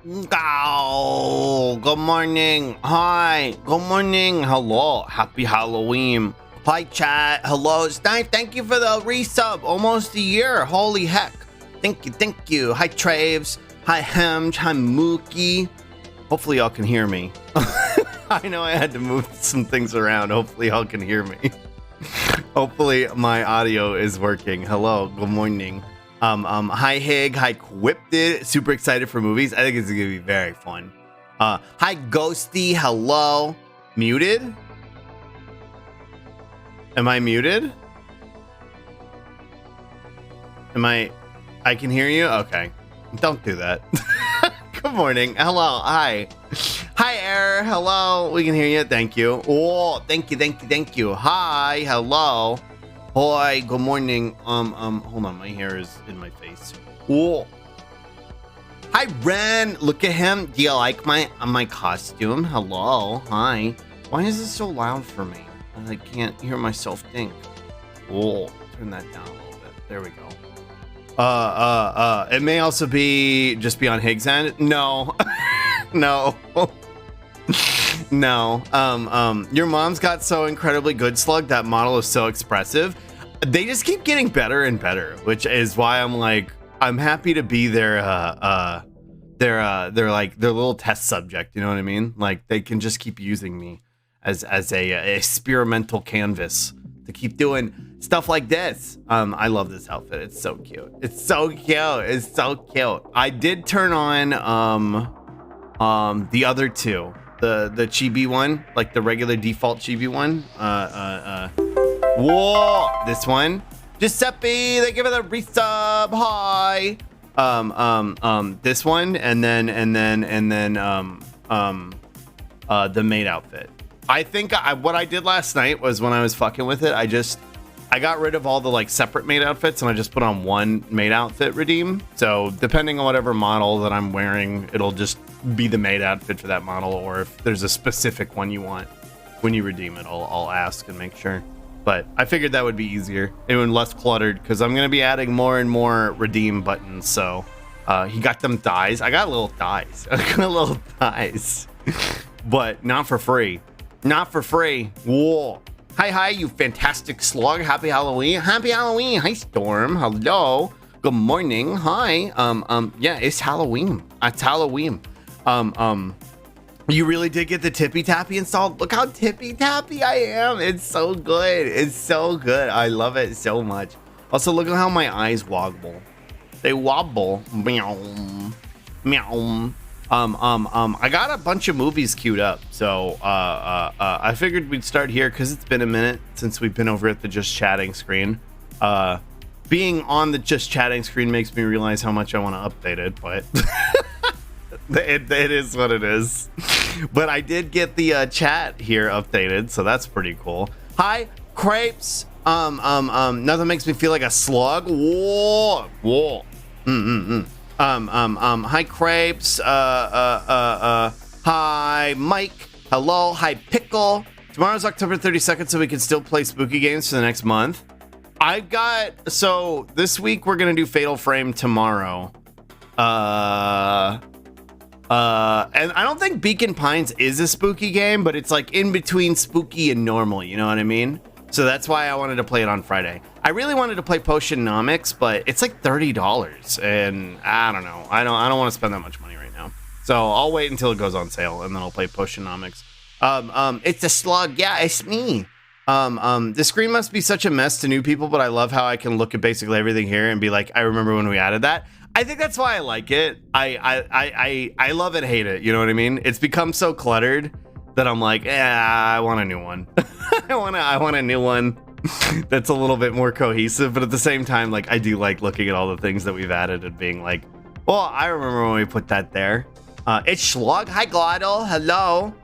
Oh, good morning. Hi. Good morning. Hello. Happy Halloween. Hi, chat. Hello. Steve, thank you for the resub. Almost a year. Holy heck. Thank you. Thank you. Hi, Traves. Hi, Hemj. Hi, Mookie. Hopefully, y'all can hear me. I know I had to move some things around. Hopefully, y'all can hear me. Hopefully, my audio is working. Hello. Good morning. Hi Hig, hi Quipted, super excited for movies. I think it's gonna be very fun. Hi Ghosty, hello. Muted? Am I muted? I can hear you? Okay. Don't do that. Good morning. Hello. Hi. Hi Air. Hello. We can hear you. Thank you. Oh, thank you. Hi. Hello. Hi, good morning. Hold on, my hair is in my face. Oh. Hi, Ren. Look at him. Do you like my costume? Hello. Hi. Why is this so loud for me? I can't hear myself think. Oh, turn that down a little bit. There we go. It may also be on Higgs' end. No. No. No. Your mom's got so incredibly good, Slug. That model is so expressive. They just keep getting better and better, which is why I'm happy to be their little test subject. You know what I mean? Like they can just keep using me as a experimental canvas to keep doing stuff like this. I love this outfit. It's so cute. It's so cute. I did turn on the other two. The chibi one, like the regular default chibi one. Whoa, this one. Giuseppe, they give it a resub. Hi. This one, and then the maid outfit. I think what I did last night was when I was fucking with it, I got rid of all the like separate maid outfits and I just put on one maid outfit redeem. So depending on whatever model that I'm wearing, it'll just be the maid outfit for that model, or if there's a specific one you want when you redeem it, I'll ask and make sure. But I figured that would be easier and less cluttered because I'm gonna be adding more and more redeem buttons. So he got them thighs. I got little thighs. But not for free. Whoa. Hi, you fantastic slug. Happy Halloween. Hi, Storm. Hello. Good morning. Hi. Yeah, it's Halloween. You really did get the Tippy Tappy installed. Look how Tippy Tappy I am. It's so good. I love it so much. Also, look at how my eyes wobble. They wobble. Meow. I got a bunch of movies queued up, so I figured we'd start here because it's been a minute since we've been over at the Just Chatting screen. Being on the Just Chatting screen makes me realize how much I want to update it, but it is what it is. But I did get the chat here updated, so that's pretty cool. Hi, Crepes. Nothing makes me feel like a slug. Whoa. Hi, Crepes. Hi, Mike. Hello. Hi, Pickle. Tomorrow's October 32nd, so we can still play spooky games for the next month. So this week we're gonna do Fatal Frame tomorrow. And I don't think Beacon Pines is a spooky game, but it's like in between spooky and normal, you know what I mean? So that's why I wanted to play it on Friday. I really wanted to play Potionomics, but it's like $30, and I don't know. I don't want to spend that much money right now. So I'll wait until it goes on sale, and then I'll play Potionomics. It's a slug. Yeah, it's me. The screen must be such a mess to new people, but I love how I can look at basically everything here and be like, I remember when we added that. I think that's why I like it. I love it, hate it. You know what I mean? It's become so cluttered that I'm like, I want a new one. I want a new one that's a little bit more cohesive, but at the same time, like I do like looking at all the things that we've added and being like, well, I remember when we put that there. It's Schlog. Hi, Glottal. Hello.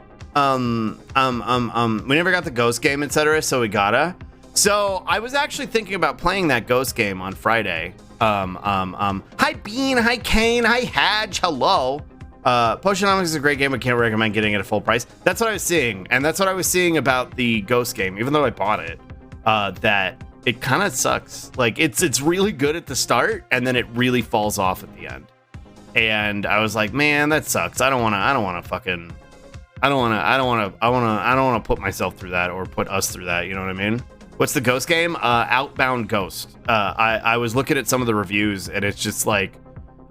We never got the Ghost game, etc., so we gotta. So I was actually thinking about playing that Ghost game on Friday. Hi Bean, hi Kane, hi Hadge, hello. Potionomics is a great game, but can't recommend getting it at full price. That's what I was seeing, and that's what I was seeing about the Ghost game, even though I bought it. That it kind of sucks. Like it's really good at the start, and then it really falls off at the end. and I was like, man, that sucks. I don't want to put myself through that or put us through that. You know what I mean? What's the ghost game? Outbound Ghost. I was looking at some of the reviews, and it's just like,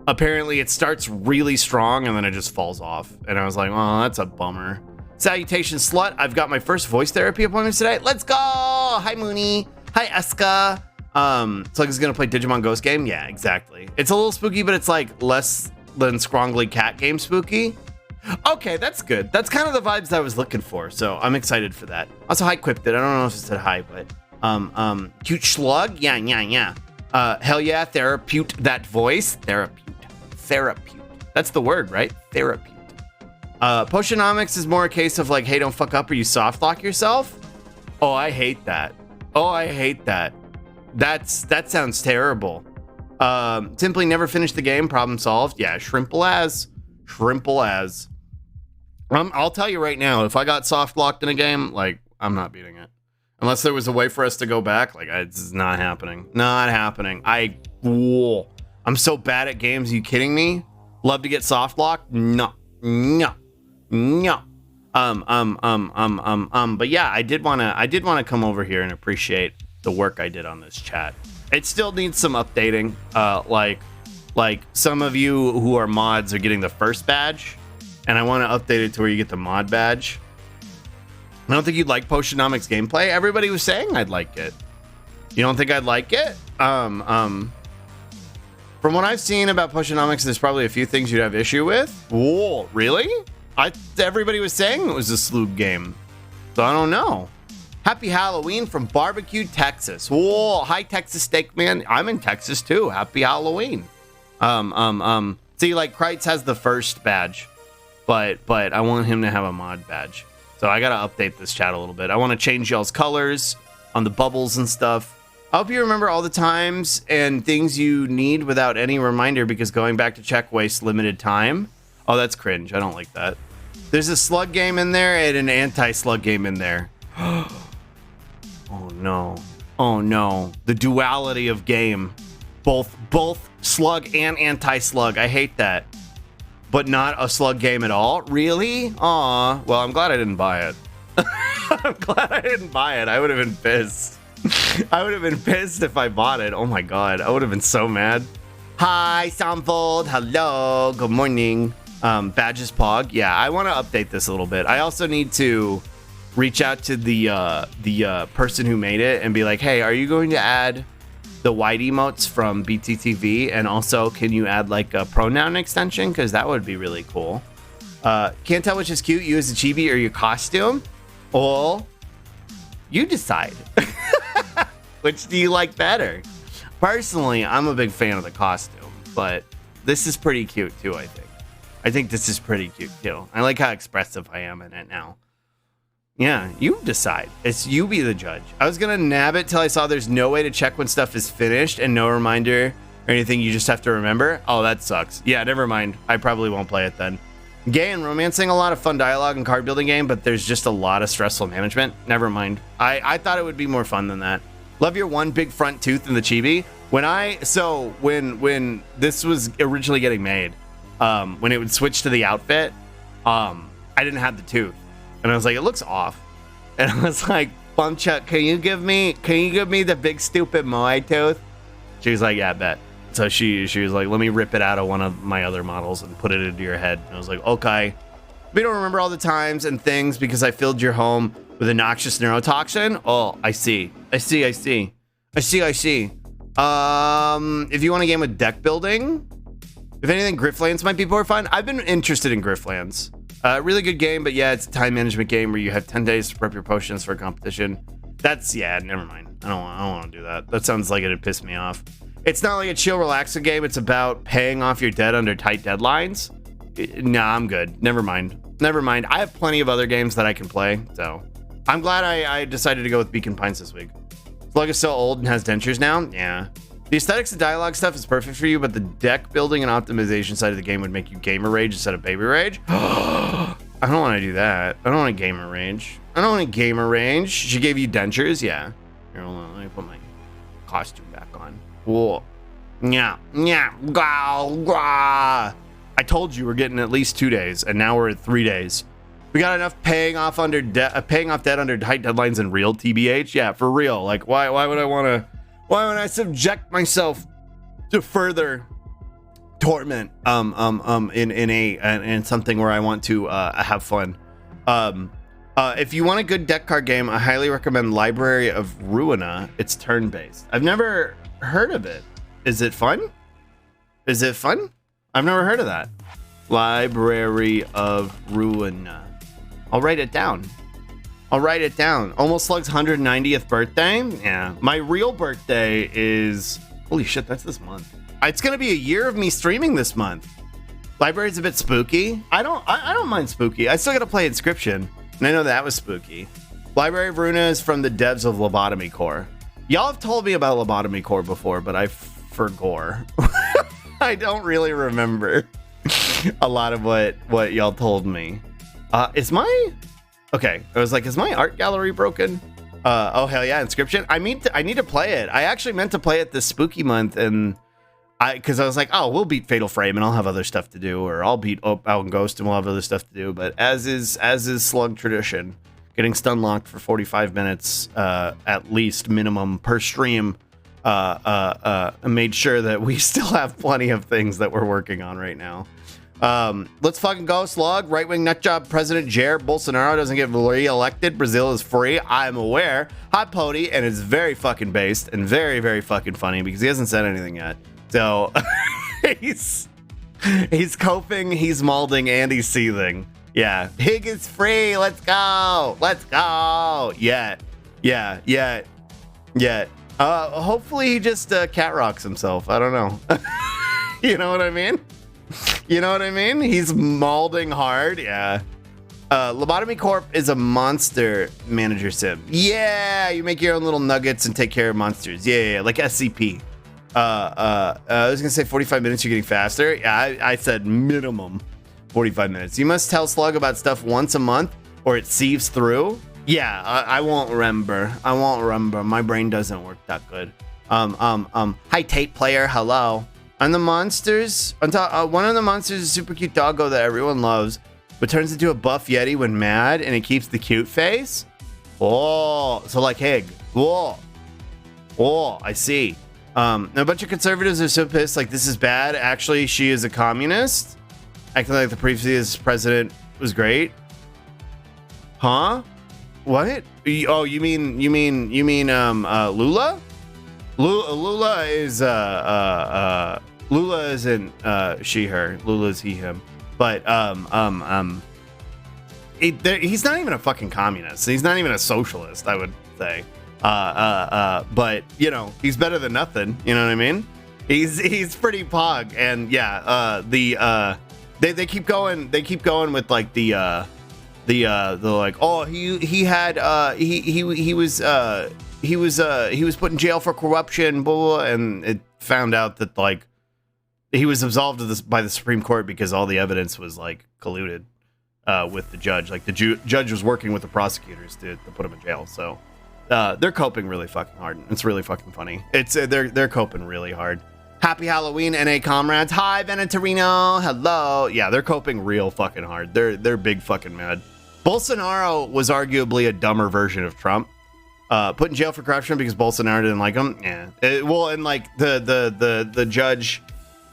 apparently it starts really strong and then it just falls off. And I was like, oh, that's a bummer. Salutations, Slut. I've got my first voice therapy appointments today. Let's go. Hi, Mooney. Hi, Eska. Slug is gonna play Digimon Ghost game. Yeah, exactly. It's a little spooky, but it's like less than Scrongly Cat game spooky. Okay, that's good. That's kind of the vibes I was looking for, so I'm excited for that. Also, hi, Quipped it. I don't know if it said hi, but cute slug. Yeah. Hell yeah, therapeute that voice. Therapeute. That's the word, right? Therapeute. Potionomics is more a case of like, hey, don't fuck up or you soft lock yourself. Oh, I hate that. That sounds terrible. Simply never finished the game. Problem solved. Yeah, shrimple as. I'll tell you right now, if I got soft locked in a game, like, I'm not beating it. Unless there was a way for us to go back, like, it's not happening. Not happening. I'm so bad at games. Are you kidding me? Love to get soft locked? No. But yeah, I did wanna come over here and appreciate the work I did on this chat. It still needs some updating. Like some of you who are mods are getting the first badge, and I want to update it to where you get the mod badge. I don't think you'd like Potionomics gameplay. Everybody was saying I'd like it. You don't think I'd like it? From what I've seen about Potionomics, there's probably a few things you'd have issue with. Whoa, really? Everybody was saying it was a Sloog game, so I don't know. Happy Halloween from Barbecue, Texas. Whoa, hi Texas Steak Man. I'm in Texas too. Happy Halloween. See, like Kreitz has the first badge, but I want him to have a mod badge. So I gotta update this chat a little bit. I want to change y'all's colors on the bubbles and stuff. I hope you remember all the times and things you need without any reminder, because going back to check wastes limited time. Oh, that's cringe. I don't like that. There's a slug game in there and an anti-slug game in there. Oh no. The duality of game. Both slug and anti-slug. I hate that. But not a slug game at all? Really? Aw. Well, I'm glad I didn't buy it. I would have been pissed. I would have been pissed if I bought it. Oh my god. I would have been so mad. Hi, Samfold. Hello. Good morning. Badges Pog. Yeah, I want to update this a little bit. I also need to reach out to the person who made it and be like, hey, are you going to add the white emotes from BTTV? And also, can you add like a pronoun extension? Because that would be really cool. Can't tell which is cute, you as a chibi or your costume? Well, you decide. Which do you like better? Personally, I'm a big fan of the costume, but this is pretty cute too, I think. I think this is pretty cute too. I like how expressive I am in it now. Yeah, you decide. It's you be the judge. I was gonna nab it till I saw there's no way to check when stuff is finished and no reminder or anything, you just have to remember. Oh, that sucks. Yeah, never mind. I probably won't play it then. Gay and romancing, a lot of fun dialogue and card building game, but there's just a lot of stressful management. Never mind. I thought it would be more fun than that. Love your one big front tooth in the chibi. When this was originally getting made, when it would switch to the outfit, I didn't have the tooth. And I was like, it looks off. And I was like, Bumchuck, can you give me the big stupid Moai tooth? She was like, yeah, I bet. So she was like, let me rip it out of one of my other models and put it into your head. And I was like, okay. We don't remember all the times and things because I filled your home with a noxious neurotoxin. Oh, I see. If you want a game with deck building, if anything, Grifflands might be more fun. I've been interested in Grifflands. Really good game, but yeah, it's a time management game where you have 10 days to prep your potions for a competition. Never mind. I don't want to do that. That sounds like it'd piss me off. It's not like a chill, relaxing game. It's about paying off your debt under tight deadlines. Nah, I'm good. Never mind. I have plenty of other games that I can play, so I'm glad I decided to go with Beacon Pines this week. Slug is so old and has dentures now. Yeah. The aesthetics and dialogue stuff is perfect for you, but the deck building and optimization side of the game would make you gamer rage instead of baby rage. I don't want to do that. I don't want to gamer rage. She gave you dentures? Yeah. Here, hold on. Let me put my costume back on. Whoa. Yeah. I told you we're getting at least 2 days, and now we're at 3 days. We got enough paying off debt under tight deadlines and real TBH. Yeah, for real. Like, why would I want to? Why would I subject myself to further torment? In something where I want to have fun. If you want a good deck card game, I highly recommend Library of Ruina. It's turn-based. I've never heard of it. Is it fun? Is it fun? I've never heard of that. Library of Ruina. I'll write it down. Almost Slug's 190th birthday. Yeah. My real birthday is... Holy shit, that's this month. It's gonna be a year of me streaming this month. Library's a bit spooky. I don't mind spooky. I still gotta play Inscription. And I know that was spooky. Library of Ruina is from the devs of Lobotomy Core. Y'all have told me about Lobotomy Core before, but I forgot. I don't really remember a lot of what y'all told me. Is my... Okay, I was like, is my art gallery broken? Oh, hell yeah, Inscription. I need to play it. I actually meant to play it this spooky month, and because I was like, oh, we'll beat Fatal Frame and I'll have other stuff to do, or I'll beat Out and Ghost and we'll have other stuff to do. But as is Slug tradition, getting stun locked for 45 minutes at least minimum per stream made sure that we still have plenty of things that we're working on right now. Let's fucking go, Slug. Right-wing nutjob President Jair Bolsonaro doesn't get re-elected. Brazil is free. I'm aware. Hi, Pody, and it's very fucking based and very, very fucking funny because he hasn't said anything yet. So he's coping, he's molding, and he's seething. Yeah, Hig is free. Let's go. Yeah. Hopefully he just cat rocks himself. I don't know. You know what I mean? He's molding hard. Yeah. Lobotomy Corp is a monster manager sim. Yeah, you make your own little nuggets and take care of monsters. Yeah, like SCP. I was gonna say 45 minutes, you're getting faster. Yeah, I said minimum 45 minutes. You must tell Slug about stuff once a month or it sieves through. Yeah, I won't remember. My brain doesn't work that good. Hi, Tate player. Hello. On the monsters, one of the monsters is a super cute doggo that everyone loves, but turns into a buff yeti when mad, and it keeps the cute face. Oh, so like Hig. Oh, I see. A bunch of conservatives are so pissed, like, this is bad. Actually, she is a communist. Acting like the previous president was great. Huh? What? Oh, you mean Lula? Lula is Lula isn't she her. Lula is he him. But he's not even a fucking communist. He's not even a socialist, I would say. But you know, he's better than nothing. You know what I mean? He's pretty pog, and yeah. They keep going. They keep going with like the like, oh, he was put in jail for corruption, blah, blah, blah, and it found out that like he was absolved by the Supreme Court because all the evidence was like colluded with the judge. Like the judge was working with the prosecutors to put him in jail. So they're coping really fucking hard. It's really fucking funny. It's they're coping really hard. Happy Halloween, NA comrades. Hi, Venetorino. Hello. Yeah, they're coping real fucking hard. They're big fucking mad. Bolsonaro was arguably a dumber version of Trump. Put in jail for corruption because Bolsonaro didn't like him. Yeah. And like the judge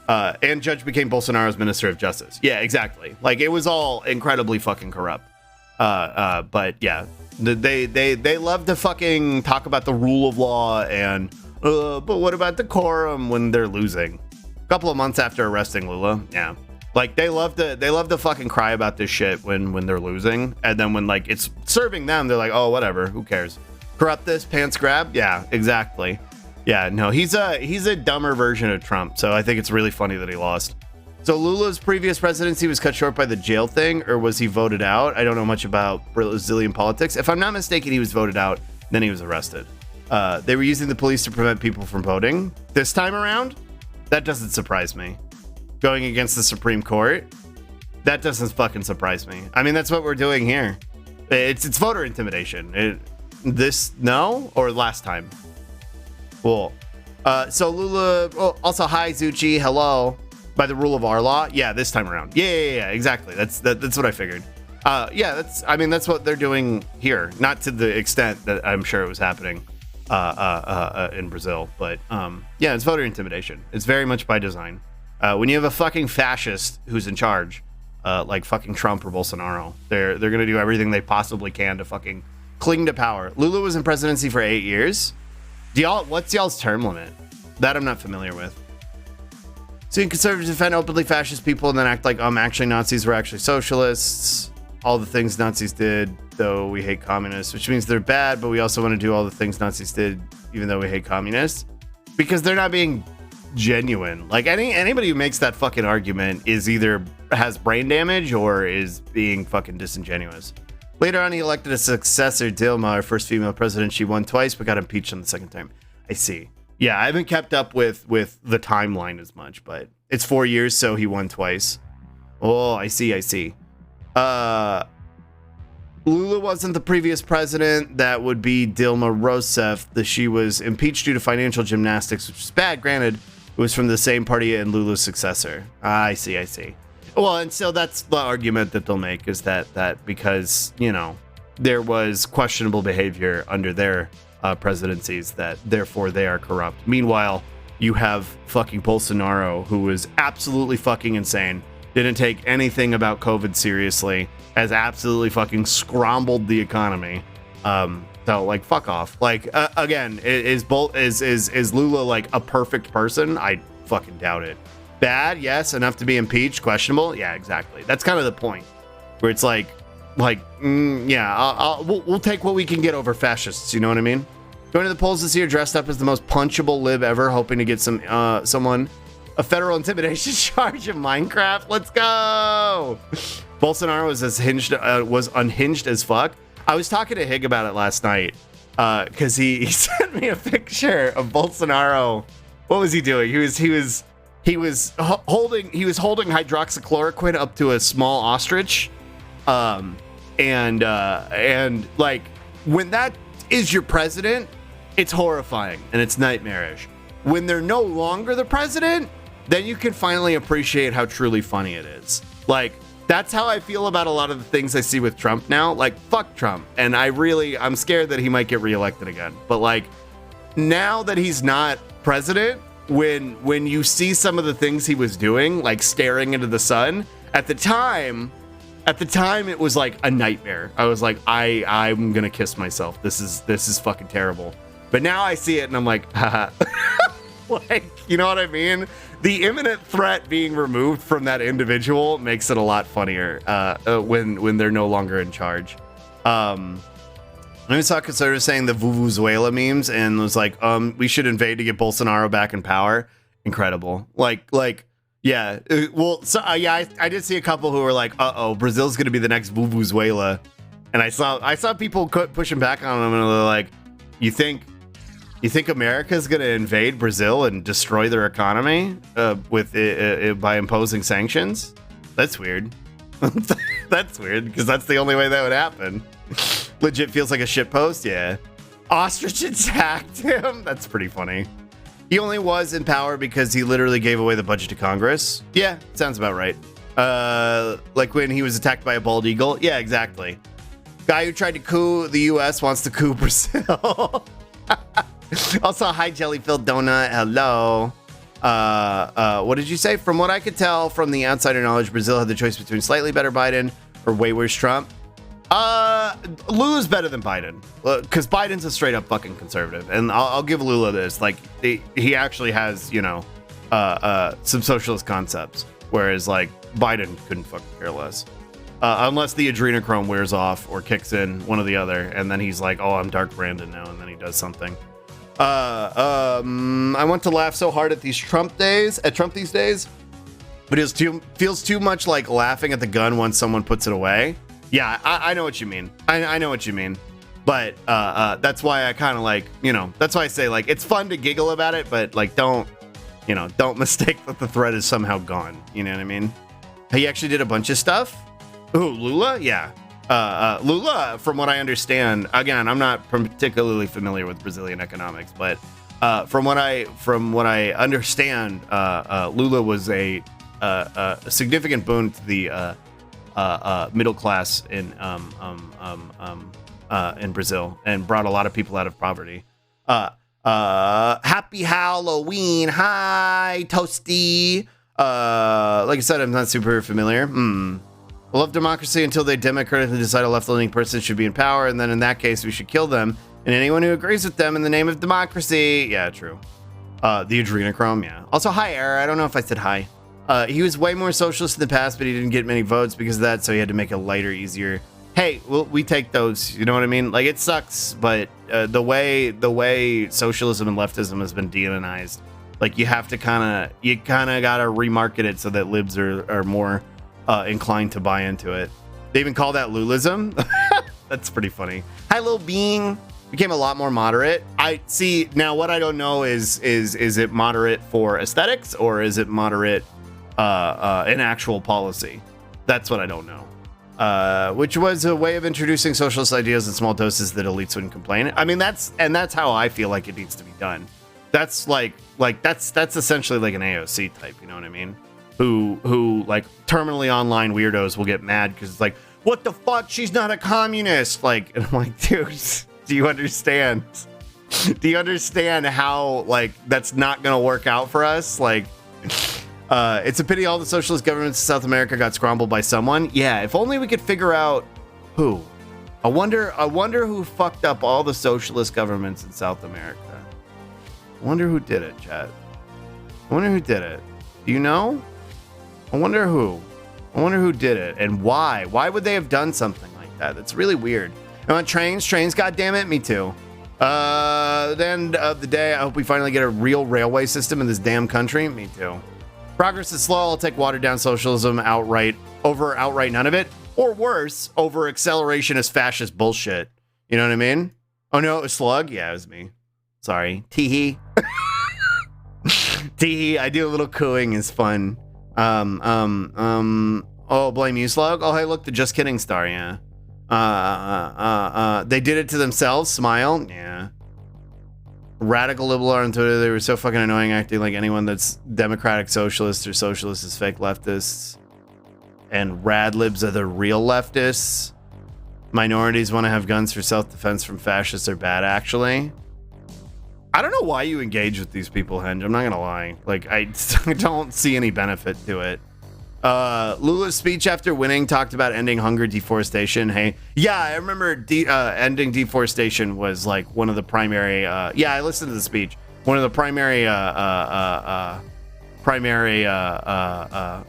and judge became Bolsonaro's Minister of Justice. Yeah, exactly. Like it was all incredibly fucking corrupt. But yeah, they love to fucking talk about the rule of law and but what about decorum when they're losing? A couple of months after arresting Lula, yeah. Like they love to fucking cry about this shit when they're losing, and then when like it's serving them, they're like, oh, whatever, who cares? Corrupt this, pants grab. Yeah, exactly. Yeah, no, he's a dumber version of Trump, so I think it's really funny that he lost. So Lula's previous presidency was cut short by the jail thing, or was he voted out? I don't know much about Brazilian politics. If I'm not mistaken, he was voted out, then he was arrested. They were using the police to prevent people from voting. This time around, that doesn't surprise me. Going against the Supreme Court, that doesn't fucking surprise me. I mean, that's what we're doing here. It's voter intimidation. No? Or last time? Cool. So Lula, also hi Zuchi, hello. By the rule of our law? Yeah, this time around. Yeah, exactly. That's what I figured. Yeah, that's what they're doing here. Not to the extent that I'm sure it was happening in Brazil, but yeah, it's voter intimidation. It's very much by design. When you have a fucking fascist who's in charge, like fucking Trump or Bolsonaro, they're gonna do everything they possibly can to fucking cling to power. Lula was in presidency for 8 years. What's y'all's term limit? That I'm not familiar with. Seeing conservatives defend openly fascist people and then act like actually Nazis were actually socialists. All the things Nazis did, though we hate communists, which means they're bad, but we also want to do all the things Nazis did, even though we hate communists, because they're not being genuine. Like anybody who makes that fucking argument is either has brain damage or is being fucking disingenuous. Later on, he elected a successor, Dilma, our first female president. She won twice, but got impeached on the second time. I see. Yeah, I haven't kept up with the timeline as much, but it's 4 years, so he won twice. Oh, I see. Lula wasn't the previous president. That would be Dilma Rousseff. She was impeached due to financial gymnastics, which is bad. Granted, it was from the same party and Lula's successor. I see. Well, and so that's the argument that they'll make, is that because, there was questionable behavior under their presidencies, that therefore they are corrupt. Meanwhile, you have fucking Bolsonaro, who was absolutely fucking insane, didn't take anything about COVID seriously, has absolutely fucking scrambled the economy. So like, fuck off. Like, again, is Lula like a perfect person? I fucking doubt it. Bad, yes. Enough to be impeached? Questionable? Yeah, exactly. That's kind of the point, where it's like, yeah, we'll take what we can get over fascists. You know what I mean? Going to the polls this year dressed up as the most punchable lib ever, hoping to get someone a federal intimidation charge in Minecraft. Let's go. Bolsonaro was unhinged as fuck. I was talking to Hig about it last night because he sent me a picture of Bolsonaro. What was he doing? He was holding hydroxychloroquine up to a small ostrich, and like, when that is your president, it's horrifying and it's nightmarish. When they're no longer the president, then you can finally appreciate how truly funny it is. Like, that's how I feel about a lot of the things I see with Trump now. Like, fuck Trump. And I'm scared that he might get reelected again. But like, now that he's not president, when you see some of the things he was doing, like staring into the sun, at the time it was like a nightmare. I was like, I'm gonna kiss myself. This is fucking terrible. But now I see it and I'm like, haha. Like, you know what I mean? The imminent threat being removed from that individual makes it a lot funnier when they're no longer in charge. I saw conservatives saying the Vuvuzuela memes and was like, we should invade to get Bolsonaro back in power. Incredible. Like, yeah. Well, so yeah, I did see a couple who were like, Brazil's gonna be the next Vuvuzuela, and I saw people pushing back on them, and they're like, you think America's gonna invade Brazil and destroy their economy by imposing sanctions? That's weird. That's weird, because that's the only way that would happen. Legit feels like a shitpost. Yeah. Ostrich attacked him. That's pretty funny. He only was in power because he literally gave away the budget to Congress. Yeah, sounds about right. Like when he was attacked by a bald eagle. Yeah, exactly. Guy who tried to coup the US wants to coup Brazil. Also, hi Jellyfilled Donut. Hello. What did you say? From what I could tell from the outsider knowledge, Brazil had the choice between slightly better Biden or way worse Trump. Lula's better than Biden, because Biden's a straight up fucking conservative, and I'll give Lula this. Like, he actually has, some socialist concepts, whereas like Biden couldn't fucking care less, unless the adrenochrome wears off or kicks in, one or the other, and then he's like, oh, I'm Dark Brandon now, and then he does something. I want to laugh so hard at Trump these days, but it feels too much like laughing at the gun once someone puts it away. Yeah, I know what you mean. I know what you mean. But that's why I kind of like, that's why I say, like, it's fun to giggle about it, but like, don't mistake that the threat is somehow gone. You know what I mean? He actually did a bunch of stuff. Ooh, Lula? Yeah. Lula, from what I understand, again, I'm not particularly familiar with Brazilian economics, but from what I understand, Lula was a a significant boon to the middle class in Brazil and brought a lot of people out of poverty. Happy Halloween. Hi, Toasty. Like I said, I'm not super familiar. I love democracy until they democratically decide a left-leaning person should be in power, and then in that case, we should kill them and anyone who agrees with them in the name of democracy. Yeah, true. The adrenochrome, yeah. Also, hi, Era. I don't know if I said hi. He was way more socialist in the past, but he didn't get many votes because of that, so he had to make it lighter, easier. Hey, we take those, you know what I mean? Like, it sucks, but the way socialism and leftism has been demonized, like, you have to kind of gotta remarket it so that libs are more inclined to buy into it. They even call that Lulism. That's pretty funny. Hi, Lil Being. Became a lot more moderate. I see now. What I don't know is it moderate for aesthetics or is it moderate in actual policy? That's what I don't know. Which was a way of introducing socialist ideas in small doses that elites wouldn't complain. I mean, that's how I feel like it needs to be done. That's like that's essentially like an AOC type. You know what I mean? Who like terminally online weirdos will get mad because it's like, what the fuck? She's not a communist. Like, and I'm like, dude. Do you understand? Do you understand how, like, that's not going to work out for us? Like, it's a pity all the socialist governments in South America got scrambled by someone. Yeah, if only we could figure out who. I wonder who fucked up all the socialist governments in South America. I wonder who did it, chat. I wonder who did it. Do you know? I wonder who. I wonder who did it and why. Why would they have done something like that? That's really weird. I want trains, goddammit, me too. The end of the day, I hope we finally get a real railway system in this damn country. Me too. Progress is slow. I'll take watered down socialism outright none of it. Or worse, over acceleration as fascist bullshit. You know what I mean? Oh no, a slug? Yeah, it was me. Sorry. Teehee. Teehee, I do a little cooing is fun. Oh, blame you, slug? Oh, hey, look, the Just Kidding star, yeah. They did it to themselves. Smile. Yeah. Radical liberal on Twitter. They were so fucking annoying, acting like anyone that's democratic socialist or socialist is fake leftists. And rad libs are the real leftists. Minorities want to have guns for self-defense from fascists are bad, actually. I don't know why you engage with these people, Henge. I'm not gonna lie. Like, I don't see any benefit to it. Lula's speech after winning talked about ending hunger, deforestation. Hey, yeah, I remember ending deforestation was like one of the primary. Yeah, I listened to the speech. One of the primary. I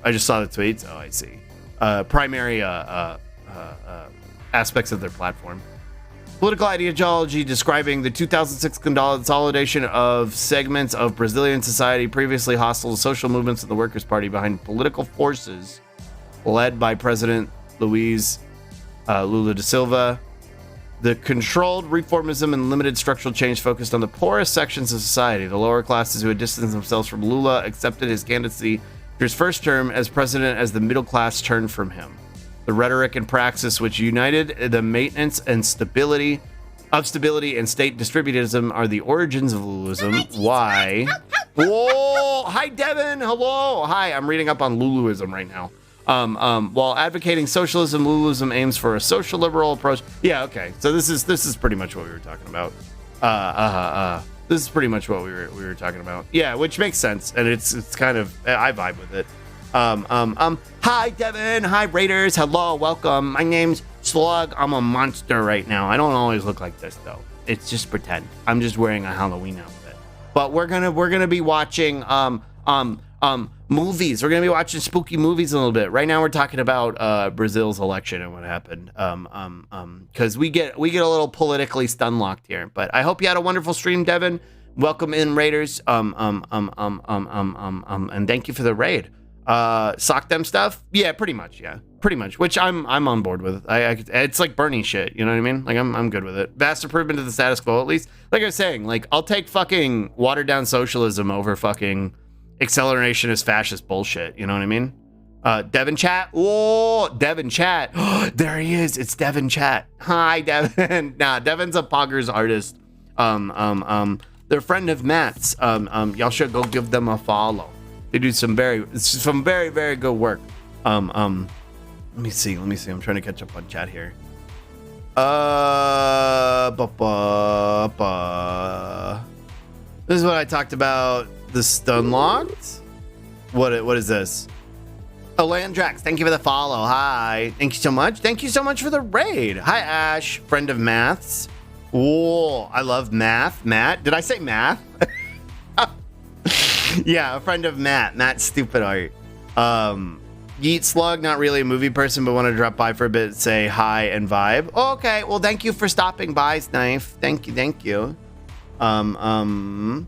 just saw the tweets. Oh, I see. Primary aspects of their platform. Political ideology describing the 2006 consolidation of segments of Brazilian society previously hostile to social movements of the Workers' Party behind political forces led by President Luiz Lula da Silva. The controlled reformism and limited structural change focused on the poorest sections of society. The lower classes who had distanced themselves from Lula accepted his candidacy for his first term as president as the middle class turned from him. The rhetoric and praxis which united the maintenance and stability and state distributism are the origins of Luluism. Why? Whoa! Hi, Devin. Hello. Hi. I'm reading up on Luluism right now. While advocating socialism, Luluism aims for a social liberal approach. Yeah. Okay. So this is pretty much what we were talking about. This is pretty much what we were talking about. Yeah, which makes sense, and it's kind of I vibe with it. Hi, Devin. Hi, Raiders. Hello, welcome. My name's Slug. I'm a monster right now. I don't always look like this though. It's just pretend. I'm just wearing a Halloween outfit. But we're gonna be watching movies. We're gonna be watching spooky movies a little bit. Right now, we're talking about Brazil's election and what happened. Because we get a little politically stun locked here. But I hope you had a wonderful stream, Devin. Welcome in, Raiders. And thank you for the raid. Sock them stuff? Yeah, pretty much. Yeah, pretty much. Which I'm on board with. It's like Bernie shit. You know what I mean? Like I'm good with it. Vast improvement to the status quo, at least. Like I was saying, like I'll take fucking watered down socialism over fucking accelerationist fascist bullshit. You know what I mean? Devin chat. Whoa, Devin chat. There he is. It's Devin chat. Hi, Devin. Nah, Devin's a Poggers artist. They're a friend of Matt's. Y'all should go give them a follow. They do some very very good work. Let me see. I'm trying to catch up on chat here. This is what I talked about. The Stunlocked. What is this? Alandrax, thank you for the follow. Hi. Thank you so much. Thank you so much for the raid. Hi, Ash, friend of maths. Whoa, I love math. Matt, did I say math? Yeah, a friend of Matt Stupid Art. Yeet Slug, not really a movie person, but want to drop by for a bit, say hi and vibe. Oh, okay, well, thank you for stopping by, Snife. Thank you. A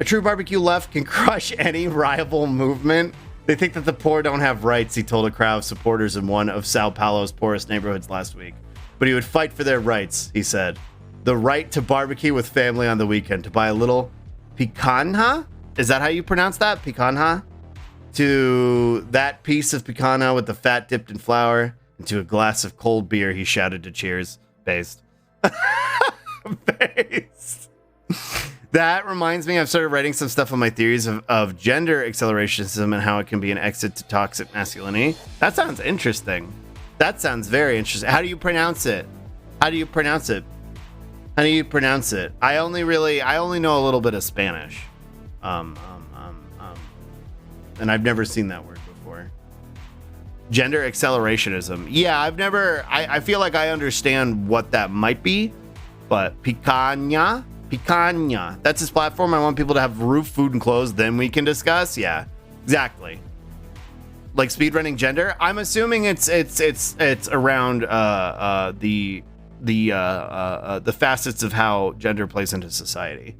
true barbecue left can crush any rival movement. They think that the poor don't have rights, he told a crowd of supporters in one of Sao Paulo's poorest neighborhoods last week. But he would fight for their rights, he said. The right to barbecue with family on the weekend, to buy a little picanha? Is that how you pronounce that? Picanha? To that piece of picanha with the fat dipped in flour, and to a glass of cold beer, he shouted to cheers. Based. Based. That reminds me, I've started writing some stuff on my theories of gender accelerationism and how it can be an exit to toxic masculinity. That sounds interesting. That sounds very interesting. How do you pronounce it? I only know a little bit of Spanish. And I've never seen that word before. Gender accelerationism. Yeah, I feel like I understand what that might be, but picanha. That's his platform. I want people to have roof, food, and clothes. Then we can discuss. Yeah, exactly. Like speedrunning gender. I'm assuming it's around the facets of how gender plays into society.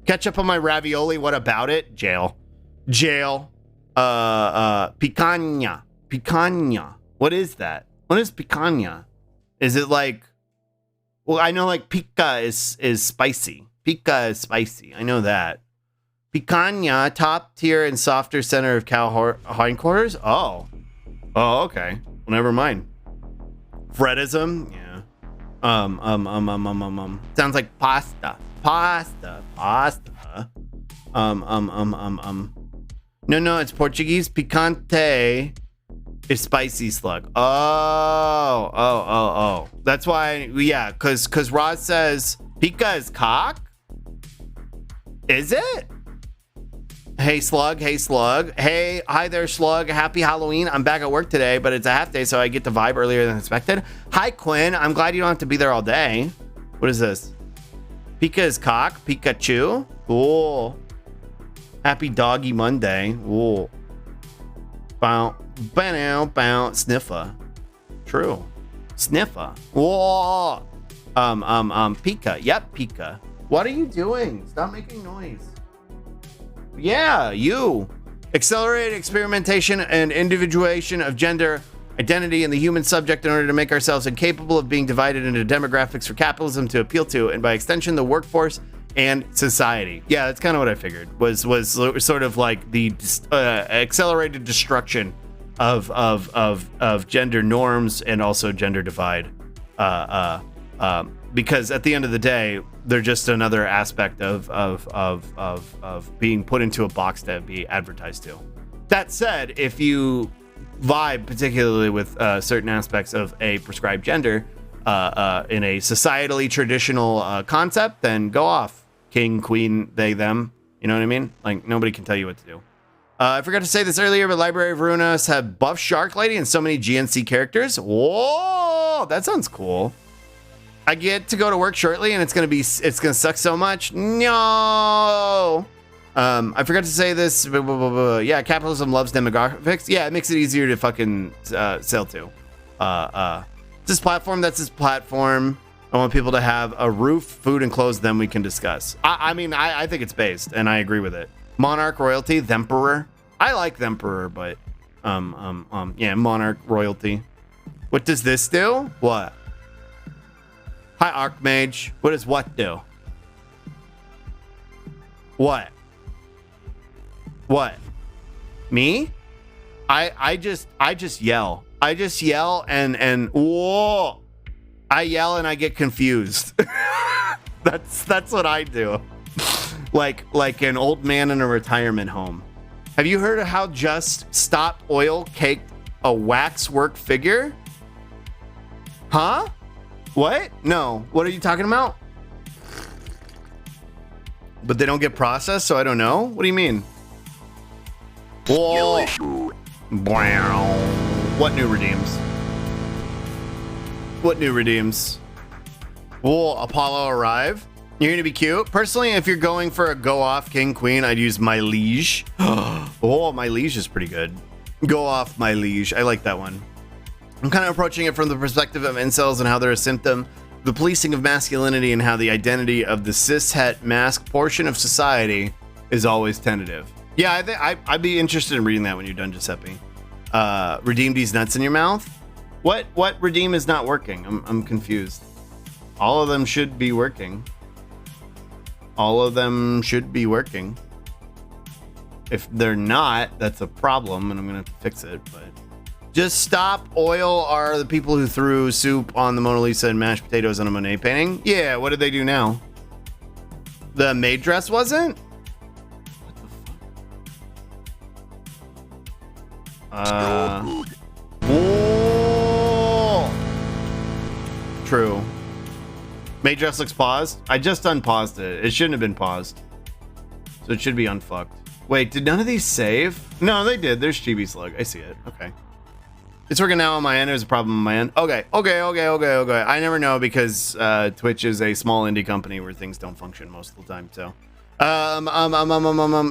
Catch up on my ravioli. What about it? Jail. Picanha. What is that? What is picanha? Is it like? Well, I know like pica is spicy. Pica is spicy. I know that. Picanha, top tier and softer center of cow hindquarters. Oh, okay. Well, never mind. Fredism. Yeah. Sounds like pasta. No, it's Portuguese. Picante is spicy slug. Oh. That's why, yeah, because Roz says pica is cock. Is it? Hey, Slug. Hey, hi there, Slug. Happy Halloween. I'm back at work today, but it's a half day, so I get to vibe earlier than expected. Hi, Quinn. I'm glad you don't have to be there all day. What is this? Pika is cock. Pikachu. Cool. Happy Doggy Monday. Cool. Bow. Sniffa. True. Sniffa. Whoa. Pika. Yep, Pika. What are you doing? Stop making noise. Yeah, you. Accelerated experimentation and individuation of gender identity in the human subject in order to make ourselves incapable of being divided into demographics for capitalism to appeal to, and by extension, the workforce and society. Yeah, that's kind of what I figured. Was sort of like the accelerated destruction of gender norms and also gender divide. Because at the end of the day, they're just another aspect of being put into a box to be advertised to. That said, if you vibe particularly with certain aspects of a prescribed gender in a societally traditional concept, then go off. King, queen, they, them. You know what I mean? Like, nobody can tell you what to do. I forgot to say this earlier, but Library of Ruinas have buff Shark Lady and so many GNC characters. Whoa, that sounds cool. I get to go to work shortly, and it's gonna suck so much. No. I forgot to say this. Yeah, capitalism loves demographics. Yeah, it makes it easier to fucking sell to. This platform, that's his platform. I want people to have a roof, food, and clothes. Then we can discuss. I mean, I think it's based, and I agree with it. Monarch royalty, Themperor. I like Themperor, but yeah, monarch royalty. What does this do? What? Hi, Archmage. What does what do? What? Me? I just yell. I just yell and whoa. I yell and I get confused. That's what I do. Like an old man in a retirement home. Have you heard of how Just Stop Oil caked a waxwork figure? Huh? What? No. What are you talking about? But they don't get processed, so I don't know. What do you mean? Whoa. What new redeems? What new redeems? Will Apollo arrive? You're gonna be cute. Personally, if you're going for a go off king queen, I'd use my liege. Oh, my liege is pretty good. Go off my liege. I like that one. I'm kind of approaching it from the perspective of incels and how they're a symptom of the policing of masculinity and how the identity of the cishet mask portion of society is always tentative. Yeah, I think I'd be interested in reading that when you're done, Giuseppe. Redeem these nuts in your mouth. What redeem is not working? I'm confused. All of them should be working. All of them should be working. If they're not, that's a problem, and I'm gonna have to fix it. But Just Stop Oil are the people who threw soup on the Mona Lisa and mashed potatoes on a Monet painting. Yeah, what did they do now? The maid dress wasn't? Whoa. True. Maid dress looks paused. I just unpaused it. It shouldn't have been paused. So it should be unfucked. Wait, did none of these save? No, they did. There's Chibi Slug. I see it. Okay. It's working now on my end. There's a problem on my end. Okay. I never know because Twitch is a small indie company where things don't function most of the time. So,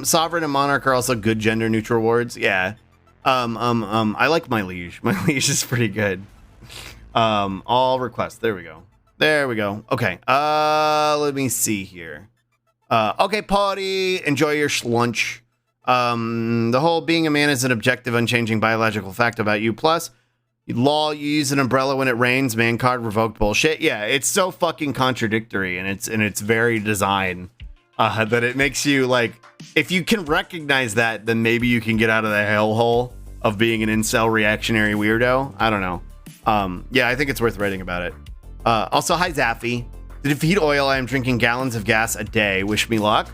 Sovereign and Monarch are also good gender neutral words. Yeah. I like my liege. My liege is pretty good. All requests. There we go. There we go. Okay. Let me see here. Okay, party. Enjoy your lunch. The whole being a man is an objective, unchanging biological fact about you. Plus, law, you use an umbrella when it rains, man card revoked bullshit. Yeah, it's so fucking contradictory, and it's very design that it makes you like, if you can recognize that, then maybe you can get out of the hellhole of being an incel reactionary weirdo. I don't know. Yeah, I think it's worth writing about it. Also, hi Zaffy. To defeat oil, I am drinking gallons of gas a day. Wish me luck.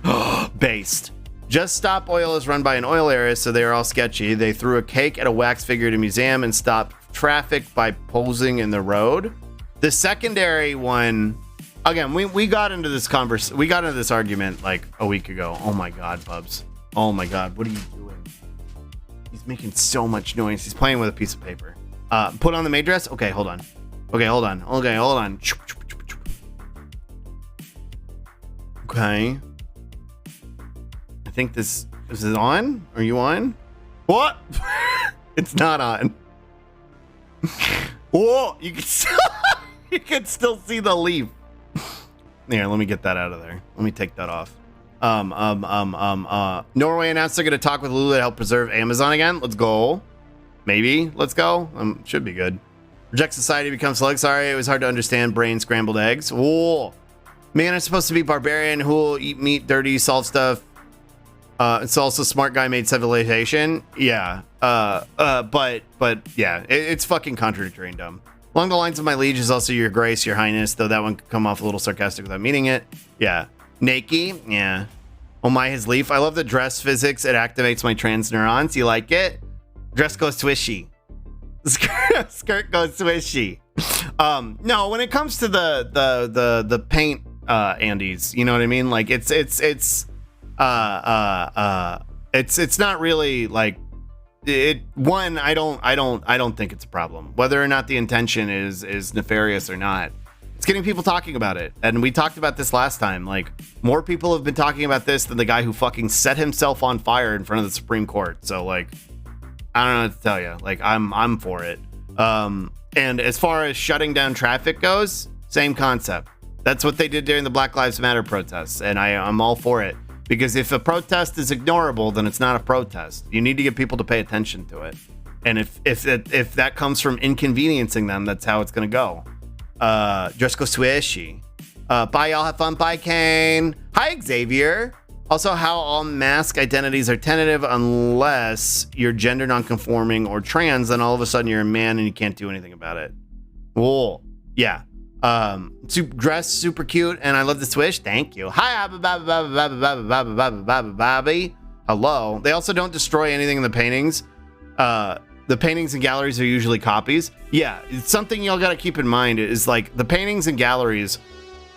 Based. Just Stop Oil is run by an oil heiress, so they are all sketchy. They threw a cake at a wax figure at a museum and stopped traffic by posing in the road. The secondary one, again, we got into this we got into this argument like a week ago. Oh my god, Bubs. Oh my god, what are you doing? He's making so much noise. He's playing with a piece of paper. Put on the maid dress? Okay, hold on. Okay, hold on. Okay, hold on. Okay. I think this is it on? Are you on? What? It's not on. Whoa! You can still, you can still see the leaf. Here, let me get that out of there. Let me take that off. Norway announced they're gonna talk with Lulu to help preserve Amazon again. Let's go. Maybe. Let's go. Should be good. Reject society becomes slug. Sorry, it was hard to understand. Brain scrambled eggs. Whoa. Man, I'm supposed to be barbarian who will eat meat, dirty, solve stuff. It's also smart guy made civilization. Yeah. But yeah, it's fucking contradictory and dumb. Along the lines of my liege is also your grace, your highness, though that one could come off a little sarcastic without meaning it. Yeah. Nakey. Yeah. Oh my, his leaf. I love the dress physics. It activates my trans neurons. You like it? Dress goes swishy. Skirt goes swishy. No, when it comes to the paint Andes, you know what I mean? Like it's not really like it. One, I don't think it's a problem. Whether or not the intention is nefarious or not, it's getting people talking about it. And we talked about this last time. Like, more people have been talking about this than the guy who fucking set himself on fire in front of the Supreme Court. So like, I don't know what to tell you. Like, I'm for it. And as far as shutting down traffic goes, same concept. That's what they did during the Black Lives Matter protests, and I'm all for it. Because if a protest is ignorable, then it's not a protest. You need to get people to pay attention to it. And if that comes from inconveniencing them, that's how it's gonna go. Just go swishy. Bye, y'all. Have fun. Bye, Kane. Hi, Xavier. Also, how all mask identities are tentative unless you're gender nonconforming or trans, then all of a sudden you're a man and you can't do anything about it. Whoa. Yeah. Dress super cute and I love the swish. Thank you. Hi, Bobby. Hello. They also don't destroy anything in the paintings. The paintings and galleries are usually copies. Yeah, it's something y'all gotta keep in mind is like the paintings and galleries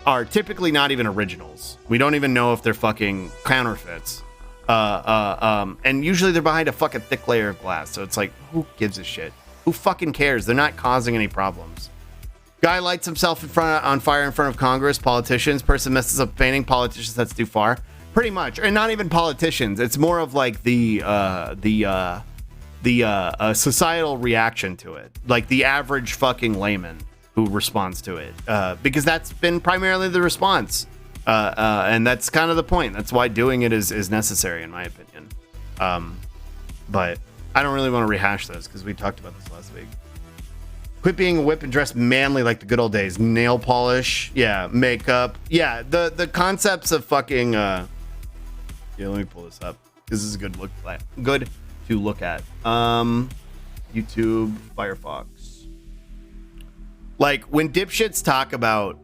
are typically not even originals. We don't even know if they're fucking counterfeits. And usually they're behind a fucking thick layer of glass. So it's like, who gives a shit? Who fucking cares? They're not causing any problems. Guy lights himself on fire in front of Congress, politicians. Person messes up painting, politicians, that's too far. Pretty much, and not even politicians. It's more of like the societal reaction to it, like the average fucking layman who responds to it, because that's been primarily the response, and that's kind of the point. That's why doing it is necessary, in my opinion. But I don't really want to rehash this because we talked about this last week. Quit being a whip and dress manly like the good old days. Nail polish, yeah, makeup, yeah. The concepts of fucking. Yeah, let me pull this up. This is a good look. Good to look at. YouTube, Firefox. Like when dipshits talk about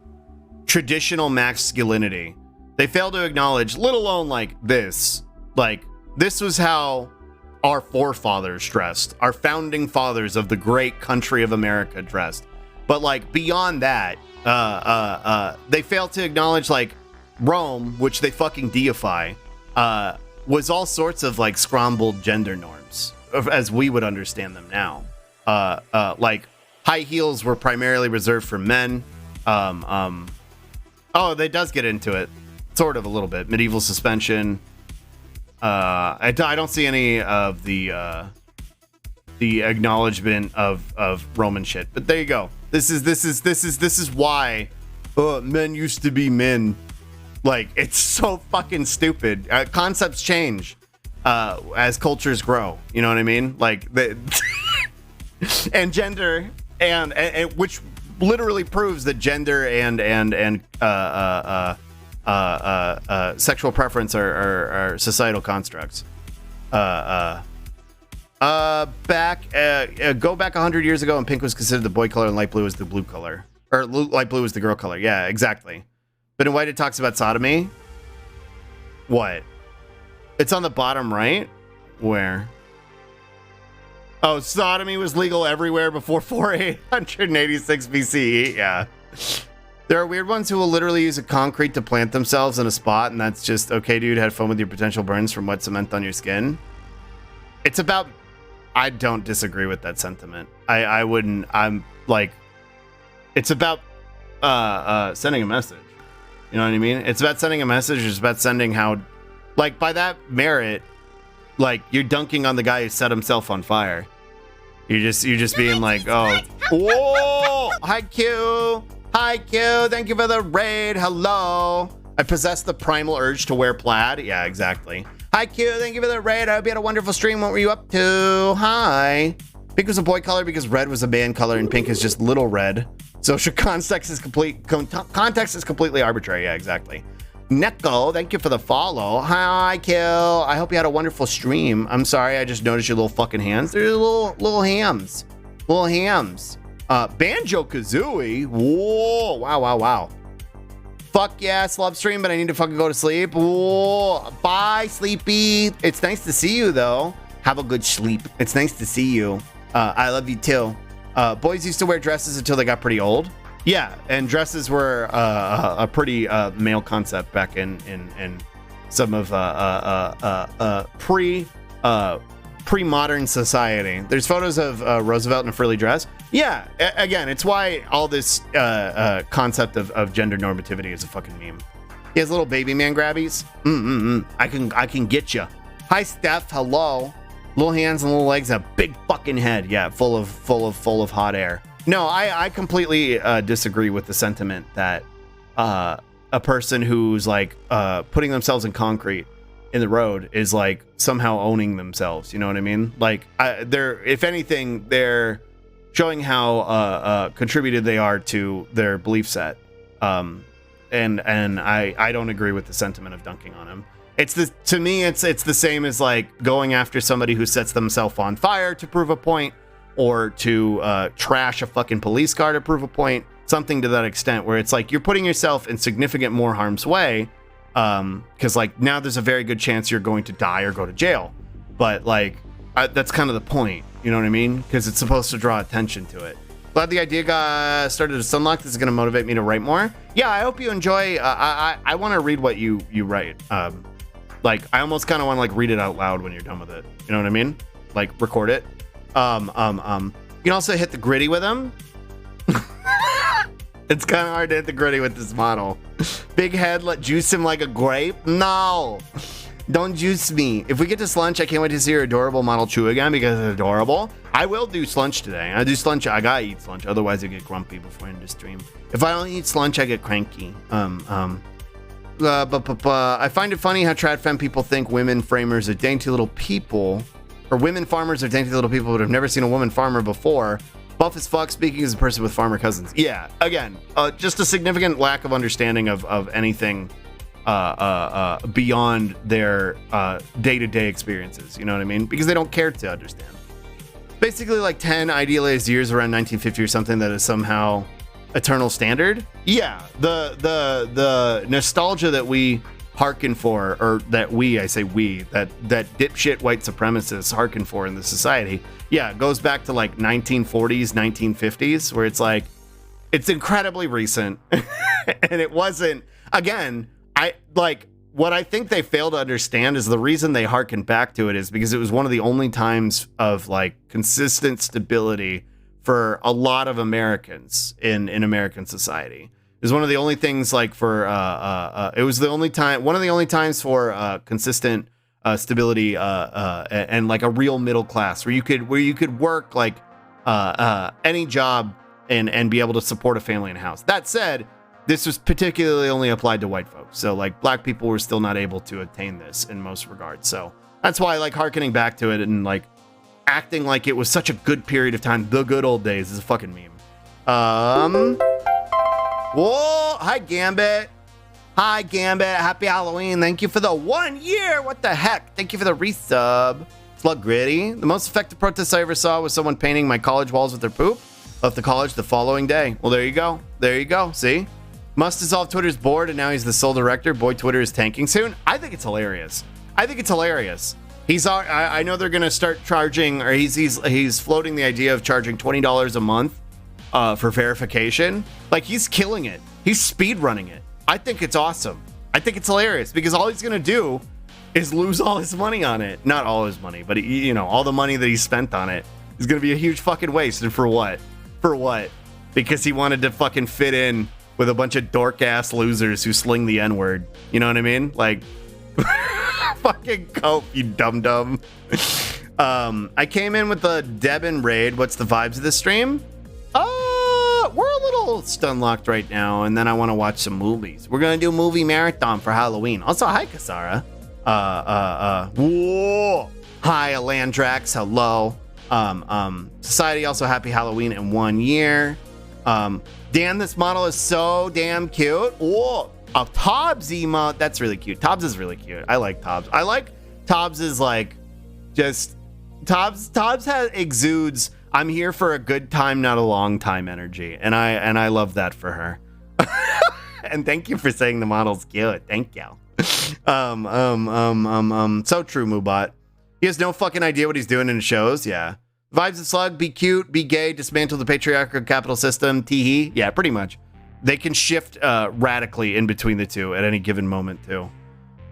traditional masculinity, they fail to acknowledge, let alone like this. Like this was how our forefathers dressed, our founding fathers of the great country of America dressed. But like beyond that, they fail to acknowledge like Rome, which they fucking deify, was all sorts of like scrambled gender norms as we would understand them now. Like high heels were primarily reserved for men. Oh, they does get into it, sort of a little bit. Medieval suspension. I don't see any of the acknowledgement of Roman shit, but there you go. This is why men used to be men. Like it's so fucking stupid. Concepts change as cultures grow. You know what I mean? Like and gender and which literally proves that gender and sexual preference are societal constructs. Go back 100 years ago, and pink was considered the boy color, and light blue was the blue color, or light blue was the girl color. Yeah, exactly. But in white, it talks about sodomy. What? It's on the bottom right. Where? Oh, sodomy was legal everywhere before 4886 BCE. Yeah. There are weird ones who will literally use a concrete to plant themselves in a spot, and that's just, okay, dude, have fun with your potential burns from wet cement on your skin. It's about... I don't disagree with that sentiment. I wouldn't... I'm, like... It's about sending a message. You know what I mean? It's about sending a message. It's about sending how... Like, by that merit, like, you're dunking on the guy who set himself on fire. You're just being like, oh... Whoa! Hi, Q! Hi, Q. Thank you for the raid. Hello. I possess the primal urge to wear plaid. Yeah, exactly. Hi, Q. Thank you for the raid. I hope you had a wonderful stream. What were you up to? Hi. Pink was a boy color because red was a man color and pink is just little red. Social context is context is completely arbitrary. Yeah, exactly. Neko, thank you for the follow. Hi, Q. I hope you had a wonderful stream. I'm sorry. I just noticed your little fucking hands. They're little hams. Little hams. Banjo-Kazooie? Whoa, wow. Fuck yes, love stream, but I need to fucking go to sleep. Whoa, bye, sleepy. It's nice to see you, though. Have a good sleep. It's nice to see you. I love you, too. Boys used to wear dresses until they got pretty old. Yeah, and dresses were a pretty male concept back in some of pre-modern society. There's photos of Roosevelt in a frilly dress. Yeah, again, it's why all this concept of gender normativity is a fucking meme. He has little baby man grabbies. I can get you. Hi, Steph. Hello. Little hands and little legs, and a big fucking head. Yeah, full of hot air. No, I completely disagree with the sentiment that a person who's like putting themselves in concrete in the road is like somehow owning themselves. You know what I mean? Like if anything, they're showing how contributed they are to their belief set. And I don't agree with the sentiment of dunking on him. To me, it's the same as like going after somebody who sets themselves on fire to prove a point, or to trash a fucking police car to prove a point. Something to that extent, where it's like you're putting yourself in significant more harm's way, Because like now there's a very good chance you're going to die or go to jail. But like that's kind of the point, you know what I mean? Because it's supposed to draw attention to it. Glad the idea got started to Sunlock. This is going to motivate me to write more. Yeah, I hope you enjoy. I want to read what you write. Like I almost kind of want to like read it out loud when you're done with it. You know what I mean? Like record it. You can also hit the gritty with them. It's kind of hard to hit the gritty with this model. Big head, let juice him like a grape. No, don't juice me. If we get to Slunch, I can't wait to see your adorable model Chew again because it's adorable. I will do Slunch today. I do Slunch. I gotta eat Slunch, otherwise I get grumpy before I end the stream. If I don't eat Slunch, I get cranky. I find it funny how trad femme people think women framers are dainty little people, or women farmers are dainty little people, but have never seen a woman farmer before. Buff as fuck, speaking as a person with farmer cousins. Yeah, again, just a significant lack of understanding of anything beyond their day-to-day experiences. You know what I mean? Because they don't care to understand. Basically, like 10 idealized years around 1950 or something that is somehow eternal standard. Yeah, the nostalgia that we hearken for, or that I say we, that dipshit white supremacists hearken for in the society. Yeah, it goes back to like 1940s, 1950s, where it's like, it's incredibly recent. And it wasn't, again, what I think they fail to understand is the reason they hearken back to it is because it was one of the only times of like consistent stability for a lot of Americans in American society. It was one of the only things like for it was the only time, one of the only times for consistent stability and like a real middle class where you could work like any job and be able to support a family and a house. That said, this was particularly only applied to white folks. So like black people were still not able to attain this in most regards. So that's why like hearkening back to it and like acting like it was such a good period of time, the good old days, is a fucking meme. Whoa, hi Gambit. Hi Gambit, happy Halloween. Thank you for the 1 year. What the heck? Thank you for the resub. Slug Gritty. The most effective protest I ever saw was someone painting my college walls with their poop. Left the college the following day. Well, there you go. There you go. See? Must dissolve Twitter's board and now he's the sole director. Boy, Twitter is tanking soon. I think it's hilarious. I think it's hilarious. I know they're gonna start charging, or he's floating the idea of charging $20 a month for verification. Like he's killing it. He's speed running it. I think it's awesome. I think it's hilarious because all he's gonna do is lose all his money on it. Not all his money, but all the money that he spent on it is gonna be a huge fucking waste. And for what? For what? Because he wanted to fucking fit in with a bunch of dork ass losers who sling the N-word. You know what I mean? Like fucking cope, you dum dum. I came in with the Debin raid. What's the vibes of this stream? We're a little stun locked right now, and then I want to watch some movies. We're gonna do a movie marathon for Halloween. Also, hi Kasara. Whoa. Hi Alandrax. Hello. Society also happy Halloween in 1 year. Dan, this model is so damn cute. Whoa. A Tobbs emote. That's really cute. Tobbs is really cute. I like Tobbs. I like Tobbs is like just Tobbs exudes I'm here for a good time, not a long time energy. And I love that for her. And thank you for saying the model's cute. Thank you. So true, Mubot. He has no fucking idea what he's doing in shows. Yeah. Vibes of Slug, be cute, be gay, dismantle the patriarchal capital system, teehee. Yeah, pretty much. They can shift radically in between the two at any given moment too.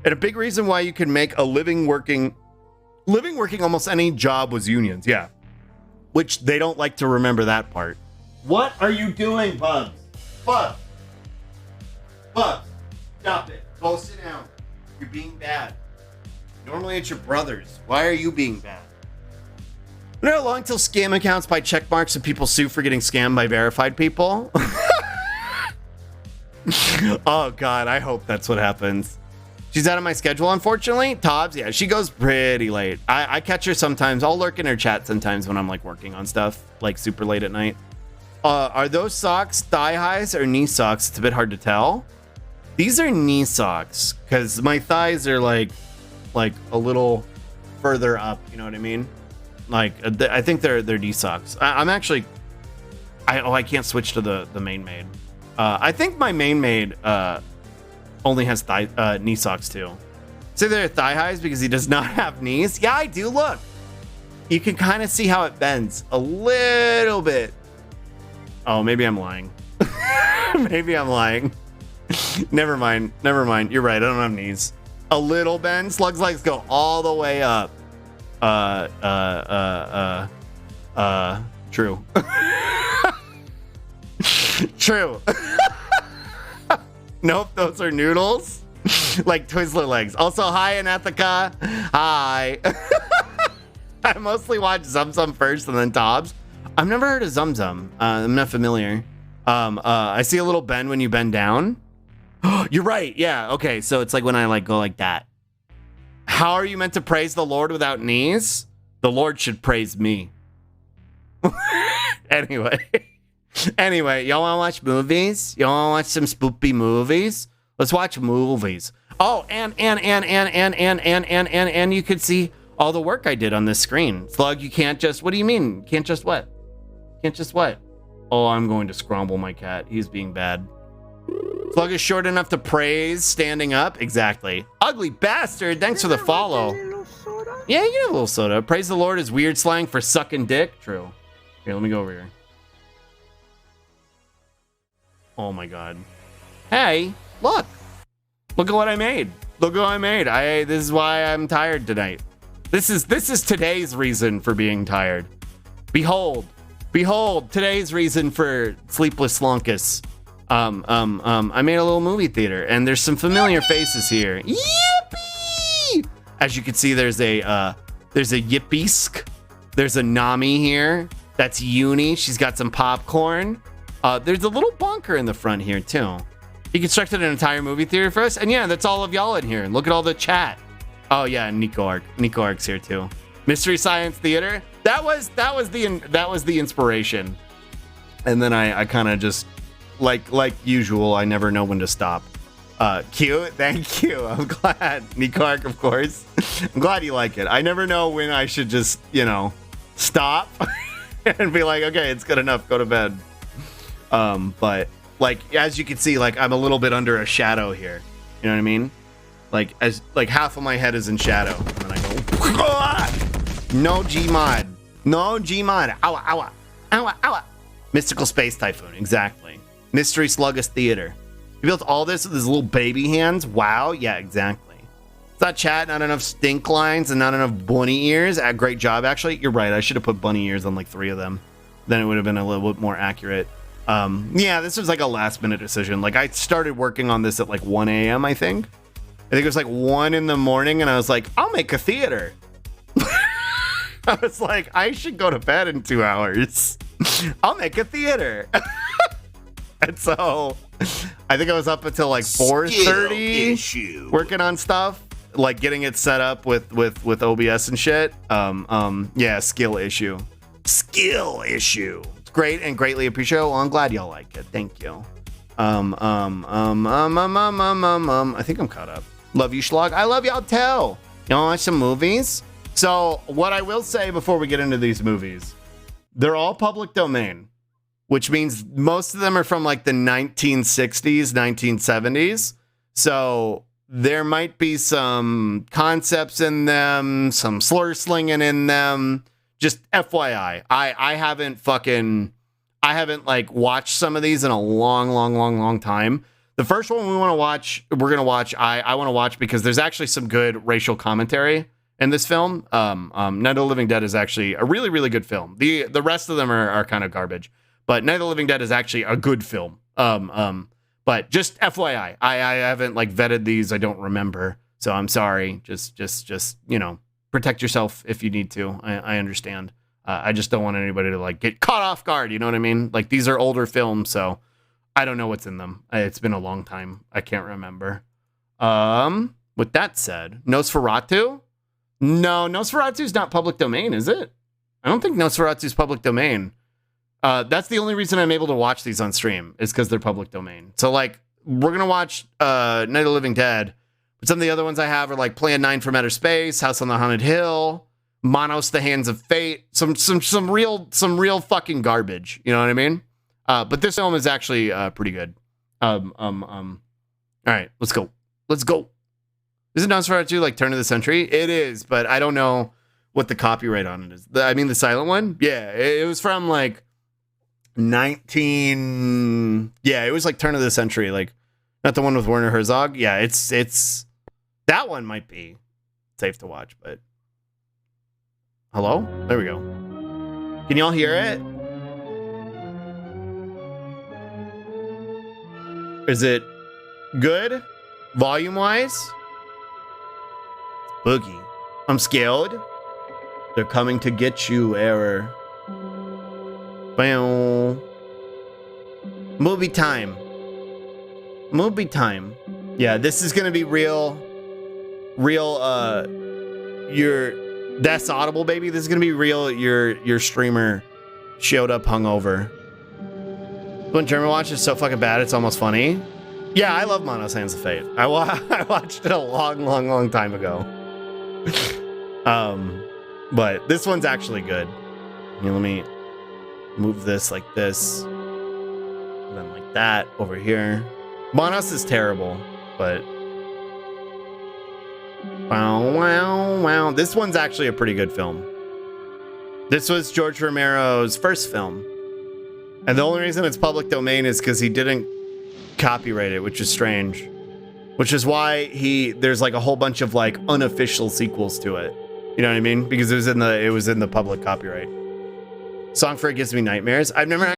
And a big reason why you can make a living working almost any job was unions. Yeah. Which they don't like to remember that part. What are you doing, Bubs? Bubs, stop it. Go sit down. You're being bad. Normally it's your brothers. Why are you being bad? Not long till scam accounts buy check marks and people sue for getting scammed by verified people. Oh God, I hope that's what happens. She's out of my schedule, unfortunately. Tobbs, yeah, she goes pretty late. I catch her sometimes. I'll lurk in her chat sometimes when I'm like working on stuff, like super late at night. Are those socks thigh highs or knee socks? It's a bit hard to tell. These are knee socks because my thighs are like a little further up. You know what I mean? Like I think they're knee socks. I'm actually, I can't switch to the main maid. I think my main maid only has knee socks too. So they're thigh highs because he does not have knees. Yeah, I do. Look, you can kind of see how it bends a little bit. Oh, maybe I'm lying. Maybe I'm lying. Never mind. You're right. I don't have knees. A little bend. Slug's legs go all the way up. True. True. Nope, those are noodles. Like Twizzler legs. Also, hi, Anethica. Hi. I mostly watch Zum Zum first and then Tobbs. I've never heard of Zum Zum. I'm not familiar. I see a little bend when you bend down. You're right. Yeah. Okay. So it's like when I like go like that. How are you meant to praise the Lord without knees? The Lord should praise me. Anyway, y'all want to watch movies? Y'all want to watch some spoopy movies? Let's watch movies. Oh, and you could see all the work I did on this screen. Slug, you can't just, what do you mean? Can't just what? Can't just what? Oh, I'm going to scramble my cat. He's being bad. Slug is short enough to praise standing up. Exactly. Ugly bastard. Thanks for the follow. Yeah, you get a little soda. Praise the Lord is weird slang for sucking dick. True. Here, let me go over here. Oh my God. Hey, look. Look at what I made. Look at what I made. This is why I'm tired tonight. This is today's reason for being tired. Behold, today's reason for sleepless slunkus. I made a little movie theater and there's some familiar faces here. Yippee! As you can see, there's a Yippisk. There's a Nami here. That's Uni. She's got some popcorn. There's a little bunker in the front here too. He constructed an entire movie theater for us, and yeah, that's all of y'all in here. And look at all the chat. Oh yeah, Nico Ark's here too. Mystery Science Theater. That was the inspiration. And then I kind of just like usual. I never know when to stop. Cute. Thank you. I'm glad. Nico Ark, of course. I'm glad you like it. I never know when I should just stop and be like, okay, it's good enough. Go to bed. But like, as you can see, like I'm a little bit under a shadow here. You know what I mean? Like half of my head is in shadow. And then I go, no Gmod. No Gmod. Owa, owa. Owa, owa. Mystical Space Typhoon. Exactly. Mystery Sluggus Theater. He built all this with his little baby hands. Wow. Yeah, exactly. It's not chat, not enough stink lines, and not enough bunny ears. Great job, actually. You're right. I should have put bunny ears on like 3 of them. Then it would have been a little bit more accurate. Yeah, this was like a last minute decision. Like I started working on this at like 1 a.m. I think it was like 1 in the morning, and I was like, I'll make a theater. I was like, I should go to bed in 2 hours. I'll make a theater. And so I think I was up until like 4:30 working on stuff, like getting it set up with OBS and shit. Yeah, skill issue. It's great and greatly appreciated. Well, I'm glad y'all like it. Thank you. I think I'm caught up. Love you, Schlag. I love y'all too. You wanna watch some movies? So what I will say before we get into these movies, they're all public domain, which means most of them are from like the 1960s, 1970s. So there might be some concepts in them, some slur slinging in them. Just FYI, I haven't like watched some of these in a long time. The first one we're gonna watch, I want to watch because there's actually some good racial commentary in this film. Night of the Living Dead is actually a really, really good film. The rest of them are kind of garbage, but Night of the Living Dead is actually a good film. But just FYI, I haven't like vetted these. I don't remember, so I'm sorry. Just protect yourself if you need to. I understand. I just don't want anybody to like get caught off guard. You know what I mean? Like these are older films, so I don't know what's in them. It's been a long time. I can't remember. With that said, Nosferatu? No, Nosferatu's not public domain, is it? I don't think Nosferatu's public domain. That's the only reason I'm able to watch these on stream is because they're public domain. So like we're gonna watch Night of the Living Dead. But some of the other ones I have are like Plan 9 from Outer Space, House on the Haunted Hill, Monos, The Hands of Fate, some real fucking garbage. You know what I mean? But this film is actually pretty good. All right, let's go. Let's go. Is it Nosferatu like turn of the century? It is, but I don't know what the copyright on it is. I mean, the silent one? Yeah, it was from like 19. Yeah, it was like turn of the century. Like, not the one with Werner Herzog. Yeah, it's that one might be safe to watch, but. Hello? There we go. Can y'all hear it? Is it good? Volume-wise? Boogie. I'm scared. They're coming to get you, error. Bam. Movie time. Movie time. Yeah, this is gonna be real, that's audible, baby. This is gonna be real, your streamer showed up hungover. When German Watch is so fucking bad, it's almost funny. Yeah, I love Mono's Hands of Fate. I watched it a long time ago. But this one's actually good. Let me move this like this, and then like that over here. Monos is terrible, but wow. This one's actually a pretty good film. This was George Romero's first film, and the only reason it's public domain is because he didn't copyright it, which is strange. Which is why there's like a whole bunch of like unofficial sequels to it. You know what I mean? Because it was in the public copyright. Song for It Gives Me Nightmares. I've never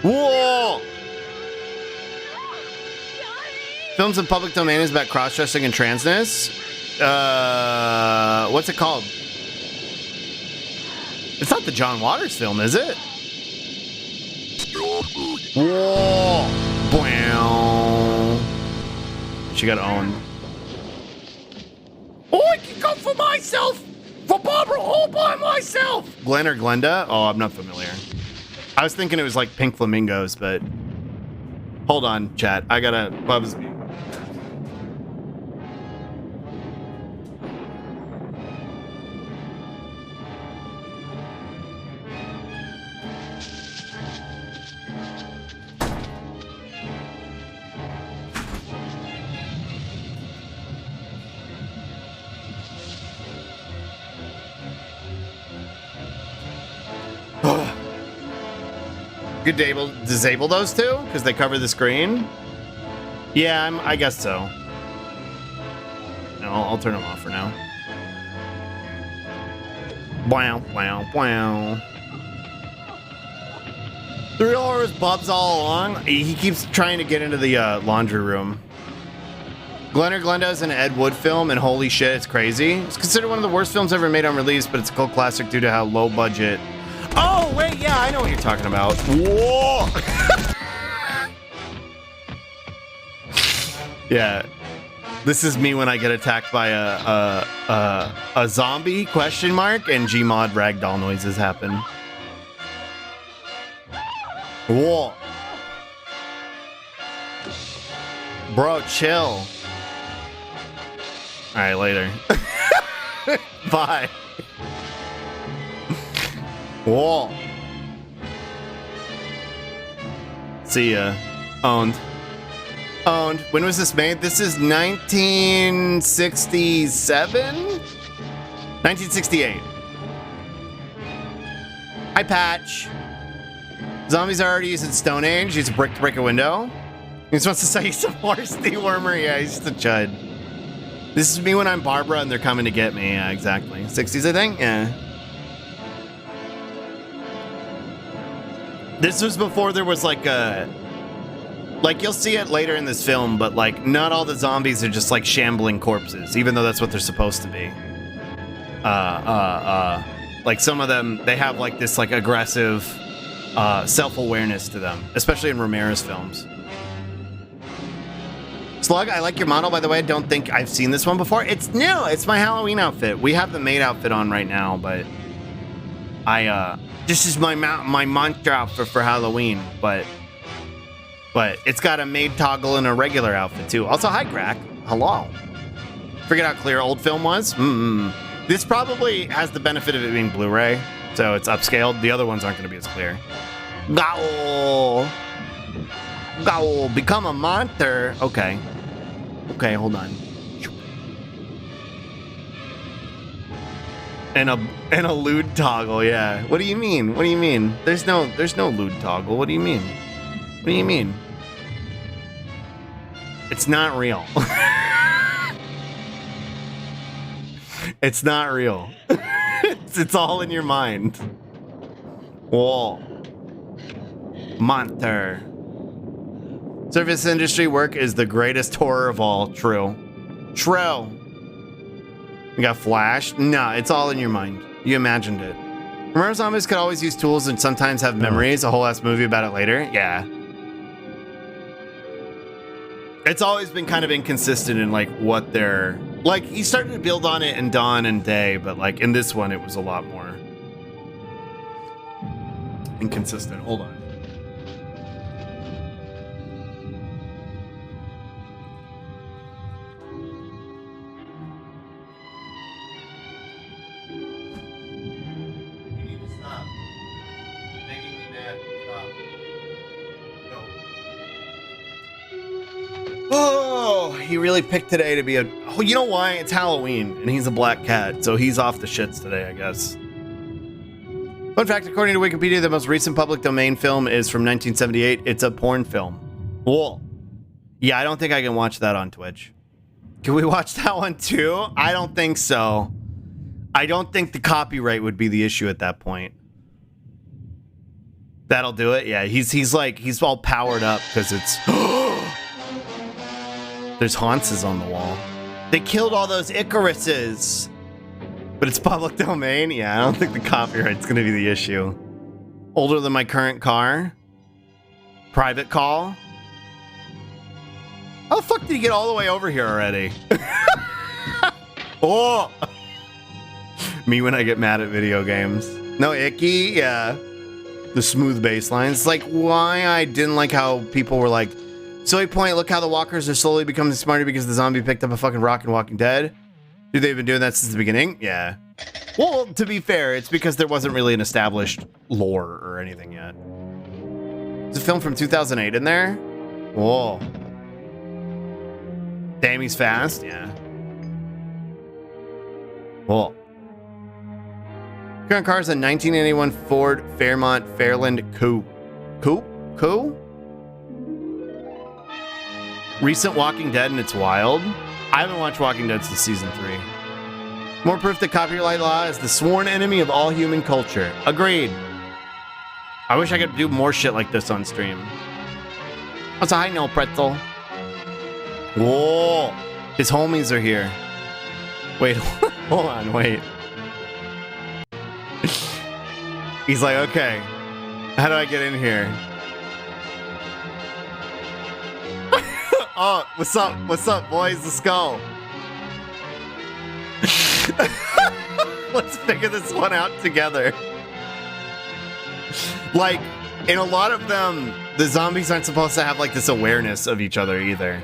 Whoa! Films in public domain is about cross-dressing and transness. What's it called? It's not the John Waters film, is it? Whoa! Wow. She got owned. Oh, I can go for myself! For Barbara all by myself! Glenn or Glenda? Oh, I'm not familiar. I was thinking it was like Pink Flamingos, but... Hold on, chat. I gotta... Bubs. Could disable those two? Because they cover the screen? Yeah, I guess so. No, I'll turn them off for now. Wow, wow, wow. The real horror is Bubs all along. He keeps trying to get into the laundry room. Glenn or Glenda is an Ed Wood film, and holy shit, it's crazy. It's considered one of the worst films ever made on release, but it's a cult classic due to how low budget. Oh, wait, yeah, I know what you're talking about. Whoa! Yeah. This is me when I get attacked by a zombie, question mark, and Gmod ragdoll noises happen. Whoa. Bro, chill. Alright, later. Bye. Whoa. See ya. Owned. Owned. When was this made? This is 1967? 1968. Hi, Patch. Zombies are already using Stone Age. Use a brick to break a window. He's supposed to say he's a horse dewormer. Yeah, he's just a chud. This is me when I'm Barbara and they're coming to get me. Yeah, exactly. 60s, I think? Yeah. This was before there was like a... Like, you'll see it later in this film, but like, not all the zombies are just like shambling corpses, even though that's what they're supposed to be. Like some of them, they have like this like aggressive self-awareness to them, especially in Romero's films. Slug, I like your model, by the way. I don't think I've seen this one before. It's new. It's my Halloween outfit. We have the maid outfit on right now, but this is my monster outfit for Halloween, but it's got a maid toggle and a regular outfit too. Also, hi, Grack. Hello. Forget how clear old film was? This probably has the benefit of it being Blu-ray, so it's upscaled. The other ones aren't going to be as clear. Gowl. Gowl. Become a monster. Okay. Okay, hold on. And a lewd toggle, yeah. What do you mean? What do you mean? There's no lewd toggle. What do you mean? What do you mean? It's not real. It's not real. It's all in your mind. Whoa. Monster. Service industry work is the greatest horror of all. True. True. You got Flash? No, it's all in your mind. You imagined it. Remember, zombies could always use tools and sometimes have memories. A whole ass movie about it later. Yeah. It's always been kind of inconsistent in like what they're like. He's starting to build on it in Dawn and Day, but like in this one, it was a lot more inconsistent. Hold on. Oh, he really picked today to be a... Oh, you know why? It's Halloween, and he's a black cat, so he's off the shits today, I guess. Fun fact, according to Wikipedia, the most recent public domain film is from 1978. It's a porn film. Whoa. Yeah, I don't think I can watch that on Twitch. Can we watch that one too? I don't think so. I don't think the copyright would be the issue at that point. That'll do it. Yeah, he's all powered up because it's there's Hanses on the wall. They killed all those Icaruses, but it's public domain. Yeah, I don't think the copyright's gonna be the issue. Older than my current car. Private call. How the fuck did he get all the way over here already? Oh, me when I get mad at video games. No, icky. Yeah. The smooth bass line. It's like why I didn't like how people were like, silly point, look how the walkers are slowly becoming smarter because the zombie picked up a fucking rock in Walking Dead. Dude, they've been doing that since the beginning? Yeah. Well, to be fair, it's because there wasn't really an established lore or anything yet. There's a film from 2008 in there? Whoa. Damn, he's fast? Yeah. Whoa. Current car is a 1981 Ford Fairmont Fairland Coupe. Coupe? Recent Walking Dead and it's wild. I haven't watched Walking Dead since season 3. More proof that copyright law is the sworn enemy of all human culture. Agreed. I wish I could do more shit like this on stream. What's a high note, pretzel? Whoa. His homies are here. Wait, hold on, wait. He's like, okay, how do I get in here? Oh, what's up, boys? Let's go. Let's figure this one out together. Like, in a lot of them, the zombies aren't supposed to have like this awareness of each other either.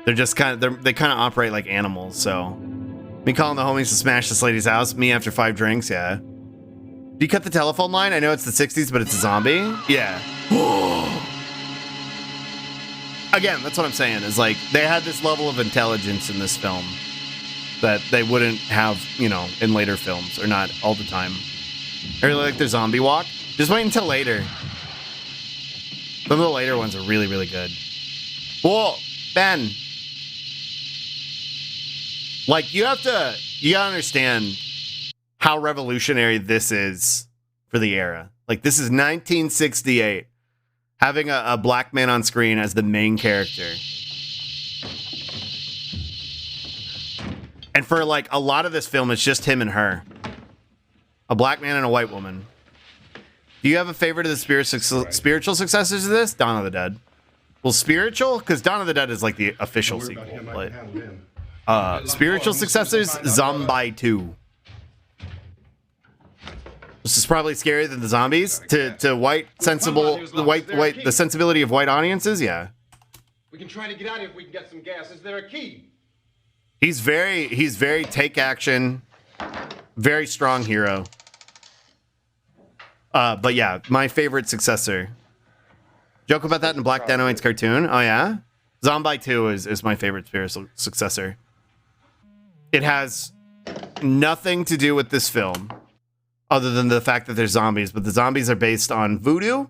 They're just they kind of operate like animals, so. Me calling the homies to smash this lady's house, me after 5 drinks, yeah. Do you cut the telephone line? I know it's the 60s, but it's a zombie. Yeah. Again, that's what I'm saying, is like, they had this level of intelligence in this film that they wouldn't have, you know, in later films, or not all the time. I really like their zombie walk. Just wait until later. Some of the later ones are really, really good. Whoa, Ben. Like, you gotta understand how revolutionary this is for the era. Like, this is 1968. Having a black man on screen as the main character. And for, like, a lot of this film, it's just him and her. A black man and a white woman. Do you have a favorite of the spiritual successors of this? Dawn of the Dead. Well, spiritual? Because Dawn of the Dead is, like, the official sequel. But, spiritual successors? Zombie 2. This is probably scarier than the zombies to white sensible the sensibility of white audiences. Yeah. We can try to get out if we can get some gas. Is there a key? He's very take action, very strong hero. But yeah, my favorite successor. Joke about that in Black Dynamite's cartoon. Oh yeah, Zombie 2 is my favorite spiritual successor. It has nothing to do with this film. Other than the fact that they're zombies, but the zombies are based on voodoo,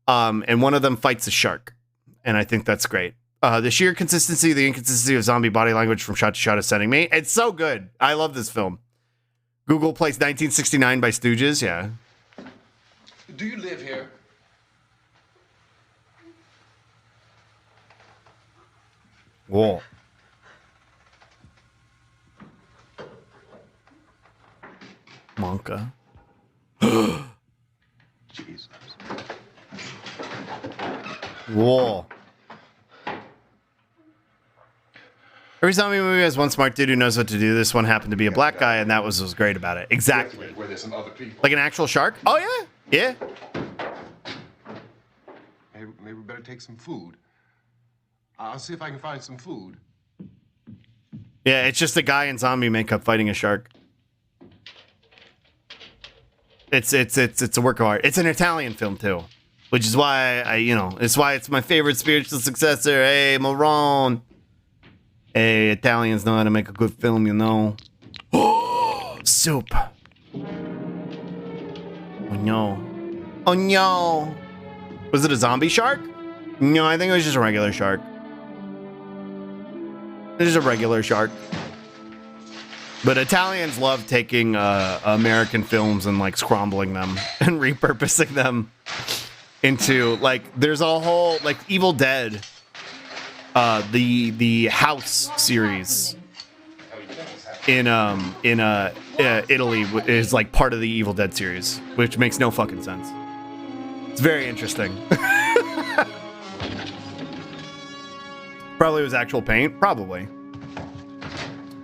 and one of them fights a shark, and I think that's great. The sheer consistency, the inconsistency of zombie body language from shot to shot is setting me. It's so good. I love this film. Google plays 1969 by Stooges. Yeah. Do you live here? Whoa. Monka. Jesus. Whoa. Every zombie movie has one smart dude who knows what to do. This one happened to be a black guy, and that was great about it. Exactly. Where there's some other people. Like an actual shark? Oh, yeah. Yeah. Maybe we better take some food. I'll see if I can find some food. Yeah, it's just a guy in zombie makeup fighting a shark. It's a work of art. It's an Italian film too, which is why it's why it's my favorite spiritual successor. Hey, Moron. Hey, Italians know how to make a good film, you know. Soup. Oh no. Oh no. Was it a zombie shark? No, I think it was just a regular shark. It was a regular shark. But Italians love taking American films and like scrambling them and repurposing them. into like there's a whole like Evil Dead, the House series in Italy is like part of the Evil Dead series, which makes no fucking sense. It's very interesting. Probably was actual paint, probably.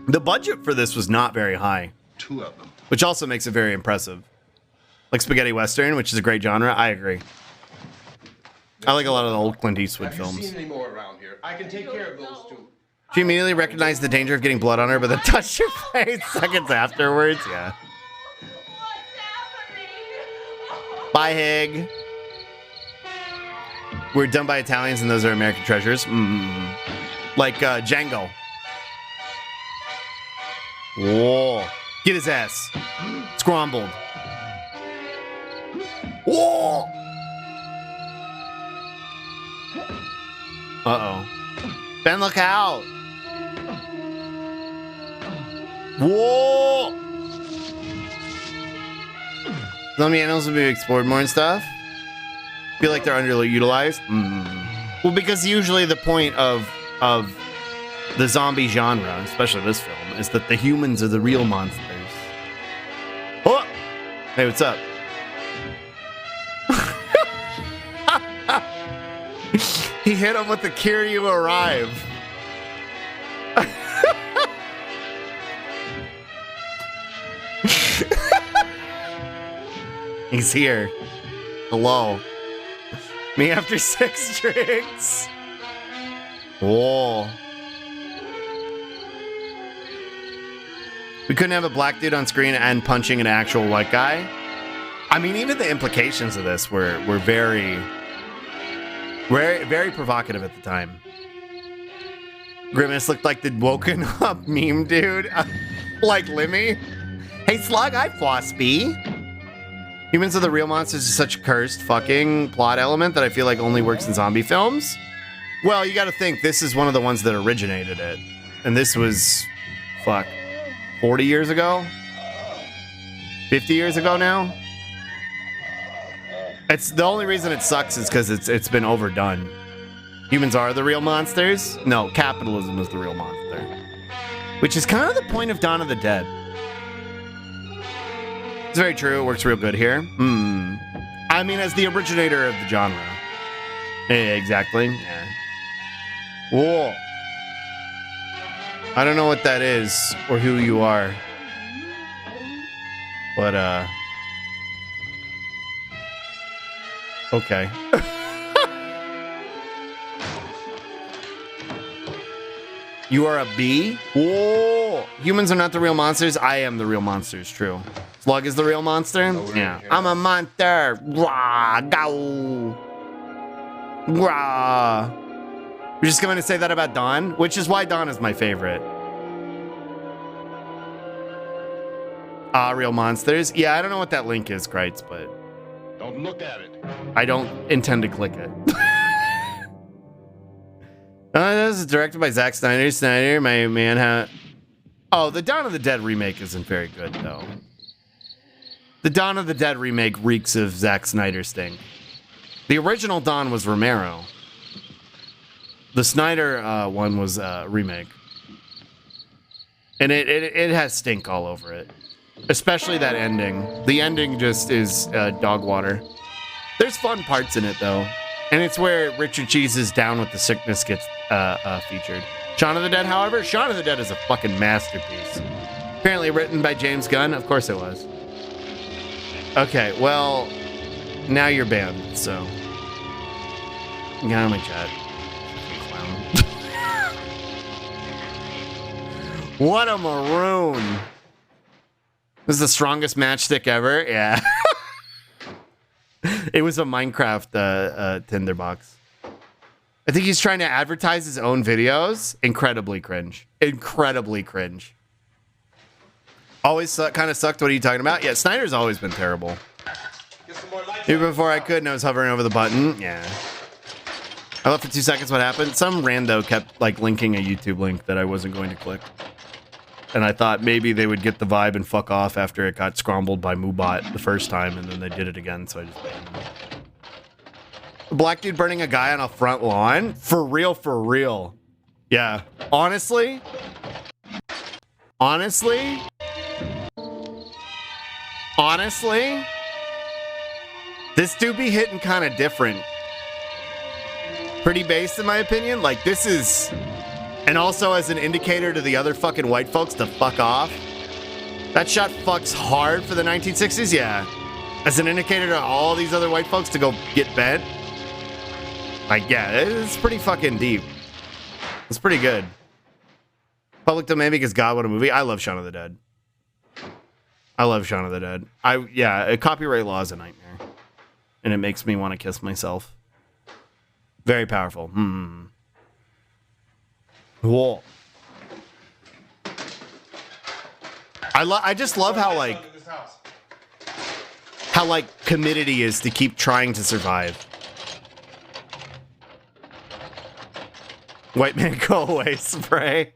The budget for this was not very high, 2 of them. which also makes it very impressive. Like spaghetti western, which is a great genre. I agree. I like a lot of the old Clint Eastwood films. Have you seen any more around here? I can take care of those 2. She immediately recognized the danger of getting blood on her, but then touched her face seconds afterwards. Yeah. Bye, Hig. We're done by Italians, and those are American treasures. Like Django. Whoa. Get his ass. Scrambled. Whoa. Uh-oh. Ben, look out. Whoa. Zombie animals will be explored more and stuff. Feel like they're underutilized. Well, because usually the point of the zombie genre, especially this film, is that the humans are the real monsters. Oh! Hey, what's up? He hit him with the "Here You Arrive." He's here. Hello. Me after 6 drinks. Whoa. We couldn't have a black dude on screen and punching an actual white guy. I mean, even the implications of this were very provocative at the time. Grimace looked like the woken up meme dude. Like Lemmy. Hey, Slug, I Flossby. Humans are the real monsters is such a cursed fucking plot element that I feel like only works in zombie films. Well, you gotta think, this is one of the ones that originated it. And this was, 40 years ago? 50 years ago now? It's the only reason it sucks is because it's been overdone. Humans are the real monsters? No, capitalism is the real monster. Which is kind of the point of Dawn of the Dead. It's very true. It works real good here. I mean, as the originator of the genre. Yeah, exactly. Yeah. Whoa. I don't know what that is or who you are. But, okay. You are a bee? Whoa! Humans are not the real monsters. I am the real monsters. True. Slug is the real monster? Yeah. I'm a monster. Rah, go. Rah. We're just going to say that about Dawn, which is why Dawn is my favorite. Real monsters. Yeah, I don't know what that link is, Kreitz, but Don't look at it. I don't intend to click it. This is directed by Zack Snyder. Snyder, my man. Oh, the Dawn of the Dead remake isn't very good, though. The Dawn of the Dead remake reeks of Zack Snyder stink. The original Dawn was Romero. The Snyder one was a remake. And it has stink all over it. Especially that ending. The ending just is dog water. There's fun parts in it, though. And it's where Richard Cheese's Down with the Sickness gets featured. Shaun of the Dead, however, Shaun of the Dead is a fucking masterpiece. Apparently written by James Gunn. Of course it was. Okay, well, now you're banned, so. Get out of my chat. What a maroon. This is the strongest matchstick ever. Yeah. It was a Minecraft tinderbox. I think he's trying to advertise his own videos. Incredibly cringe. Incredibly cringe. Always kind of sucked. What are you talking about? Yeah, Snyder's always been terrible. Even before I could, and I was hovering over the button. Yeah. I left for 2 seconds. What happened? Some rando kept like linking a YouTube link that I wasn't going to click. And I thought maybe they would get the vibe and fuck off after it got scrambled by Moobot the first time, and then they did it again, so I just banned them. A black dude burning a guy on a front lawn? For real, for real. Yeah. Honestly, this do be hitting kind of different. Pretty based in my opinion. Like this is, and also as an indicator to the other fucking white folks to fuck off. That shot fucks hard for the 1960s, yeah. As an indicator to all these other white folks to go get bent. Like, yeah, it's pretty fucking deep. It's pretty good. Public domain because God, what a movie. I love Shaun of the Dead. I love Shaun of the Dead. Copyright law is a nightmare. And it makes me want to kiss myself. Very powerful. Whoa. I just love how committed he is to keep trying to survive. White man, go away, spray.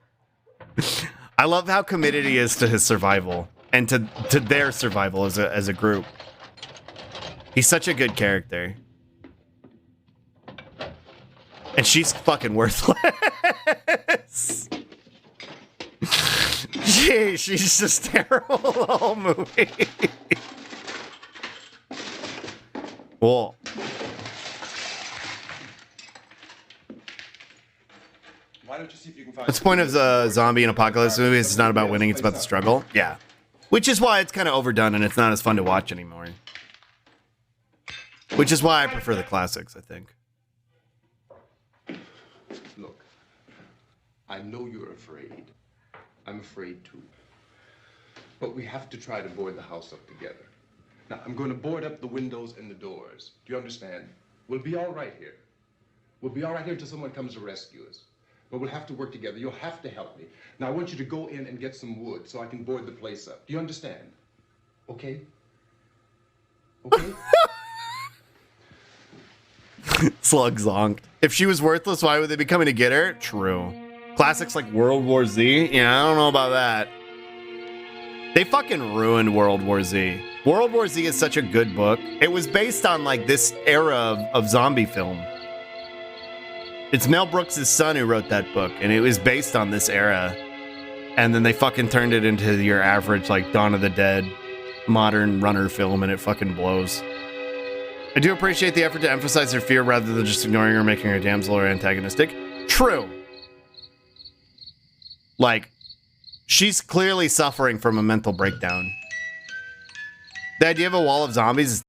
I love how committed he is to his survival and to their survival as a group. He's such a good character. And she's fucking worthless. Gee, she's just terrible the whole movie. Whoa. Why don't you see if you can find... What's the point of the zombie and apocalypse movies? It's not about winning, it's about the struggle. Yeah. Which is why it's kind of overdone and it's not as fun to watch anymore. Which is why I prefer the classics, I think. Look, I know you're afraid. I'm afraid too. But we have to try to board the house up together. Now, I'm going to board up the windows and the doors. Do you understand? We'll be all right here. We'll be all right here until someone comes to rescue us. But we'll have to work together. You'll have to help me. Now, I want you to go in and get some wood so I can board the place up. Do you understand? Okay? Okay? Slug zonked. If she was worthless, why would they be coming to get her? True. Classics like World War Z? Yeah, I don't know about that. They fucking ruined World War Z. World War Z is such a good book. It was based on like this era of zombie film. It's Mel Brooks' son who wrote that book, and it was based on this era. And then they fucking turned it into your average like Dawn of the Dead modern runner film, and it fucking blows. I do appreciate the effort to emphasize her fear rather than just ignoring her, making her damsel or antagonistic. True. Like, she's clearly suffering from a mental breakdown. The idea of a wall of zombies is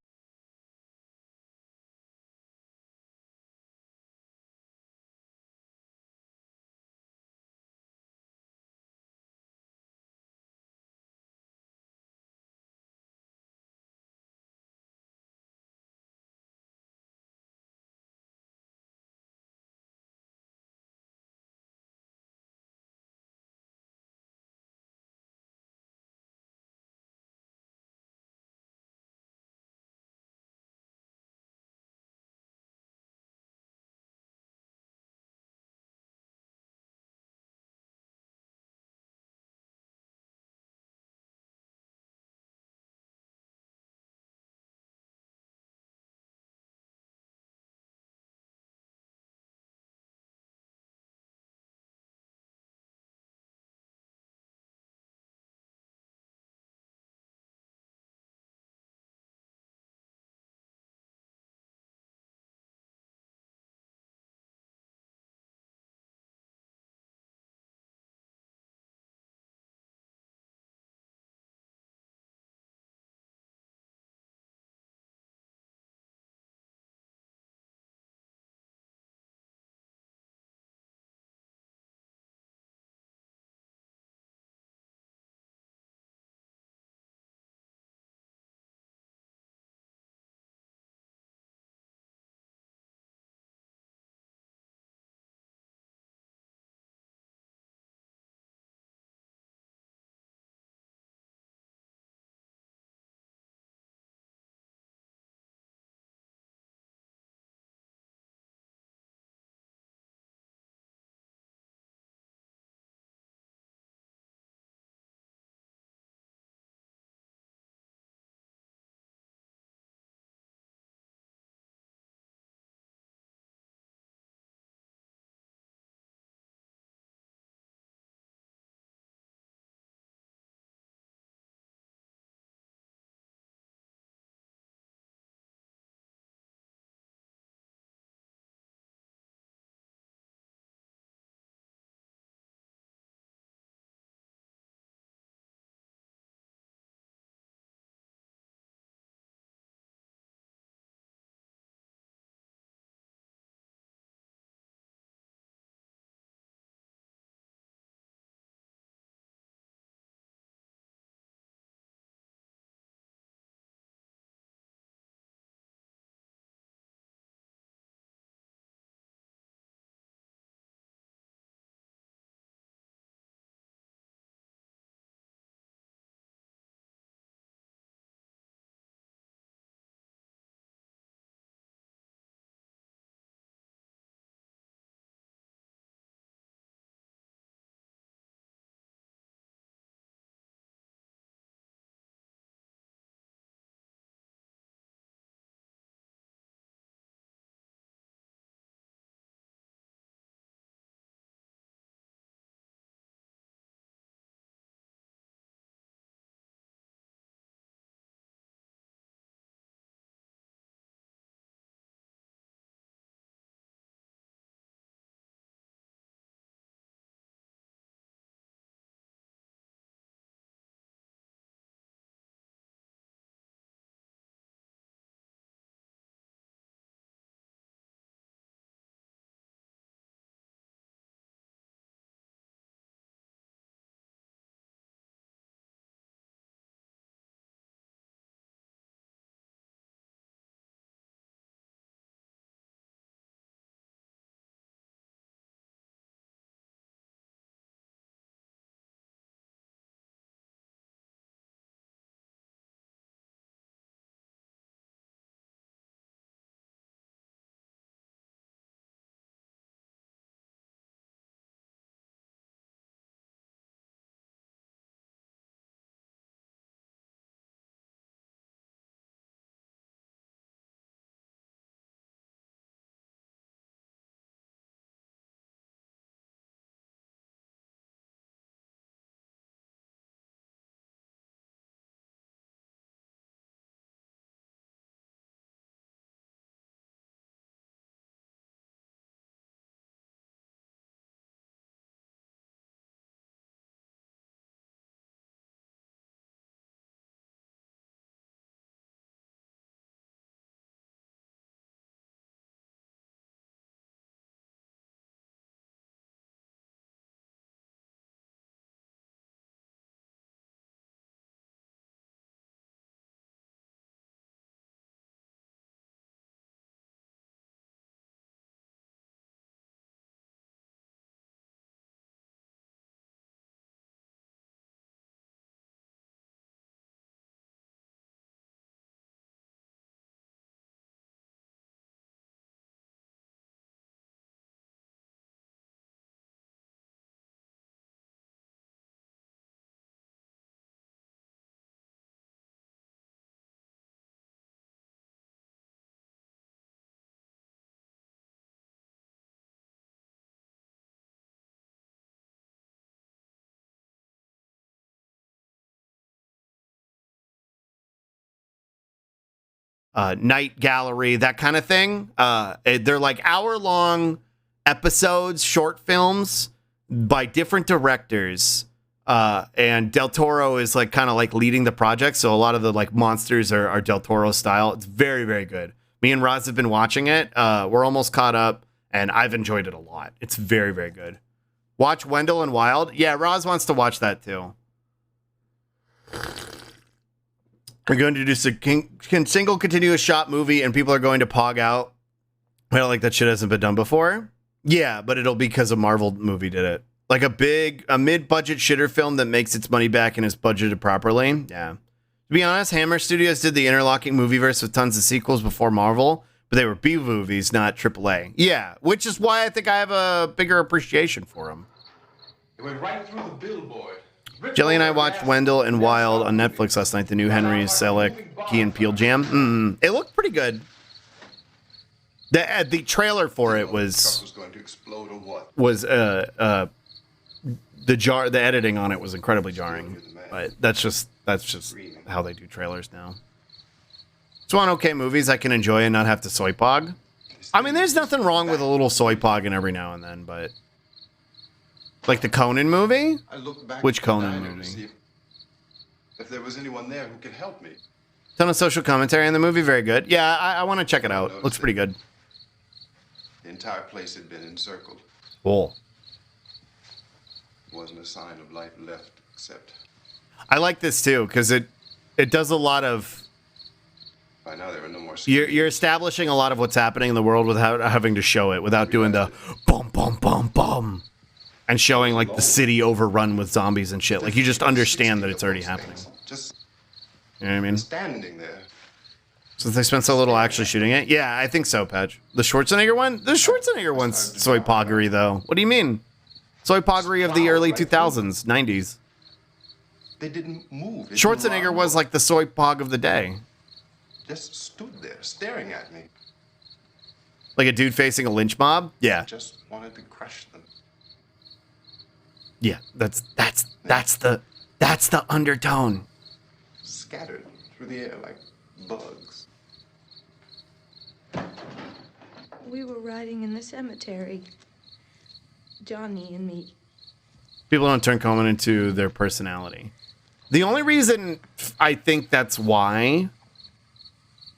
Night Gallery, that kind of thing. They're like hour-long episodes, short films by different directors. And Del Toro is like kind of like leading the project. So a lot of the like monsters are Del Toro style. It's very, very good. Me and Roz have been watching it. We're almost caught up and I've enjoyed it a lot. It's very, very good. Watch Wendell and Wild. Yeah, Roz wants to watch that too. We're going to do a single continuous shot movie and people are going to pog out. I don't like that shit hasn't been done before. Yeah, but it'll be because a Marvel movie did it. Like a mid-budget shitter film that makes its money back and is budgeted properly. Yeah. To be honest, Hammer Studios did the interlocking movieverse with tons of sequels before Marvel, but they were B movies, not AAA. Yeah, which is why I think I have a bigger appreciation for them. It went right through the billboard. Jelly and I watched Wendell and Wild on Netflix last night, the new Henry Selick, Key and Peele jam. It looked pretty good. The trailer for it was going to explode or what? The editing on it was incredibly jarring, but that's just how they do trailers now. It's one okay movies I can enjoy and not have to soy pog. I mean, there's nothing wrong with a little soy pogging every now and then, but like the Conan movie. Which Conan movie? If there was anyone there who could help me. Ton of social commentary in the movie, very good. Yeah, I want to check it out. Looks pretty good. The entire place had been encircled. Cool. Wasn't a sign of life left except. I like this too because it does a lot of. By now there are no more. You're establishing a lot of what's happening in the world without having to show it, without doing the bum bum bum bum, and showing like the city overrun with zombies and shit. Like you just understand that it's already happening. Just. You know what I mean? Standing there. Since they spent so little actually shooting it, yeah, I think so, Patch. The Schwarzenegger one, one's soy poggery though. What do you mean? Soy poggery of the early 2000s, 90s. They didn't move. Schwarzenegger was like the soy pog of the day. Just stood there staring at me. Like a dude facing a lynch mob? Yeah. Just wanted to crush them. Yeah, that's the undertone. Scattered through the air like bugs. We were riding in the cemetery. Johnny and me. People don't turn Coleman into their personality. The only reason I think that's why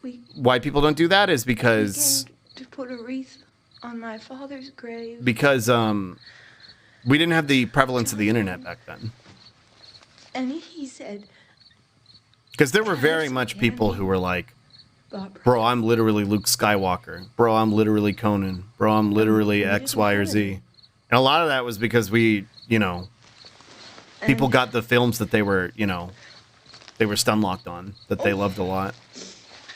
people don't do that is because we came to put a wreath on my father's grave. Because we didn't have the prevalence of the internet back then. And he said, because there were very much people who were like, bro, I'm literally Luke Skywalker. Bro, I'm literally Conan. Bro, I'm literally X, Y, or Z. And a lot of that was because we, people got the films that they were stunlocked on, that they loved a lot.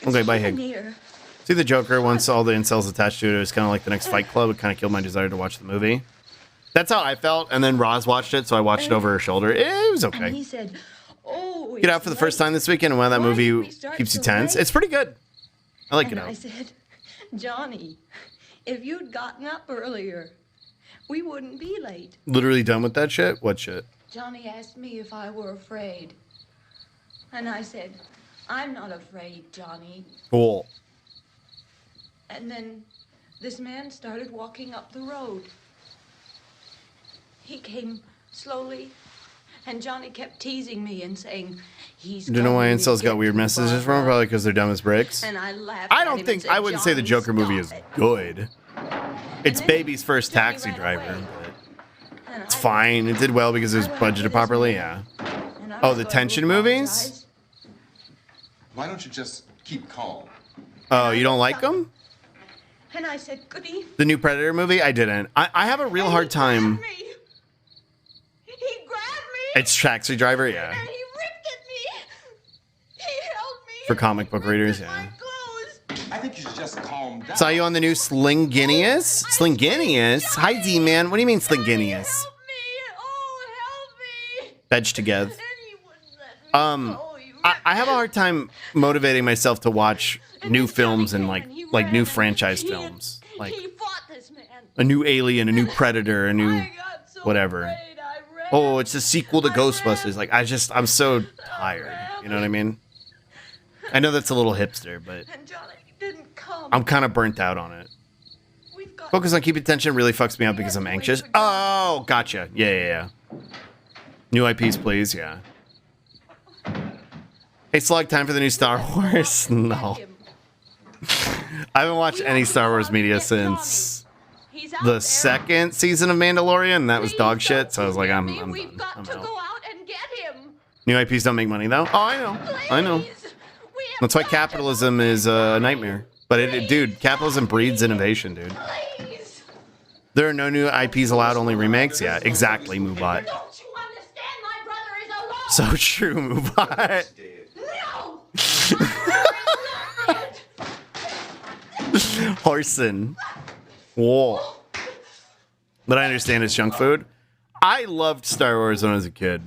Okay, bye, Hig. See the Joker, once all the incels attached to it, it was kind of like the next Fight Club. It kind of killed my desire to watch the movie. That's how I felt. And then Roz watched it, so I watched it over her shoulder. It was okay. And he said, Get Out for the first time this weekend, and why that movie keeps you tense. It's pretty good. I like Get Out. I said, Johnny, if you'd gotten up earlier, we wouldn't be late. Literally done with that shit? What shit? Johnny asked me if I were afraid. And I said, I'm not afraid, Johnny. Cool. And then this man started walking up the road. He came slowly, and Johnny kept teasing me and saying, he's... Do you know why incels got weird messages from? Probably because they're dumb as bricks. And I laughed. I wouldn't say the Joker movie is good. It's Baby's first Taxi Driver. But it's fine. It did well because it was budgeted properly, yeah. Oh, the tension movies? Why don't you just keep calm? Oh, you don't like them? And I said, goody. The new Predator movie? I didn't. I have a real hard time. He grabbed me. It's Taxi Driver, yeah. And he ripped at me. He held me. For comic book readers, yeah. I think you should just calm down. Saw you on the new Slinginius? Slinginius? Hi, D-Man. What do you mean Slinginius? Help me. Oh, help me. Veg together. And he wouldn't let me go. I have a hard time motivating myself to watch new films and like new franchise films. Like he fought this man. a new Alien, a new Predator, a new whatever. Oh, it's a sequel to Ghostbusters. Like I'm so tired. You know what I mean? I know that's a little hipster, but And Johnny didn't come. I'm kind of burnt out on it. We've got Focus on keeping attention really fucks me up because I'm anxious. Oh, gotcha. Yeah. New IPs, please. Yeah. Hey, Slug, time for the new Star Wars? No. I haven't watched any Star Wars media since the second season of Mandalorian, and that was dog shit, so I was like, I'm done. We've got I'm to out. go out and get him. New IPs don't make money, though? Oh, I know. That's why capitalism is a nightmare. But, dude, capitalism breeds innovation, dude. Please. There are no new IPs allowed, only remakes? Yeah, exactly, Moobot. Don't you understand? My brother is alone. So true, Moobot. No. Horson. Whoa. But I understand it's junk food. I loved Star Wars when I was a kid.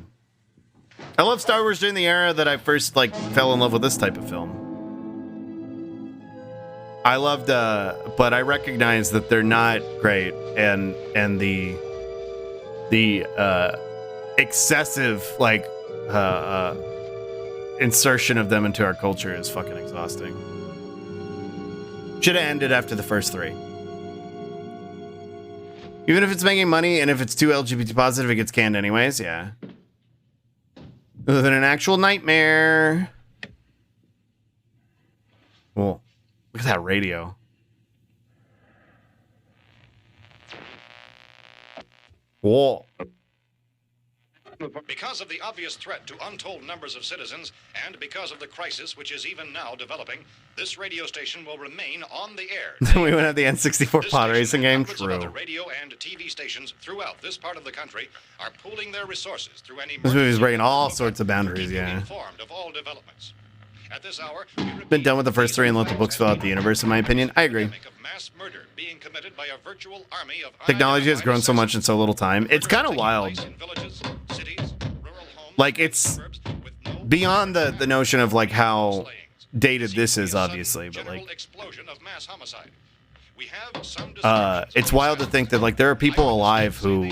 I loved Star Wars during the era that I first fell in love with this type of film. I loved, but I recognize that they're not great, and the excessive insertion of them into our culture is fucking exhausting. Should have ended after the first 3. Even if it's making money and if it's too LGBT positive, it gets canned anyways. Yeah. Other than an actual nightmare. Well, look at that radio. Whoa. Because of the obvious threat to untold numbers of citizens, and because of the crisis which is even now developing, this radio station will remain on the air. We went at the N64 pod racing game. True. Other radio and TV stations throughout this part of the country are pooling their resources through any. This movie's breaking all sorts of boundaries. Yeah. Informed of all developments. At this hour, Been done with the first 3 and let the books fill out the universe. In my opinion, I agree. Technology has grown so much in so little time. It's kind of wild. It's beyond the notion of how dated this is, obviously, but it's wild to think that there are people alive who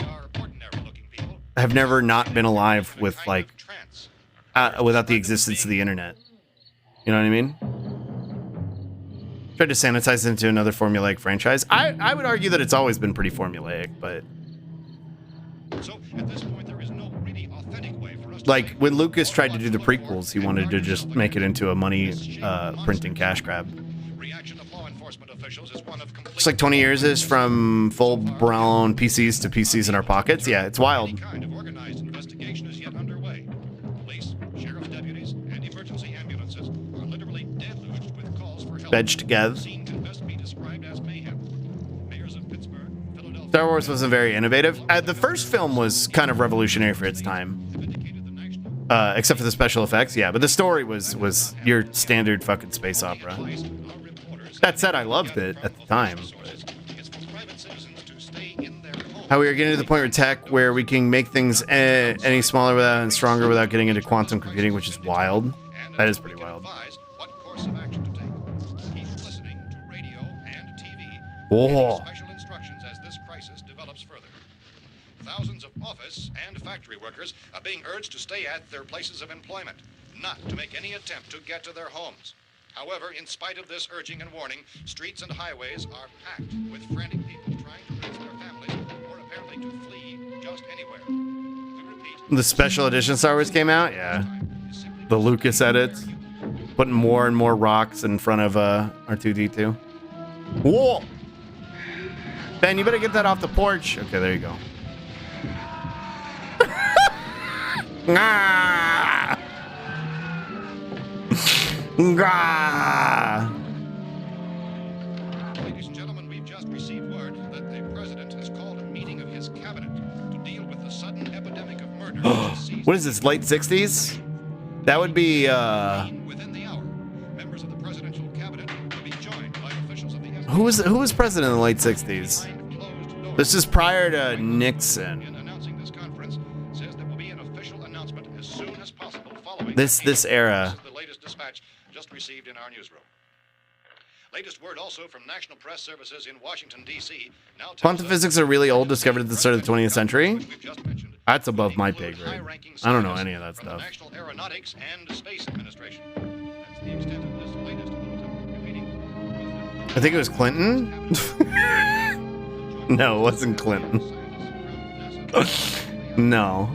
have never not been alive with without the existence of the internet. You know what I mean? Tried to sanitize it into another formulaic franchise. I would argue that it's always been pretty formulaic, but so at this point there is no really authentic way for us when Lucas tried to do the prequels, he wanted to just make it into a money printing cash grab. Reaction of law enforcement officials is one of Just 20 years is from full-blown PCs to PCs in our pockets. Yeah, it's wild. kind of organized investigation is yet underway. Police, sheriff's deputies, and emergency ambulances are literally deluged with calls for help. Veg together. Scene can best be described as mayhem. Mayors of Pittsburgh, Philadelphia, Star Wars wasn't very innovative. The first film was kind of revolutionary for its time. Except for the special effects, yeah. But the story was your standard fucking space opera. That said, I loved it at the time. How we are getting to the point with tech where we can make things any smaller without and stronger without getting into quantum computing, which is wild. That is pretty wild. Whoa. Special instructions as this crisis develops further. Thousands of office and factory workers are being urged to stay at their places of employment, not to make any attempt to get to their homes. However, in spite of this urging and warning, streets and highways are packed with frantic people trying to raise their families or apparently to flee just anywhere. We repeat, The special edition Star Wars came out, yeah. The Lucas edits, putting more and more rocks in front of R2D2. Whoa! Ben, you better get that off the porch. Okay, there you go. Ah! Ah! ladies and gentlemen, we've just received word that the president has called a meeting of his cabinet to deal with the sudden epidemic of murder. What is this, late 60s? That would be, Within the hour, members of the presidential cabinet will be joined by officials of the FBI. who was president in the late 60s? This is prior to Nixon. In announcing this conference, says there will be an official announcement as soon as possible following This era. This is the latest dispatch just received in our newsroom. Latest word also from National Press Services in Washington, D.C. Now tells Quantum us physics are really old, discovered at the start of the 20th century? we've just mentioned That's above my pay include grade. high-ranking I don't know scientists any of that from the stuff. National Aeronautics and Space Administration. That's the extent of this latest graffiti. I think it was Clinton. No, it wasn't Clinton. No.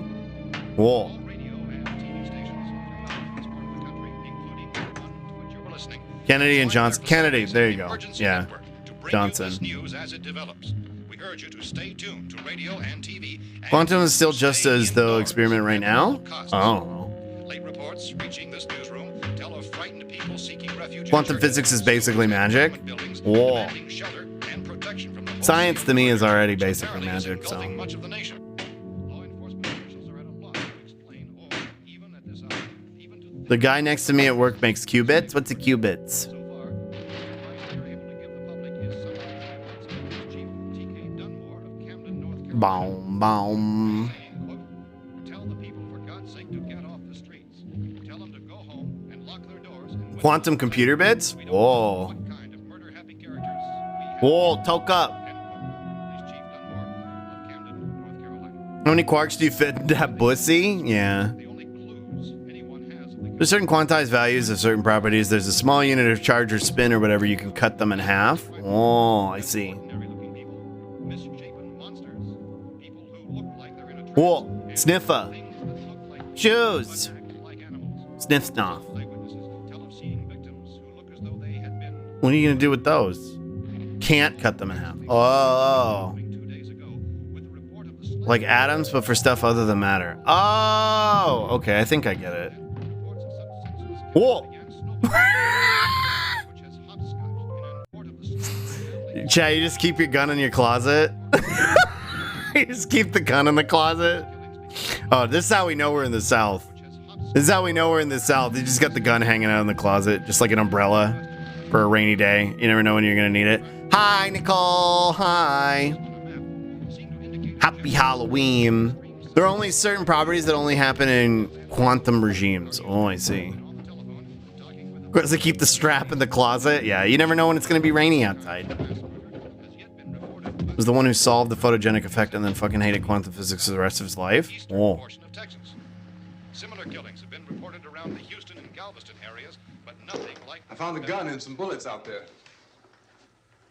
Whoa. All radio and TV stations throughout this part of the country, including the one to which you're listening. Kennedy and Join their Johnson. Kennedy, facilities there in you the go. emergency Yeah. network to bring Johnson. you this news as it develops. We urge you to stay tuned to radio and TV. and Quantum is still stay just as though indoors experiment right at all now? costs. Oh. Late reports reaching this newsroom tell of frightened people seeking refuge in Quantum churches, physics is schools, basically and magic? government buildings, Whoa. demanding shelter and protection from the Science to me is already which basically apparently is magic, so. engulfing much of the nation. Law enforcement officials are at a loss to explain or, even at this hour, even to The guy next to me at work makes qubits. What's a qubits? so far, the advice we are able to give the public is summarized by Police Chief T.K. Dunmore of Camden, North Carolina. Boom, boom. Saying, quote, "Tell the people for God's sake to get off the streets. Tell them to go home and lock their doors and Quantum computer bits? we don't know Whoa. what kind of murder-happy characters we have." Whoa, toke up. End quote. Police Chief Dunmore of Camden, North Carolina. How many quarks do you fit in that pussy? Yeah. The only clues anyone has of the There's certain quantized values of certain properties. There's a small unit of charge or spin or whatever. You can cut them in half. Oh, I see. ordinary-looking people, misshapen monsters, people who look like they're in a trance, Whoa, and sniffer. things that look like Shoes. but act like animals. Sniff snuff. Eyewitnesses tell of seeing victims who look as though they had been What are you going to do with those? Can't cut them in half. Oh. 2 days ago with the report of the slave Like atoms, but for stuff other than matter. Oh, okay. I think I get it. reports of such substances Whoa. began snowballing, which has hopscotched in an report of the slave Chad, you just keep your gun in your closet? You just keep the gun in the closet? Oh, this is how we know we're in the South. This is how we know we're in the South. You just got the gun hanging out in the closet, just like an umbrella for a rainy day. You never know when you're going to need it. Hi, Nicole. Hi. Happy Halloween. There are only certain properties that only happen in quantum regimes. Oh, I see. Because they keep the strap in the closet? Yeah, you never know when it's going to be rainy outside. Was the one who solved the photogenic effect and then fucking hated quantum physics for the rest of his life? eastern Oh. portion of Texas. Similar killings have been reported around the Houston and Galveston areas, but nothing like I found a gun and some bullets out there.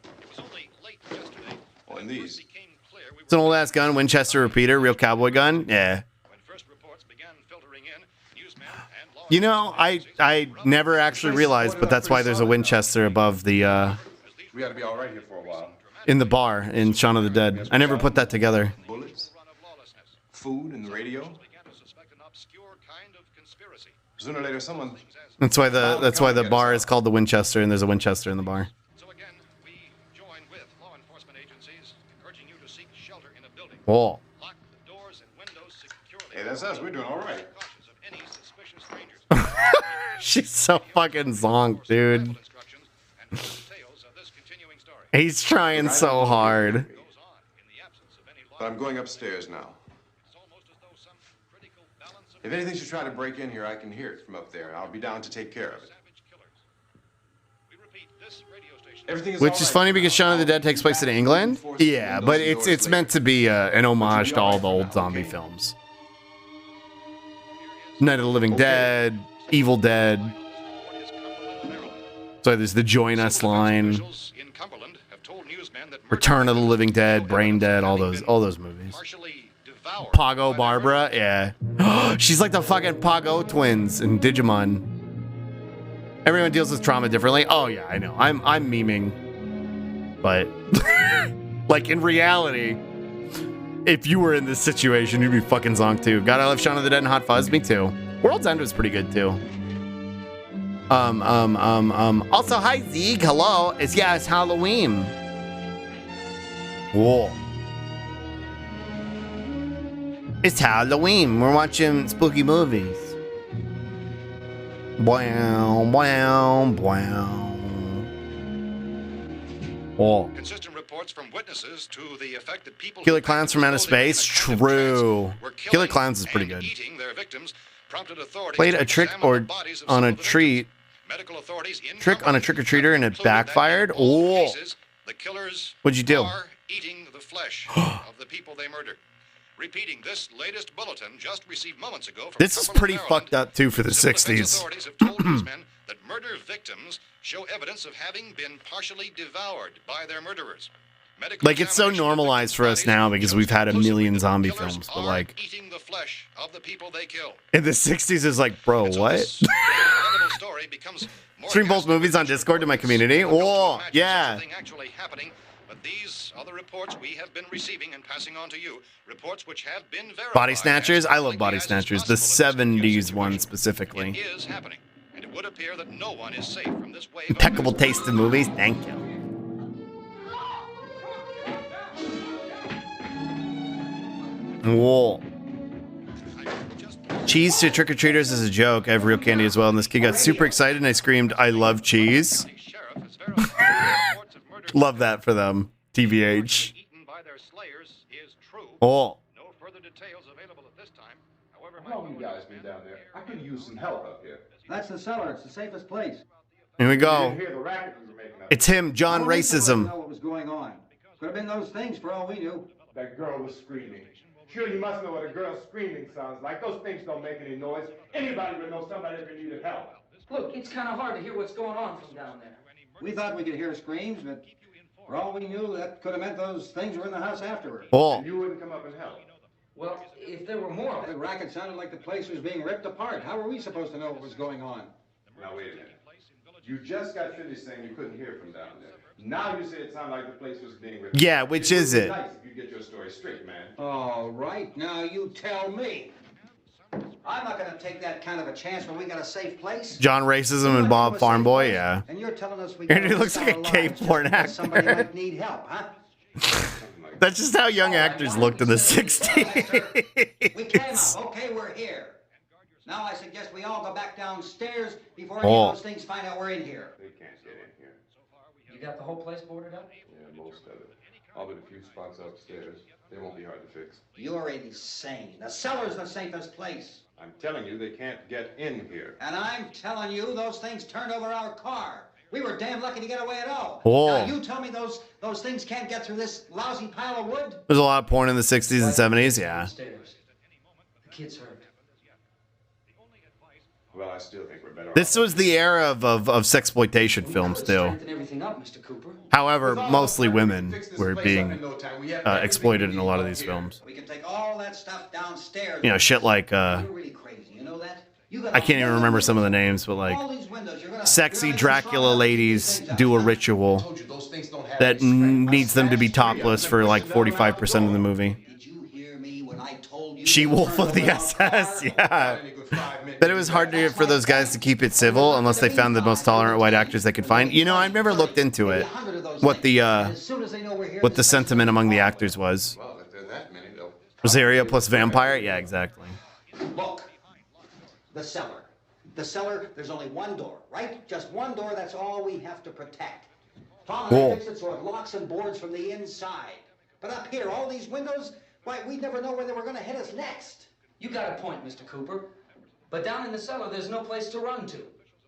It was only late yesterday Oh, and when it these. first became clear we It's an were old ass gun, Winchester repeater, real cowboy gun. Yeah. when first reports began filtering in, newsmen and law You know, enforcement I agencies were never actually realized, but that's why there's a Winchester above the We ought to be all right here for a while. in the bar in Shaun of the Dead. I never put that together. Bullets, run of lawlessness. food, and the radio. Began to suspect an obscure kind of conspiracy. Sooner or later, someone. That's why the bar is called the Winchester, and there's a Winchester in the bar. So again, we join with law enforcement agencies, urging you to seek shelter in a building. Oh. Lock the doors and windows securely. Hey, that's us. We're doing all right. Cautious of any suspicious strangers. She's so fucking zonked, dude. Instructions and full details of this continuing story. He's trying so hard. Goes on in the absence of any law. But I'm going upstairs now. It's almost as though some critical balance of If anything should try to break in here, I can hear it from up there. I'll be down to take care of it. savage killers. We repeat, this radio station. Everything is Which all is right funny now. because Shaun of the Dead takes place in England. Yeah, but it's meant to be an homage to all the old zombie films. Night of the Living Dead, Evil Dead. What is Cumberland, Maryland? So there's the Join Us line, Officials in Cumberland have told newsmen that Return of the Living Dead, Brain Dead, all those movies. partially devoured Pago by Barbara, yeah. She's like the fucking Pago twins in Digimon. Everyone deals with trauma differently. Oh yeah, I know. I'm memeing, but like in reality, if you were in this situation, you'd be fucking zonked too. God, I love Shaun of the Dead and Hot Fuzz. Me too. World's End was pretty good too. Also, hi Zeke. Hello. It's Halloween. Whoa. It's Halloween. We're watching spooky movies. Wow, wow, wow. Whoa. Consistent reports from witnesses to the effect that people Killer who Clowns practiced from Outer building in Space? a kind of True. trance were Killer killing Clowns is pretty and good. eating their victims, prompted authorities Played to a trick examine or the bodies of on some a of the treat. victims. Medical authorities in Trick on a Cumberland trick-or-treater and it concluded that in backfired? all Oh. cases, the killers What'd you do? are eating the flesh of the people they murdered. Repeating this latest bulletin just received moments ago from This is Cumberland, pretty Maryland. fucked up too for the Civil defense 60s. authorities have told these men that murder victims show evidence of having been partially devoured by their murderers. Medical Like, it's so examination of normalized for us victims' now bodies because shows we've had a conclusively million that zombie killers films, but are like eating the flesh of the people they kill. in the 60s is like, bro, And so what? this incredible story becomes more Stream both ghastly movies on than Discord to my reports. community. Difficult to Oh, imagine yeah. such a thing actually happening, but these are the reports we have been receiving and passing on to you. Reports which have been verified. Body Snatchers? as I love likely Body as is Snatchers, the possible in this 70s one situation. specifically. It is happening, and it would appear that no one is safe from this wave of Impeccable mass taste in movies. Thank you. Whoa. Cheese to trick-or-treaters is a joke. I have real candy as well, and this kid got super excited and I screamed, I love cheese. Sheriff has verified reports of murder Love that for them. TBH. eaten by their slayers is true. Oh. No further details available at this time. However, How long you guys been down there? I could use some help up here. That's the cellar. It's the safest place. Here we I go. didn't hear the racket we were making up. It's him, John All we did was know Racism. what was going on. Could have been those things for all we knew. That girl was screaming. Sure, you must know what a girl screaming sounds like. Those things don't make any noise. Anybody would know somebody ever needed help. Look, it's kind of hard to hear what's going on from down there. We thought we could hear screams, but for all we knew, that could have meant those things were in the house afterward. Oh. And you wouldn't come up and help. Well, if there were more of The it, racket sounded like the place was being ripped apart. How were we supposed to know what was going on? Now, wait a minute. You just got finished saying you couldn't hear from down there. Now you say it sounded like the place was being ripped. Yeah, which is would be it? Nice if you get your story straight, man. All right, now you tell me. I'm not going to take that kind of a chance when we got a safe place. John Racism and Bob Farmboy, yeah. And you're telling us we And gotta he looks like a risk our gay lives just porn because somebody actor. might need help, huh? Something like That's just how young actors looked in the 60s. We came up. Okay, we're here. Now I suggest we all go back downstairs before any Oh. of those things find out we're in here. They can't get in here. you got the whole place boarded up? Yeah, most of it. All but a few spots upstairs. They won't be hard to fix. You're insane. The cellar's the safest place. I'm telling you, they can't get in here. And I'm telling you, those things turned over our car. We were damn lucky to get away at all. Oh. Now you tell me those things can't get through this lousy pile of wood? There's a lot of porn in the 60s and 70s, yeah. Downstairs. The kid's hurt. Well, I still think we're better This off. was the era of sexploitation films, Gotta too. strengthen everything up, Mr. Cooper. However, With all mostly the time, we women can fix this were place up being in no time. We have everything exploited we in a need lot of up these here. films. We can take all that stuff downstairs. You know, shit like, You're really crazy, you know that? You got I can't even remember some of the names, but like, all these windows. sexy you're gonna Dracula strong ladies things up. do a I ritual told you those things don't have that any strength. needs them to be topless for like 45% of the movie. Did you hear me when I told you? She-Wolf of the SS, yeah. That it was hard for those guys to keep it civil unless they found the most tolerant white actors they could find. You know, I've never looked into it. What the sentiment among the actors was. Well, if there are that many, they'll... Rosario plus vampire? Yeah, exactly. Look, the cellar. The cellar, there's only one door, right? Just one door, that's all we have to protect. Tom and Cool. I fixed it so it locks and boards from the inside. But up here, all these windows, why, we'd never know where they were going to hit us next. You got a point, Mr. Cooper. But down in the cellar, there's no place to run to.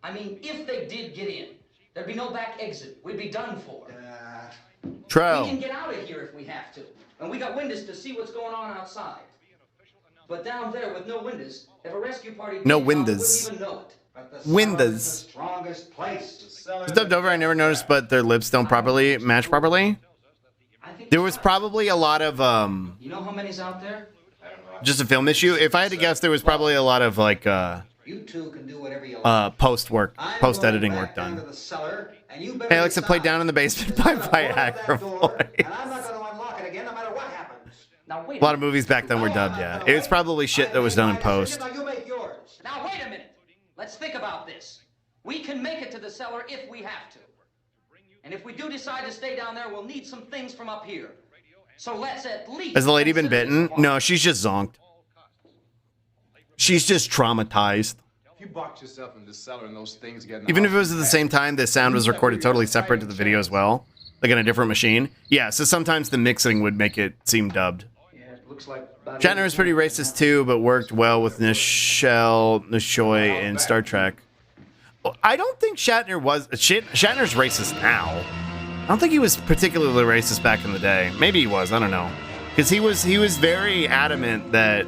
I mean, if they did get in, there'd be no back exit. We'd be done for. We can Trell. get out of here if we have to. And we got windows to see what's going on outside. But down there with no windows, if a rescue party No came out, windows. we wouldn't even know it. But the cellar Windows. is the strongest place. It's dubbed over, I never noticed, but their lips don't properly match properly. I think There was probably a lot of You know how many's out there? just a film issue. If I had to guess, there was probably a lot of like You two can do whatever you like. post editing I'm going work back down done. to the cellar, and you better Hey, Alexa, play decide. Down in the Basement by I'm gonna board that Viagra door, Boys. and I'm not going to unlock it again no matter what happens. Now wait A lot of movies back then were dubbed, yeah. It was probably shit that was done in post. Now you make yours. Now wait a minute. Let's think about this. We can make it to the cellar if we have to. And if we do decide to stay down there, we'll need some things from up here. So let's at least... Has the lady been consider bitten? this No, she's just zonked. She's just traumatized. If you box yourself in the cellar and those things get... Even if it was at the same time, the sound was recorded totally separate to the video as well. Like on a different machine. Yeah, so sometimes the mixing would make it seem dubbed. Yeah, it looks like... about Shatner was pretty racist too, but worked well with Nishoy in Star Trek. Well, I don't think Shatner was... Shatner's racist now. I don't think he was particularly racist back in the day. Maybe he was, I don't know. Because he was very adamant that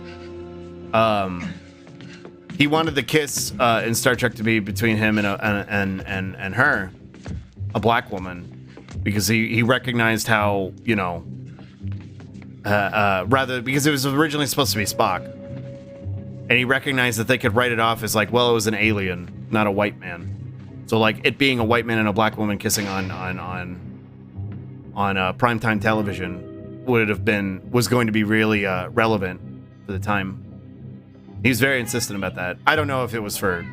he wanted the kiss in Star Trek to be between him and her, a black woman, because he recognized how, you know, rather because it was originally supposed to be Spock, and he recognized that they could write it off as like, well, it was an alien, not a white man. So like it being a white man and a black woman kissing on primetime television was going to be really relevant for the time. He was very insistent about that. I don't know if it was for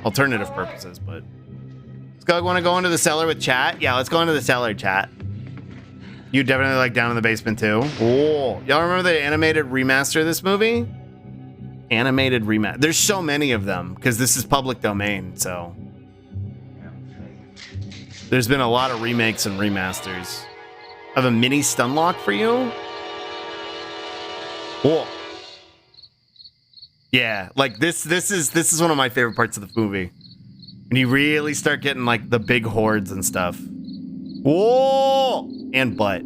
alternative purposes, but want to go into the cellar with chat? Yeah, let's go into the cellar, chat. You definitely like Down in the Basement too. Oh, y'all remember the animated remaster of this movie? Animated remaster. There's so many of them because this is public domain, so there's been a lot of remakes and remasters. I have a mini Stunlock for you. Whoa. Yeah, like this is one of my favorite parts of the movie. When you really start getting like the big hordes and stuff. Whoa! And butt.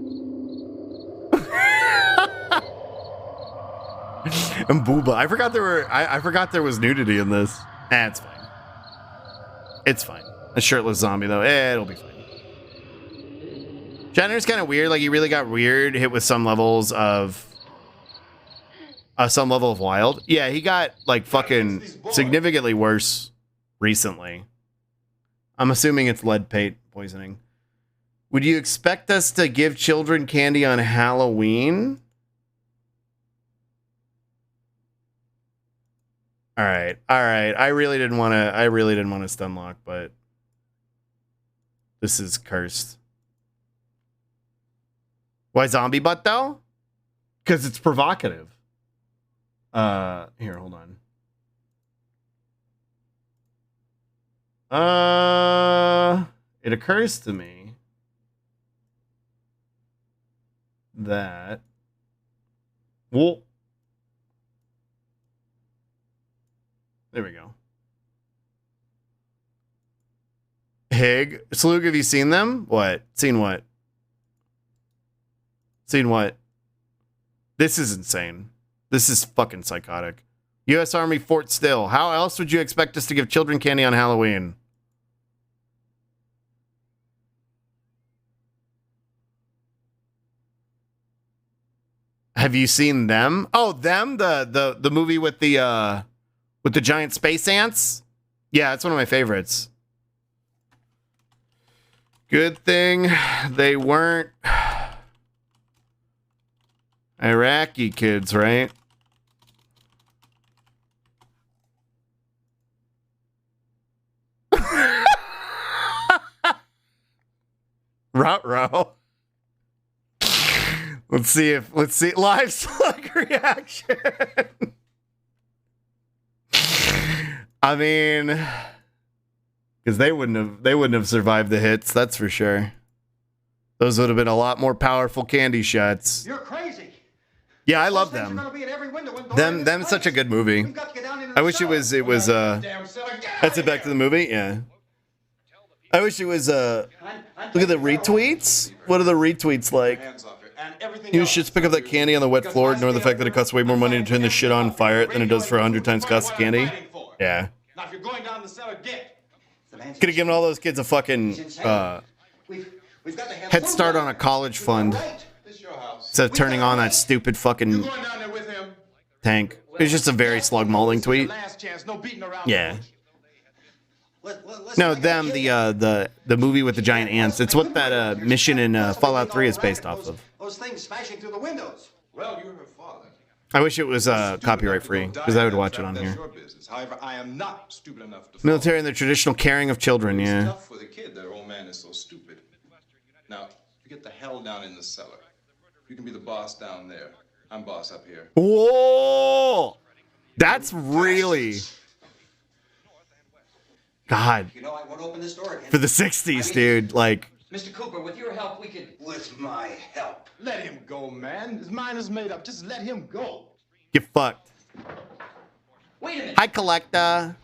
And booba. I forgot there was nudity in this. It's fine. It's fine. A shirtless zombie though. It'll be fine. Shatner's kind of weird. Like he really got weird, hit with some levels of some level of wild. Yeah, he got like fucking significantly worse recently. I'm assuming it's lead paint poisoning. Would you expect us to give children candy on Halloween? All right. I really didn't want to Stunlock, but this is cursed. Why zombie butt though? Because it's provocative. Here, hold on. It occurs to me that there we go. Hig, Slug, have you seen them? What? Seen what? Seen what? This is insane. This is fucking psychotic. U.S. Army Fort Still. How else would you expect us to give children candy on Halloween? Have you seen them? Oh, them? The movie with the giant space ants? Yeah, it's one of my favorites. Good thing they weren't Iraqi kids, right? Row. Let's see live slug reaction. I mean, because they wouldn't have survived the hits, that's for sure. Those would have been a lot more powerful candy shots. You're crazy. Yeah, I love them. Them's such a good movie. I wish it was that's it, back to the movie? Yeah. I wish it was look at the retweets. What are the retweets like? You should pick up that candy on the wet floor, ignore the fact that it costs way more money to turn this shit on and fire it than it does for 100 times cost of candy. Yeah. Now if you're going down the cellar, get. Could have given all those kids a fucking head start on a college fund instead of turning on that stupid fucking tank. It was just a very slug mauling tweet. Yeah. No, them, the movie with the giant ants. It's what that mission in Fallout 3 is based off of. Those things smashing through the windows. Well, you're her father. I wish it was copyright free, because I would watch it on here. However, I am not stupid enough to military and the traditional caring of children, yeah. It's tough for the kid that her old man is so stupid. Now, you get the hell down in the cellar. You can be the boss down there. I'm boss up here. Whoa! That's really... God. You know, I won't open this door again. For the 60s, dude, like... Mr. Cooper, with your help, we could... With my help. Let him go, man. His mind is made up. Just let him go. Get fucked. Wait a minute. Hi, Collecta.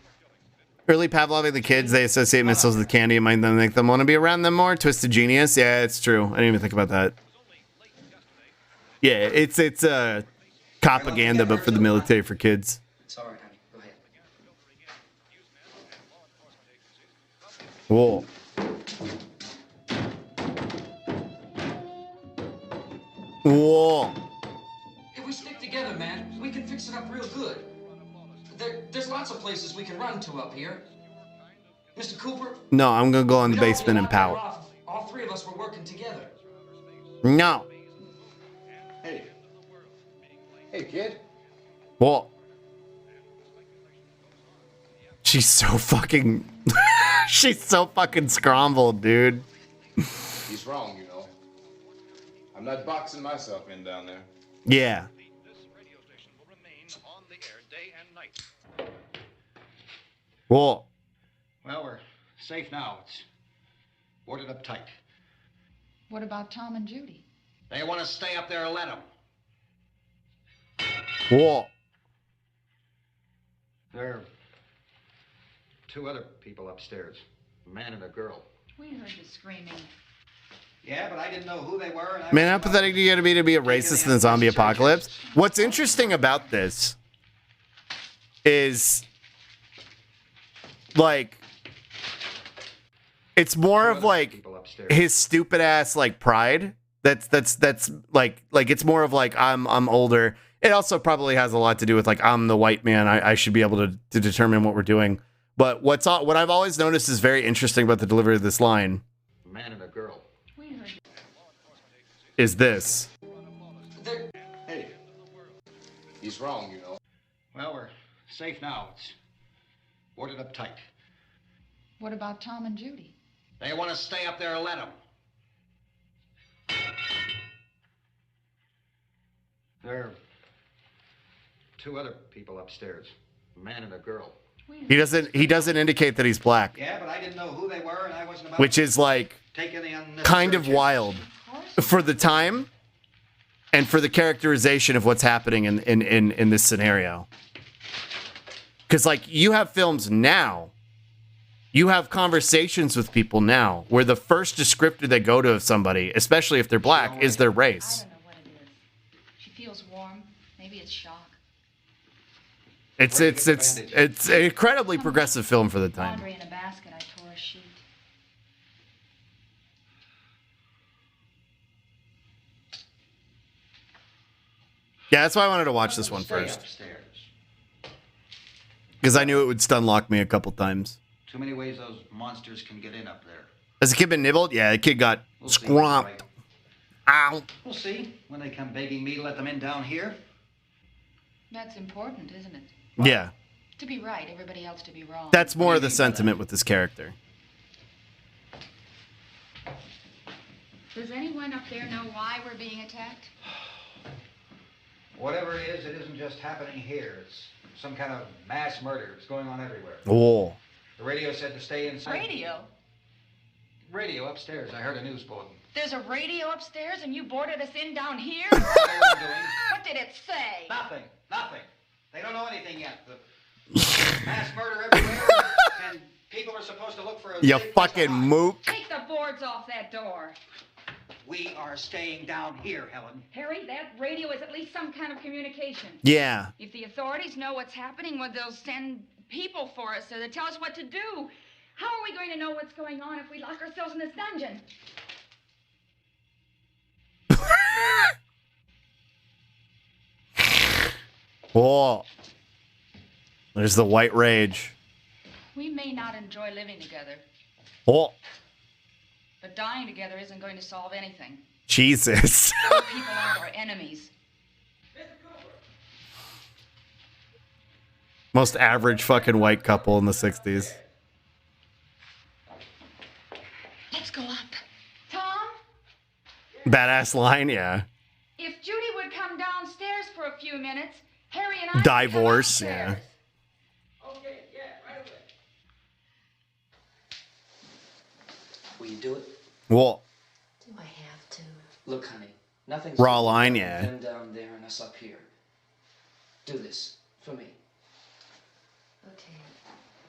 Early Pavloving the kids, they associate missiles with candy and might then make them want to be around them more. Twisted genius. Yeah, it's true. I didn't even think about that. Yeah, it's propaganda, but for the military for kids. It's all right, honey. Go ahead. Whoa. Whoa. If we stick together, man, we can fix it up real good. There's lots of places we can run to up here. Mr. Cooper? No, I'm gonna go in the we'd all be basement and a lot better pout. off if all three of us were working together. No. Hey. Hey, kid. Whoa. She's so fucking. She's so fucking scrambled, dude. He's wrong, you know. I'm not boxing myself in down there. Yeah. This radio station will remain on the air day and night. Whoa. Well, we're safe now. It's boarded up tight. What about Tom and Judy? They want to stay up there, let them. Whoa. There are two other people upstairs, a man and a girl. We heard the screaming. Yeah, but I didn't know who they were. And Man, how pathetic do you gotta be a racist in the zombie apocalypse? What's interesting about this is, like, it's more of like his stupid ass like pride. That's like it's more of like I'm older. It also probably has a lot to do with like I'm the white man. I should be able to determine what we're doing. But what I've always noticed is very interesting about the delivery of this line. A man and a girl. We heard. Is this? Hey. He's wrong, you know. Well, we're safe now. It's boarded up tight. What about Tom and Judy? They want to stay up there, let them. There are two other people upstairs, a man and a girl. He doesn't indicate that he's black, Yeah, but I didn't know who they were, and I wasn't about which is like take any unnecessary kind of chances. wild for the time and for the characterization of what's happening in this scenario. Because like you have films now, you have conversations with people now where the first descriptor they go to of somebody, especially if they're black, is their I race. don't know what it is. She feels warm. Maybe it's shock. It's an incredibly progressive film for the time. Laundry in a basket. I tore a sheet. Yeah, that's why I wanted to watch this one Stay first. upstairs. Because I knew it would stun lock me a couple times. Too many ways those monsters can get in up there. Has the kid been nibbled? Yeah, the kid got We'll see, scrumped. right? Ow. We'll see when they come begging me to let them in down here. That's important, isn't it? Yeah. To be right, everybody else to be wrong. That's more of the sentiment with this character. Does anyone up there know why we're being attacked? Whatever it isn't just happening here. It's some kind of mass murder. It's going on everywhere. Oh. The radio said to stay inside. Radio? Radio upstairs. I heard a news bulletin. There's a radio upstairs and you boarded us in down here? What they were doing? What did it say? Nothing. Nothing. They don't know anything yet. The mass murder everywhere, and people are supposed to look for a You safe place to fucking hide. mook. Take the boards off that door. We are staying down here, Helen. Harry, that radio is at least some kind of communication. Yeah. If the authorities know what's happening, well, they'll send people for us so they tell us what to do. How are we going to know what's going on if we lock ourselves in this dungeon? Whoa. There's the white rage. We may not enjoy living together, Oh. but dying together isn't going to solve anything. Jesus. Other people aren't our enemies. Most average fucking white couple in the 60s. Let's go up. Tom, Badass line, yeah. if Judy would come downstairs for a few minutes, Harry and I would Divorce, come yeah. upstairs. Okay, yeah, right away. Will you do it? Whoa. Do I have to? Look, honey, nothing's Raw line, yeah. them down there and us up here. Do this for me. Okay.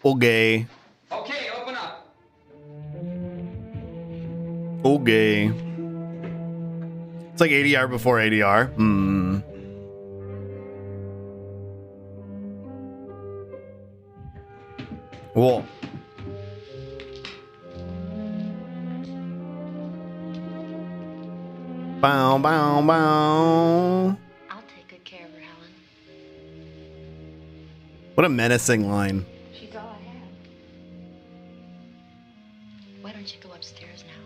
Okay. Okay, open up. Okay. It's like ADR before ADR. Hmm. Whoa. Bow, bow, bow. I'll take good care of her, Helen. What a menacing line. She's all I have. Why don't you go upstairs now?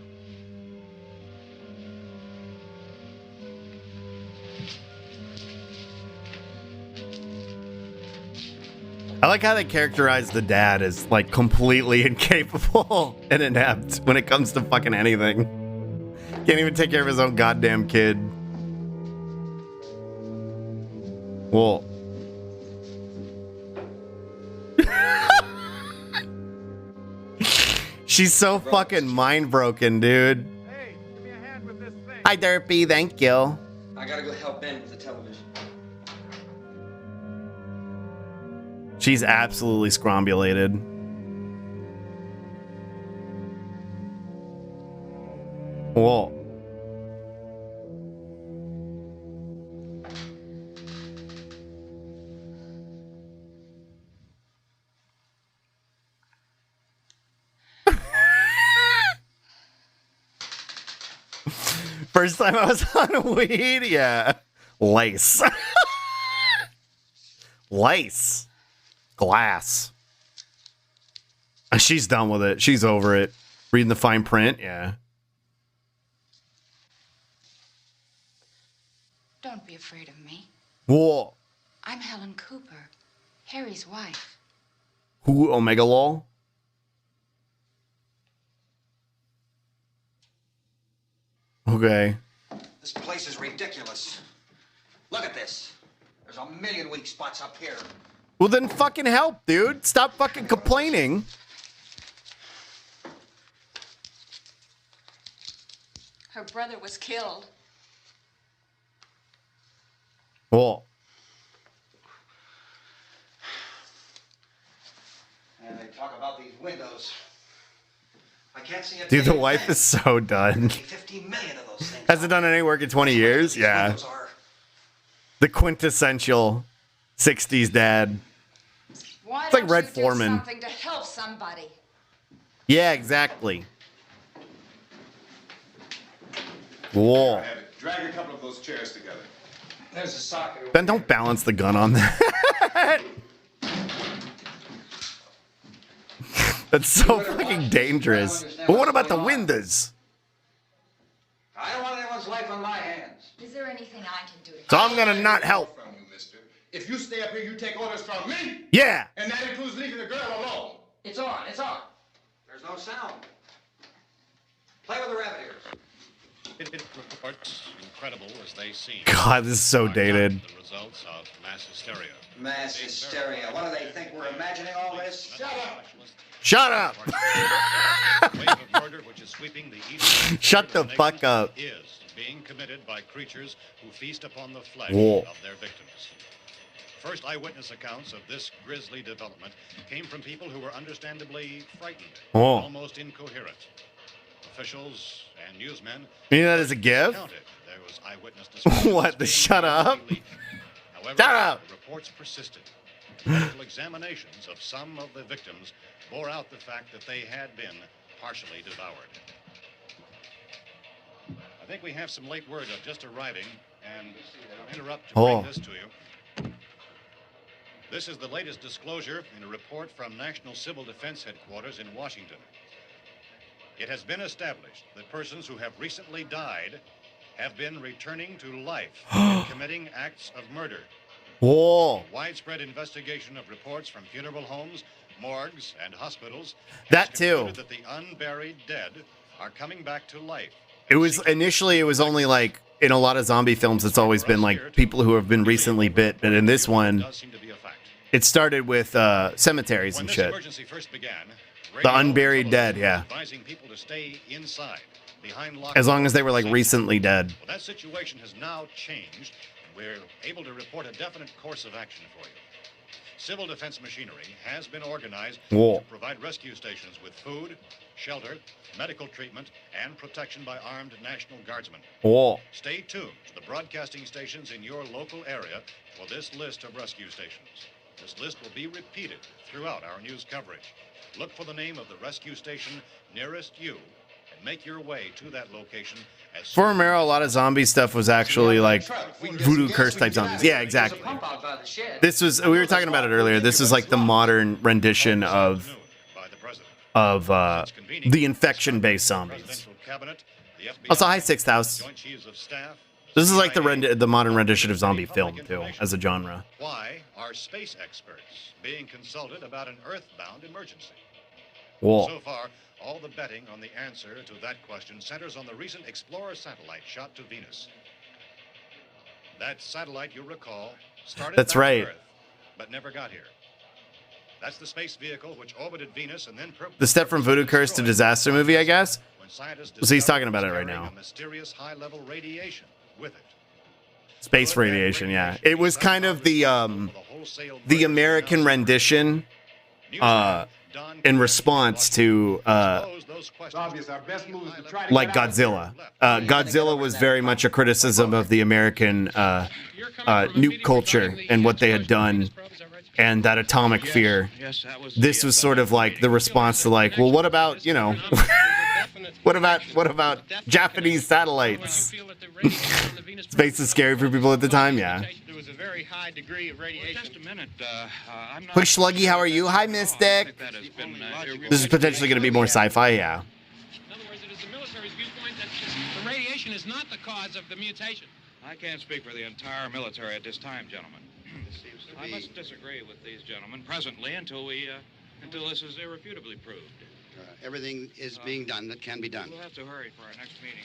I like how they characterize the dad as like completely incapable and inept when it comes to fucking anything. Can't even take care of his own goddamn kid. Whoa. She's so fucking mind broken, dude. Hey, give me a hand with this thing. Hi, Derpy. Thank you. I gotta go help Ben with the television. She's absolutely scrombulated. Whoa. First time I was on weed, yeah. Lace. Lace. Glass. She's done with it. She's over it. Reading the fine print, yeah. Don't be afraid of me. Whoa. I'm Helen Cooper, Harry's wife. Who, Omega Lol? Okay. This place is ridiculous. Look at this. There's a million weak spots up here. Well, then fucking help, dude. Stop fucking complaining. Her brother was killed. Whoa. And they talk about these windows. I can't see a Dude, the damn wife thing. is so done. 50 million of those things. Hasn't done any work in 20 years? Yeah. Windows are. The quintessential 60s dad. Why It's like don't Red you do Foreman. something to help somebody? Yeah, exactly. Whoa. Drag a couple of those chairs together. There's a socket. Ben, don't balance the gun on that. That's so fucking dangerous. But what about the windows? I don't want anyone's life on my hands. Is there anything I can do? So I'm gonna not help. From you, mister. If you stay up here, you take orders from me. Yeah. And that includes leaving the girl alone. It's on, it's on. There's no sound. Play with the rabbit ears. It reports, incredible as they seem. God, this is so dated. The results of mass hysteria. Mass hysteria. What do they think we're imagining all this? Shut up. Shut up. Wave of murder which is sweeping the east. Shut the fuck up. Is being committed by creatures who feast upon the flesh Whoa. of their victims. First eyewitness accounts of this grisly development came from people who were understandably frightened, Whoa. almost incoherent. Officials and newsmen You mean that as a gift? counted there was eyewitness descriptions What, the being shut up? leaked. However, Shut up! the reports persisted. Medical examinations of some of the victims bore out the fact that they had been partially devoured. I think we have some late word of just arriving, and I'll interrupt to Oh. bring this to you. This is the latest disclosure in a report from National Civil Defense Headquarters in Washington. It has been established that persons who have recently died have been returning to life and committing acts of murder. Whoa. Widespread investigation of reports from funeral homes, morgues, and hospitals has That too. concluded that the unburied dead are coming back to life. It was initially, it was only like in a lot of zombie films, it's always been like people who have been recently bit. But in this one, Does seem to be a fact. it started with cemeteries When and this shit. emergency first began, The unburied dead, yeah. advising people to stay inside, behind locked As long as they were like doors. recently dead. Well, that situation has now changed. We're able to report a definite course of action for you. Civil defense machinery has been organized Whoa. to provide rescue stations with food, shelter, medical treatment, and protection by armed National Guardsmen. Oh. Stay tuned to the broadcasting stations in your local area for this list of rescue stations. This list will be repeated throughout our news coverage. Look for the name of the rescue station nearest you and make your way to that location as soon For Romero, a lot of zombie stuff was actually like voodoo curse type zombies. Yeah, exactly. This was, we were talking about it earlier. This is like the modern rendition of the infection-based zombies. Also, hi, Sixth House. This is like the modern rendition of zombie film too, as a genre. Why are space experts being consulted about an Earthbound emergency? Whoa. So far, all the betting on the answer to that question centers on the recent Explorer satellite shot to Venus. That satellite, you'll recall, started That's back right. on Earth, but never got here. That's the space vehicle which orbited Venus and then The step from Voodoo Curse to disaster movie, I guess. So he's talking about it right now. mysterious high-level radiation with it. Space radiation, yeah. It was kind of the American rendition in response to like Godzilla. Godzilla was very much a criticism of the American nuke culture and what they had done and that atomic fear. This was sort of like the response to like, well, what about, you know, what about Japanese satellites? Space is scary for people at the time, yeah. There was a very high degree of radiation. Just a minute. I'm not Push Sluggy, how are you? Hi, Mystic. This is potentially going to be more sci-fi, yeah. In other words, it is the military's viewpoint that the radiation is not the cause of the mutation. I can't speak for the entire military at this time, gentlemen. I must disagree with these gentlemen presently until this is irrefutably proved. Everything is being done that can be done. We'll have to hurry for our next meeting.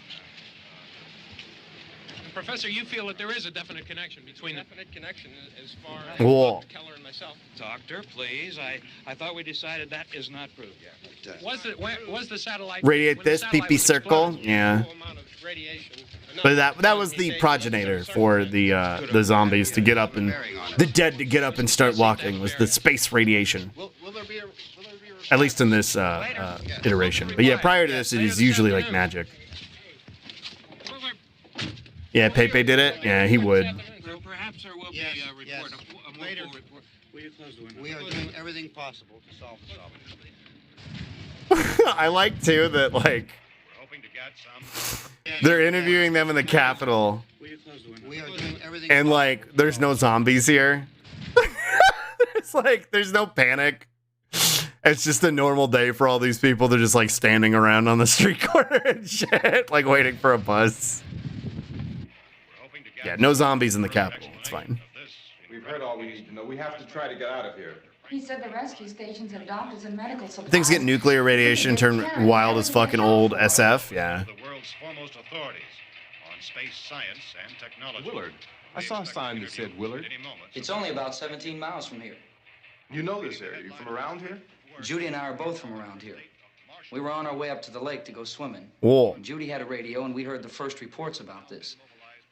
Professor, you feel that there is a definite connection between definite connection as far as Whoa. Keller and myself. Doctor, please. I thought we decided that is not proved yet. Was the satellite Radiate when the this satellite PP was circle, exploded, yeah. full amount of radiation, But that was the progenitor for the zombies to get up and the dead to get up and start walking was the space radiation. At least in this iteration. But yeah, prior to this, it is usually like magic. Yeah, Pepe did it. Yeah, he would. Well, perhaps there will be a report. A later report. Will you close the window? We are doing everything possible to solve the problem. I like too that like they're interviewing them in the Capitol, We are doing everything and like there's no zombies here. It's like there's no panic. It's just a normal day for all these people. They're just like standing around on the street corner and shit, like waiting for a bus. Yeah, no zombies in the Capitol. It's fine. We've heard all we need to know. We have to try to get out of here. He said the rescue stations have doctors and medical supplies. Things get nuclear radiation, turn wild as fucking old SF. Yeah. The world's foremost authorities on space science and technology. Willard. I saw a sign that said Willard. It's only about 17 miles from here. You know this area. You from around here? Judy and I are both from around here. We were on our way up to the lake to go swimming. Whoa. Judy had a radio, and we heard the first reports about this.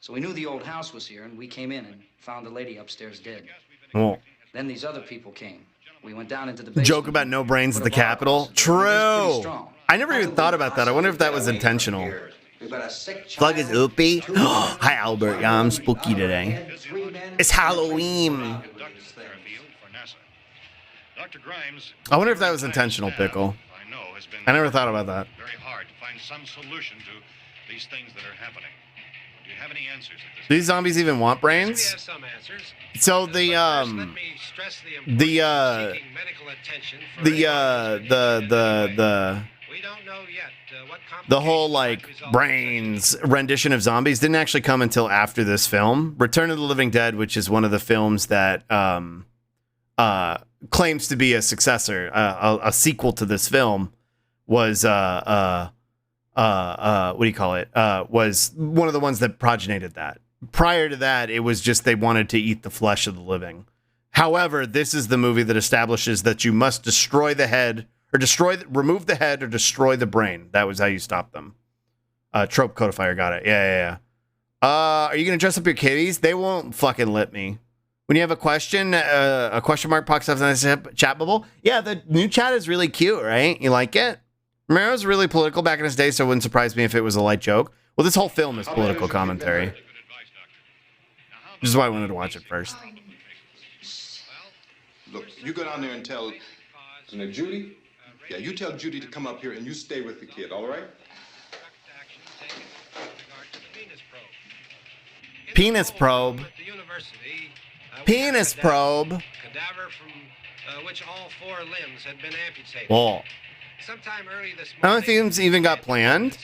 So we knew the old house was here, and we came in and found the lady upstairs dead. Whoa. Then these other people came. We went down into the basement. Joke about no brains at the Capitol. True. I never even thought about that. I wonder if that was intentional. Slug is Oopie. Hi, Albert. Yeah, I'm spooky today. It's Halloween. Dr. Grimes, I wonder if that was intentional, Pickle. I never thought about that. very hard to find some solution to these things that are happening. Do you have any answers at this Do these zombies even want brains? We have some answers. So the Let me stress the seeking medical attention for we don't know yet what the whole like brains rendition of zombies didn't actually come until after this film. Return of the Living Dead, which is one of the films that claims to be a successor, a sequel to this film, was what do you call it? Was one of the ones that progenited that. Prior to that, it was just they wanted to eat the flesh of the living. However, this is the movie that establishes that you must destroy the head, or remove the head, or destroy the brain. That was how you stop them. Trope Codifier got it. Yeah. Are you gonna dress up your kitties? They won't fucking let me. When you have a question mark pops up in the chat bubble. Yeah, the new chat is really cute, right? You like it? Romero was really political back in his day, so it wouldn't surprise me if it was a light joke. Well, this whole film is political commentary. This is why I wanted to watch it first. Look, you go down there and tell Judy. Yeah, you tell Judy to come up here and you stay with the kid, all right? Penis probe. Penis probe. Cadaver from which all 4 limbs had been amputated. Whoa. Sometime early this I morning, don't think it's even got planned.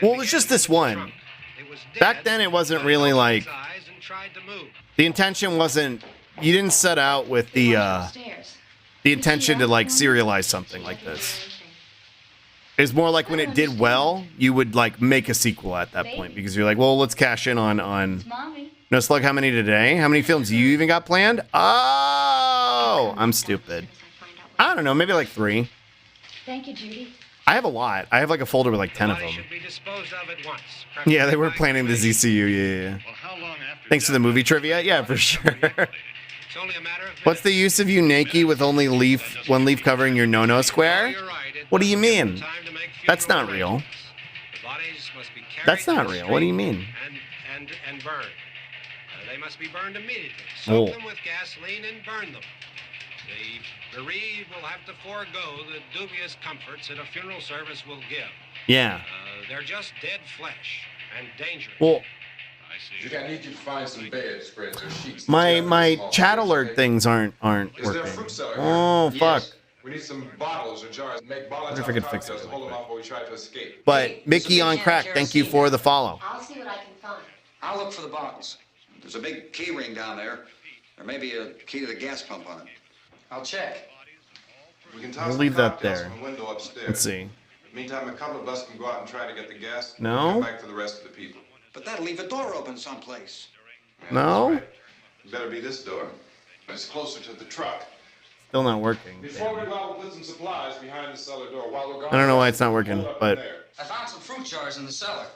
Well, it was just this one. Back then, it wasn't really like the intention wasn't. You didn't set out with the intention to like serialize something like this. It's more like when it did well, you would like make a sequel at that point because you're like, well, let's cash in on. No Slug, how many today? How many films you even got planned? Oh, I'm stupid. I don't know, maybe like 3. Thank you, Judy. I have a lot. I have like a folder with like 10 of them. Yeah, they were planning the ZCU. Yeah. Thanks for the movie trivia. Yeah, for sure. What's the use of you naked with only one leaf covering your no-no square? What do you mean? That's not real. That's not real. What do you mean? And burned. They must be burned immediately. Oh. Soak them with gasoline and burn them. The bereaved will have to forego the dubious comforts that a funeral service will give. Yeah. They're just dead flesh and dangerous. Well, I need you to find some bed spreads or sheets. my chat alert things aren't Is there a working. fruit cellar here? Oh fuck. We need some bottles or jars. Make Wonder if I could fix it to hold them off while we try to escape. But Mickey on crack, thank you for the follow. I'll see what I can find. I'll look for the bottles. There's a big key ring down there. There may be a key to the gas pump on it. I'll check. We can We'll leave that there. from the window upstairs. Let's see. Meantime, a couple of us can go out and try to get the gas. No? And come back for the rest of the people. But that'll leave a door open someplace. No? It better be this door. It's closer to the truck. Still not working. Before we go out, we'll put some supplies behind the cellar door. While we're gone, I don't know why it's not working, but I found some fruit jars in the cellar.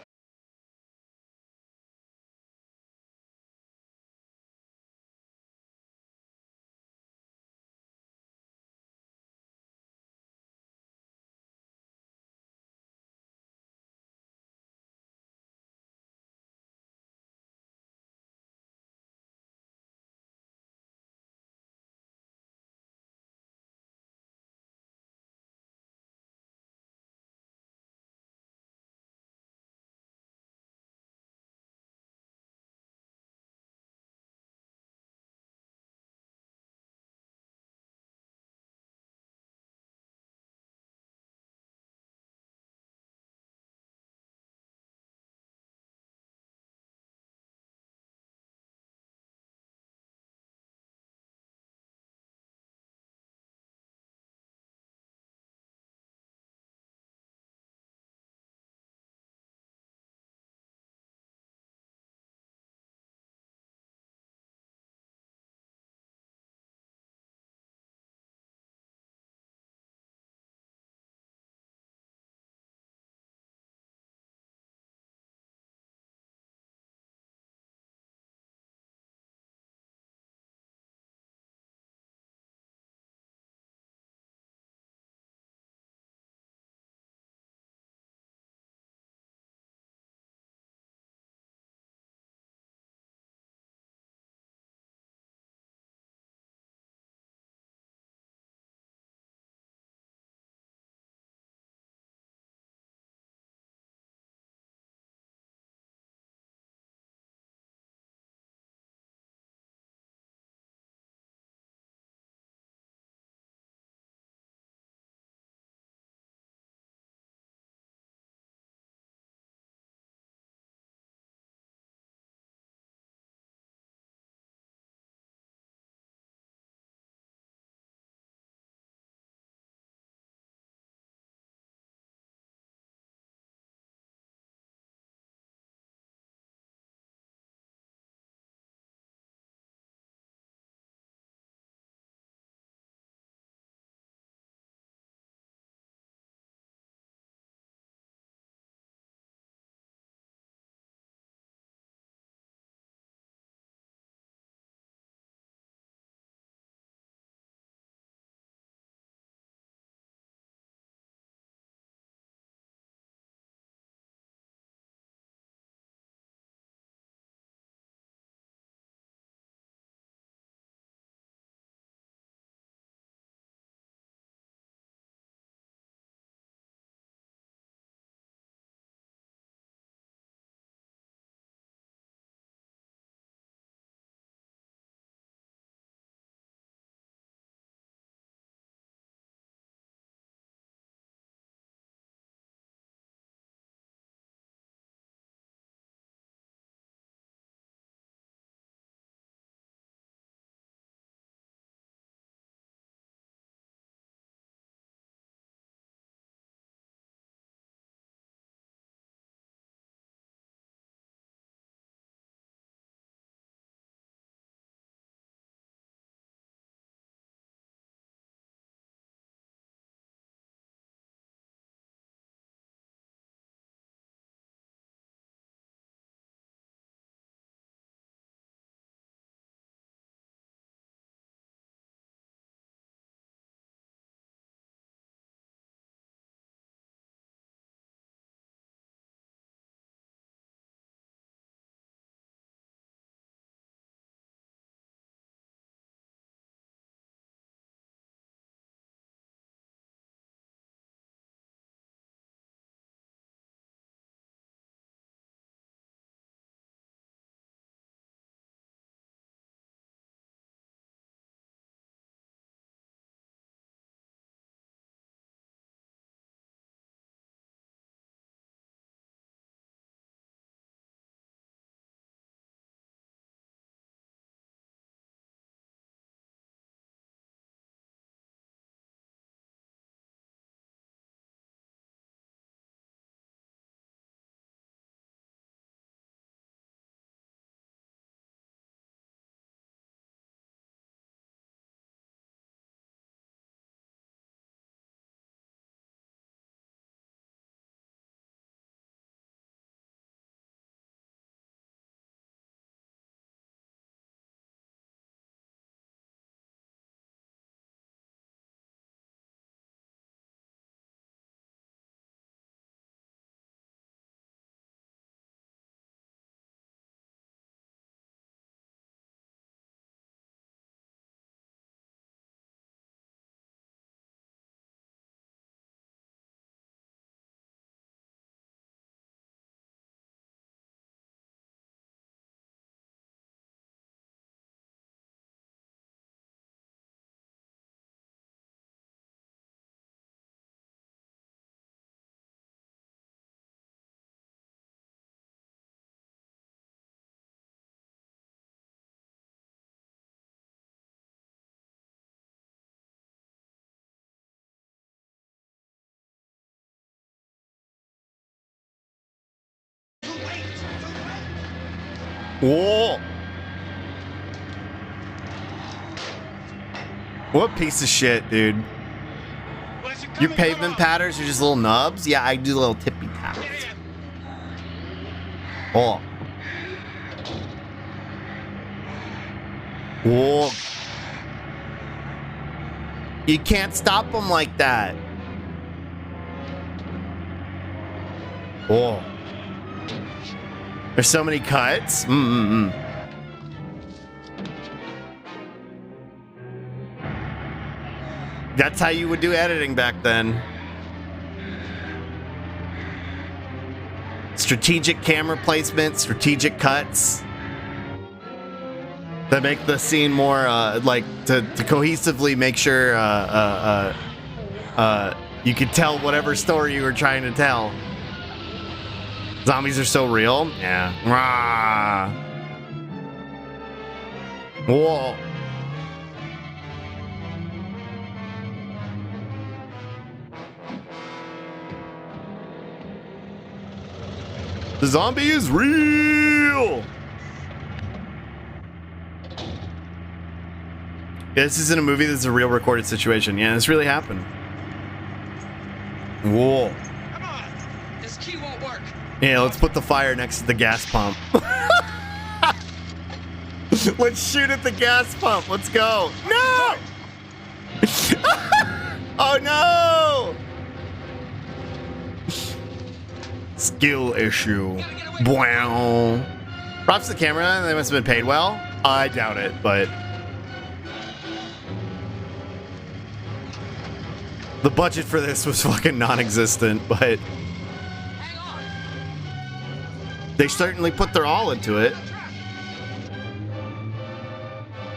Whoa. What piece of shit, dude. Your pavement patterns are just little nubs? Yeah, I do little tippy taps. Oh. Whoa. You can't stop them like that. Oh. There's so many cuts. That's how you would do editing back then. Strategic camera placement, strategic cuts that make the scene more like to cohesively make sure you could tell whatever story you were trying to tell. Zombies are so real. Yeah. Rah. Whoa. The zombie is real. Yeah, this isn't a movie. This is a real recorded situation. Yeah, this really happened. Whoa. Come on. This key won't work. Yeah, let's put the fire next to the gas pump. Let's shoot at the gas pump. Let's go. No! Oh no! Skill issue. Wow. Props to the camera. They must have been paid well. I doubt it, but the budget for this was fucking non-existent, but they certainly put their all into it.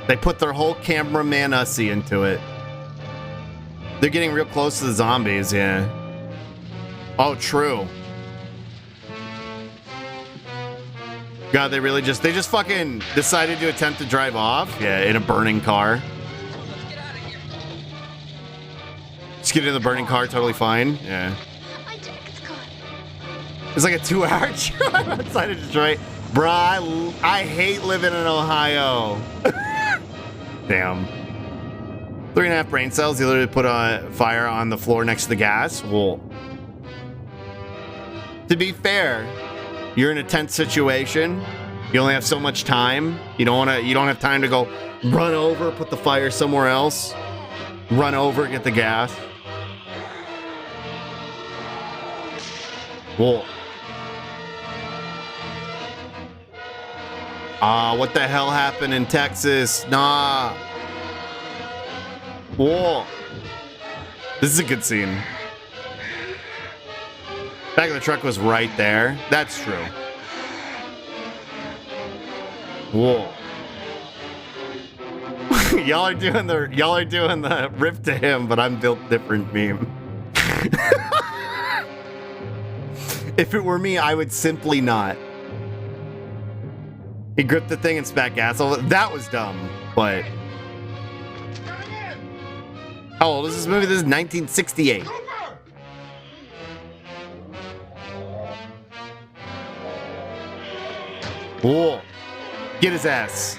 They put their whole cameraman ussy into it. They're getting real close to the zombies, yeah. Oh, true. God, they just fucking decided to attempt to drive off? Yeah, in a burning car. Just get in the burning car, totally fine. Yeah. It's like a 2-hour drive outside of Detroit. Bruh, I hate living in Ohio. Damn. 3.5 brain cells. You literally put a fire on the floor next to the gas. Well, to be fair, you're in a tense situation. You only have so much time. You don't have time to go run over, put the fire somewhere else. Run over, get the gas. Whoa. What the hell happened in Texas? Nah. Whoa. This is a good scene. Back of the truck was right there. That's true. Whoa. y'all are doing the rip to him, but I'm built different meme. If it were me, I would simply not. He gripped the thing and spat gas all over. That was dumb, but how old is this movie? This is 1968. Whoa. Get his ass.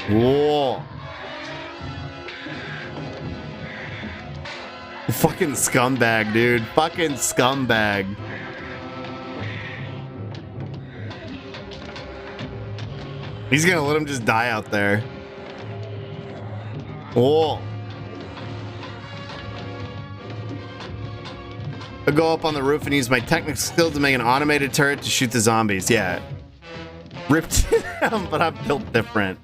Whoa. Fucking scumbag, dude. Fucking scumbag. He's gonna let him just die out there. Whoa. I'll go up on the roof and use my technical skill to make an automated turret to shoot the zombies. Yeah. Ripped him, but I'm built different.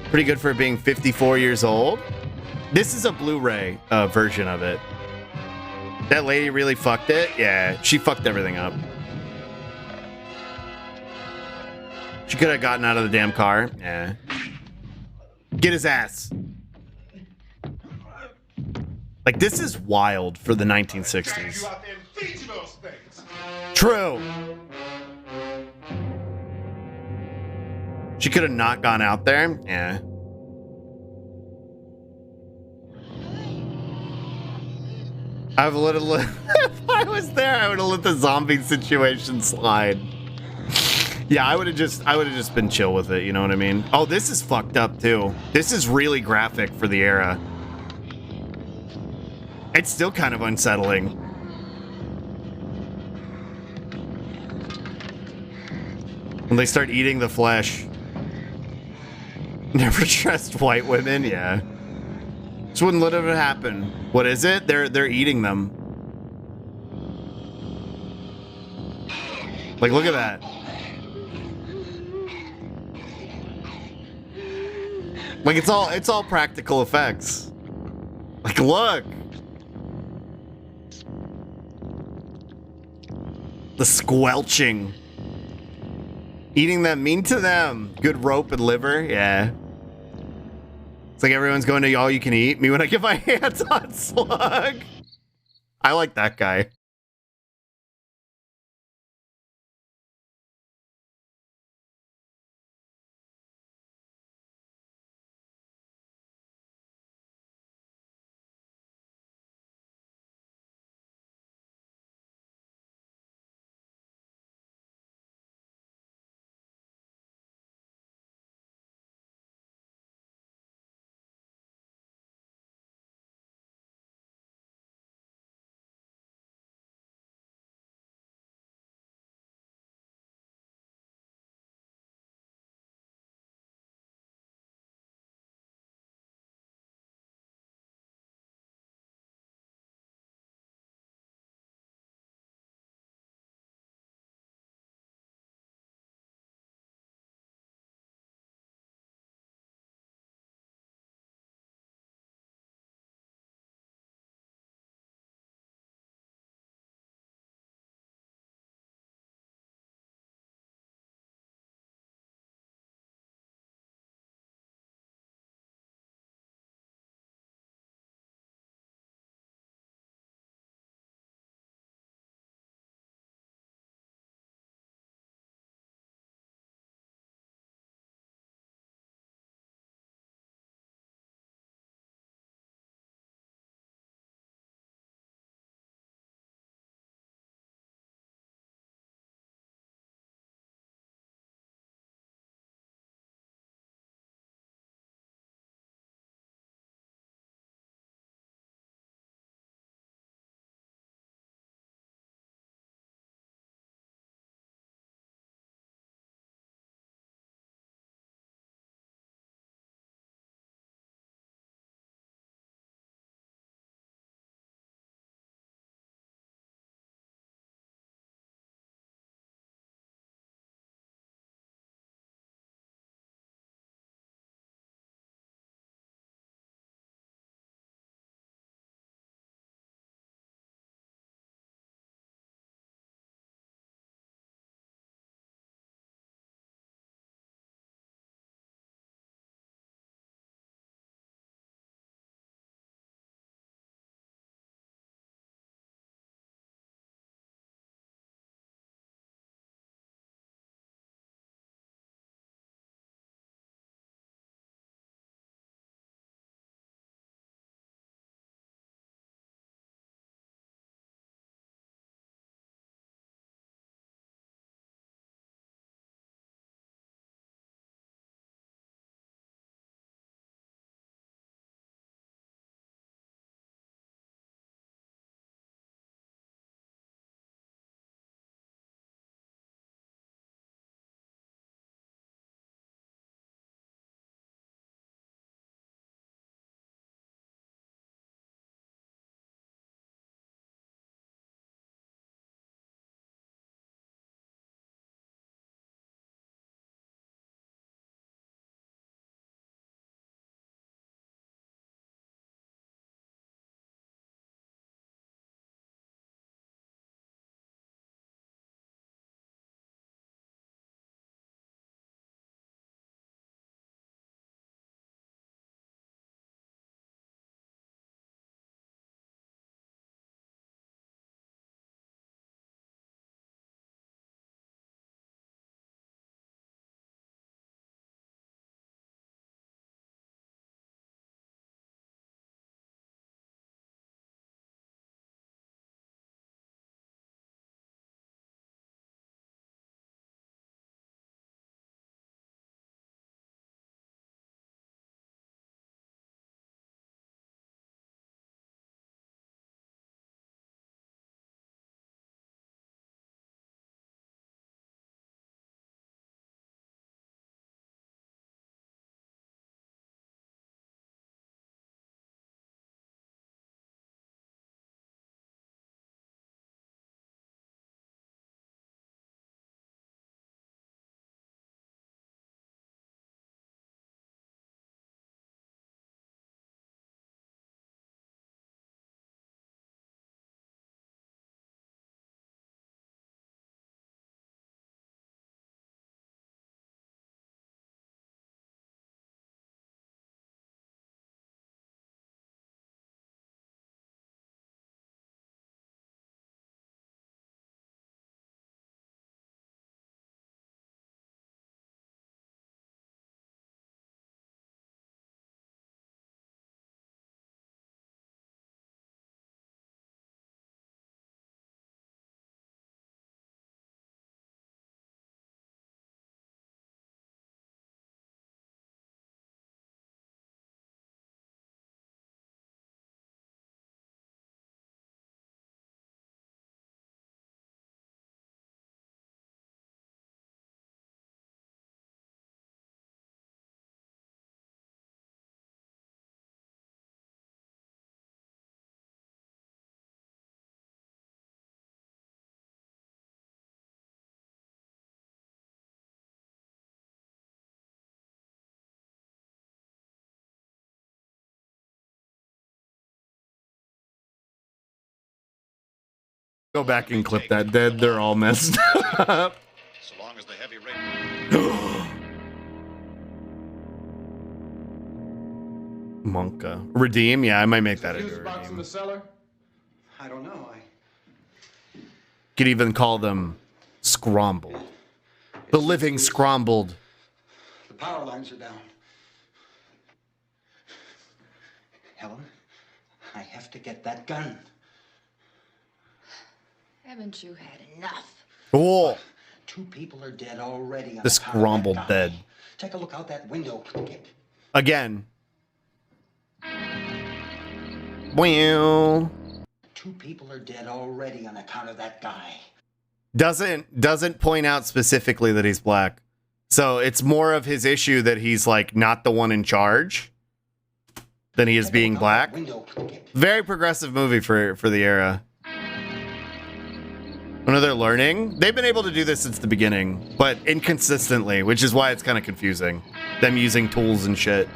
Pretty good for it being 54 years old. This is a Blu-ray version of it. That lady really fucked it? Yeah, she fucked everything up. She could have gotten out of the damn car. Yeah. Get his ass. Like, this is wild for the 1960s. True. She could have not gone out there. Yeah. I have a little I was there, I would have let the zombie situation slide. Yeah, I would have just been chill with it, you know what I mean? Oh, this is fucked up too. This is really graphic for the era. It's still kind of unsettling. When they start eating the flesh. Never trust white women, yeah. Just wouldn't let it happen. What is it? They're eating them. Like, look at that. Like, it's all practical effects. Like, look. The squelching. Eating them, mean to them. Good rope and liver, yeah. It's like everyone's going to all you can eat. Me when I get my hands on Slug. I like that guy. Go back and clip that. They're all messed up. So long as the heavy rain. Monka. Redeem? Yeah, I might make that a Fuse box in the cellar? I don't know. Could even call them scrombled. The living scrombled. The power lines are down. Helen, I have to get that gun. Haven't you had enough? Oh, 2 people are dead already. On the account of that scrombled guy. dead. Take a look out that window. Kid. Again. Well. 2 people are dead already on account of that guy. Doesn't point out specifically that he's black. So it's more of his issue that he's like not the one in charge than he is being black. Very progressive movie for the era. When they're learning, they've been able to do this since the beginning, but inconsistently, which is why it's kind of confusing. Them using tools and shit.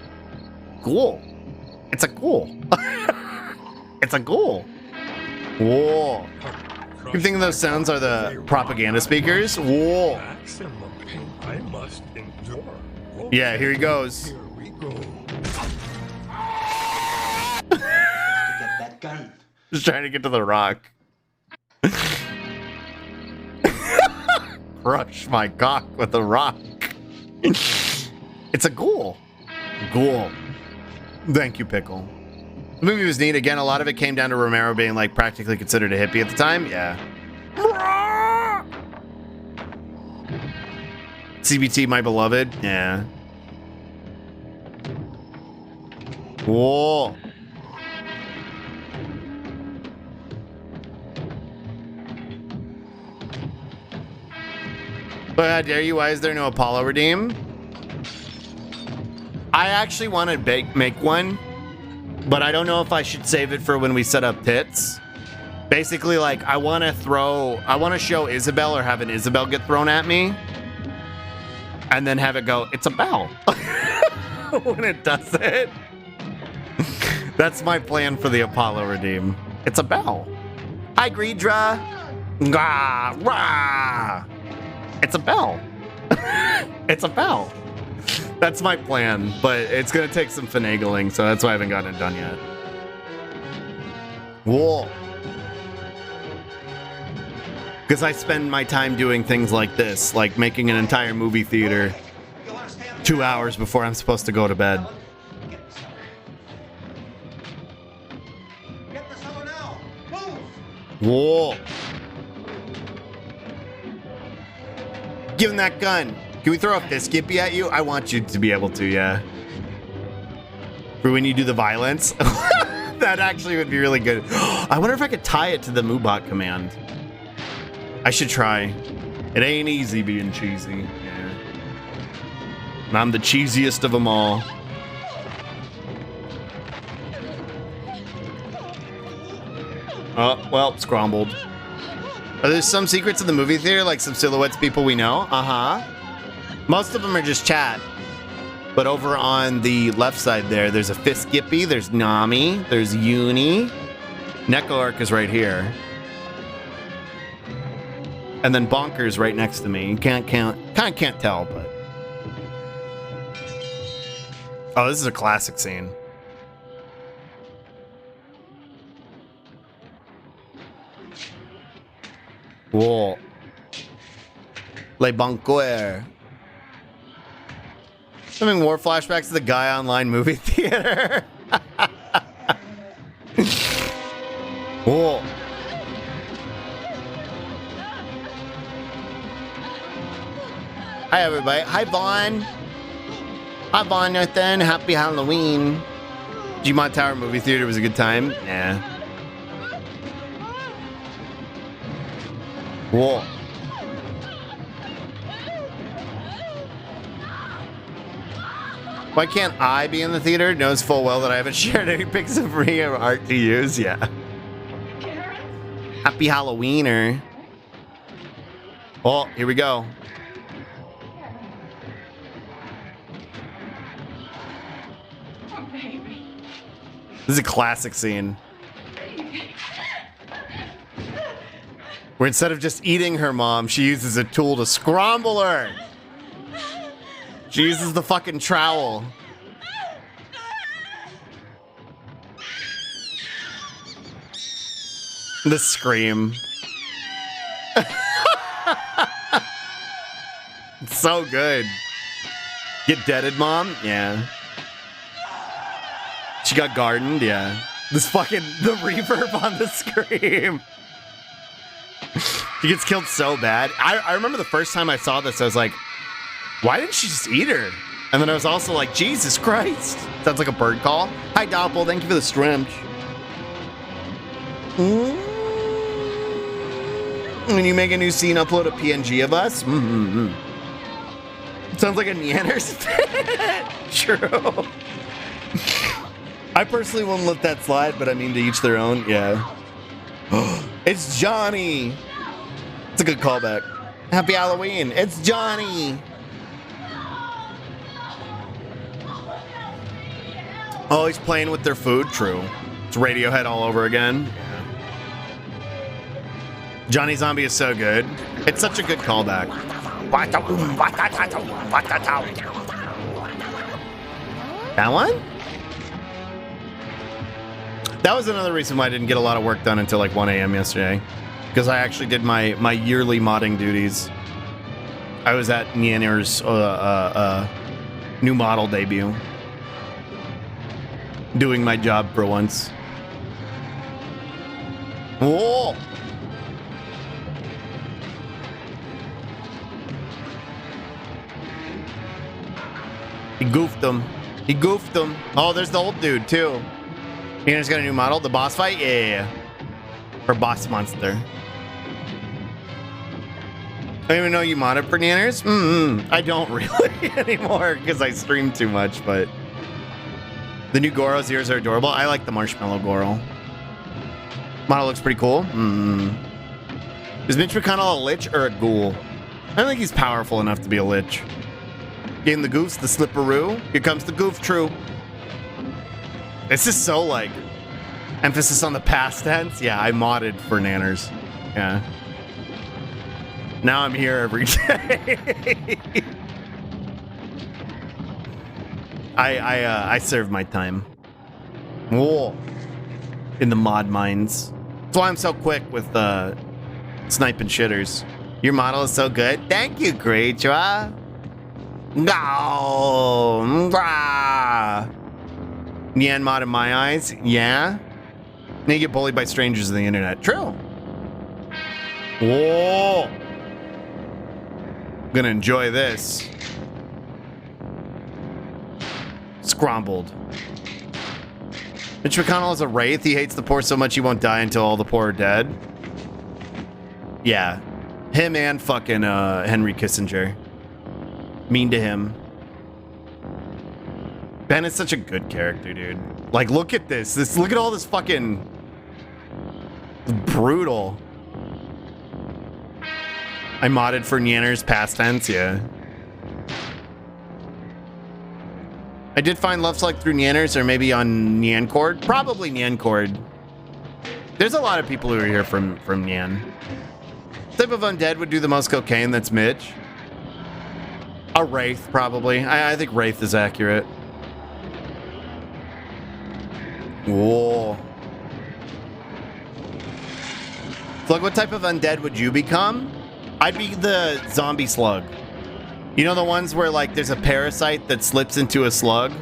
Cool. It's a ghoul. It's a ghoul. Whoa. You think those sounds are the propaganda speakers? Whoa. I must endure. Yeah, here he goes. Here we go. Get that gun. Just trying to get to the rock. Crush my cock with a rock. It's a ghoul. Ghoul. Thank you, Pickle. The movie was neat. Again, a lot of it came down to Romero being like practically considered a hippie at the time. Yeah. CBT, my beloved. Yeah. Whoa. But how dare you? Why is there no Apollo redeem? I actually want to make one, but I don't know if I should save it for when we set up pits. Basically, like, I want to show Isabel or have an Isabel get thrown at me, and then have it go, it's a bell. When it does it. That's my plan for the Apollo redeem. It's a bell. Hi, Greedra. Rah, rah. It's a bell. It's a bell. That's my plan, but it's gonna take some finagling, so that's why I haven't gotten it done yet. Whoa. Because I spend my time doing things like this, like making an entire movie theater 2 hours before I'm supposed to go to bed. Get the cellar now. Move. Whoa. Give him that gun. Can we throw a fist skippy at you? I want you to be able to, yeah. For when you do the violence. That actually would be really good. I wonder if I could tie it to the Moobot command. I should try. It ain't easy being cheesy. Yeah. And I'm the cheesiest of them all. Oh, well, scrambled. Are there some secrets in the movie theater, like some silhouettes people we know? Uh-huh. Most of them are just chat. But over on the left side there's a Fist Skippy, there's Nami, there's Uni. Neko-Arc is right here. And then Bonkers right next to me. You can't tell, but... Oh, this is a classic scene. Whoa. Le Boncoeur. Having more flashbacks to the Guy Online movie theater. Whoa. Hi, everybody. Hi, Vaughn. Hi, Vaughn, Nathan. Happy Halloween. Gmod Tower movie theater was a good time. Yeah. Whoa. Why can't I be in the theater? Knows full well that I haven't shared any pics of me or art to use. Yeah. Happy Halloweener. Oh, here we go. Oh, baby. This is a classic scene. Where instead of just eating her mom, she uses a tool to scramble her. She uses the fucking trowel. The scream. It's so good. Get deaded, mom? Yeah. She got gardened? Yeah. This fucking, the reverb on the scream. She gets killed so bad. I remember the first time I saw this, I was like, why didn't she just eat her? And then I was also like, Jesus Christ. Sounds like a bird call. Hi, Doppel. Thank you for the strimch. When you make a new scene, upload a PNG of us? Sounds like a Neanners. True. I personally won't let that slide, but I mean, to each their own. Yeah. It's Johnny. It's a good callback. Happy Halloween. It's Johnny. Oh, he's playing with their food. True. It's Radiohead all over again. Yeah. Johnny Zombie is so good. It's such a good callback. That one? That was another reason why I didn't get a lot of work done until like 1 a.m. yesterday. Because I actually did my yearly modding duties. I was at Neander's new model debut. Doing my job for once. Whoa! He goofed them. He goofed them. Oh, there's the old dude, too. Neander's got a new model. The boss fight? Yeah. Or boss monster. I don't even know you modded for Neander's? I don't really anymore because I stream too much, but... The new Goro's ears are adorable. I like the marshmallow Goro. Model looks pretty cool. Is Mitch McConnell a lich or a ghoul? I don't think he's powerful enough to be a lich. Game the goofs, the slipperoo. Here comes the goof true. This is so like emphasis on the past tense. Yeah, I modded for Nanners. Yeah. Now I'm here every day. I serve my time. Whoa. In the mod mines. That's why I'm so quick with sniping shitters. Your model is so good. Thank you, Creature. No. Nyan mod in my eyes. Yeah. Then you get bullied by strangers on the internet. True. Whoa. I'm gonna enjoy this. Scrambled. Mitch McConnell is a wraith. He hates the poor so much he won't die until all the poor are dead. Yeah. Him and fucking Henry Kissinger. Mean to him. Ben is such a good character, dude. Like, look at this. Look at all this fucking... brutal. I modded for Neander's past tense, yeah. I did find Love Select through Neander's or maybe on Nyancord. Probably Nyancord. There's a lot of people who are here from Nyan. What type of undead would do the most cocaine? That's Mitch. A Wraith, probably. I think Wraith is accurate. Whoa. Slug, what type of undead would you become? I'd be the zombie slug. You know the ones where like there's a parasite that slips into a slug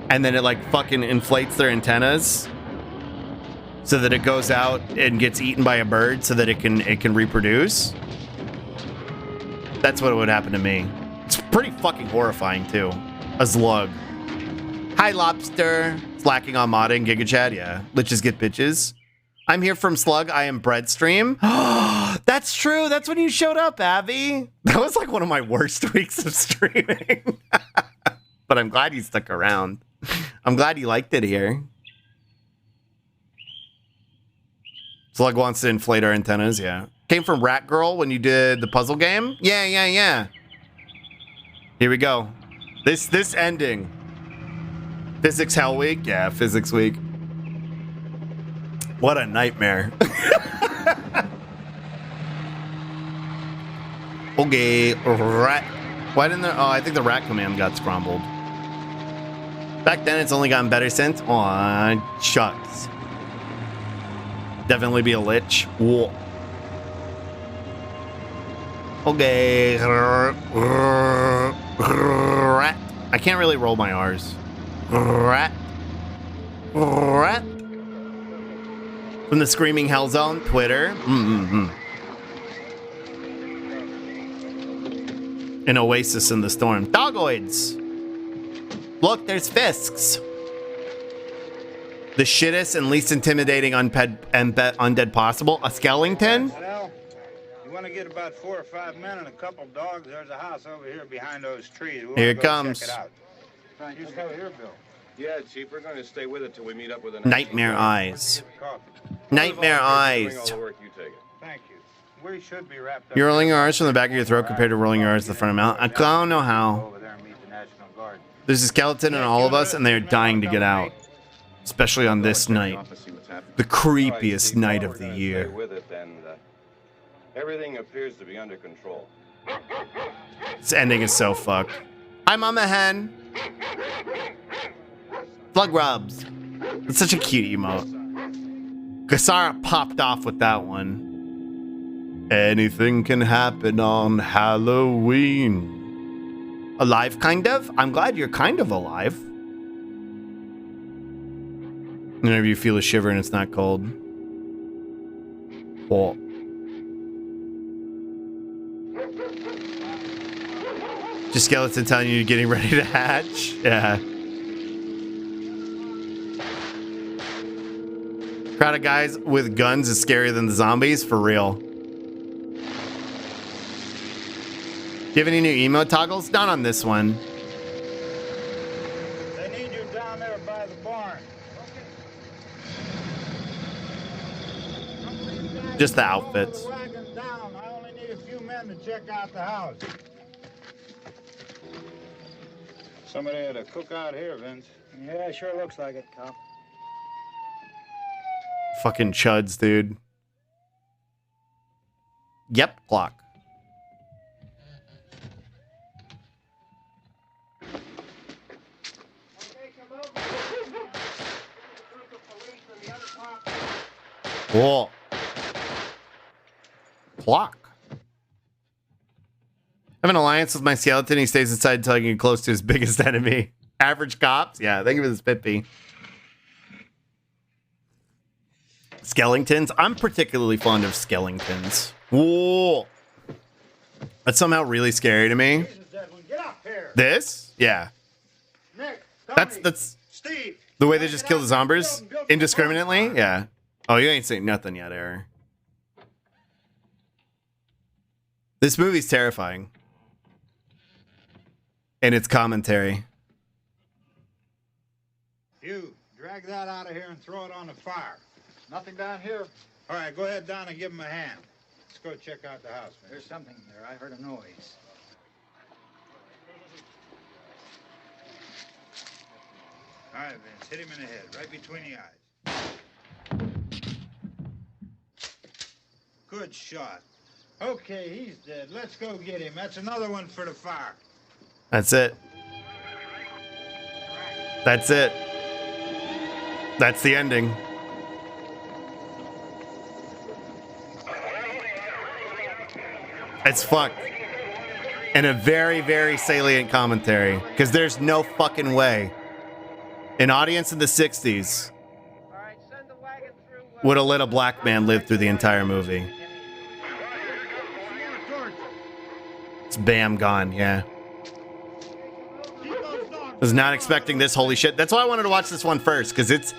and then it like fucking inflates their antennas so that it goes out and gets eaten by a bird so that it can reproduce? That's what would happen to me. It's pretty fucking horrifying too. A slug. Hi, Lobster. Slacking on modding, Giga Chad, yeah. Liches get bitches. I'm here from Slug. I am Breadstream. That's true. That's when you showed up, Abby. That was like one of my worst weeks of streaming. But I'm glad you stuck around. I'm glad you liked it here. Slug wants to inflate our antennas, yeah. Came from Rat Girl when you did the puzzle game? Yeah. Here we go. This ending. Physics Hell Week? Yeah, Physics Week. What a nightmare. Okay, rat. Why didn't there? Oh, I think the rat command got scrambled. Back then, it's only gotten better since. Aw, shucks. Definitely be a lich. Whoa. Okay. Rat. I can't really roll my R's. Rat. Rat. From the Screaming Hell Zone, Twitter. An oasis in the storm. Dogoids. Look, there's Fisks. The shittest and least intimidating undead possible. A skeleton? Well, you want to get about 4 or 5 men and a couple dogs. There's a house over here behind those trees. Here it comes. Check it out. Right, you stay here, Bill. Yeah, Chief, we're going to stay with it till we meet up with the Nightmare eyes. Nightmare eyes. All the work you take it. Thank you. We should be wrapped up. You're rolling your R's from the back of your throat compared to rolling your R's to the front of your mouth. I don't know how. Over there and meet the National Guard. There's a skeleton in all of us, and they're dying to get out. Especially on this night. The creepiest night of the year. With it, then everything appears to be under control. This ending is so fucked. Hi, Mama Hen. Slug rubs. It's such a cute emote. Gasara popped off with that one. Anything can happen on Halloween. Alive, kind of? I'm glad you're kind of alive. Whenever you feel a shiver and it's not cold. Oh. Just skeleton telling you you're getting ready to hatch? Yeah. Crowd of guys with guns is scarier than the zombies? For real. Do you have any new emote toggles? Not on this one. They need you down there by the barn. Just the outfits. Wagon down. I only need a few men to check out the house. Somebody had a cookout here, Vince. Yeah, sure looks like it, Cop. Fucking chuds, dude. Yep, clock. Whoa. Clock. I have an alliance with my skeleton. He stays inside until I can get close to his biggest enemy. Average cops? Yeah, think of it as Pippi. Skeletons? I'm particularly fond of skeletons. Whoa. That's somehow really scary to me. Get up here. This? Yeah. Nick, That's Steve. the way they just kill the zombies indiscriminately? Yeah. Oh, you ain't seen nothing yet, Aaron. This movie's terrifying. And its commentary. You, drag that out of here and throw it on the fire. Nothing down here. All right, go ahead down and give him a hand. Let's go check out the house, man. There's something there. I heard a noise. All right, Vince, hit him in the head, right between the eyes. Good shot. Okay, he's dead. Let's go get him. That's another one for the fire. That's it. That's it. That's the ending. It's fucked. And a very, very salient commentary. Because there's no fucking way an audience in the 60s would have let a black man live through the entire movie. It's bam, gone, yeah. Was not expecting this, holy shit. That's why I wanted to watch this one first, because it's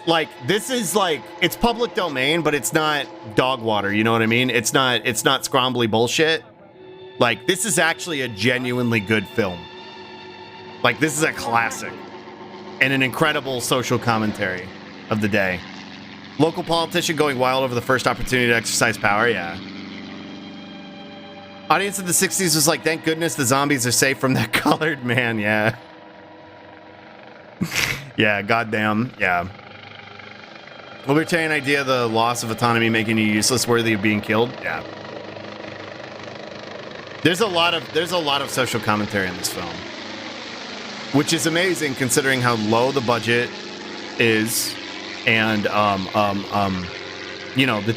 like, this is like, it's public domain, but it's not dog water, you know what I mean? It's not scrombly bullshit. Like, this is actually a genuinely good film. Like, this is a classic. And an incredible social commentary of the day. Local politician going wild over the first opportunity to exercise power, yeah. Audience in the 60s was like, thank goodness the zombies are safe from that colored man, yeah. Yeah, goddamn, yeah. Libertarian idea, the loss of autonomy making you useless, worthy of being killed, yeah. There's a lot of social commentary in this film, which is amazing considering how low the budget is, and the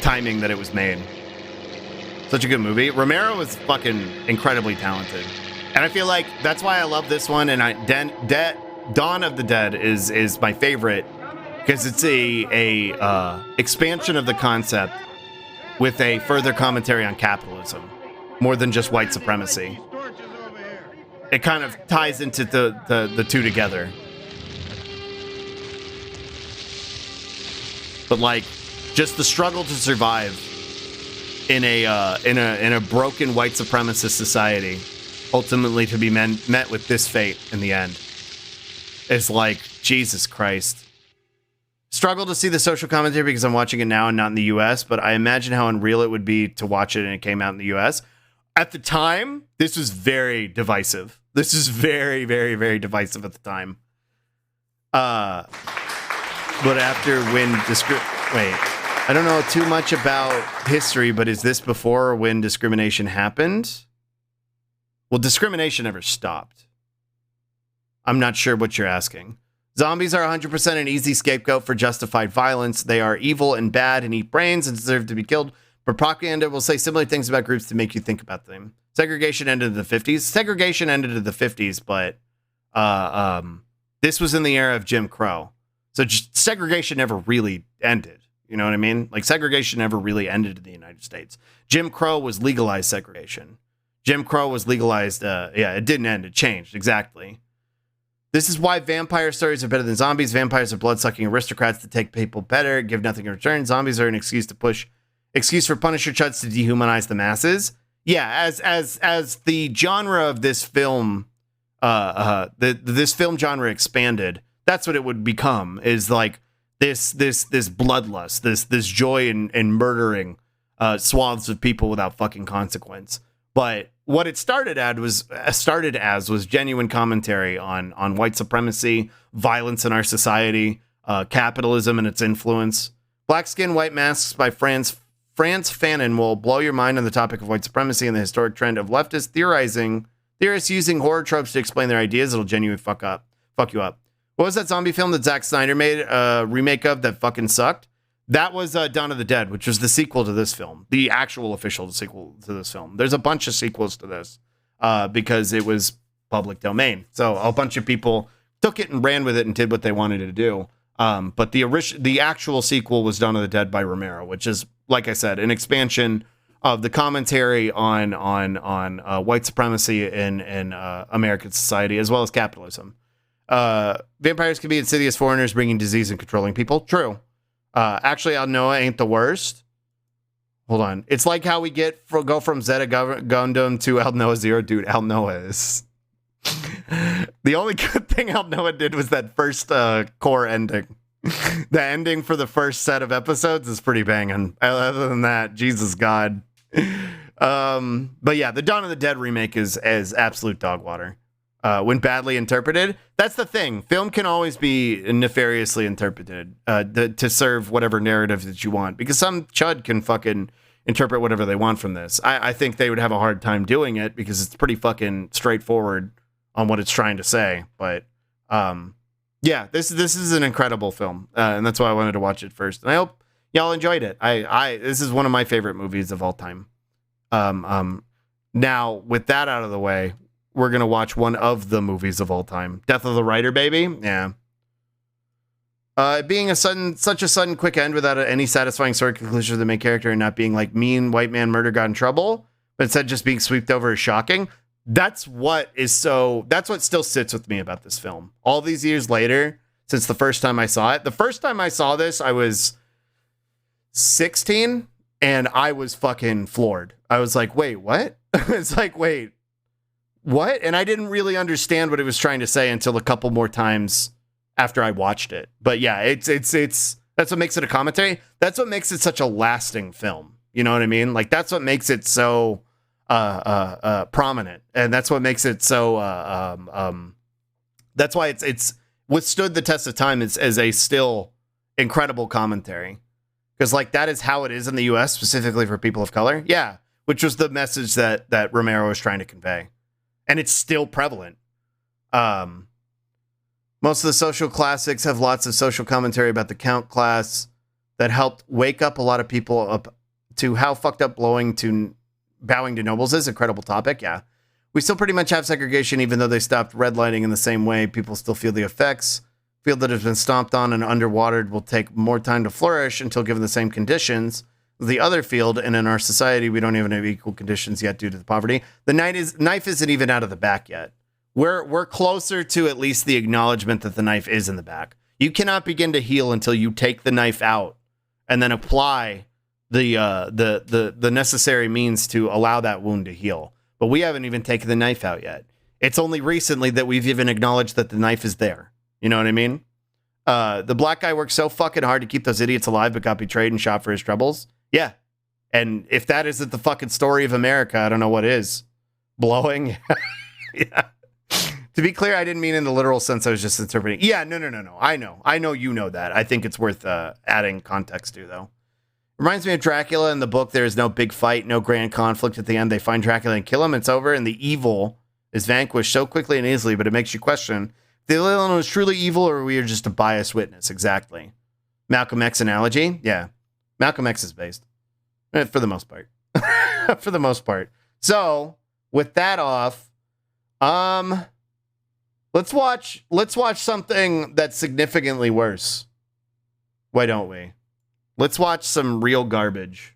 timing that it was made. Such a good movie. Romero was fucking incredibly talented, and I feel like that's why I love this one. And Dawn of the Dead is my favorite because it's a expansion of the concept with a further commentary on capitalism, more than just white supremacy. It kind of ties into the two together. But like, just the struggle to survive in a broken white supremacist society, ultimately to be met with this fate in the end, is like, Jesus Christ. Struggle to see the social commentary because I'm watching it now and not in the US, but I imagine how unreal it would be to watch it and it came out in the US. At the time, this was very divisive. This is very, very, very divisive at the time. But after wait, I don't know too much about history, but is this before or when discrimination happened? Well, discrimination never stopped. I'm not sure what you're asking. Zombies are 100% an easy scapegoat for justified violence. They are evil and bad and eat brains and deserve to be killed. But propaganda will say similar things about groups to make you think about them. Segregation ended in the 50s. Segregation ended in the 50s, but this was in the era of Jim Crow. So segregation never really ended. You know what I mean? Like, segregation never really ended in the United States. Jim Crow was legalized segregation. Jim Crow was legalized. It didn't end. It changed. Exactly. This is why vampire stories are better than zombies. Vampires are blood-sucking aristocrats that take people better, give nothing in return. Zombies are an excuse for Punisher chuds to dehumanize the masses. Yeah, as the genre of this film, this film genre expanded, that's what it would become, is like this bloodlust, this joy in murdering swaths of people without fucking consequence. But what it started as was genuine commentary on white supremacy, violence in our society, capitalism and its influence. Black Skin, White Masks by Franz Fanon will blow your mind on the topic of white supremacy and the historic trend of leftist theorists using horror tropes to explain their ideas. It'll genuinely fuck you up. What was that zombie film that Zack Snyder made a remake of that fucking sucked? That was Dawn of the Dead, which was the sequel to this film, the actual official sequel to this film. There's a bunch of sequels to this because it was public domain. So a bunch of people took it and ran with it and did what they wanted to do. But the actual sequel was Dawn of the Dead by Romero, which is, like I said, an expansion of the commentary on white supremacy in American society, as well as capitalism. Vampires can be insidious foreigners bringing disease and controlling people. True. Actually, Al Noah ain't the worst. Hold on. It's like how we go from Zeta Gundam to Al Noah Zero. Dude, Al Noah is... The only good thing Al Noah did was that first core ending. The ending for the first set of episodes is pretty banging. Other than that, Jesus God. But yeah, the Dawn of the Dead remake is absolute dog water. When badly interpreted, that's the thing. Film can always be nefariously interpreted to serve whatever narrative that you want, because some chud can fucking interpret whatever they want from this. I think they would have a hard time doing it because it's pretty fucking straightforward on what it's trying to say. But yeah, this is an incredible film, and that's why I wanted to watch it first. And I hope y'all enjoyed it. This is one of my favorite movies of all time. Now with that out of the way, we're going to watch one of the movies of all time. Death of the Writer, baby. Yeah. Being such a sudden quick end without any satisfying story conclusion for the main character, and not being like mean white man murder got in trouble, but instead just being swept over is shocking. That's what still sits with me about this film. All these years later, since the first time I saw it. The first time I saw this, I was 16 and I was fucking floored. I was like, wait, what? It's like, wait, what? And I didn't really understand what it was trying to say until a couple more times after I watched it. But yeah, it's that's what makes it a commentary. That's what makes it such a lasting film. You know what I mean? Like, that's what makes it so prominent, and that's what makes it so that's why it's withstood the test of time as a still incredible commentary, because like that is how it is in the US, specifically for people of color. Yeah, which was the message that Romero was trying to convey. And it's still prevalent. Most of the social classics have lots of social commentary about the Count class that helped wake up a lot of people up to how fucked up bowing to nobles is. A credible topic, yeah. We still pretty much have segregation, even though they stopped redlining in the same way. People still feel the effects. Field that has been stomped on and underwatered will take more time to flourish until given the same conditions. The other field, and in our society, we don't even have equal conditions yet due to the poverty. The knife isn't even out of the back yet. We're closer to at least the acknowledgement that the knife is in the back. You cannot begin to heal until you take the knife out and then apply the necessary means to allow that wound to heal. But we haven't even taken the knife out yet. It's only recently that we've even acknowledged that the knife is there. You know what I mean? The black guy worked so fucking hard to keep those idiots alive, but got betrayed and shot for his troubles. Yeah. And if that isn't the fucking story of America, I don't know what is. Blowing. Yeah. To be clear, I didn't mean in the literal sense. I was just interpreting. Yeah, no. I know you know that. I think it's worth adding context to, though. Reminds me of Dracula in the book. There is no big fight, no grand conflict at the end. They find Dracula and kill him. It's over, and the evil is vanquished so quickly and easily, but it makes you question if the villain was truly evil or we are just a biased witness. Exactly. Malcolm X analogy? Yeah. Malcolm X is based. For the most part. For the most part. So, with that off, let's watch something that's significantly worse. Why don't we? Let's watch some real garbage.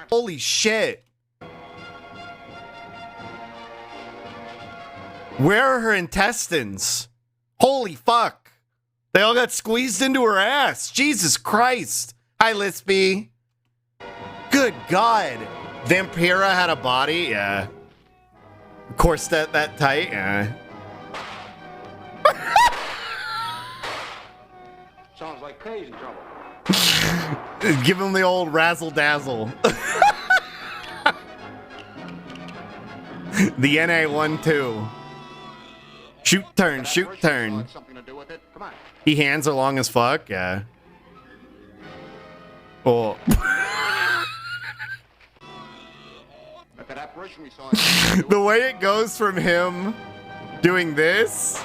Holy shit. Where are her intestines? Holy fuck. They all got squeezed into her ass. Jesus Christ. Hi, Lispy. Good God. Vampira had a body? Yeah. Of course, that tight? Yeah. Sounds like crazy trouble. Give him the old razzle dazzle. The NA-1-2. Shoot turn, shoot turn. He hands are long as fuck, yeah. Oh. The way it goes from him doing this,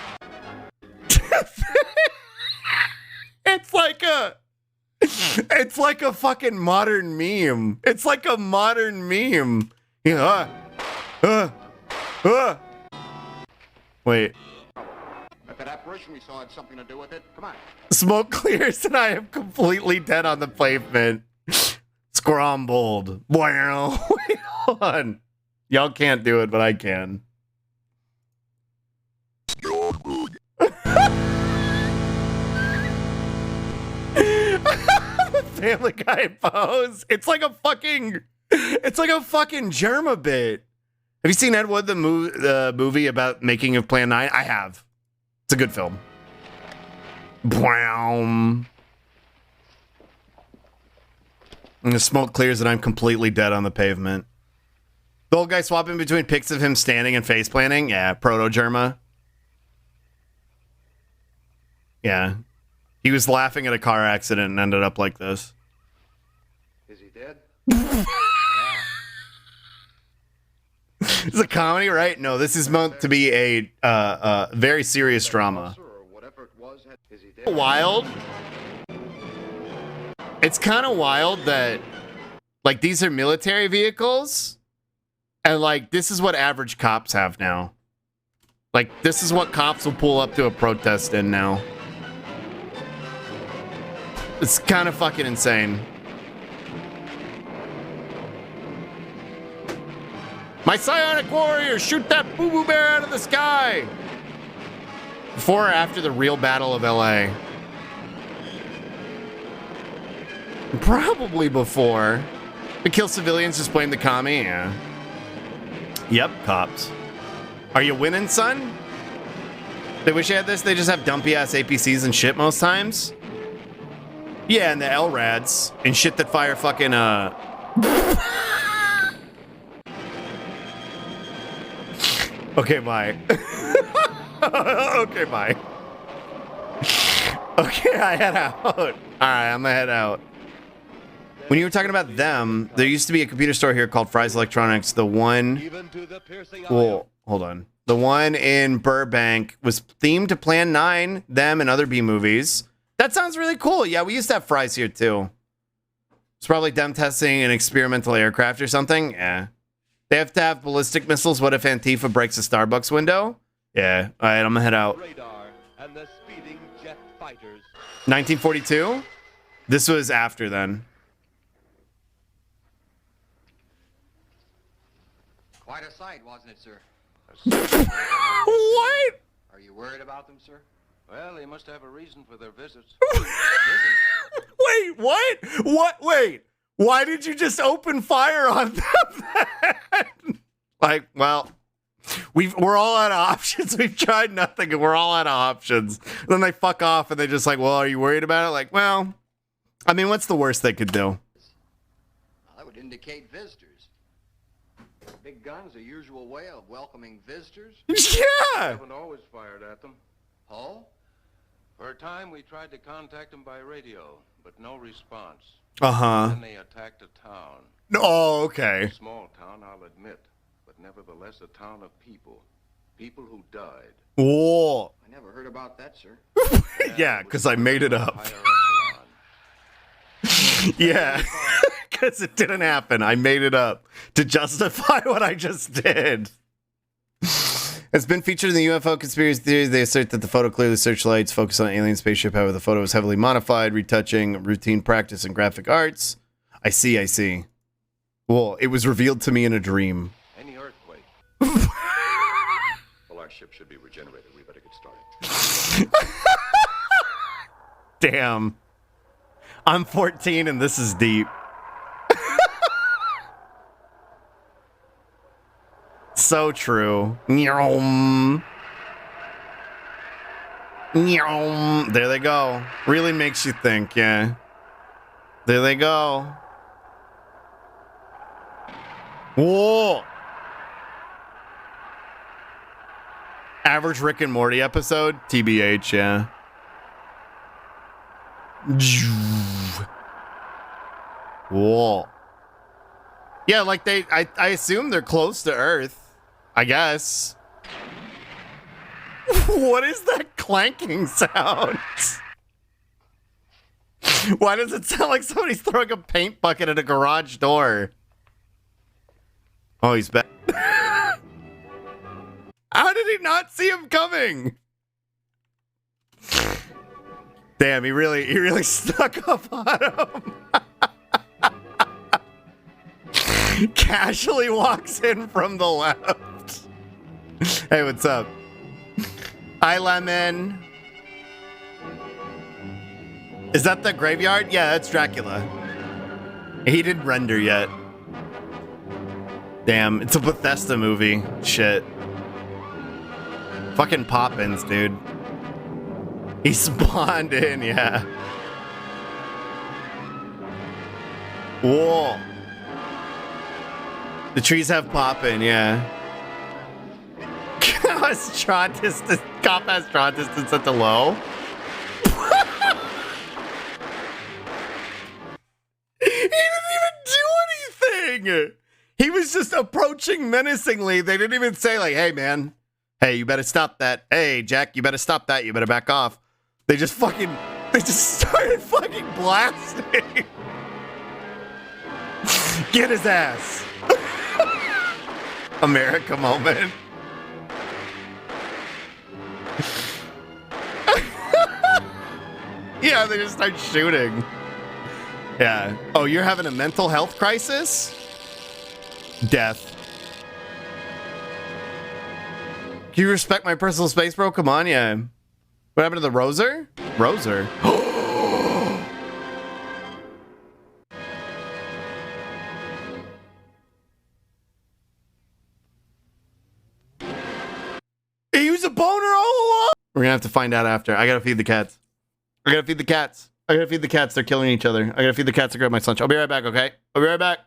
it's like a fucking modern meme. It's like a modern meme. Yeah. Wait. If that apparition we saw had something to do with it, come on. Smoke clears and I am completely dead on the pavement. Scrambled. Wow. Wait, hold on. Y'all can't do it, but I can. Family Guy pose. It's like a fucking Germa bit. Have you seen Ed Wood, the movie about making of Plan 9? I have. It's a good film. Brown. And the smoke clears and I'm completely dead on the pavement. The old guy swapping between pics of him standing and face planting. Yeah, proto-Germa. Yeah. He was laughing at a car accident and ended up like this. Is he dead? It's a comedy, right? No, this is meant to be a very serious drama. Wild. It's kind of wild that, like, these are military vehicles, and, like, this is what average cops have now. Like, this is what cops will pull up to a protest in now. It's kind of fucking insane. My psionic warrior, shoot that boo-boo bear out of the sky! Before or after the real Battle of LA? Probably before. To kill civilians, just blame the commie? Yeah. Yep, cops. Are you winning, son? They wish you had this, they just have dumpy-ass APCs and shit most times? Yeah, and the LRADs and shit that fire fucking, Okay, bye. Okay, bye. Okay, I head out. Alright, I'm gonna head out. When you were talking about them, there used to be a computer store here called Fry's Electronics. The one... Well, hold on. The one in Burbank was themed to Plan 9, them, and other B movies. That sounds really cool. Yeah, we used to have Fry's here, too. It's probably them testing an experimental aircraft or something. Yeah. They have to have ballistic missiles. What if Antifa breaks a Starbucks window? Yeah. All right, I'm gonna head out. 1942? This was after then. Quite a sight, wasn't it, sir? What? Are you worried about them, sir? Well, they must have a reason for their visits. Wait, what? What? Wait. Why did you just open fire on them? Like, well, we're all out of options. We've tried nothing and we're all out of options. Then they fuck off and they're just like, well, are you worried about it? Like, well, I mean, what's the worst they could do? Well, that would indicate visitors. Big gun's the usual way of welcoming visitors. Yeah! I haven't always fired at them. Oh? For a time, we tried to contact them by radio, but no response. Uh-huh. Then they attacked a town. Oh, okay. A small town, I'll admit, but nevertheless a town of people. People who died. Whoa. I never heard about that, sir. Yeah, because I made it up. Yeah, because it didn't happen. I made it up to justify what I just did. Has been featured in the UFO conspiracy theories. They assert that the photo clearly searchlights focus on an alien spaceship. However, the photo was heavily modified, retouching, routine practice, and graphic arts. I see. Well, it was revealed to me in a dream. Any earthquake. Well, our ship should be regenerated. We better get started. Damn. I'm 14 and this is deep. So true. Nyom. Nyom. There they go. Really makes you think, yeah. There they go. Whoa. Average Rick and Morty episode? TBH, yeah. Whoa. Yeah, like I assume they're close to Earth. I guess. What is that clanking sound? Why does it sound like somebody's throwing a paint bucket at a garage door? Oh, he's back. How did he not see him coming? Damn, he really stuck up on him. Casually walks in from the left. Hey, what's up? Hi, Lemon. Is that the graveyard? Yeah, that's Dracula. He didn't render yet. Damn, it's a Bethesda movie. Shit. Fucking Poppins, dude. He spawned in, yeah. Whoa. The trees have Poppin, yeah. Cop has draw distance at the low. He didn't even do anything. He was just approaching menacingly. They didn't even say like, hey man, hey, you better stop that. Hey, Jack, you better stop that. You better back off. They just started fucking blasting. Get his ass. America moment. Yeah, they just start shooting. Yeah. Oh, you're having a mental health crisis? Death. Can you respect my personal space, bro? Come on, yeah. What happened to the Roser? Roser. He was a boner all along. We're gonna have to find out after. I gotta feed the cats. I gotta feed the cats. I gotta feed the cats. They're killing each other. I gotta feed the cats to grab my lunch. I'll be right back, okay? I'll be right back.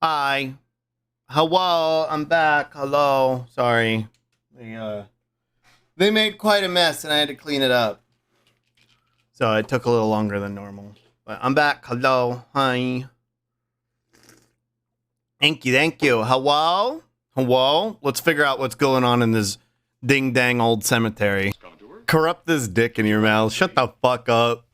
Hi. Hello, I'm back. Hello. Sorry. They made quite a mess and I had to clean it up. So it took a little longer than normal. But I'm back. Hello. Hi. Thank you. Hello? Hello? Let's figure out what's going on in this ding-dang old cemetery. Corrupt this dick in your mouth. Shut the fuck up.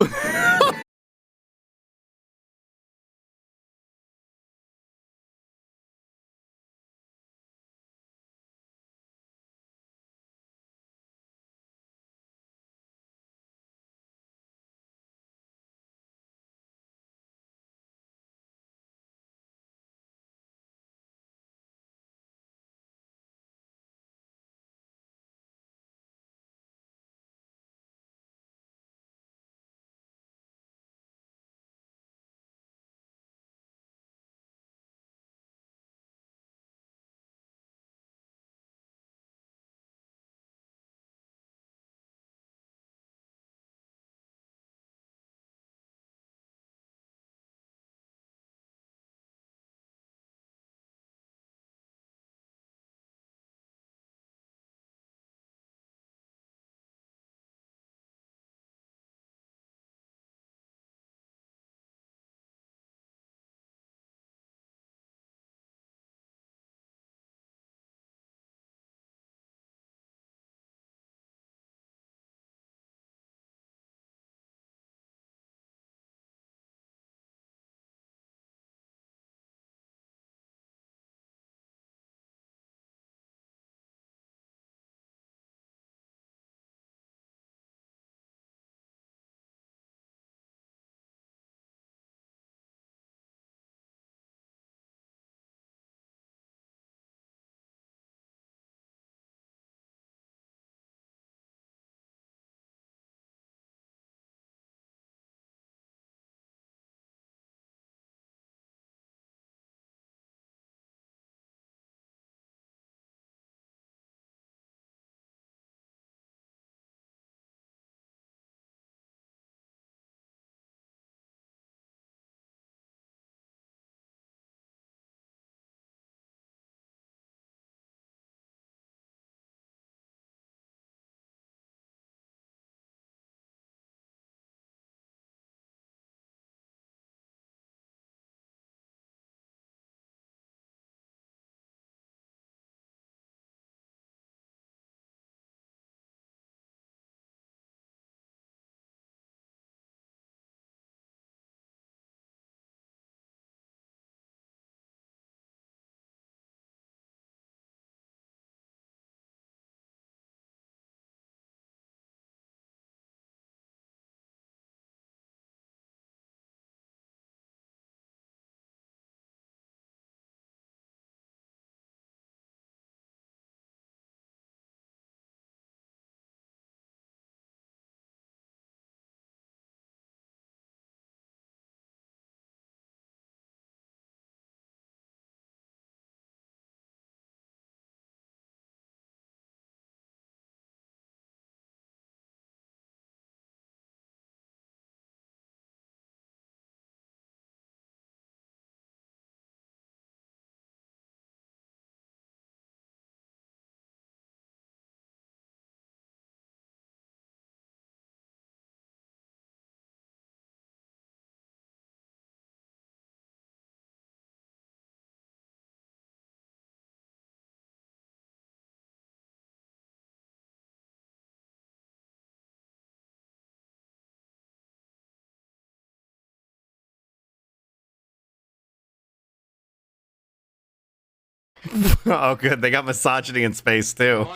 Oh, good. They got misogyny in space too.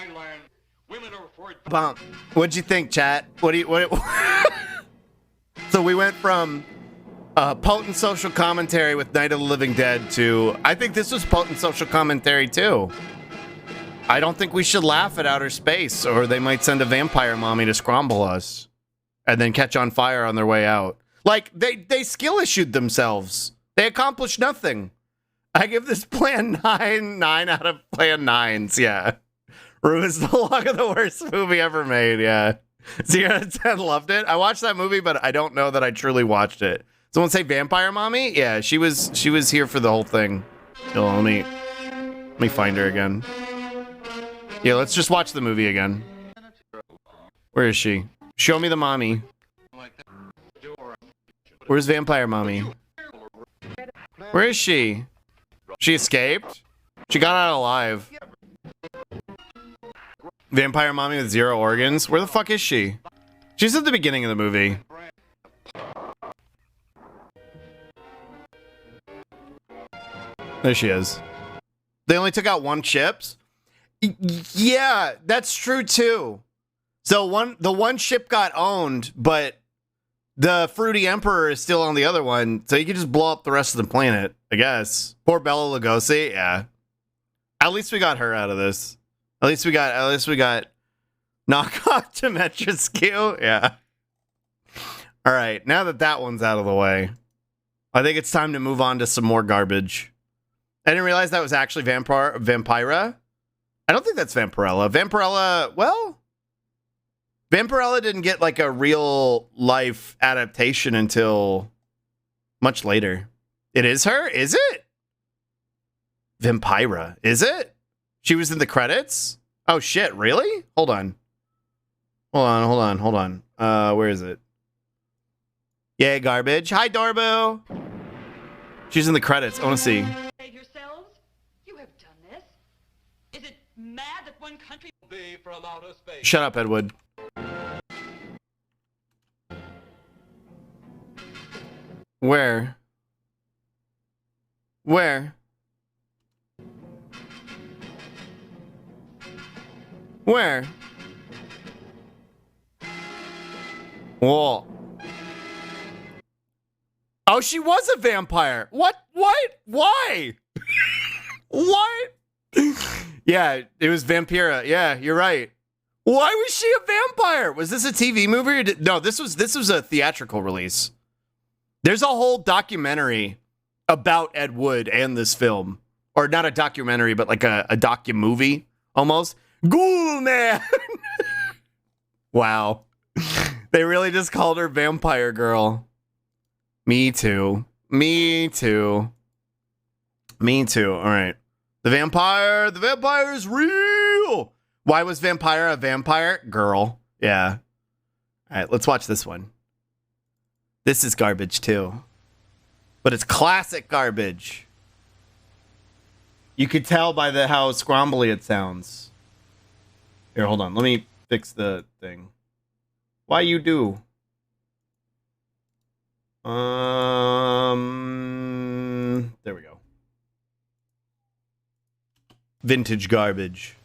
Bump. What'd you think, chat? So we went from potent social commentary with Night of the Living Dead to I think this was potent social commentary too. I don't think we should laugh at outer space, or they might send a vampire mommy to scramble us and then catch on fire on their way out. Like they skill issued themselves. They accomplished nothing. I give this plan 9 out of plan 9s, yeah. Ruins the log of the worst movie ever made, yeah. 0 out of 10 loved it. I watched that movie, but I don't know that I truly watched it. Someone say Vampire Mommy? Yeah, she was here for the whole thing. Oh, let me find her again. Yeah, let's just watch the movie again. Where is she? Show me the mommy. Where's Vampire Mommy? Where is she? She escaped? She got out alive. Vampire Mommy with 0 organs? Where the fuck is she? She's at the beginning of the movie. There she is. They only took out 1 chips? Yeah, that's true too. So the one ship got owned, but the Fruity Emperor is still on the other one, so you can just blow up the rest of the planet, I guess. Poor Bella Lugosi, yeah. At least we got her out of this. At least we got knockoff Demetrescu, yeah. All right, now that one's out of the way, I think it's time to move on to some more garbage. I didn't realize that was actually Vampira. I don't think that's Vampirella. Vampirella didn't get like a real life adaptation until much later. It is her? Is it? Vampira. Is it? She was in the credits? Oh shit, really? Hold on. Where is it? Yay, garbage. Hi, Darbo. She's in the credits. I want to see. Yourselves? You have done this. Is it mad that one country be from outer space? Shut up, Edward. Where? Where? Where? Whoa. Oh, she was a vampire. What? Why? What? Yeah, it was Vampira. Yeah, you're right. Why was she a vampire? Was this a TV movie? Or no, this was a theatrical release. There's a whole documentary about Ed Wood and this film. Or not a documentary, but like a docu-movie, almost. Ghoul Man! Wow. They really just called her Vampire Girl. Me too. All right. The vampire is real. Why was Vampire a vampire? Girl. Yeah. All right, let's watch this one. This is garbage too. But it's classic garbage. You could tell by how scrombly it sounds. Here, hold on. Let me fix the thing. Why you do? There we go. Vintage garbage.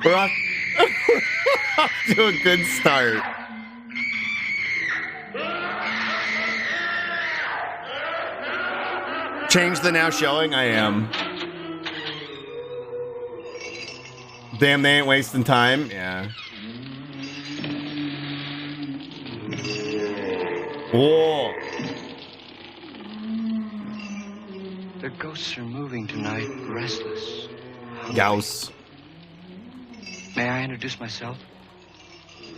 We're off to a good start. Change the now showing? I am. Damn, they ain't wasting time. Yeah. Whoa. Their ghosts are moving tonight, restless. Gauss. May I introduce myself?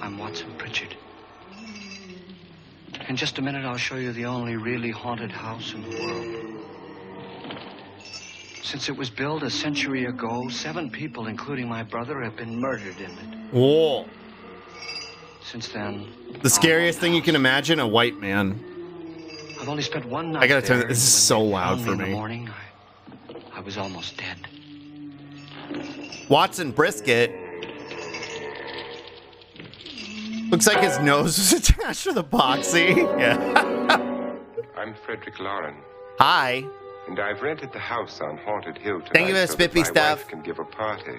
I'm Watson Pritchard. In just a minute, I'll show you the only really haunted house in the world. Since it was built a century ago, 7 people, including my brother, have been murdered in it. Whoa. Since then... The scariest thing you can imagine, a white man. I've only spent one night I gotta turn there, this is so loud for in the me. morning, I was almost dead. Watson Brisket. Looks like his nose was attached to the boxy. Yeah. I'm Frederick Lauren. Hi. And I've rented the house on Haunted Hill tonight. Thank you for the so that spiffy my stuff. wife can give a party.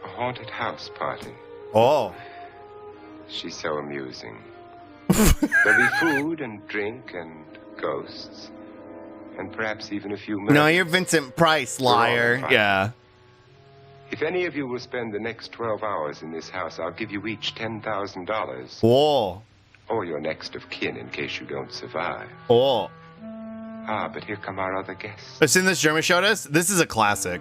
A haunted house party. Oh. She's so amusing. There'll be food and drink and ghosts. And perhaps even a few murders. No, you're Vincent Price, liar. Yeah. If any of you will spend the next 12 hours in this house, I'll give you each $10,000. Whoa. Or your next of kin in case you don't survive. Oh. Ah, but here come our other guests. I've seen this German showed us. This is a classic.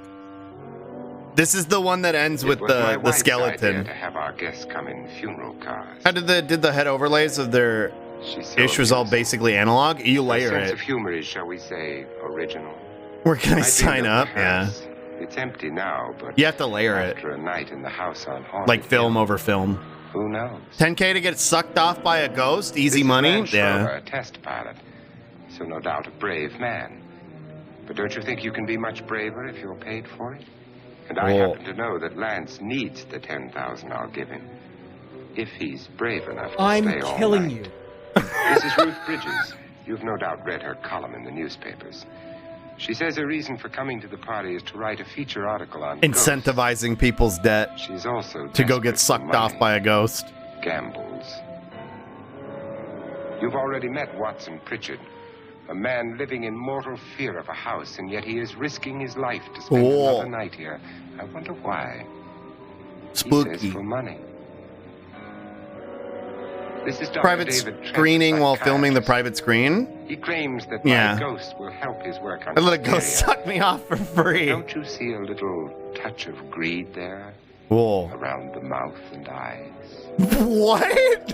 This is the one that ends with It was my the wife's skeleton. idea to have our guests come in funeral cars. How did the head overlays of their ish was all basically analog? You Her layer sense it. of humor is, shall we say, original. Where can I I think sign that up? Yeah. perhaps It's empty now, but You have to layer it. after a night in the house on Haunted Like film over film. Who knows? 10K to get sucked off by a ghost? Easy This is money? Van Yeah. Schroeder, a test pilot, so no doubt a brave man. But don't you think you can be much braver if you're paid for it? And I Whoa. happen to know that Lance needs the 10,000 I'll give him, if he's brave enough to I'm stay all killing night. you. This is Ruth Bridges. You've no doubt read her column in the newspapers. She says her reason for coming to the party is to write a feature article on ghosts. Incentivizing people's debt She's also to go get desperate for sucked money. off by a ghost. Gambles. You've already met Watson Pritchard, a man living in mortal fear of a house, and yet he is risking his life to spend Oh. another night here. I wonder why. He Spooky. says for money. This is Dr. Private David Trent, screening while filming the psychiatrist. private screen? He claims that Yeah. my ghost will help his work on I let a ghost hysteria. suck me off for free. Don't you see a little touch of greed there? Whoa. Around the mouth and eyes. What?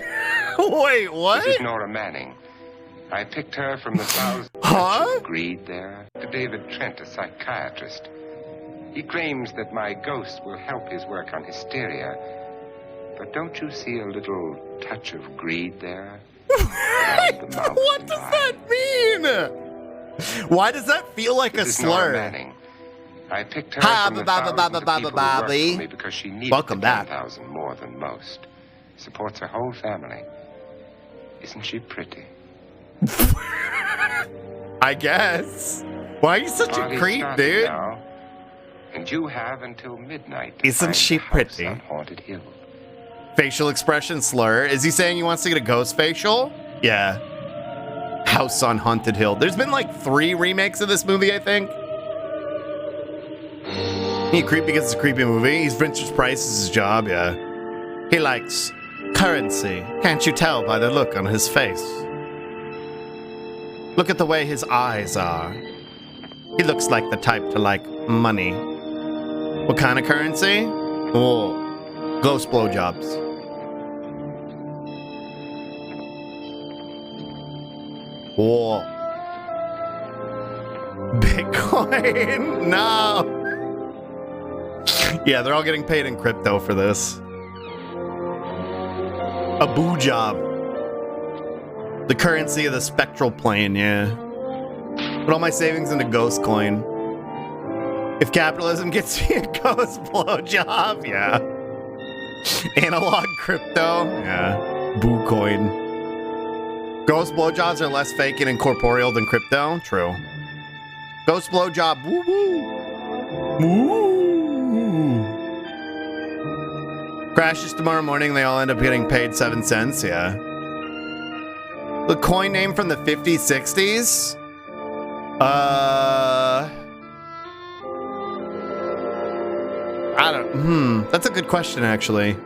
Wait, what? This is Nora Manning. I picked her from the thousands Huh? of greed there. To David Trent, a psychiatrist. He claims that my ghost will help his work on hysteria. But don't you see a little touch of greed there? Around the mouth What and does eyes. that mean? Why does that feel like a This is Nora slur? Manning. I picked her Ha, from the ba- ba- ba- thousands of ba- people ba- who worked Bobby. for me because she needed Welcome the back. 10,000 more than most. Supports her whole family. Isn't she pretty? I guess. Why are you such a Party's creep, started dude? now, and you have until midnight to Isn't find she the house pretty? on Haunted Hill. Facial expression slur. Is he saying he wants to get a ghost facial? Yeah. House on Haunted Hill. There's been like 3 remakes of this movie, I think. He creepy because it's a creepy movie. He's Vincent Price is his job, yeah. He likes currency. Can't you tell by the look on his face? Look at the way his eyes are. He looks like the type to like money. What kind of currency? Oh, ghost blowjobs. Whoa. Bitcoin? No. Yeah, they're all getting paid in crypto for this. A boo job. The currency of the spectral plane, yeah. Put all my savings into ghost coin. If capitalism gets me a ghost blowjob, yeah. Analog crypto, yeah. Boo coin. Ghost blowjobs are less fake and incorporeal than crypto. True. Ghost blowjob. Woo woo. Woo. Crashes tomorrow morning. They all end up getting paid 7 cents. Yeah. The coin name from the 50s, 60s. I don't. That's a good question, actually.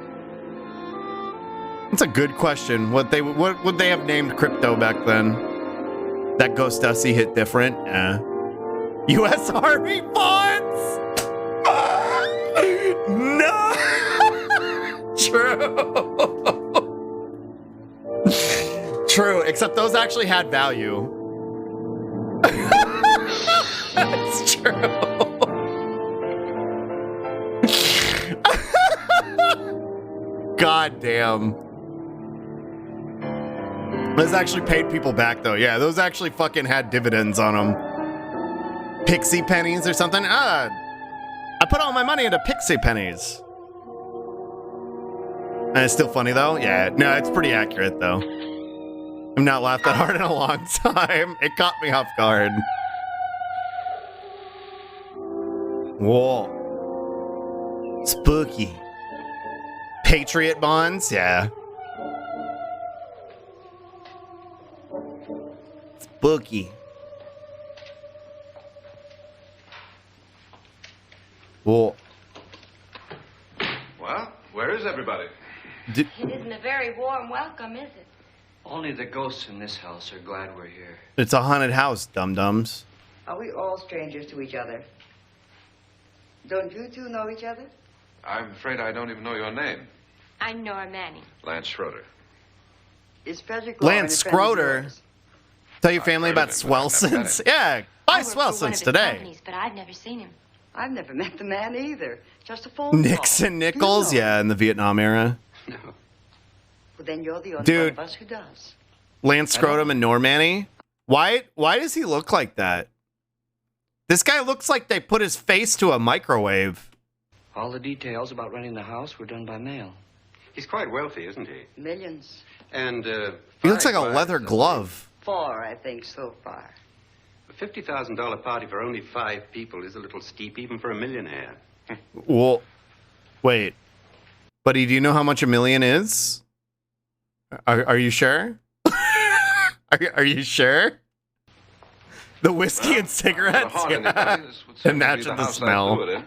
That's a good question. What would they have named crypto back then? That Ghost Dusty hit different. U.S. Army bonds. No. True. True. Except those actually had value. That's true. God damn. Those actually paid people back, though. Yeah, those actually fucking had dividends on them. Pixie pennies or something. I put all my money into pixie pennies. And it's still funny, though. Yeah, no, it's pretty accurate, though. I've not laughed that hard in a long time. It caught me off guard. Whoa. Spooky. Patriot bonds? Yeah. Spooky. Whoa. Well, where is everybody? It isn't a very warm welcome, is it? Only the ghosts in this house are glad we're here. It's a haunted house, dum-dums. Are we all strangers to each other? Don't you two know each other? I'm afraid I don't even know your name. I'm Nora Manning. Lance Schroeder. Is Frederick Law Lance any friend of Schroeder. yours? Tell your family about Swelsons. Yeah, buy I work for one of Swelsons his today. companies, but I've never seen him. I've never met the man either. Just a phone call. Nixon Nichols, You know. yeah, in the Vietnam era. Well, then you're the only Dude. one of us who does. Lance Scrotum and Normanny. Why does he look like that? This guy looks like they put his face to a microwave. All the details about renting the house were done by mail. He's quite wealthy, isn't he? Millions. And, He looks like a 5 leather wives, glove. 4, I think, so far. A $50,000 party for only 5 people is a little steep, even for a millionaire. Well, wait. Buddy, do you know how much a million is? Are you sure? are you sure? The whiskey and cigarettes? Yeah. Imagine the smell.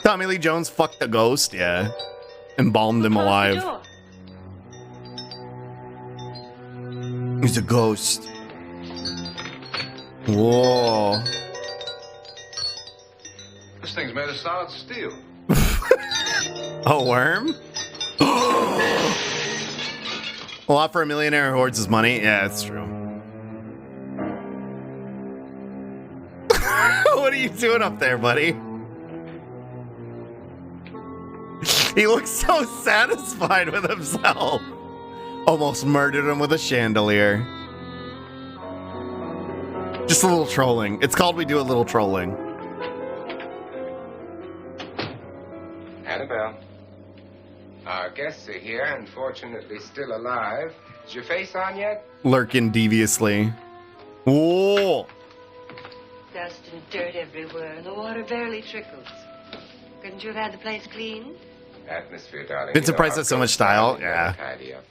Tommy Lee Jones fucked a ghost, yeah. Embalmed him alive. He's a ghost. Whoa. This thing's made of solid steel. A worm? A lot for a millionaire who hoards his money? Yeah, that's true. What are you doing up there, buddy? He looks so satisfied with himself. Almost murdered him with a chandelier. Just a little trolling. It's called We Do a Little Trolling. Annabelle. Our guests are here, unfortunately still alive. Is your face on yet? Lurking deviously. Whoa! Dust and dirt everywhere, and the water barely trickles. Couldn't you have had the place cleaned? Atmosphere, darling. Vincent You know Price how has so it much goes style. down, Yeah. tidy up.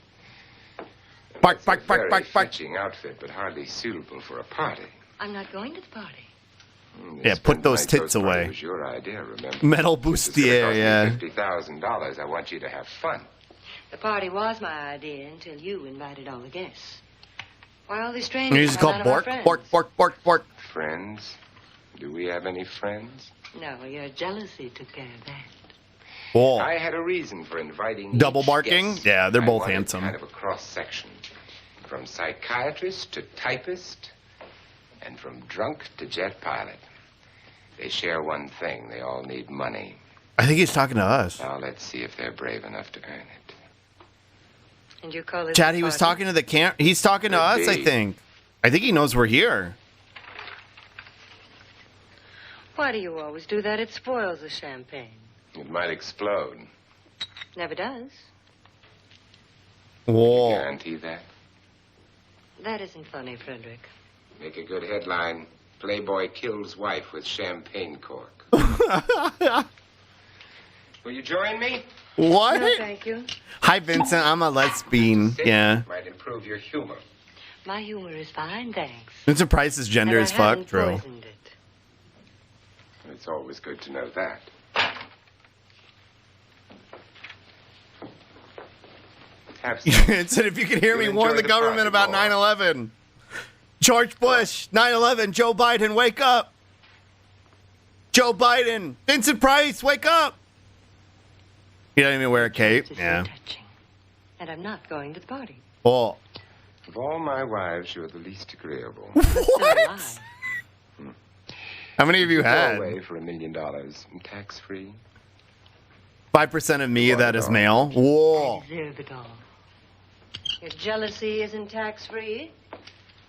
Bark, It's bark, a bark, very bark, bark. fetching outfit, but hardly suitable for a party. I'm not going to the party. Yeah, put those tits It away. was your idea, remember? Metal It's gonna bustier, cost me yeah. $50,000. I want you to have fun. The party was my idea until you invited all the guests. Why, all these You strangers just are call none of our Bork, friends. Bork, Bork, Bork, Bork. Friends? Do we have any friends? No, your jealousy took care of that. Whoa. I had a reason for inviting Double each barking? guest. Yeah, they're I both wanted handsome. Kind of a cross section, from psychiatrist to typist, and from drunk to jet pilot. They share one thing: they all need money. I think he's talking to us. Now let's see if they're brave enough to earn it. And you call it Chad, a he was party? talking to the camp. He's talking to us, I be. think. I think he knows we're here. Why do you always do that? It spoils the champagne. It might explode. Never does. Whoa. Guarantee that. That isn't funny, Frederick. Make a good headline: Playboy kills wife with champagne cork. Will you join me? What? No, thank you. Hi, Vincent. I'm a lesbian. Yeah. Might improve your humor. My humor is fine, thanks. Vincent Price's gender And I is fuck. haven't True. poisoned it. It's always good to know that. Have some. Vincent, if you can hear me, You'll warn enjoy the the government party about more. 9/11. George Bush, 9/11. Joe Biden, wake up. Joe Biden, Vincent Price, wake up. He doesn't even wear a cape. This is so Yeah. touching. And I'm not going to the party. Oh. Of all my wives, you're the least agreeable. What? How many of you Go had? away for $1 million, tax-free. 5% of me that is male. Whoa. I deserve it all. Your jealousy isn't tax-free,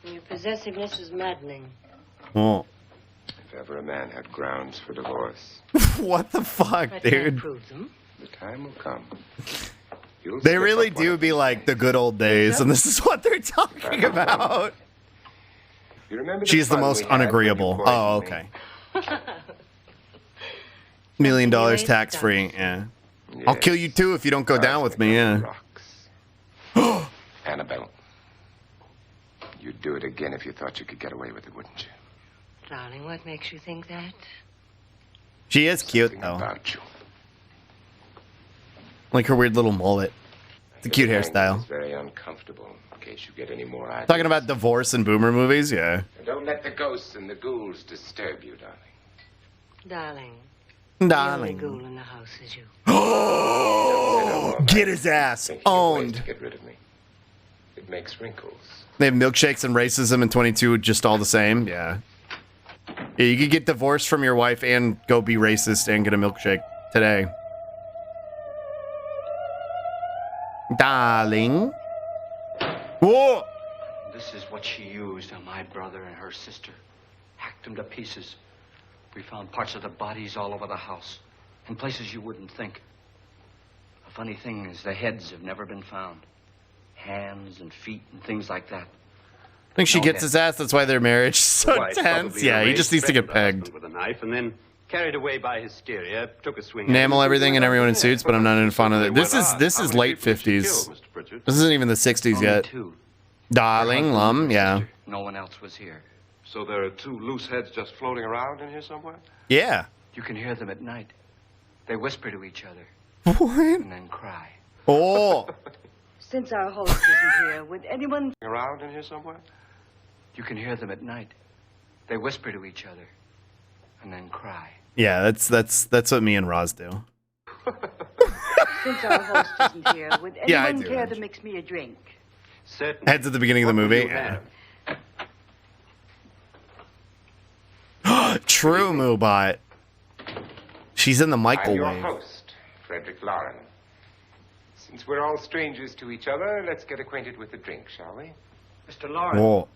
and your possessiveness is maddening. Whoa. If ever a man had grounds for divorce, What the fuck, I can't dude? prove them. the time will come. You'll They slip really up one do of be these like the days. good old days, and this is what they're talking about. You remember She's the fun most we had when you unagreeable. poisoned Oh, me? okay. $1 million You tax free. ain't Yeah. I'll Yes. kill you too if you don't go down with me. Yeah. Rocks. Annabelle, you'd do it again if you thought you could get away with it, wouldn't you? Darling, what makes you think that? She is cute Something though. about you. Like her weird little mullet. It's a cute This hairstyle. is very uncomfortable. In case you get any more ideas. Talking about divorce and boomer movies. Yeah. And don't let the ghosts and the ghouls disturb you, darling. Darling. The only Darling. ghoul in the house is you. Get his ass To owned. get rid of me. It makes wrinkles. They have milkshakes and racism and 22 just all the same. Yeah. Yeah, you could get divorced from your wife and go be racist and get a milkshake today. Darling. Whoa! This is what she used on my brother and her sister. Hacked them to pieces. We found parts of the bodies all over the house. In places you wouldn't think. The funny thing is the heads have never been found. Hands and feet and things like that. I think she No gets head. his ass. That's why their marriage is so Wife tense. probably Yeah, he arranged, just needs to get threatened pegged. the husband with a knife, and then carried away by hysteria, took a swing. Enamel at it, everything and everyone in yeah. suits, but I'm not in fun of it. This is How many late people did she 50s. kill, Mr. Pritchard? This isn't even the 60s Only yet. two. Darling, lum, yeah. No one else was here. So there are two loose heads just floating around in here somewhere? Yeah. You can hear them at night. They whisper to each other. What? And then cry. Oh. Since our host isn't here, would anyone... Around in here somewhere? You can hear them at night. They whisper to each other. And then cry. Yeah, that's what me and Roz do. Since our host isn't here, would Yeah, I anyone do, care Ange. to mix me a drink? Certainly. Heads at the beginning of the What will movie. you have? True, Moobot. She's in the I'm your microwave. host, Frederick Lauren. Since we're all strangers to each other, let's get acquainted with a drink, shall we? Mr. Lauren, Whoa.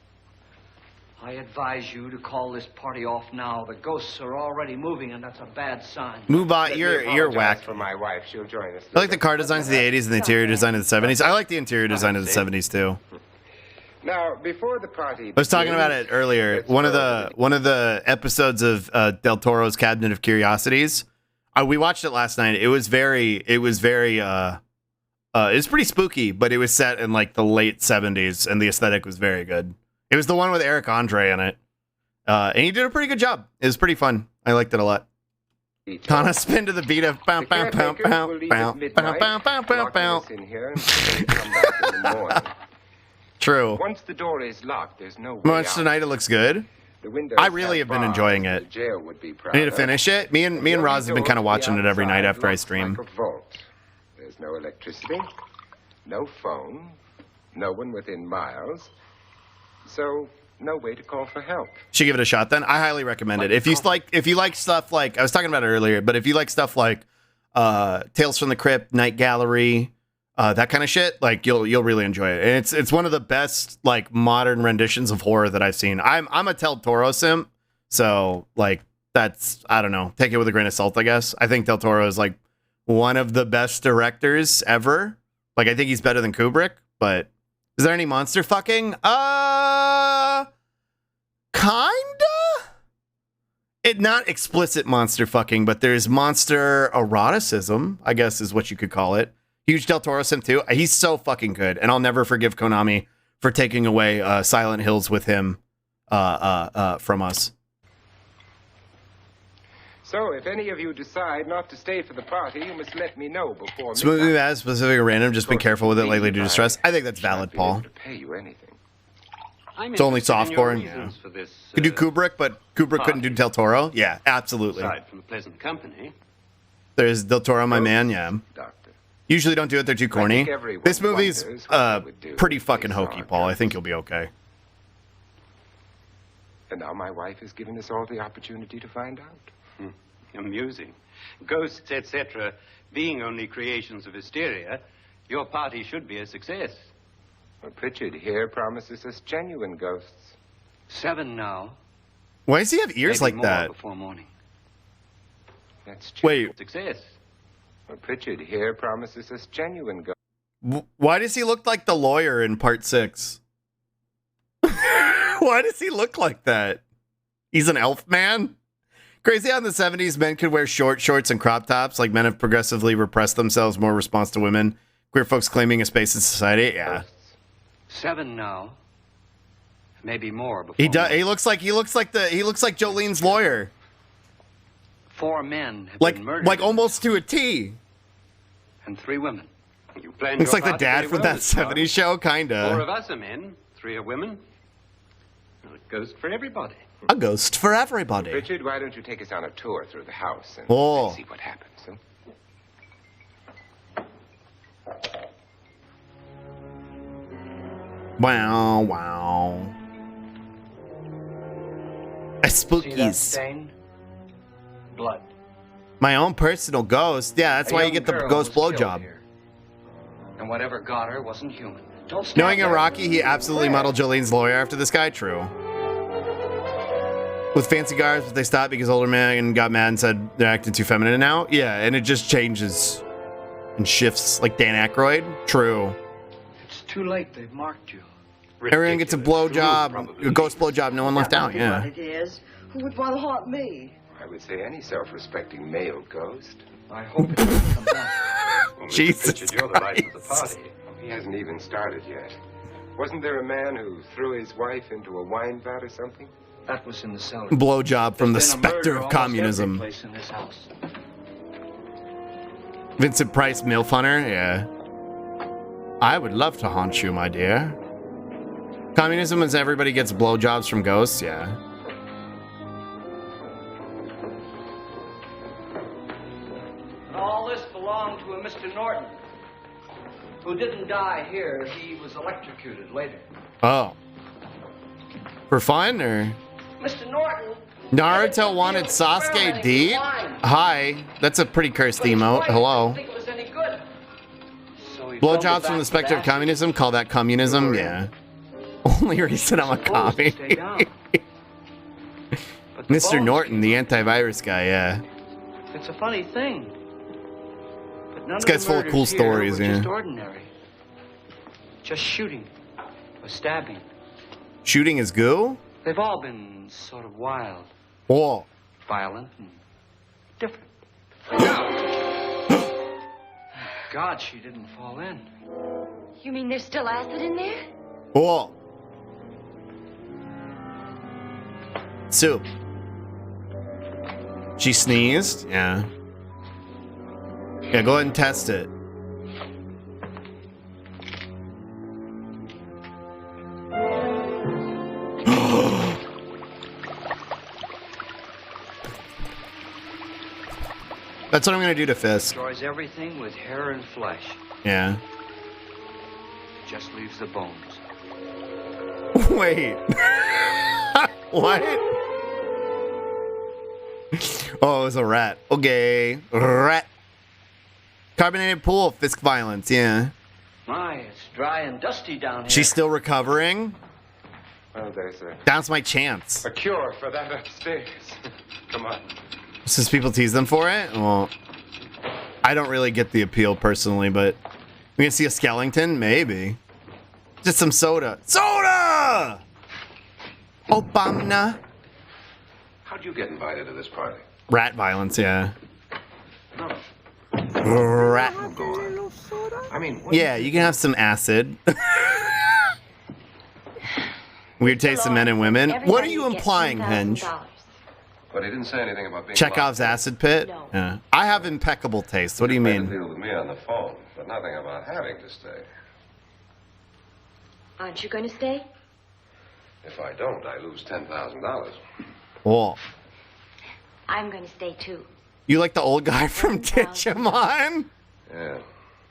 I advise you to call this party off now. The ghosts are already moving, and that's a bad sign. Moobot, Let me you're apologize whack. for my wife. She'll join us. I like the car designs of the 80s and the interior design of the 70s. I like the interior design of the 70s too. Now, before the party... I was talking about it earlier. One of the episodes of Del Toro's Cabinet of Curiosities. We watched it last night. It was pretty spooky, but it was set in like the late 70s and the aesthetic was very good. It was the one with Eric Andre in it. And he did a pretty good job. It was pretty fun. I liked it a lot. Kind of spin to the beat of bow, bow, bow, bow, bow, bow, bow, bow, bow, bow. in here until they come back in the morning. True. Once the door is locked, there's no way Much out. tonight, it looks good. The windows I really have been bars enjoying the it. jail would be proud I need to of. finish it. Me and Roz have been kind of watching it every night after I stream. Like a vault. There's no electricity, no phone, no one within miles, so no way to call for help. Should give it a shot then. I highly recommend it. If you like stuff like I was talking about it earlier, but if you like stuff like Tales from the Crypt, Night Gallery, that kind of shit, like you'll really enjoy it. And it's one of the best like modern renditions of horror that I've seen. I'm a Del Toro simp, so like that's, I don't know, take it with a grain of salt, I guess. I think Del Toro is like one of the best directors ever. Like I think he's better than Kubrick, but is there any monster fucking? Kinda? It not explicit monster fucking, but there's monster eroticism, I guess is what you could call it. Huge Del Toro sim too. He's so fucking good, and I'll never forgive Konami for taking away Silent Hills with him from us. So if any of you decide not to stay for the party, you must let me know before Smoothly midnight. that, specific or random, just been careful with it lately to distress. I think that's valid, Paul. To pay you anything. It's only softcore, and yeah. For this, Could do Kubrick, but Kubrick couldn't do Del Toro. Yeah, absolutely. aside from the pleasant company. There's Del Toro, my man. Yeah. Usually don't do it. They're too corny. everyone This movie's wonders what I would do pretty if fucking they saw hokey, it. Paul. I think you'll be okay. And now my wife has given us all the opportunity to find out. Amusing. Ghosts, etc., being only creations of hysteria, your party should be a success. Well, Pritchard here promises us genuine ghosts. 7 now. Why does he have ears Maybe like more that? before morning. That's true. Wait, Success. Well, Pritchard here promises us genuine ghosts. why does he look like the lawyer in part 6? Why does he look like that? He's an elf man? Crazy how in the 70s men could wear short shorts and crop tops, like men have progressively repressed themselves more in response to women. Queer folks claiming a space in society. Yeah. 7 now. Maybe more before He does. morning. He looks like Jolene's lawyer. 4 men have Like been murdered. like almost to a T. And 3 women. You planned Looks your like the party dad very from well that this time. 70s show, 4 kinda. of us are men, 3 are women. Well, it goes for everybody. A ghost for everybody. Richard, why don't you take us on a tour through the house and Oh. let's see what happens, huh? Wow, wow. A See that spookies. stain? Blood. My own personal ghost. Yeah, that's A why you young get the girl ghost was killed blowjob. here. And whatever got her wasn't human. Don't stand Knowing there. Iraqi, he absolutely muddled Jolene's lawyer after this guy. True. With fancy guards, but they stopped because older man got mad and said they're acting too feminine now. Yeah, and it just changes and shifts like Dan Aykroyd. True. It's too late. They've marked you. Everyone gets a blowjob, a ghost blowjob. No one left out. Yeah. It is. Who would want to haunt me? I would say any self-respecting male ghost. I hope it doesn't come back. Well, Mr. Jesus Richard, you're the life of the Christ. party. He hasn't even started yet. Wasn't there a man who threw his wife into a wine vat or something? That was in the cellar. Blowjob from the There's been a specter murder of almost every communism. place in this house. Vincent Price, MILF Hunter. Yeah. I would love to haunt you, my dear. Communism is everybody gets blowjobs from ghosts. Yeah. All this belonged to a Mr. Norton, who didn't die here. He was electrocuted later. Oh. For fun or? Mr. Norton. Naruto wanted Sasuke deep? Hi. That's a pretty cursed emote. Hello. Think it was any good. So he Blowjobs fumbled from the back specter of to that. communism? Call that communism? Yeah. Only reason I'm a Supposed to commie. stay down. But the Mr. bones Norton, the antivirus guy, yeah. It's a funny thing. But none This of the guy's full of murders cool here stories, were yeah. Just ordinary. Just shooting or stabbing. Shooting is goo? They've all been sort of wild, Whoa. violent, and different. God, she didn't fall in. You mean there's still acid in there? Whoa. Soup. She sneezed? Yeah. Yeah, go ahead and test it. That's what I'm gonna do to Fisk. Destroys everything with hair and flesh. Yeah. Just leaves the bones. Wait. What? Oh, it was a rat. Okay. Rat. Carbonated pool, Fisk violence, yeah. My, it's dry and dusty down here. She's still recovering? Well, there's That's my chance. a cure for that upstairs. Come on. Since people tease them for it? Well, I don't really get the appeal personally, but we gonna see a skeleton? Maybe. Just some soda. Soda! Obama. How'd you get invited to this party? Rat violence, yeah. No. Rat. Go on. I mean, what Yeah, you can have some acid. Weird taste of men and women. What are you implying, Henge? But he didn't say anything about being Chekhov's locked in. acid pit? Yeah. I have impeccable taste. What do you Made a mean? deal with me on the phone, but nothing about having to stay. Aren't you going to stay? If I don't, I lose $10,000. Oh. I'm going to stay too. You like the old guy from Digimon? Yeah.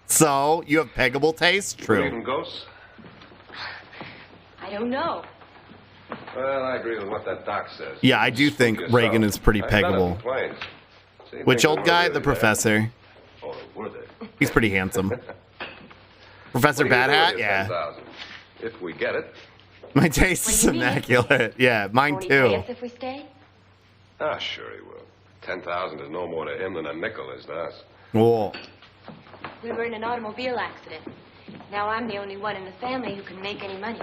So, you have peggable taste? Believe True. in ghosts? I don't know. Well, I agree with what that doc says. Yeah, I do think Spooky as Reagan hell. is pretty I've done it peggable. in planes. See, Which things old that guy? were The really there. professor. Oh, were they? He's pretty handsome. Professor What do you Bad do Hat? with your Yeah. 10,000? If we get it. My taste is immaculate. Yeah, mine Won't he pay too. us if we stay? Ah, sure he will. 10,000 is no more to him than a nickel is to us. Whoa. We were in an automobile accident. Now I'm the only one in the family who can make any money.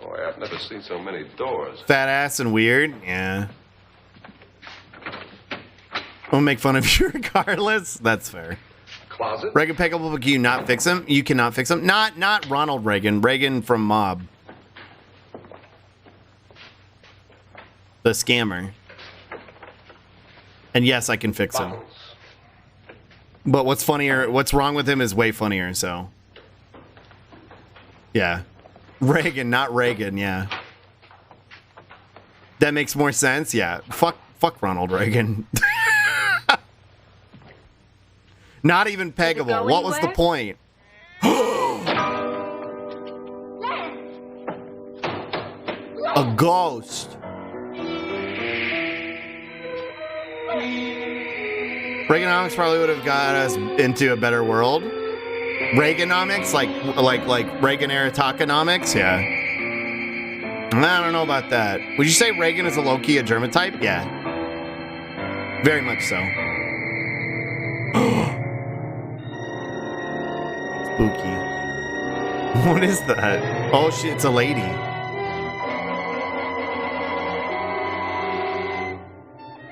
Boy, I've never seen so many doors. Fat ass and weird? Yeah. We'll make fun of you regardless. That's fair. Closet? Reagan peggable, but can you not fix him? You cannot fix him. Not Ronald Reagan. Reagan from Mob. The scammer. And yes, I can fix him. But what's funnier, what's wrong with him is way funnier, so. Yeah. Reagan, not Reagan, yeah. That makes more sense. Yeah. Fuck Ronald Reagan. Not even peggable. What was the point? A ghost. Reaganomics probably would have got us into a better world. Reaganomics, like Reagan era taconomics, yeah. I don't know about that. Would you say Reagan is a low-key a German type? Yeah. Very much so. Spooky. What is that? Oh shit, it's a lady.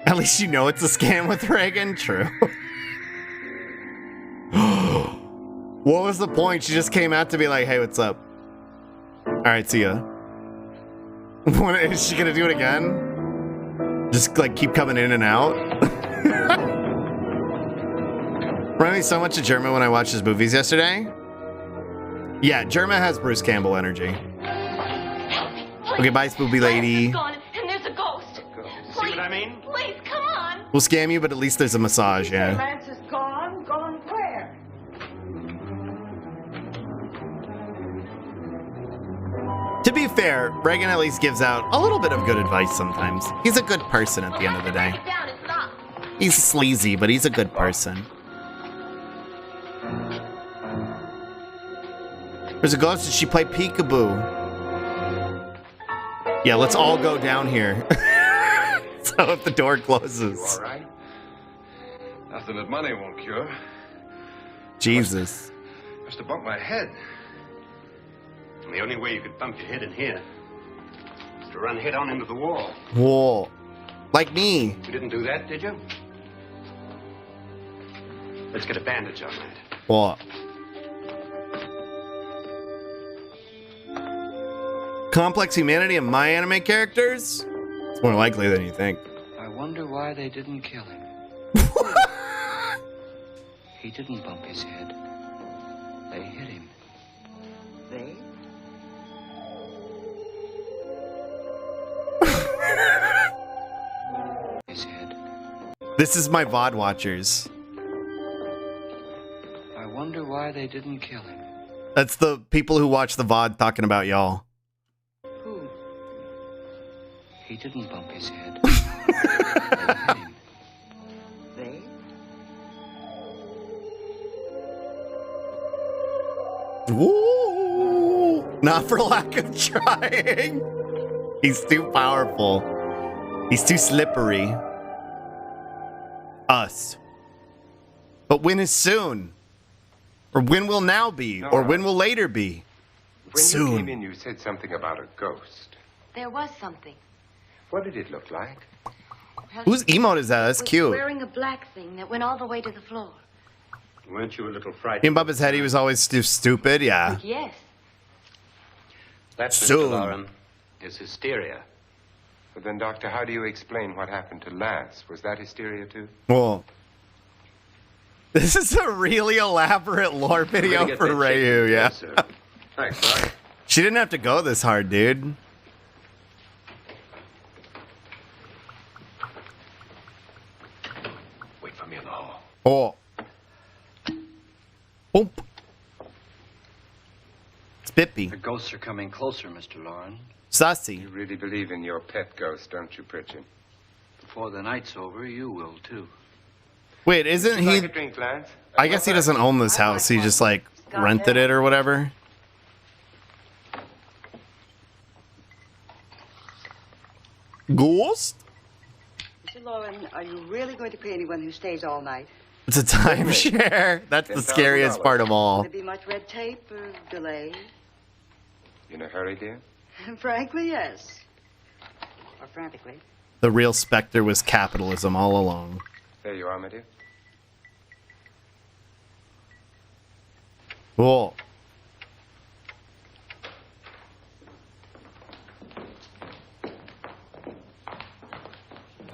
At least you know it's a scam with Reagan. True. What was the point? She just came out to be like, hey, what's up? Alright, see ya. Is she gonna do it again? Just like keep coming in and out? Reminded me so much of Germa when I watched his movies yesterday. Yeah, Germa has Bruce Campbell energy. Okay, bye, spoopy lady. Gone, and there's a ghost. See what I mean? Please, come on. We'll scam you, but at least there's a massage, yeah. Lance is gone. Gone where? To be fair, Reagan at least gives out a little bit of good advice sometimes. He's a good person at the end of the day. He's sleazy, but he's a good person. There's a ghost. Did she play peekaboo? Yeah, let's all go down here. So if the door closes. You all right? Nothing that money won't cure. Jesus. Must have bumped my head. And the only way you could bump your head in here is to run head on into the wall. Whoa. Like me. You didn't do that, did you? Let's get a bandage on that. What? Complex humanity in my anime characters? It's more likely than you think. I wonder why they didn't kill him. He didn't bump his head. They hit him. They? His head. This is my VOD watchers. I wonder why they didn't kill him. That's the people who watch the VOD talking about y'all. Who? He didn't bump his head. They hit him. They? Woo! Not for lack of trying. He's too powerful. He's too slippery. Us. But when is soon? Or when will now be? Or when will later be? When Soon. you came in, you said something about a ghost. There was something. What did it look like? Well, Whose emote is that? That's was cute. wearing a black thing that went all the way to the floor. Weren't you a little frightened? Him above his head, he was always stupid. Yeah. Yes. That, Mr. Soon. Lauren, is hysteria. But then, Doctor, how do you explain what happened to Lance? Was that hysteria, too? Well, this is a really elaborate lore video get for that Rayu. checked. Yeah. Yes, sir. Thanks, Doc. She didn't have to go this hard, dude. Wait for me in the hall. Oh. Boom. It's Bippy. The ghosts are coming closer, Mr. Lauren. Sussy. You really believe in your pet ghost, don't you, Pritchard? Before the night's over, you will, too. Wait, isn't Would you he... like a drink, Lance? I guess he doesn't own this house. He just, like, rented it or whatever. Ghost? Mr. Lauren, are you really going to pay anyone who stays all night? It's a timeshare. That's the scariest part of all. Will there be much red tape or delay? In a hurry, dear? Frankly, yes. Or frantically. The real specter was capitalism all along. There you are, my dear. Cool.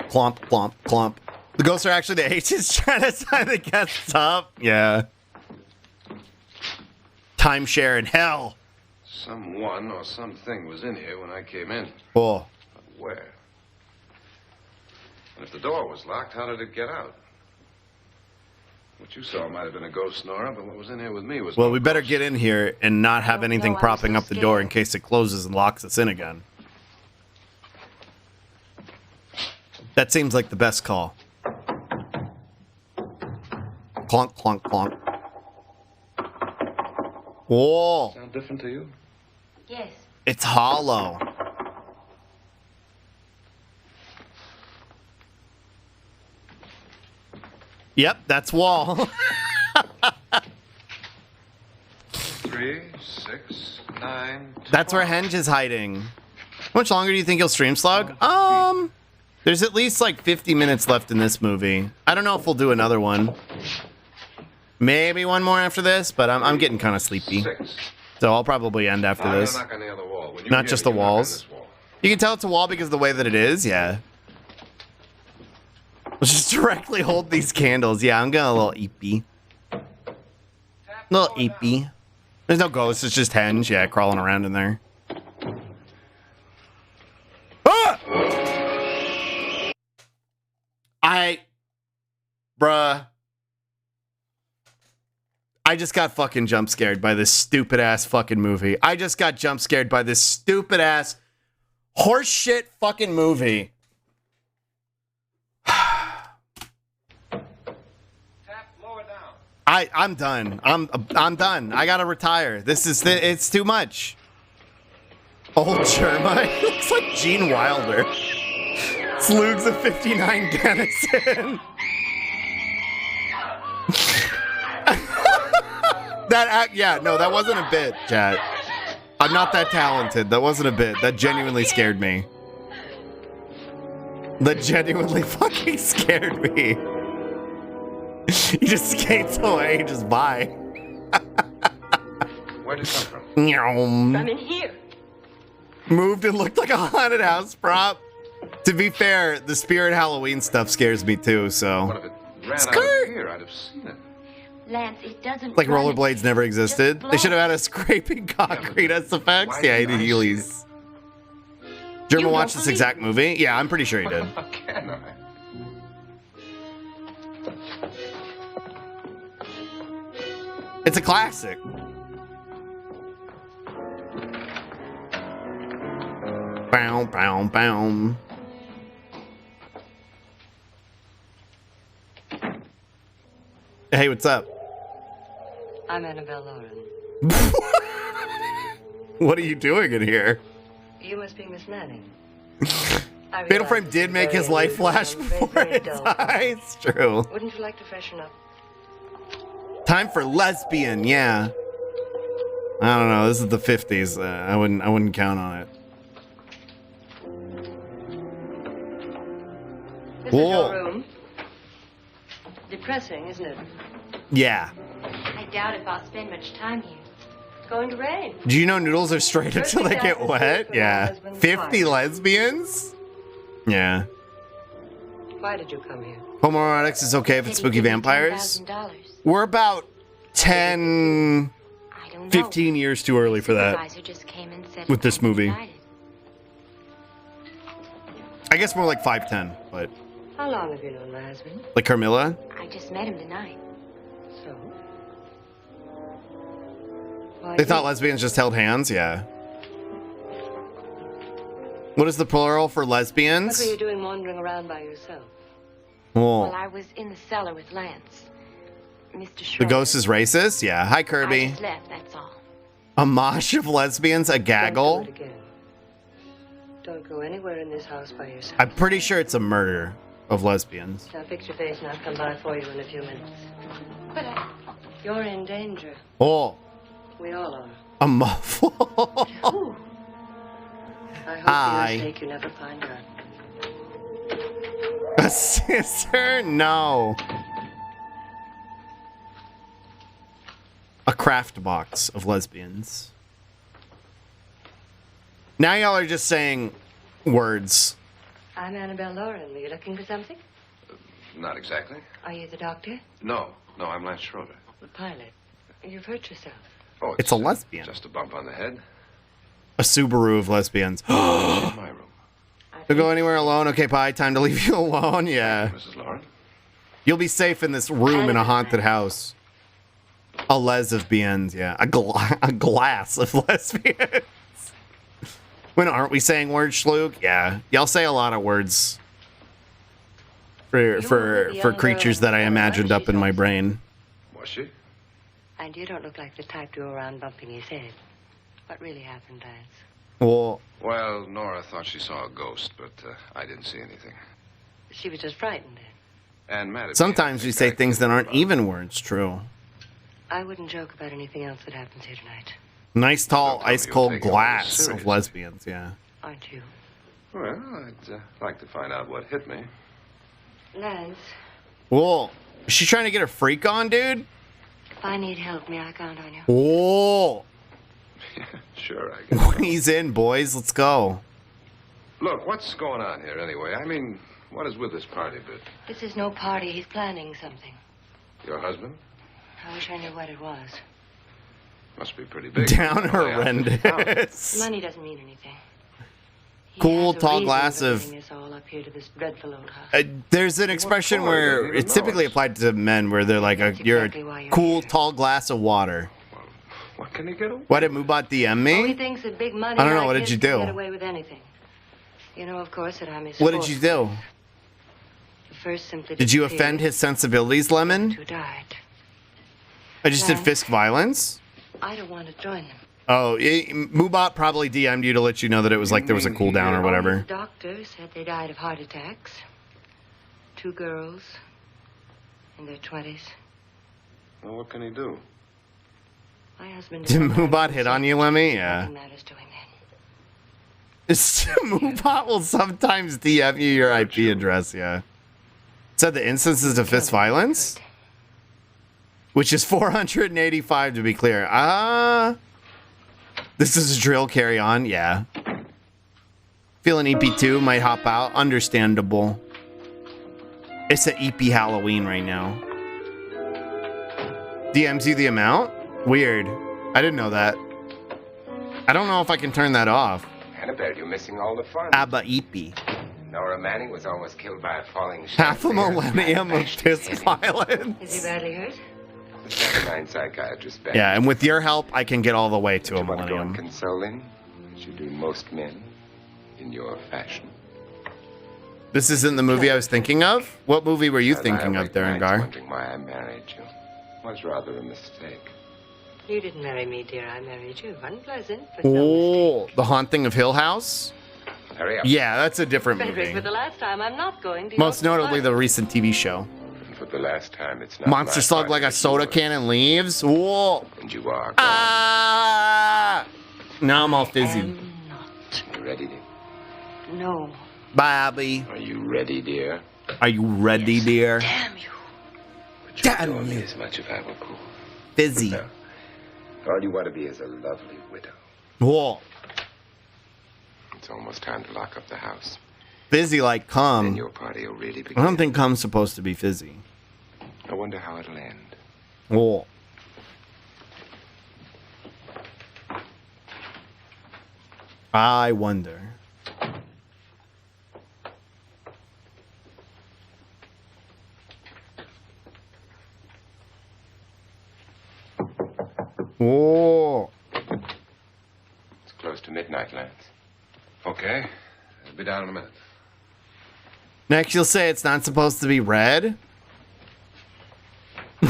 Clomp, clomp, clomp. The ghosts are actually the H's trying to sign the guests up. Yeah. Timeshare in hell. Someone or something was in here when I came in. Oh. But where? The door was locked. How did it get out? What you saw might have been a ghost, Nora, but what was in here with me was... Well, we better get in here and not have anything no, I'm propping so up the door in scared. case it closes and locks us in again. That seems like the best call. Clonk, clonk, clonk. Whoa! Sound different to you? Yes. It's hollow. Yep, that's wall. 3, 6, 9... That's where Henge is hiding. How much longer do you think he'll stream slug? There's at least like 50 minutes left in this movie. I don't know if we'll do another one. Maybe one more after this, but I'm getting kind of sleepy. 6. So I'll probably end after I'm this. gonna knock on the other wall. When you Not hear just me, the you knock on walls. this wall. You can tell it's a wall because of the way that it is, yeah. Let's just directly hold these candles. Yeah, I'm getting a little eepy. Little eepy. There's no ghosts, it's just Henge, yeah, crawling around in there. Ah! Bruh. I just got fucking jump scared by this stupid ass fucking movie. I just got jump scared by this stupid ass horseshit fucking movie. I'm done. I'm done. I gotta retire. It's too much. Old Jerma. He looks like Gene Wilder. Slug's a 59 Dennison. That wasn't a bit, chat. I'm not that talented. That wasn't a bit. That genuinely scared me. That genuinely fucking scared me. He just skates away, just bye. Where'd it come from? From in here. Moved and looked like a haunted house prop. To be fair, the Spirit Halloween stuff scares me too, so. What if it ran out of here? I'd have seen it. Lance, it doesn't. Like run rollerblades never existed. They should have had a scraping concrete as effects. Yeah, he did Heelys. German watched this exact movie? Yeah, I'm pretty sure he did. How can I? It's a classic. Bow, bow, bow. Hey, what's up? I'm Annabelle Lauren. What are you doing in here? You must be Miss Manning. Fatal Frame did make his life flash before its eyes. It's true. Wouldn't you like to freshen up? Time for lesbian, yeah. I don't know. This is the 50s. I wouldn't count on it. This is your room. Depressing, isn't it? Yeah. I doubt if I'll spend much time here. It's going to rain. Do you know noodles are straight until they get wet? Yeah. 50 lesbians? Yeah. Why did you come here? Homoerotics is okay if it's spooky vampires. We're about 10, 15 years too early for that. With this movie. I guess more like 5'10", but How long have you known my husband? like Carmilla? I just met him tonight. So? Why They thought lesbians just held hands? Yeah. What is the plural for What lesbians? were you doing wandering around by yourself? Well, Oh. I was in the cellar with Lance. Mr. The Schroeder. ghost is racist? Yeah. Hi, I Kirby. just left, that's all. A mosh of lesbians? A gaggle? Don't do it again. Don't go anywhere in this house by yourself. I'm pretty sure it's a murder of lesbians. Now fix your face and I'll come by for you in a few minutes. But You're in danger. Oh. We all are. A muffle. I hope Hi. for your sake you never find out. A scissor? No. A craft box of lesbians. Now y'all are just saying words. I'm Annabelle Lauren. Were you looking for something? Not exactly. Are you the doctor? No, I'm Lance Schroeder. The pilot. You've hurt yourself. Oh, It's a lesbian. Just a bump on the head. A Subaru of lesbians. In my room. Don't go anywhere alone. Okay, Pi, time to leave you alone. Yeah. Mrs. Lauren? You'll be safe in this room in a haunted house. A lesbians, yeah. A glass of lesbians. When aren't we saying words, Schluck? Yeah. Y'all say a lot of words for creatures that I imagined up in my brain. Was she? And you don't look like the type to go around bumping his head. What really happened, Lance? Well, Nora thought she saw a ghost, but I didn't see anything. She was just frightened then. And mad at me. Sometimes we say things that aren't even words, true. I wouldn't joke about anything else that happens here tonight. Nice, tall, ice-cold glass of lesbians, yeah. Aren't you? Well, I'd like to find out what hit me. Lance, Whoa. Is she trying to get a freak on, dude? if I need help, may I count on you? Whoa. Sure, I guess. He's in, boys. Let's go. Look, what's going on here anyway? I mean, what is with this party bit? This is no party. He's planning something. Your husband? I wish I knew what it was. Must be pretty big. Down horrendous. Money doesn't mean anything. He Cool, has a tall reason glass for of... bringing us all up here to this dreadful old house. There's an expression where it's typically applied to men where they're like, you're a cool, tall glass of water. What can he get away? What did Mubat DM Oh, he me? thinks that big money I don't know, like what did his you can do? Get away with anything. You know, of course, that I'm his What did you do? First, simply Did you disappeared. offend his sensibilities, Lemon? Who died? I just did Lance. Fisk violence? I don't want to join them. Oh, Mubat probably DM'd you to let you know that it was like there was a cooldown or All whatever. his doctors said they died of heart attacks. 2 girls in their 20s. Well, what can he do? My husband. Did Mubat hit on you, Lemmy? Yeah. Nothing matters to him then. Mubat will sometimes DM you your IP address, yeah. Said the instances of fist violence? Which is 485 to be clear. This is a drill, carry on, yeah. Feeling EP2, might hop out, understandable. It's an EP Halloween right now. DMs you the amount? Weird. I didn't know that. I don't know if I can turn that off. Annabelle, you're missing all the fun. Abba EP. Nora Manning was almost killed by a falling Half a chandelier. millennium of fist violence. Is he badly hurt? The fine psychiatrist back. Yeah, and with your help, I can get all the way to a Go and millennium. console him, as you do most men, in your fashion. This isn't the movie I was thinking of? What movie were you As I thinking of, awake nights Derengar? wondering why I married you. Was rather a mistake. You didn't marry me, dear. I married you. Unpleasant, but Oh, The Haunting of Hill House? Hurry up. Yeah, that's a different Frederick, movie. for the last time, I'm not going to. Most notably, the recent TV show. And for the last time, it's not Monster my slug party like a that soda you can and leaves? Whoa! were, and you are gone. Ah! Now I'm all fizzy. You ready, dear? No. Bobby. Are you ready, dear? Are you ready, dear? Damn you. Would you adore me as much if I were cool? Fizzy. No. All you want to be is a lovely widow. Whoa. It's almost time to lock up the house. Fizzy like cum. Then your party will really begin. I don't think cum's supposed to be fizzy. I wonder how it'll end. Whoa. I wonder. Whoa. It's close to midnight, Lance. Okay. I'll be down in a minute. Next, you'll say it's not supposed to be red. Who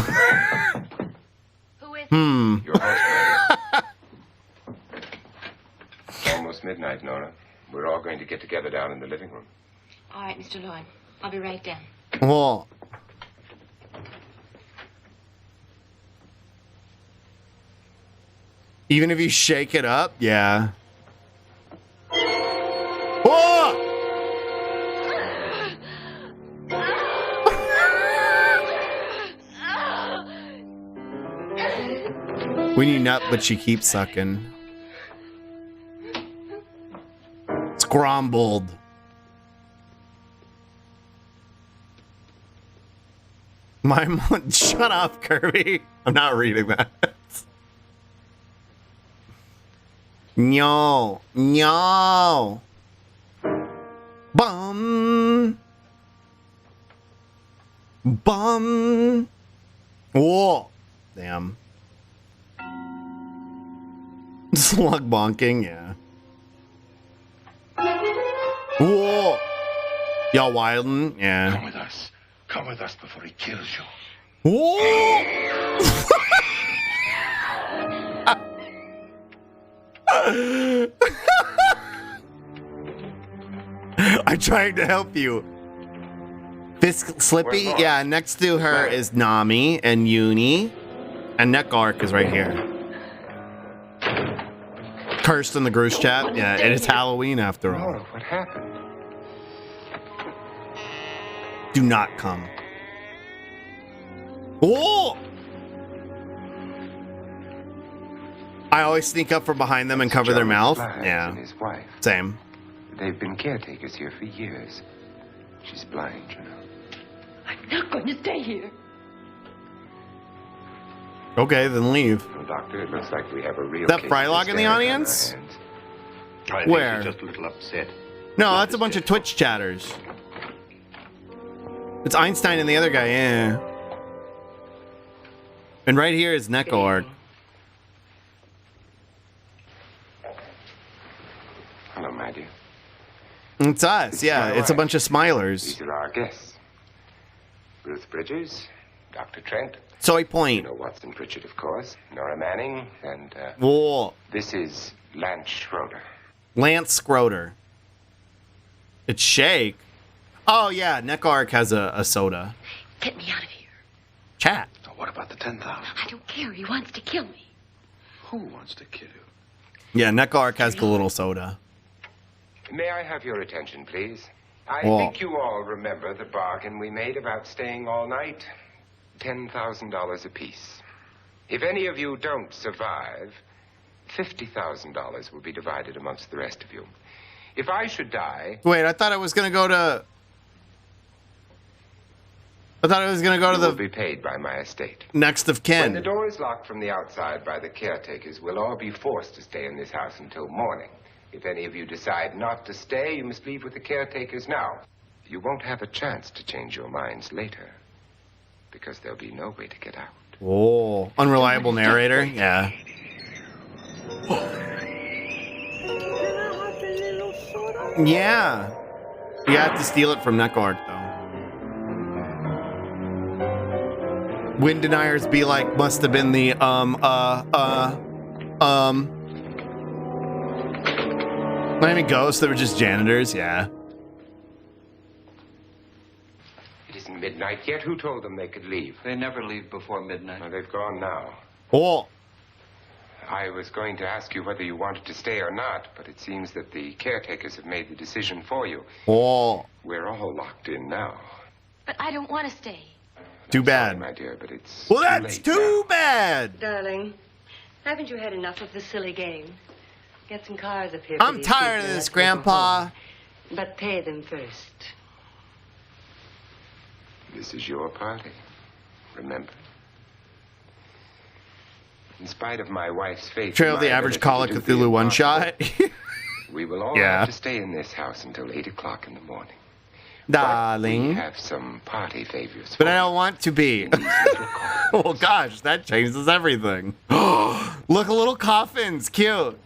is Your house, Mary. It's almost midnight, Nora. We're all going to get together down in the living room. All right, Mr. Lloyd. I'll be right down. Whoa. Even if you shake it up, yeah. Whoa! When you nut, but she keeps sucking. Scrombled. My mom, shut up, Kirby. I'm not reading that. No, no. Bum. Bum. Whoa. Damn. Slug bonking, yeah. Whoa. Y'all wildin'? Yeah. Come with us. Come with us before he kills you. Whoa. I'm trying to help you. Fisk Slippy? Yeah, next to her is Nami and Uni. And Nekark is right here. Cursed in the Groose chat. Yeah, it is Halloween after all. Nora, what happened? Do not come. Oh! I always sneak up from behind them and cover their mouth. Yeah. And his wife. Same. They've been caretakers here for years. She's blind, you know. I'm not going to stay here. Okay, then leave. Well, Doctor, it looks like we have a real Is that case Frylog of in the hysteria on our audience? hands. I think Where? she's just a little upset. No, that's a bunch of Twitch chatters. It's Einstein and the other guy, yeah. And right here is Nekark. Hello, my dear. It's us, yeah. It's a bunch of smilers. These are our guests. Ruth Bridgers, Dr. Trent. Soy Point. You know Watson Pritchard, of course. Nora Manning, and Whoa. this is Lance Schroeder. Lance Schroeder. It's Shake. Oh, yeah. Nekark has a soda. Get me out of here. Chat. So what about the 10,000? I don't care. He wants to kill me. Who wants to kill you? Yeah, Nekark has the little soda. May I have your attention, please? I Whoa. think you all remember the bargain we made about staying all night. $10,000 apiece. If any of you don't survive, $50,000 will be divided amongst the rest of you. If I should die... Wait, I thought I was going to go to... I thought I was going to go to you will the be paid by my estate. next of When the kin. door is locked from the outside by the caretakers, we'll all be forced to stay in this house until morning. If any of you decide not to stay, you must leave with the caretakers now. You won't have a chance to change your minds later, because there'll be no way to get out. Oh, unreliable narrator? Yeah. Yeah. You have to steal it from Nekark, though. Wind deniers be like, must have been the, Miami Ghosts, they were just janitors, yeah. It isn't midnight yet. Who told them they could leave? They never leave before midnight. Well, they've gone now. Oh. I was going to ask you whether you wanted to stay or not, but it seems that the caretakers have made the decision for you. Oh. We're all locked in now. But I don't want to stay. Too bad. My dear, but it's Well, that's too bad. Darling, haven't you had enough of the silly game? Get some cars up here. I'm tired of this, Grandpa. But pay them first. This is your party. Remember? In spite of my wife's faith, Trail in the my average ability Call of to do the Cthulhu one impossible, shot. we will all Yeah. have to stay in this house until 8 o'clock in the morning. Darling. We have some party favors. But I don't want to be. Oh gosh, that changes everything. Look, little coffins, cute.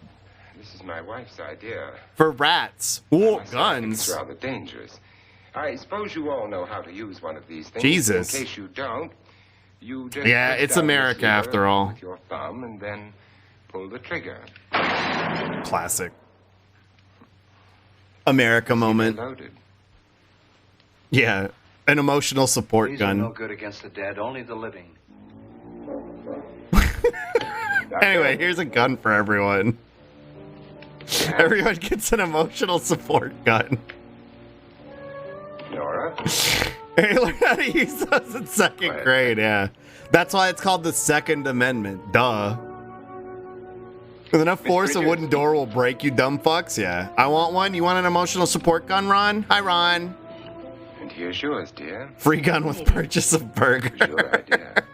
This is my wife's idea. For rats. Ooh, I think guns. It's rather dangerous. I suppose you all know how to use one of these things. Jesus. In case you don't, you just Yeah, put it's down the America lever after all. with your thumb and then pull the trigger. Classic. America moment. Loaded. Yeah, an emotional support These are no gun. good against the dead, only the living. Anyway, here's a gun for everyone. Everyone gets an emotional support gun. Nora? Hey, learn how to use those in second grade, yeah. That's why it's called the Second Amendment. Duh. With enough force, a wooden door will break, you dumb fucks. Yeah. I want one. You want an emotional support gun, Ron? Hi, Ron. And here's yours, dear. Free gun with purchase of burger. Your idea.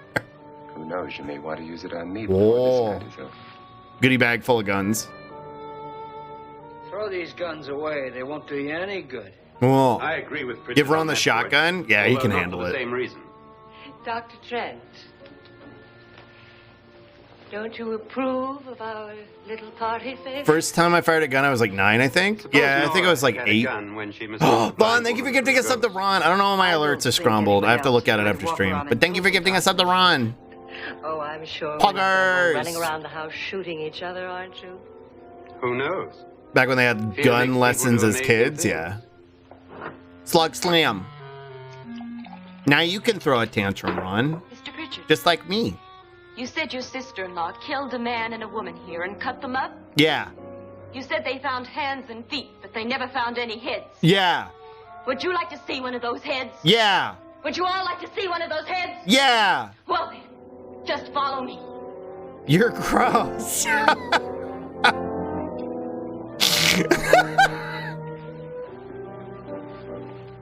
Who knows? You may want to use it on me before Whoa. this night is over. Goodie bag full of guns. Throw these guns away. They won't do you any good. Well, I agree with Pritchard give Ron on the that shotgun. point, Yeah, he although can not handle for the it. same reason. Dr. Trent, don't you approve of our little party favor? First time I fired a gun, I was like 9, I think. Yeah, I think I was like Had a 8. gun when she was Vaughn, thank you for gifting us up to Ron. I don't know why my alerts are scrambled. I have to look at it after stream. But thank you for gifting us up to Ron. Oh, I'm sure. Poggers! We're running around the house shooting each other, aren't you? Who knows? Back when they had Fear gun makes lessons people do as amazing kids, things. yeah. Slug slam. Now you can throw a tantrum, Ron. Mr. Pritchard, Just like me. you said your sister-in-law killed a man and a woman here and cut them up? Yeah. You said they found hands and feet, but they never found any heads. Yeah. Would you like to see one of those heads? Yeah. Would you all like to see one of those heads? Yeah. Well then, just follow me. You're gross.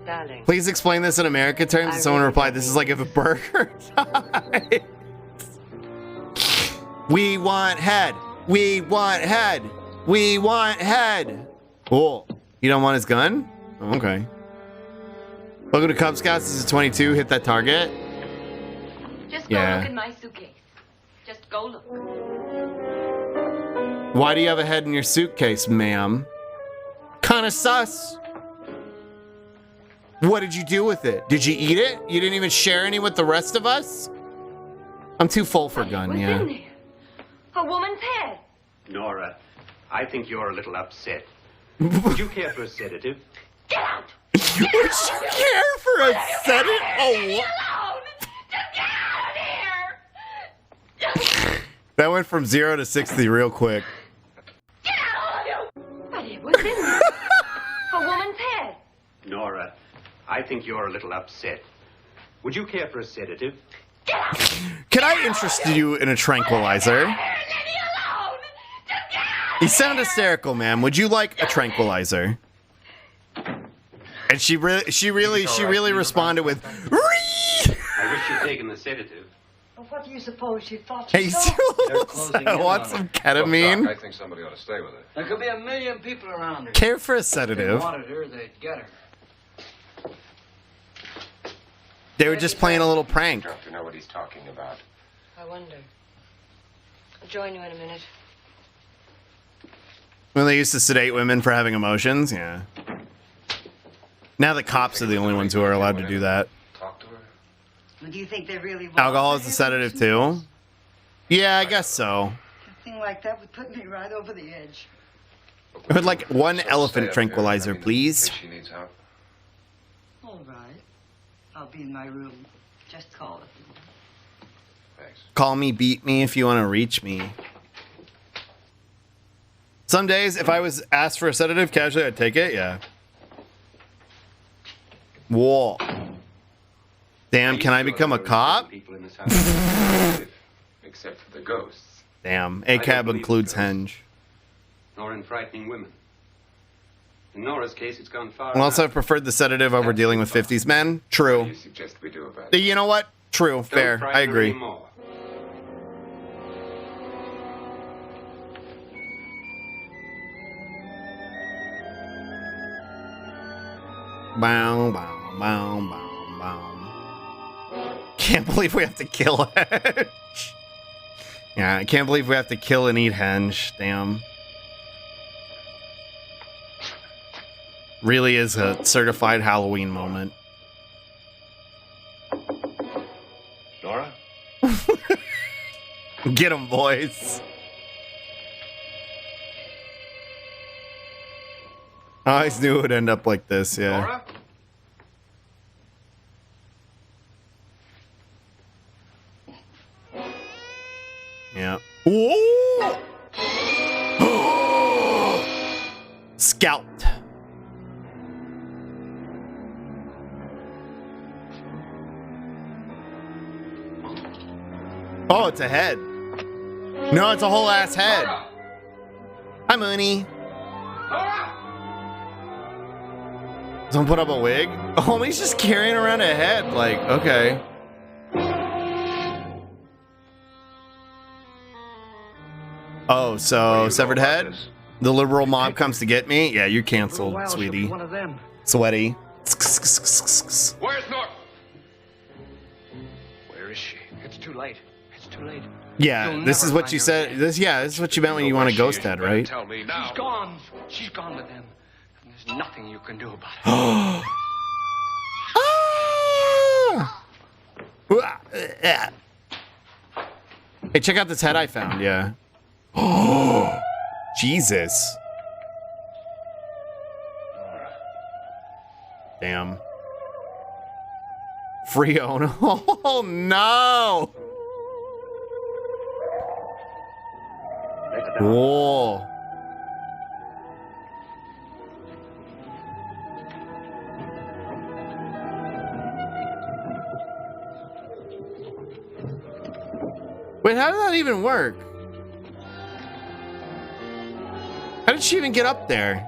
Darling. Please explain this in American terms. And someone replied, this is like if a burger died. We want head. We want head. We want head. Oh, you don't want his gun? Oh, okay. Welcome to Cub Scouts. This is 22. Hit that target. Just go Yeah. look in my suitcase. Just go look. Why do you have a head in your suitcase, ma'am? Kinda sus. What did you do with it? Did you eat it? You didn't even share any with the rest of us? I'm too full for gun, What's yeah. in there? A woman's head. Nora, I think you're a little upset. Would you care for a sedative? Get out! Would you care for a sedative? Oh, what? That went from 0 to 60 real quick. But it was in there. A woman's head. Nora, I think you're a little upset. Would you care for a sedative? Can I interest you in a tranquilizer? You sound hysterical, ma'am. Would you like a tranquilizer? And she really responded with, I wish you'd taken the sedative. Well, what do you suppose she thought Hey, she saw? I want some ketamine. I think somebody ought to stay with her. There could be a million people around her. Care for a If they sedative. wanted her, they'd get her. They were just playing a little prank. Don't you know what he's talking about? I wonder. I'll join you in a minute. When they used to sedate women for having emotions, yeah. Now the cops are the only ones who are allowed to do that. Do you think they really want Alcohol is a sedative too? Yeah, I guess so. a thing like that would put me right over the edge. I would like one elephant tranquilizer, please. She needs help. All right. I'll be in my room. Just call if you want. Thanks. Call me, beat me if you want to reach me. Some days, if I was asked for a sedative casually, I'd take it, yeah. Whoa. Damn, can I become a cop? People in this house. Except for the ghosts. Damn, I don't ACAB believe includes in ghosts. Henge. Nor in frightening women. In Nora's case, it's gone far And also, enough. I've preferred the sedative over dealing with 50s men. True. You suggest we do about it? You know what? True, Don't fair. frighten I her agree. anymore. Bow, bow, bow, bow, bow. Can't believe we have to kill Henge. Yeah, I can't believe we have to kill and eat Henge. Damn. Really is a certified Halloween moment. Nora? Get 'em, boys. I always knew it would end up like this, yeah. Nora? Yeah. Whoa! Scout. Oh, it's a head. No, it's a whole ass head. Hi, Mooney. Don't put up a wig. Oh, he's just carrying around a head. Like, okay. Oh, so severed head? The liberal mob comes to get me? Yeah, you're canceled, sweetie. One of them. Sweaty. Where's Nora? Where is she? It's too late. It's too late. Yeah, You'll this never is what find you her said. again. This is what you meant when you want a ghost head, right? Tell me now. She's gone. She's gone with them. And there's nothing you can do about it. Hey, check out this head I found. Yeah. Oh, Jesus. Damn. Frio. Oh no. Whoa. Wait, how did that even work? How did she even get up there?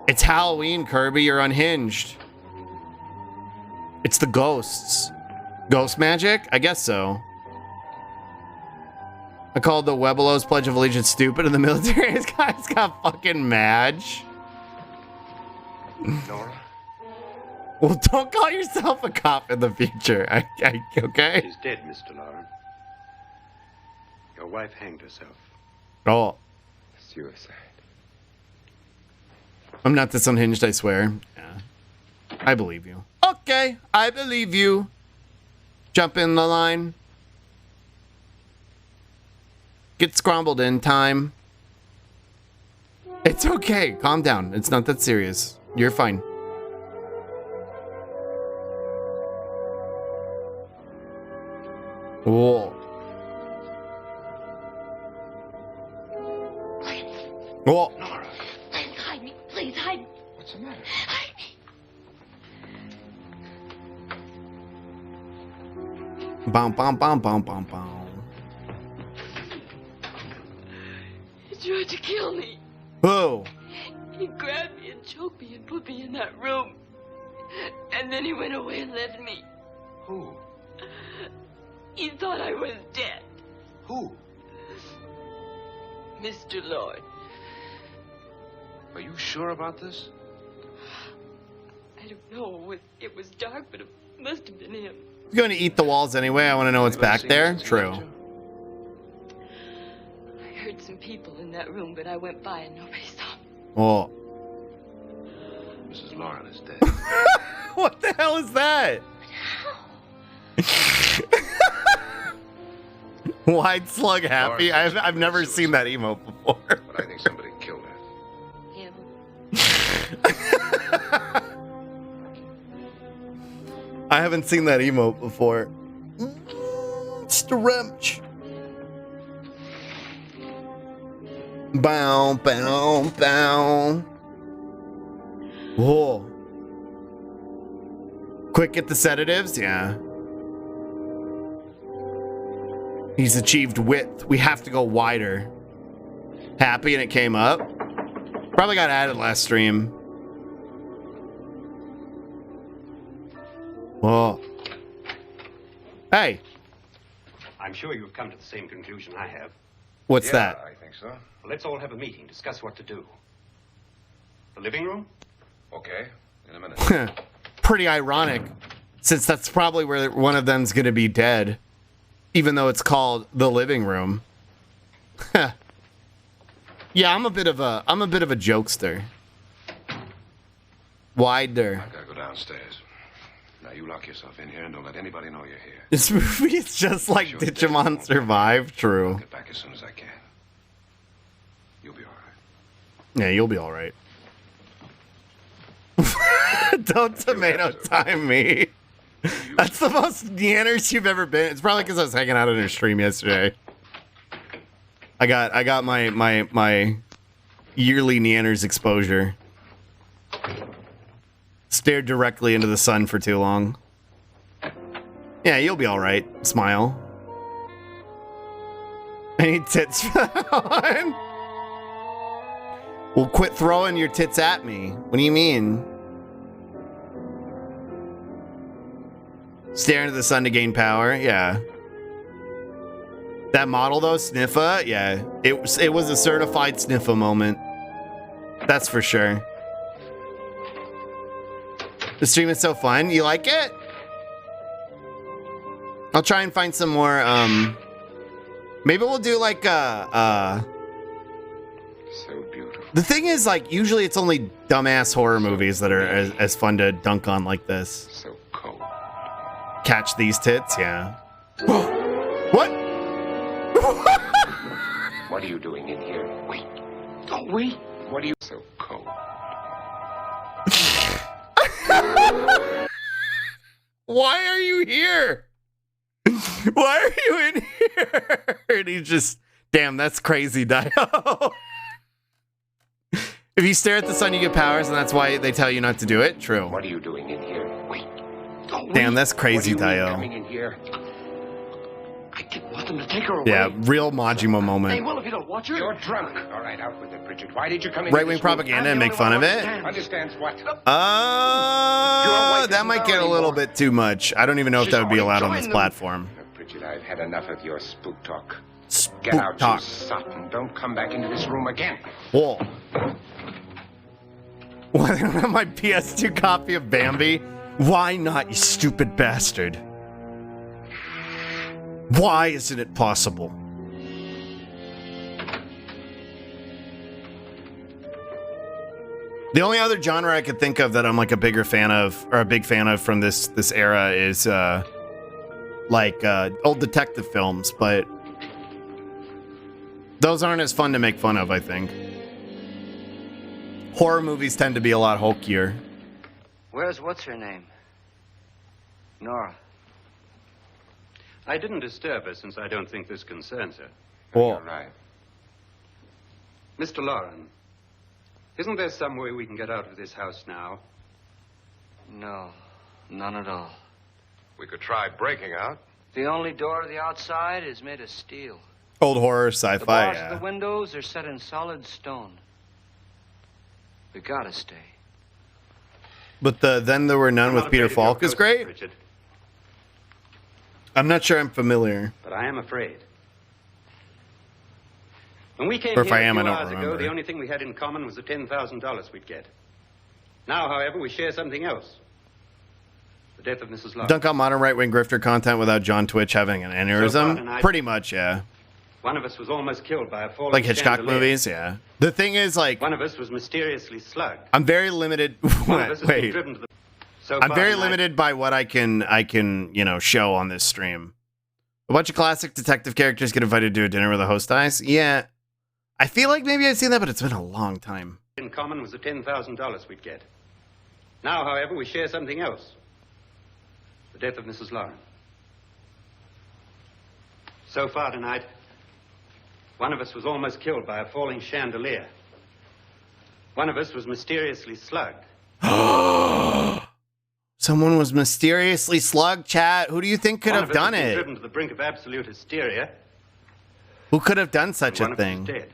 It's Halloween, Kirby. You're unhinged. It's the ghosts. Ghost magic? I guess so. I called the Webelos Pledge of Allegiance stupid in the military. This guy's got fucking Madge. Nora? Well, don't call yourself a cop in the future. Okay? She's dead, Mr. Lauren. Your wife hanged herself. Oh. Suicide. I'm not this unhinged, I swear. Yeah. I believe you. Okay, I believe you. Jump in the line. Get scrambled in time. It's okay. Calm down. It's not that serious. You're fine. Whoa. Whoa. Nora. Hide me. Please, hide me. What's the matter? Hide me. Bum, bum, bum, bum, bum, bum. He tried to kill me. Whoa. He grabbed me and choked me and put me in that room. And then he went away and left me. Who? He thought I was dead. Who? Mr. Lord. Are you sure about this? I don't know. It was dark, but it must have been him. He's going to eat the walls anyway. I want to know what's back there. True. I heard some people in that room, but I went by and nobody saw me. Oh. Mrs. Lauren is dead. What the hell is that? White Slug Happy? I've never seen that emote before. But I think somebody killed her. Him. I haven't seen that emote before. Stretch. Bow, bow, bow. Whoa. Quick, get the sedatives? Yeah. He's achieved width. We have to go wider. Happy and it came up. Probably got added last stream. Whoa. Hey. I'm sure you've come to the same conclusion I have. What's Yeah, that? I think so. Well, let's all have a meeting, discuss what to do. The living room? Okay, in a minute. Pretty ironic, since that's probably where one of them's gonna be dead, even though it's called the living room. Yeah, I'm a bit of a jokester. Wider. I gotta go downstairs. Now you lock yourself in here and don't let anybody know you're here. This movie is just like Digimon Survive. True. Get back as soon as I can. You'll be all right. Yeah, you'll be all right. Don't tomato time me. That's the most Neanners you've ever been. It's probably because I was hanging out on her stream yesterday. I got my yearly Neanners exposure. Stared directly into the sun for too long. Yeah, you'll be all right. Smile. I need tits for that one. Well, quit throwing your tits at me. What do you mean? Stare into the sun to gain power. Yeah. That model though, Sniffa. Yeah, it was a certified Sniffa moment. That's for sure. The stream is so fun. You like it? I'll try and find some more. Maybe we'll do like So beautiful. The thing is, like, usually it's only dumbass horror movies that are as fun to dunk on like this. So cold. Catch these tits, yeah. What? What are you doing in here? Wait. Don't wait. What are you so cold? Why are you here? Why are you in here? And he's just, damn, that's crazy, Dio. If you stare at the sun, you get powers, and that's why they tell you not to do it. True. What are you doing in here? Wait. Don't Damn, wait. that's crazy, What do you mean Dio. coming in here? I didn't want them to take her away. Yeah, real Majima They moment. will if you don't watch her. You're drunk. All right, out with it, Bridget. Why did you come in? Right-wing propaganda and make fun of it? Understands what? That might get a little bit too much. I don't even know if that would be allowed on this platform. Bridget, I've had enough of your spook talk. Spook Get out, talk. you sot, and don't come back into this room again. Whoa. Why, I don't have my PS2 copy of Bambi? Why not, you stupid bastard? Why isn't it possible? The only other genre I could think of that I'm like a bigger fan of, or a big fan of from this era is old detective films, but those aren't as fun to make fun of, I think. Horror movies tend to be a lot hulkier. Where's what's her name? Nora. I didn't disturb her since I don't think this concerns her. Well, right. Mr. Lauren, isn't there some way we can get out of this house now? No, none at all. We could try breaking out. The only door to the outside is made of steel. Old horror, The sci-fi, bars yeah. of the windows are set in solid stone. We gotta stay. But the Then There Were None I'm with not Peter afraid of your Falk is ghosts, great. Richard, I'm not sure I'm familiar. but I am afraid. When we came Or if here I am, a I few don't hours ago, remember. the only thing we had in common was the $10,000 we'd get. Now, however, we share something else. The death of Mrs. Lauren. Dunk on modern right-wing grifter content without John Twitch having an So far aneurysm? tonight- Pretty much, yeah. One of us was almost killed by a falling Like Hitchcock chandelier. movies, yeah. The thing is, like, One of us was mysteriously slugged. I'm very limited. One of us has been Wait, driven to the... So I'm far very tonight- limited by what I can, show on this stream. A bunch of classic detective characters get invited to a dinner where the host dies. Yeah, I feel like maybe I've seen that, but it's been a long time. In common was the $10,000 we'd get. Now, however, we share something else. The death of Mrs. Lauren. So far tonight, one of us was almost killed by a falling chandelier. One of us was mysteriously slugged. Someone was mysteriously slugged, chat. Who do you think could One have of us done has been it? driven to the brink of absolute hysteria. Who could have done such One a of us is thing? dead.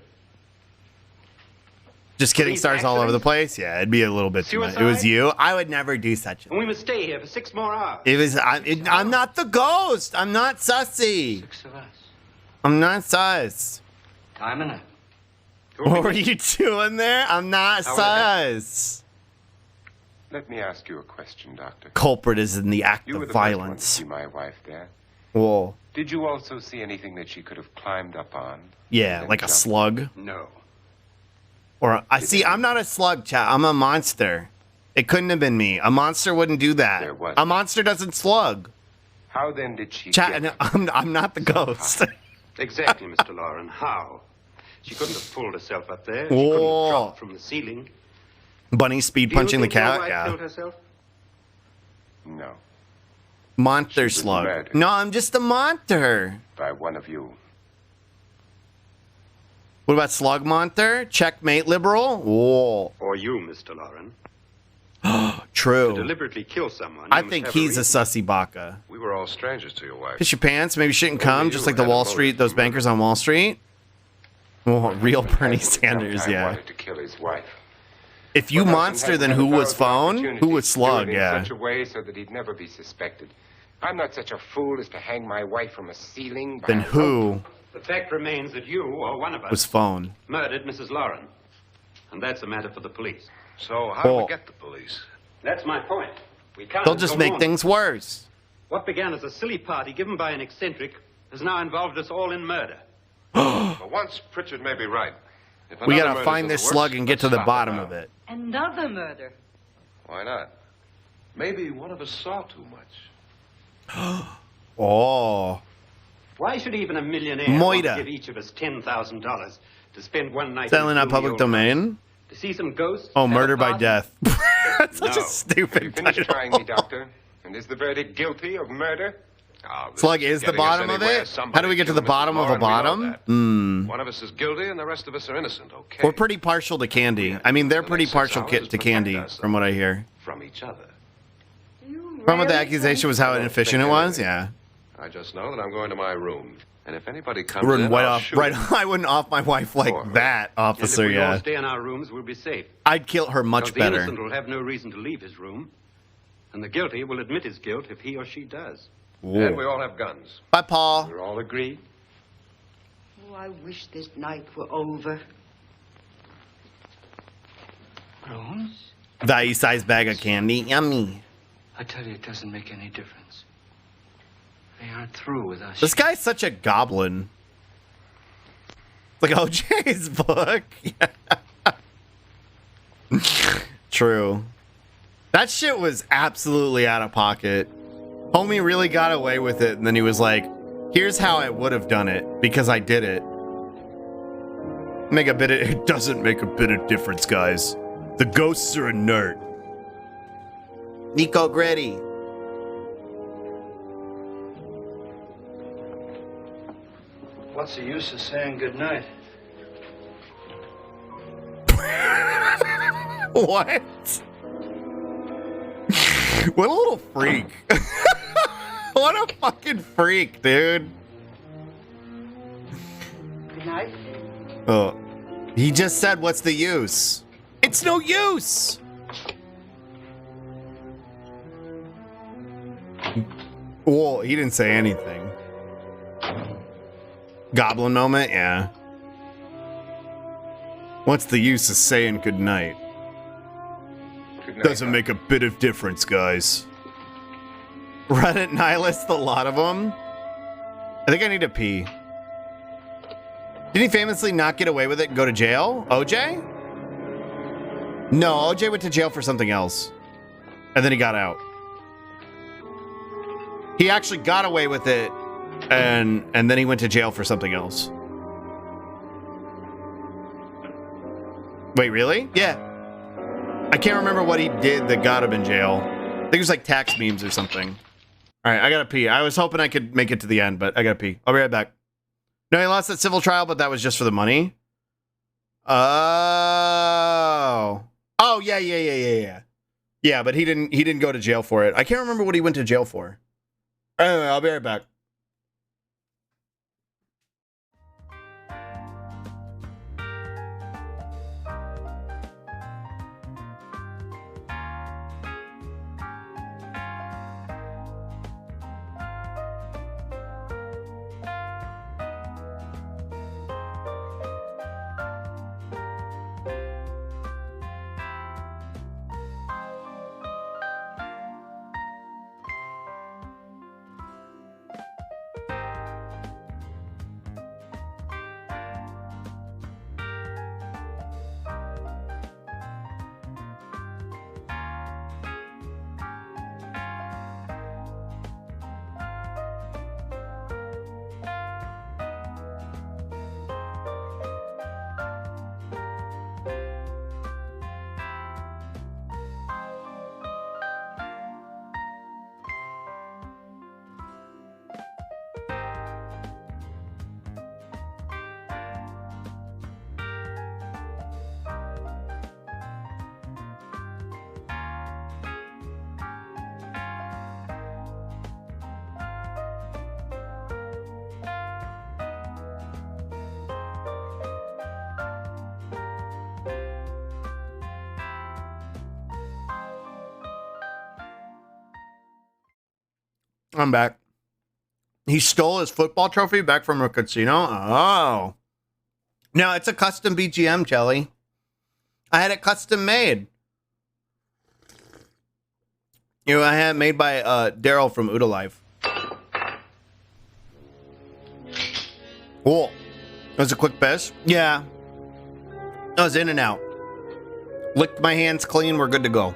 Just kidding, Police stars all over the accident? place. Yeah, it'd be a little bit too much. It was Suicide? you. I would never do such a. And we must stay here for 6 more hours. It was. I'm not the ghost. I'm not sussy. 6 of us. I'm not sus. Time enough. What were you doing there? I'm not How would it sus. Let me ask you a question, Doctor. Culprit is in the act You were of the first one to violence. see my wife there. Whoa. Did you also see anything that she could have climbed up on? Yeah, and like a jumped? slug. No. Or I see. I'm not a slug, chat. I'm a monster. It couldn't have been me. A monster wouldn't do that. A monster doesn't slug. How then did she Chat. get I'm not the ghost. Exactly, Mr. Lauren. How? She couldn't have pulled herself up there. She Whoa. couldn't have dropped from the ceiling. Bunny speed Do you punching the think your cat. wife Yeah. killed herself? No, Monster slug. murdered. No, I'm just a monster. by one of you. What about slug monster? Checkmate, liberal. Whoa. Or you, Mr. Lauren. True. To deliberately kill someone. I you must think have he's a reason. sussy baka. We were all strangers to your wife. Piss your pants. Maybe shouldn't come. Only Just you like the had a Wall motive Street, those bankers on Wall Street. Oh, real Bernie Sanders, I yeah. wanted to kill his wife. If you My husband monster, had then never who was found the phone? opportunity Who was to do slug? it in Yeah. such a way so that he'd never be suspected. I'm not such a fool as to hang my wife from a ceiling. By Then a rope. who The fact remains that you, or one of us, was phone? murdered Mrs. Lauren. And that's a matter for the police. So how do Oh. we get the police? That's my point. We can't They'll just go make on. things worse. What began as a silly party given by an eccentric has now involved us all in murder. For once, Pritchard may be right. If We another gotta murder's find in the this works, slug and get let's to the stop bottom now. of it. Another murder. Why not? Maybe one of us saw too much. Oh. Why should even a millionaire Moida. want to give each of us $10,000 to spend one night Selling in on gloomy public old domain? house, to see some ghosts? Oh, have a murder by party? death. That's such No. a stupid You finished title. trying me, Doctor? And is the verdict guilty of murder? Oh, this Slug is the getting us bottom of anywhere. it? Somebody How do we get to the killed Mrs. bottom of a Moore, and we know bottom? that. Hmm. One of us is guilty and the rest of us are innocent, okay? We're pretty partial to candy. I mean, they're pretty partial to candy, from what I hear. From each other. From what the accusation was how inefficient it was? Yeah. I just know that I'm going to my room. And if anybody comes I wouldn't in, white I'll off, shoot right, him. I wouldn't off my wife like that, And officer, if we all yeah. stay in our rooms, we'll be safe. I'd kill her much Because the better. innocent will have no reason to leave his room. And the guilty will admit his guilt if he or she does. And we all have guns. Bye, Paul. We're all agreed. Oh, I wish this night were over. Rose? Value-sized bag of candy. Yummy. I tell you, it doesn't make any difference. They aren't through with us. This guy's such a goblin. It's like OJ's book. True. That shit was absolutely out of pocket. Homie really got away with it, and then he was like, here's how I would have done it, because I did it. It doesn't make a bit of difference, guys. The ghosts are inert. Nico Gritty. What's the use of saying goodnight? What? What a little freak. What a fucking freak, dude. Good night. Oh. He just said, what's the use? It's no use! Well, he didn't say anything. Goblin moment? Yeah. What's the use of saying goodnight? Doesn't make a bit of difference, guys. Reddit nihilist, a lot of them. I think I need to pee. Did he famously not get away with it and go to jail? OJ? No, OJ went to jail for something else. And then he got out. He actually got away with it and then he went to jail for something else. Wait, really? Yeah. I can't remember what he did that got him in jail. I think it was like tax memes or something. All right, I gotta pee. I was hoping I could make it to the end, but I gotta pee. I'll be right back. No, he lost that civil trial, but that was just for the money. Oh. Oh, yeah. Yeah, but he didn't go to jail for it. I can't remember what he went to jail for. Anyway, I'll be right back. I'm back. He stole his football trophy back from a casino? Oh. No, it's a custom BGM, Jelly. I had it custom made. You know, I had it made by Daryl from Uda Life. Cool. That was a quick piss. Yeah. I was in and out. Licked my hands clean. We're good to go.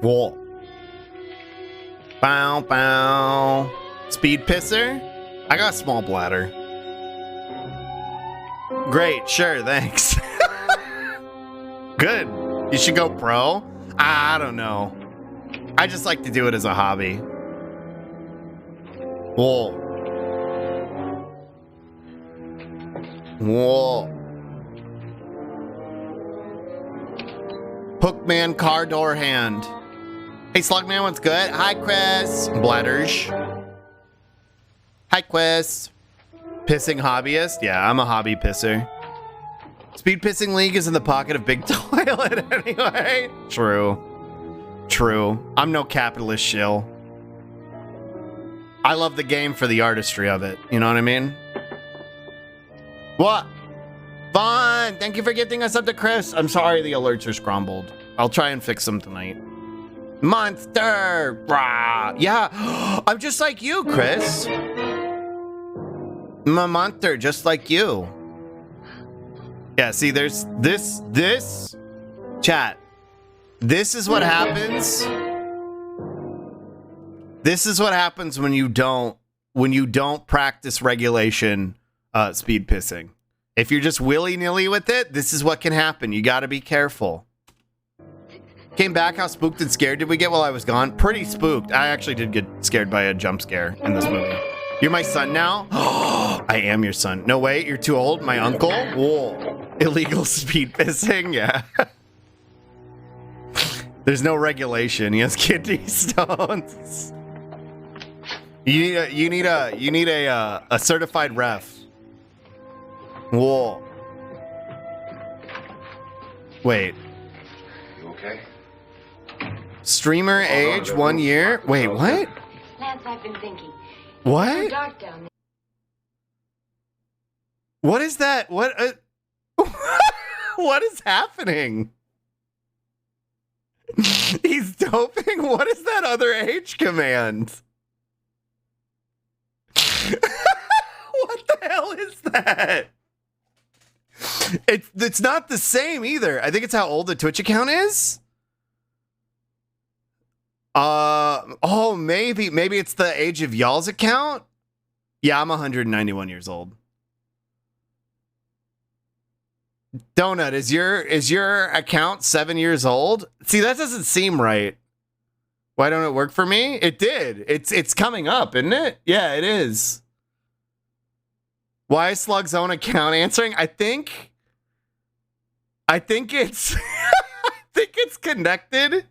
Whoa. Bow, bow. Speed pisser? I got a small bladder. Great, sure, thanks. Good. You should go pro? I don't know. I just like to do it as a hobby. Whoa. Whoa. Hookman car door hand. Hey, Slugman, what's good? Hi, Chris. Bladders. Hi, Chris. Pissing hobbyist? Yeah, I'm a hobby pisser. Speed Pissing League is in the pocket of Big Toilet anyway. True. True. I'm no capitalist shill. I love the game for the artistry of it. You know what I mean? What? Vaughn, thank you for gifting us up to Chris. I'm sorry the alerts are scrambled. I'll try and fix them tonight. Monster! Rah. Yeah, I'm just like you, Chris. I'm a monster just like you. Yeah, see, there's this chat. This is what happens. This is what happens when you don't practice regulation speed pissing. If you're just willy-nilly with it, this is what can happen. You got to be careful. Came back. How spooked and scared did we get while I was gone? Pretty spooked. I actually did get scared by a jump scare in this movie. You're my son now? I am your son. No, wait, you're too old? My uncle? Whoa. Illegal speed pissing? Yeah. There's no regulation. He has kidney stones. You need a certified ref. Whoa. Wait. You okay? Streamer age 1 year? Wait, what? Lance, I've been thinking. What? It's so dark down there. What is that? What? What is happening? He's doping? What is that other H command? What the hell is that? It's not the same either. I think it's how old the Twitch account is. Oh, maybe it's the age of y'all's account. Yeah, I'm 191 years old. Donut, is your account 7 years old? See, that doesn't seem right. Why don't it work for me? It did. It's coming up, isn't it? Yeah, it is. Why is Slug's own account answering? I think it's I think it's connected.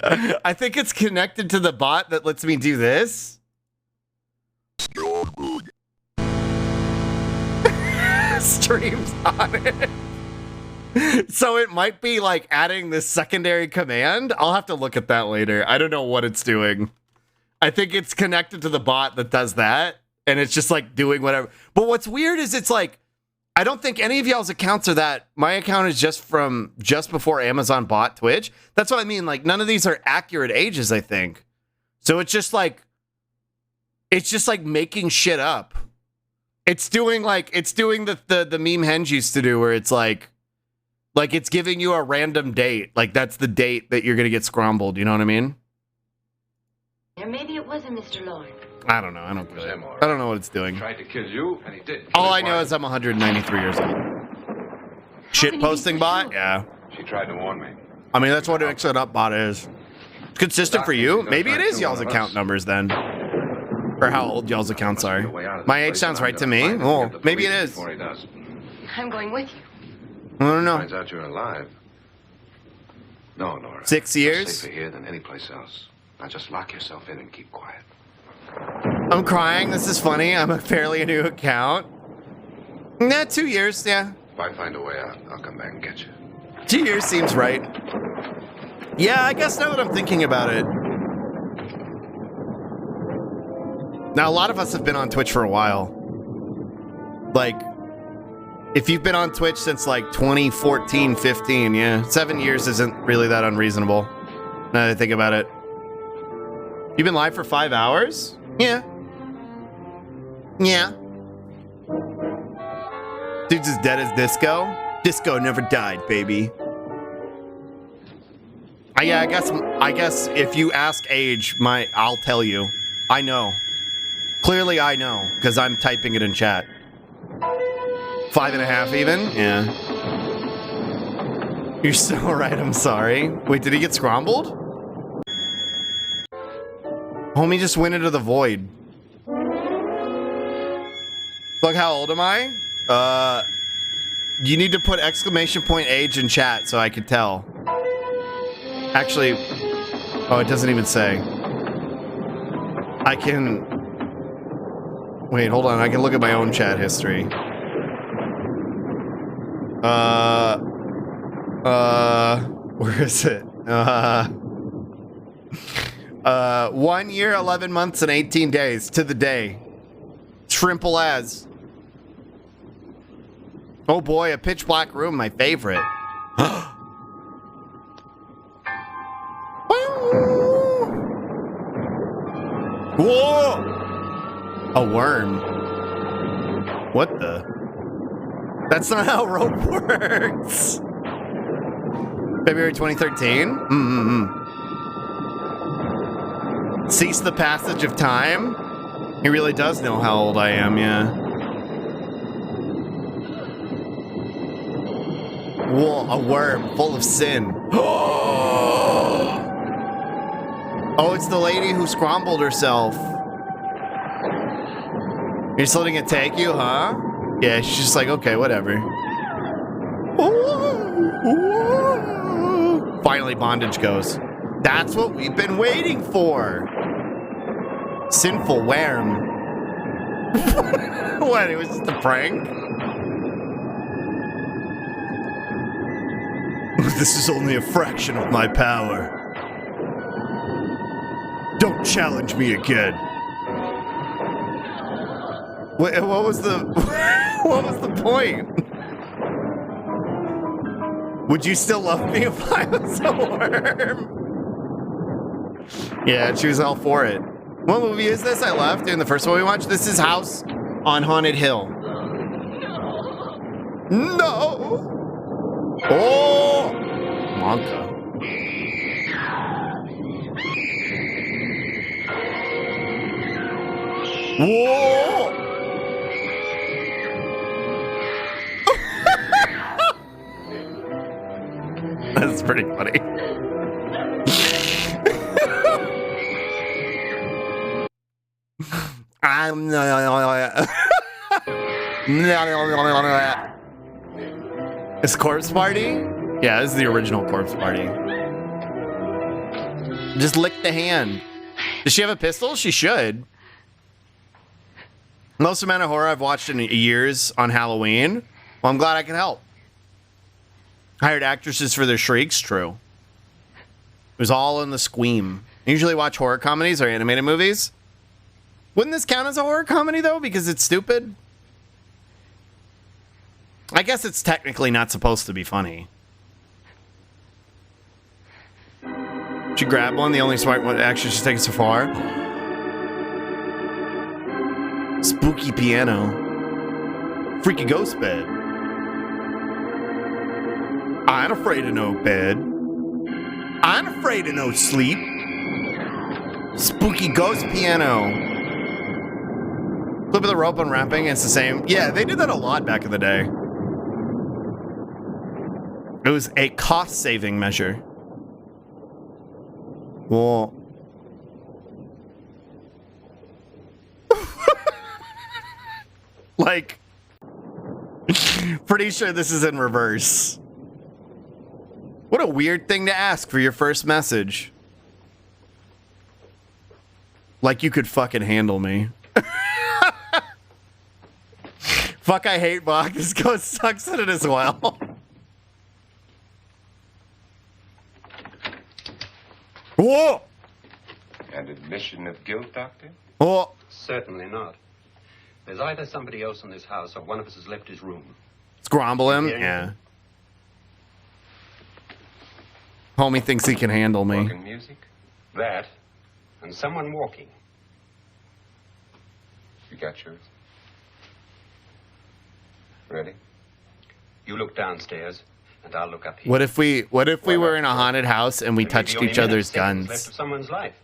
I think it's connected to the bot that lets me do this. Streams on it. So it might be like adding this secondary command. I'll have to look at that later. I don't know what it's doing. I think it's connected to the bot that does that. And it's just like doing whatever. But what's weird is it's like, I don't think any of y'all's accounts are that. My account is just from just before Amazon bought Twitch. That's what I mean. Like none of these are accurate ages, I think. So it's just like making shit up. It's doing the meme Henge used to do where it's like it's giving you a random date. Like that's the date that you're going to get scrambled. You know what I mean? Or maybe it wasn't Mr. Lawrence. I don't know. I don't know what it's doing. Tried to kill you, and he did. All I know is I'm 193 years old. Shit posting bot? Yeah. She tried to warn me. I mean, that's what an Mix It Up bot is. It's consistent for you. Maybe it is y'all's account numbers then. Or how old y'all's accounts are. My age sounds right to me. Oh, maybe it is. I'm going with you. I don't know. Finds out you're alive. No, Nora. 6 years? It's safer here than any place else. Now just lock yourself in and keep quiet. I'm crying. This is funny. I'm a fairly new account. Nah, 2 years, yeah. If I find a way out, I'll come back and get you. 2 years seems right. Yeah, I guess now that I'm thinking about it. Now, a lot of us have been on Twitch for a while. Like, if you've been on Twitch since like 2014, 15, yeah, 7 years isn't really that unreasonable. Now that I think about it. You've been live for 5 hours? Yeah. Yeah. Dude's as dead as Disco. Disco never died, baby. Yeah, I guess if you ask age, I'll tell you. I know. Clearly I know, because I'm typing it in chat. 5.5 even? Yeah. You're so right, I'm sorry. Wait, did he get scrambled? Homie just went into the void. Look, how old am I? You need to put exclamation point age in chat so I can tell. Actually, oh, it doesn't even say. I can... Wait, hold on. I can look at my own chat history. Where is it? 1 year, 11 months, and 18 days to the day. Trimple as. Oh boy, a pitch black room, my favorite. Whoa! A worm. What the? That's not how rope works. February 2013? Cease the passage of time? He really does know how old I am, yeah. Whoa, a worm full of sin. Oh, it's the lady who scrambled herself. You're just letting it take you, huh? Yeah, she's just like, okay, whatever. Finally, bondage goes. That's what we've been waiting for. Sinful worm. What, it was just a prank? This is only a fraction of my power. Don't challenge me again. What was the what was the point? Would you still love me if I was a worm? Yeah, she was all for it. What movie is this? I left during the first one we watched. This is House on Haunted Hill. No. Oh, Monka. Whoa! That's pretty funny. It's Corpse Party? Yeah, this is the original Corpse Party. Just lick the hand. Does she have a pistol? She should. Most amount of horror I've watched in years on Halloween. Well, I'm glad I can help. Hired actresses for their shrieks? True. It was all in the squeam. I usually watch horror comedies or animated movies. Wouldn't this count as a horror comedy, though, because it's stupid? I guess it's technically not supposed to be funny. She grabbed one, the only smart one actually she's taken so far. Spooky piano. Freaky ghost bed. I ain't afraid of no bed. I ain't afraid of no sleep. Spooky ghost piano. Clip of the rope unwrapping, it's the same. Yeah, they did that a lot back in the day. It was a cost-saving measure. Whoa. Like, pretty sure this is in reverse. What a weird thing to ask for your first message. Like you could fucking handle me. Fuck, I hate Bach. This ghost sucks at it as well. Whoa! An admission of guilt, Doctor? Oh. Certainly not. There's either somebody else in this house or one of us has left his room. Scromble him? You hear Yeah. anything? Homie thinks he can handle me. Walking music? That, and someone walking. You got yours? Ready? You look downstairs, and I'll look up here. What if we were in a haunted house and we Maybe touched the only each other's minute seconds guns? left of someone's life.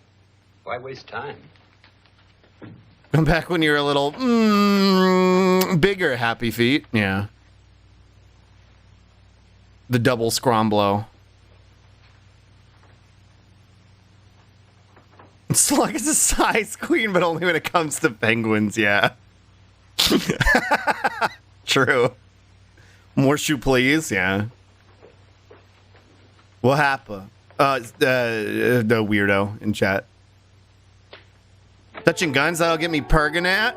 Why waste time? Come back when you were a little bigger, Happy Feet. Yeah. The double scromblow. Slug is a size queen, but only when it comes to penguins, yeah. True. More shoe, please, yeah. What happened? The weirdo in chat. Touching guns, that'll get me Pergonat.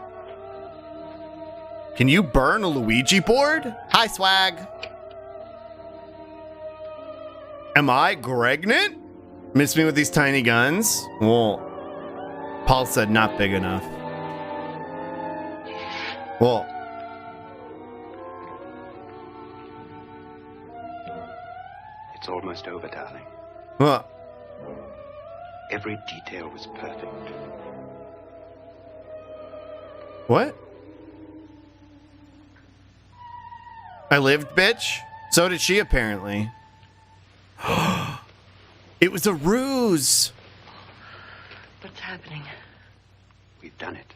Can you burn a Luigi board? Hi, swag. Am I Gregnant? Miss me with these tiny guns? Well, Paul said not big enough. Well, It's almost over, darling. what? Every detail was perfect. What? I lived, bitch. So did she, apparently. It was a ruse. What's happening? We've done it.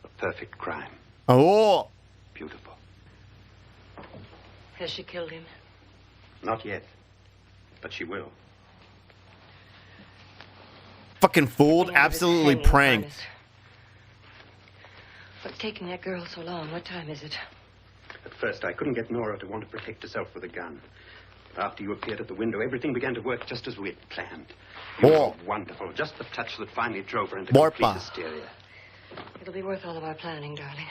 A perfect crime. Oh. Beautiful. Has she killed him? Not yet. But she will. Fucking fooled. Absolutely pranked. What's taking that girl so long? What time is it? At first, I couldn't get Nora to want to protect herself with a gun. After you appeared at the window, everything began to work just as we had planned. You were wonderful. Just the touch that finally drove her into complete hysteria. It'll be worth all of our planning, darling.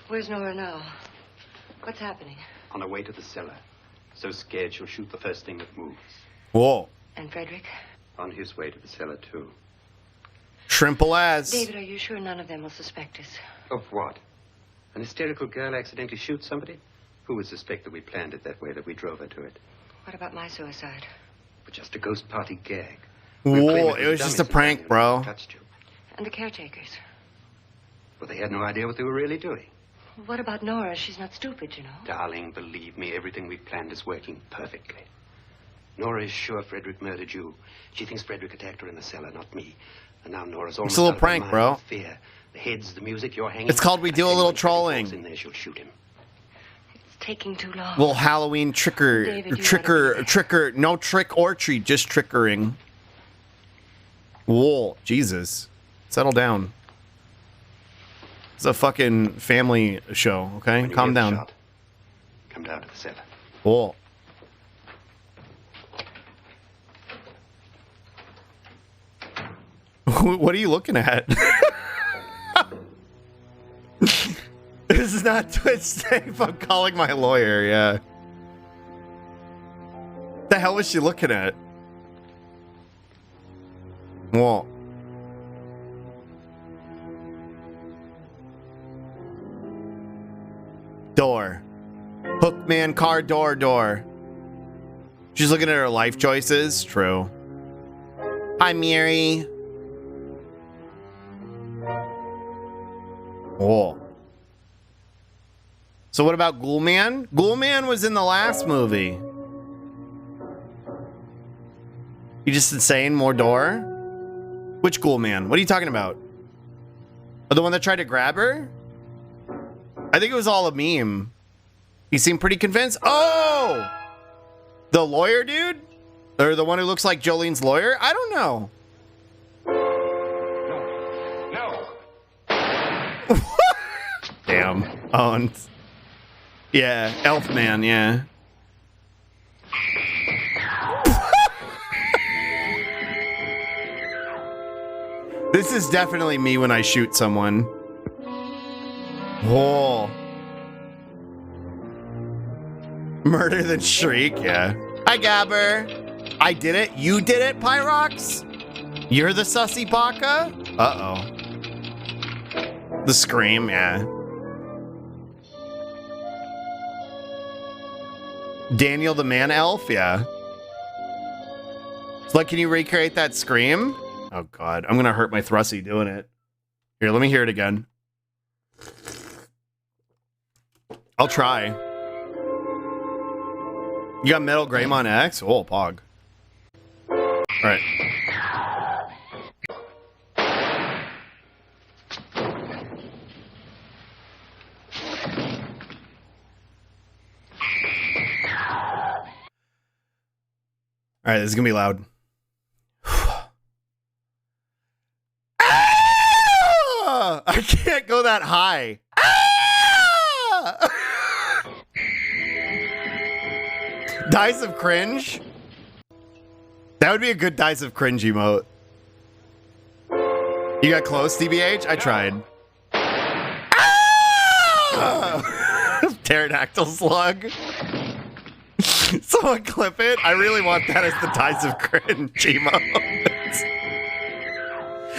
Where's Nora now? What's happening? On her way to the cellar. So scared she'll shoot the first thing that moves. Whoa. And Frederick? On his way to the cellar, too. Shrimple ass. David, are you sure none of them will suspect us? Of what? An hysterical girl accidentally shoots somebody? Who would suspect that we planned it that way, that we drove her to it? What about my suicide? But just a ghost party gag. Whoa, it was just a prank, bro. Touched you. And the caretakers? But they had no idea what they were really doing. What about Nora? She's not stupid, you know. Darling, believe me, everything we've planned is working perfectly. Nora is sure Frederick murdered you. She thinks Frederick attacked her in the cellar, not me. And now Nora's almost It's a little out of her prank, mind bro. with fear. The heads, the music, you're hanging. It's called We Do a Little When Frederick walks Trolling. in there, she'll shoot him. It's taking too long. Little Halloween David, you tricker, no trick or treat, just trickering. Whoa, Jesus. Settle down. It's a fucking family show, okay? When you Calm hear the down. shot, come down to the cellar. Whoa. What are you looking at? This is not Twitch safe. I'm calling my lawyer, yeah. The hell was she looking at? Whoa. Door. Hookman car door. She's looking at her life choices. True. Hi, Mary. Oh. So what about Ghoulman? Ghoulman was in the last movie. You just insane, more door? Which Ghoulman? What are you talking about? Oh, the one that tried to grab her? I think it was all a meme. He seemed pretty convinced. Oh! The lawyer dude? Or the one who looks like Jolene's lawyer? I don't know. No. Damn. Owned. Yeah, Elfman, yeah. This is definitely me when I shoot someone. Whoa. Murder than shriek, yeah. Hi, Gabber. I did it. You did it, Pyrox? You're the sussy baka? Uh-oh. The scream, yeah. Daniel the Man Elf, yeah. It's like, can you recreate that scream? Oh god, I'm gonna hurt my thrusty doing it. Here, let me hear it again. I'll try. You got Metal Greymon X? Oh, pog. Alright. Alright, this is gonna be loud. Ah! I can't go that high. Ah! Dice of Cringe? That would be a good Dice of Cringe emote. You got close, DBH? I tried. Ah! Pterodactyl slug. Someone clip it. I really want that as the Dice of Cringe emote.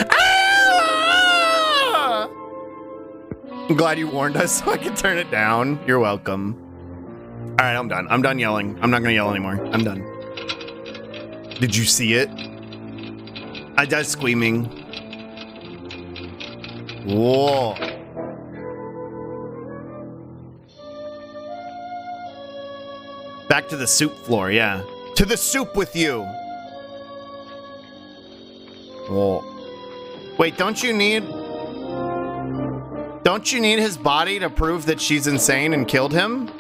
Ah! I'm glad you warned us so I could turn it down. You're welcome. Alright, I'm done. I'm done yelling. I'm not gonna yell anymore. I'm done. Did you see it? I died screaming. Whoa. Back to the soup floor, yeah. To the soup with you. Whoa. Wait, don't you need his body to prove that she's insane and killed him?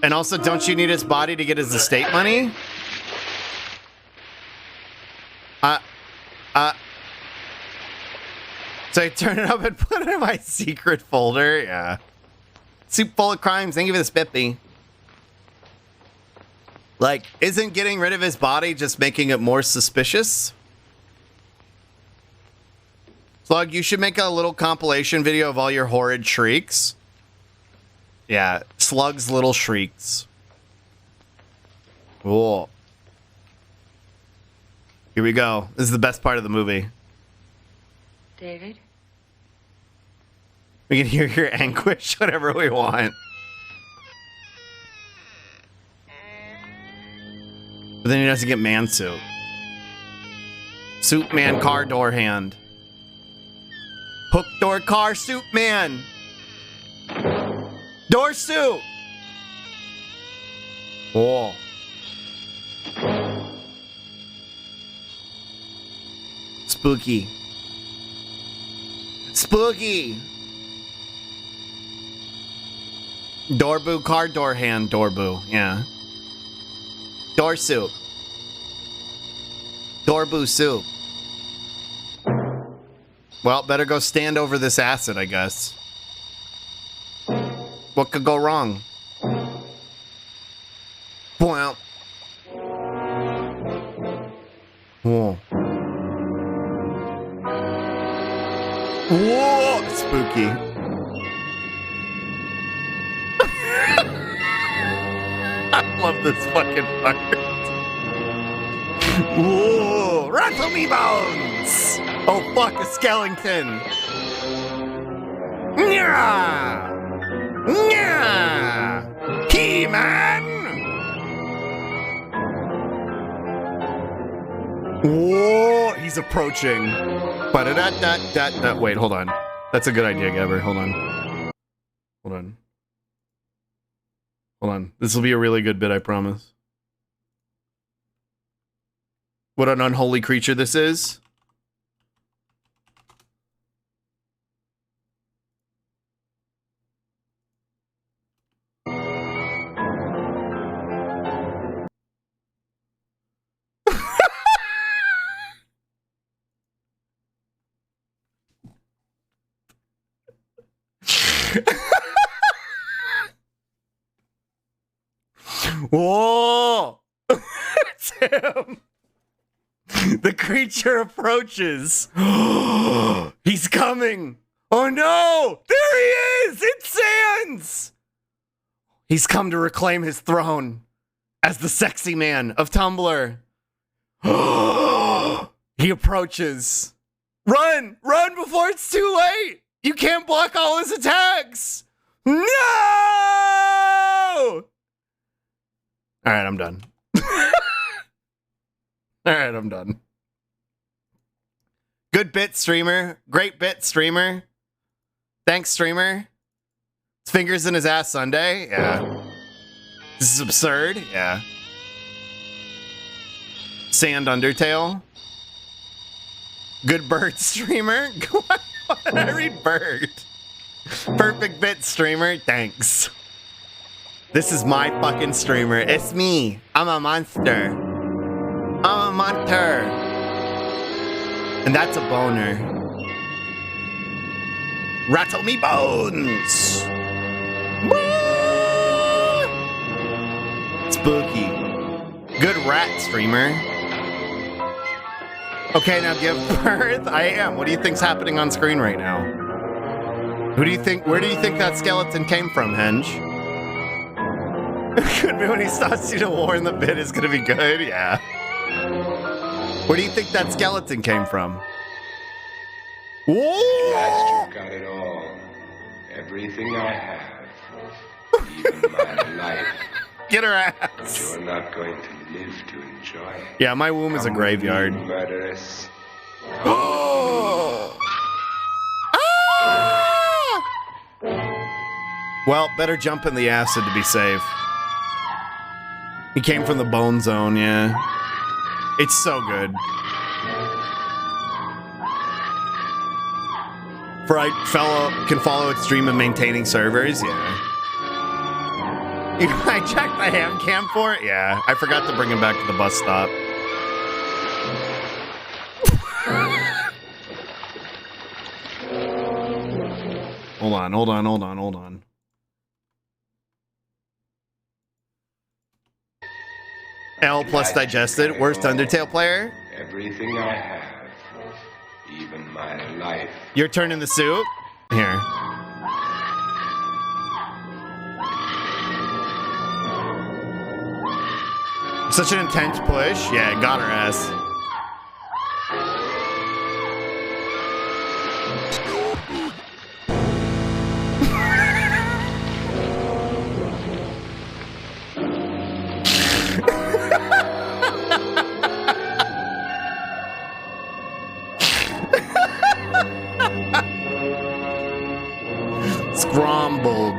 And also, don't you need his body to get his estate money? So I turn it up and put it in my secret folder? Yeah. Soup full of crimes. Thank you for the spiffy. Like, isn't getting rid of his body just making it more suspicious? Slug, you should make a little compilation video of all your horrid shrieks. Yeah, Slug's little shrieks. Cool. Here we go. This is the best part of the movie. David? We can hear your anguish whenever we want. But then he doesn't get man soup. Soup man car door hand. Hook door car soup man. Door soup. Whoa. Spooky. Spooky. Doorboo car door hand doorboo. Yeah. Door soup. Doorboo soup. Well, better go stand over this acid, I guess. What could go wrong? Well. Whoa. Whoa! Spooky. I love this fucking part. Whoa! Rattle me bones! Oh fuck, a skeleton! Nya! Nya! He-Man! Whoa! He's approaching. Ba-da-da-da-da-da. Wait, hold on. That's a good idea, Gabber. Hold on. Hold on. Hold on. This will be a really good bit, I promise. What an unholy creature this is. Whoa! It's him! The creature approaches. He's coming! Oh no! There he is! It's Sans! He's come to reclaim his throne as the sexy man of Tumblr. He approaches. Run! Run before it's too late! You can't block all his attacks! No! Alright, I'm done. Alright, I'm done. Good bit, streamer. Great bit, streamer. Thanks, streamer. His fingers in his ass Sunday? Yeah. This is absurd? Yeah. Sand Undertale. Good bird, streamer. Why did I read bird? Perfect bit, streamer. Thanks. This is my fucking streamer. It's me. I'm a monster. I'm a monster. And that's a boner. Rattle me bones. Spooky. Good rat, streamer. Okay, now give birth. I am. What do you think's happening on screen right now? Who do you think? Where do you think that skeleton came from, Henge? Could be when he starts to war in the bit is gonna be good. Yeah. Where do you think that skeleton came from? Whoa! At last you've got it all. Everything I have. Even my life. Get her ass. But you're not going to live to enjoy it. Yeah, my womb is a graveyard. Murderous. Oh! Well, better jump in the acid to be safe. He came from the bone zone, yeah. It's so good. For can follow its dream of maintaining servers, yeah. You know, I checked the ham cam for it, yeah. I forgot to bring him back to the bus stop. Hold on. L plus digested. Worst Undertale player. Everything I have. Even my life. Your turn in the soup. Here. Such an intense push. Yeah, got her ass. Scrambled.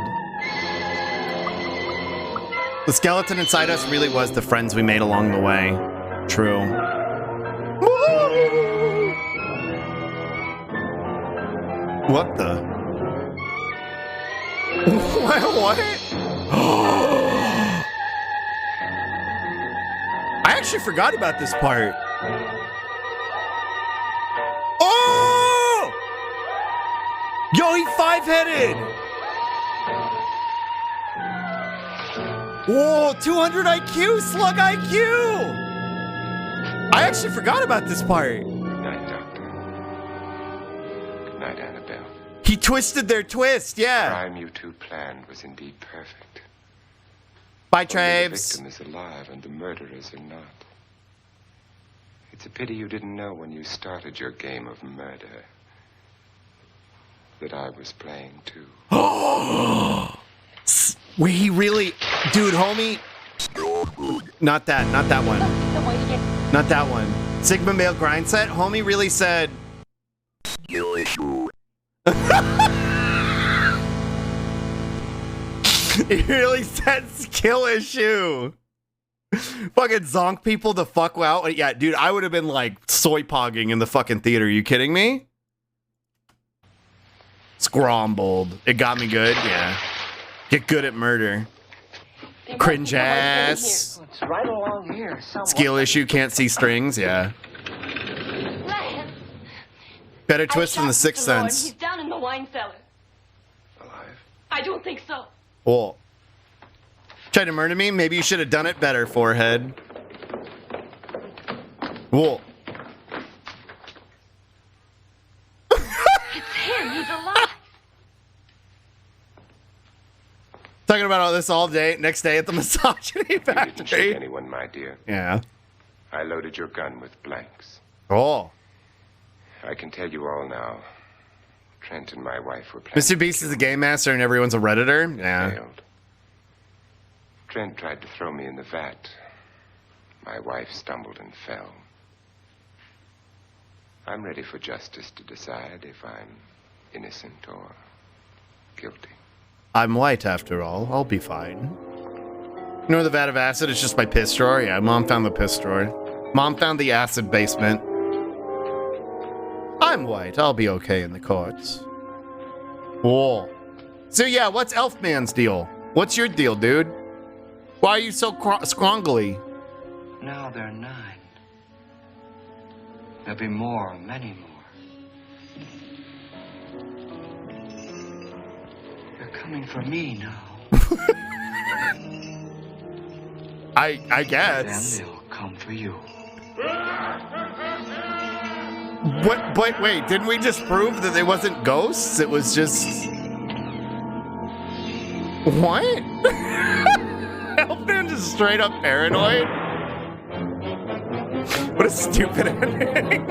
The skeleton inside us really was the friends we made along the way. True. What the? What? I actually forgot about this part. Oh! Yo, he five-headed! Whoa, 200 IQ, slug IQ! I actually forgot about this part. Good night, Doctor. Good night, Annabelle. He twisted their twist, yeah. The crime you two planned was indeed perfect. Bye, Only Traves. the victim is alive and the murderers are not. It's a pity you didn't know when you started your game of murder that I was playing too. Wait, he really... Dude, homie... Not that one. Not that one. Sigma Male Grind Set, homie really said... Skill issue. He really said skill issue. Fucking zonk people the fuck out. Yeah, dude, I would have been like soy pogging in the fucking theater. Are you kidding me? Scrambled. It got me good, yeah. Get good at murder. Cringe ass. It's right along here. Somewhere. Skill issue, can't see strings, yeah. Better twist than the Sixth Sense. He's down in the wine cellar. Alive? I don't think so. Oh. Tried to murder me? Maybe you should have done it better, forehead. Whoa. It's him. He's alive. Talking about all this all day, next day at the misogyny factory. You didn't shoot anyone, my dear. Yeah. I loaded your gun with blanks. Oh. I can tell you all now. Trent and my wife were planning. Mr. Beast is a game master and everyone's a Redditor? Yeah. Failed. Trent tried to throw me in the vat. My wife stumbled and fell. I'm ready for justice to decide if I'm innocent or guilty. I'm white, after all. I'll be fine. You know the vat of acid? It's just my piss drawer. Yeah, Mom found the piss drawer. Mom found the acid basement. I'm white. I'll be okay in the courts. Whoa. So yeah, what's Elfman's deal? What's your deal, dude? Why are you so scrongly? Now there are 9. There'll be more, many more. They're coming for me now. I guess. Then they'll come for you. What? But wait, didn't we just prove that it wasn't ghosts? It was just... What? Elfman just straight up paranoid? What a stupid ending.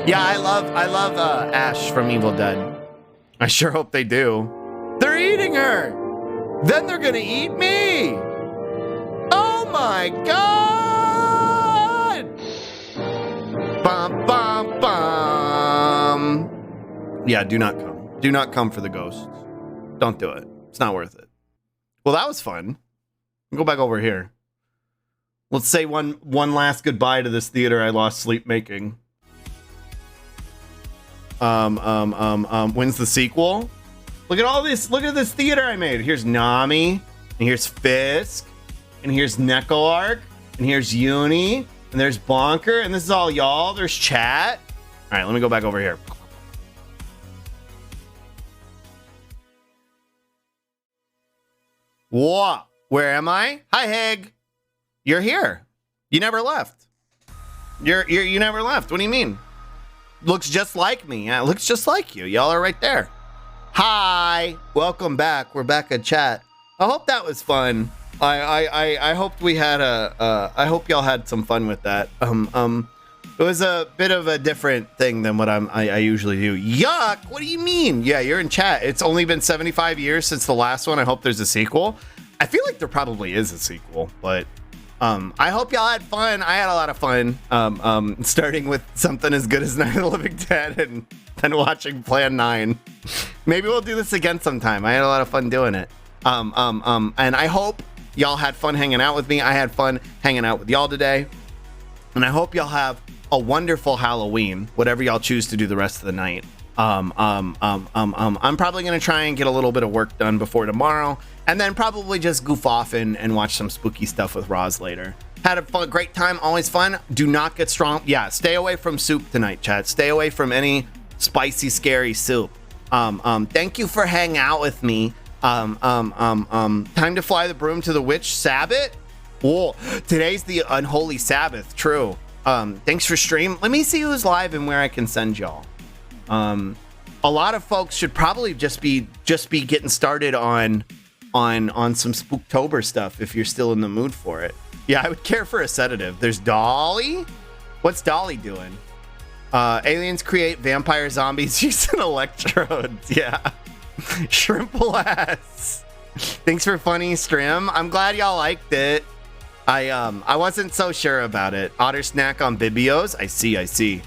Yeah, I love Ash from Evil Dead. I sure hope they do. They're eating her! Then they're gonna eat me! Oh my god! Bum, bum, bum. Yeah, do not come. Do not come for the ghosts. Don't do it. It's not worth it. Well, that was fun. Go back over here. Let's say one last goodbye to this theater I lost sleep making. When's the sequel? Look at all this. Look at this theater I made. Here's Nami, and here's Fisk, and here's Nekoark, and here's Uni, and there's Bonker, and this is all y'all. There's chat. All right, let me go back over here. What? Where am I? Hi, Heg. You're here. You never left. You never left. What do you mean? Looks just like me. Yeah, it looks just like you. Y'all are right there. Hi. Welcome back. We're back at chat. I hope that was fun. I hope we had I hope y'all had some fun with that. It was a bit of a different thing than what I usually do. Yuck! What do you mean? Yeah, you're in chat. It's only been 75 years since the last one. I hope there's a sequel. I feel like there probably is a sequel, but I hope y'all had fun. I had a lot of fun. Starting with something as good as Night of the Living Dead and then watching Plan 9. Maybe we'll do this again sometime. I had a lot of fun doing it. And I hope y'all had fun hanging out with me. I had fun hanging out with y'all today. And I hope y'all have a wonderful Halloween, whatever y'all choose to do the rest of the night. I'm probably gonna try and get a little bit of work done before tomorrow, and then probably just goof off and watch some spooky stuff with Roz later. Had a fun, great time, always fun. Do not get strong. Yeah, stay away from soup tonight, chat. Stay away from any spicy, scary soup. Thank you for hanging out with me. Time to fly the broom to the witch Sabbath. Whoa, today's the unholy Sabbath. True. Thanks for stream. Let me see who's live and where I can send y'all. A lot of folks should probably just be getting started on some Spooktober stuff if you're still in the mood for it. Yeah, I would care for a sedative. There's Dolly. What's Dolly doing? Aliens create vampire zombies using electrodes. Yeah. Shrimple ass. Thanks for funny stream. I'm glad y'all liked it. I wasn't so sure about it. Otter snack on Bibios. I see.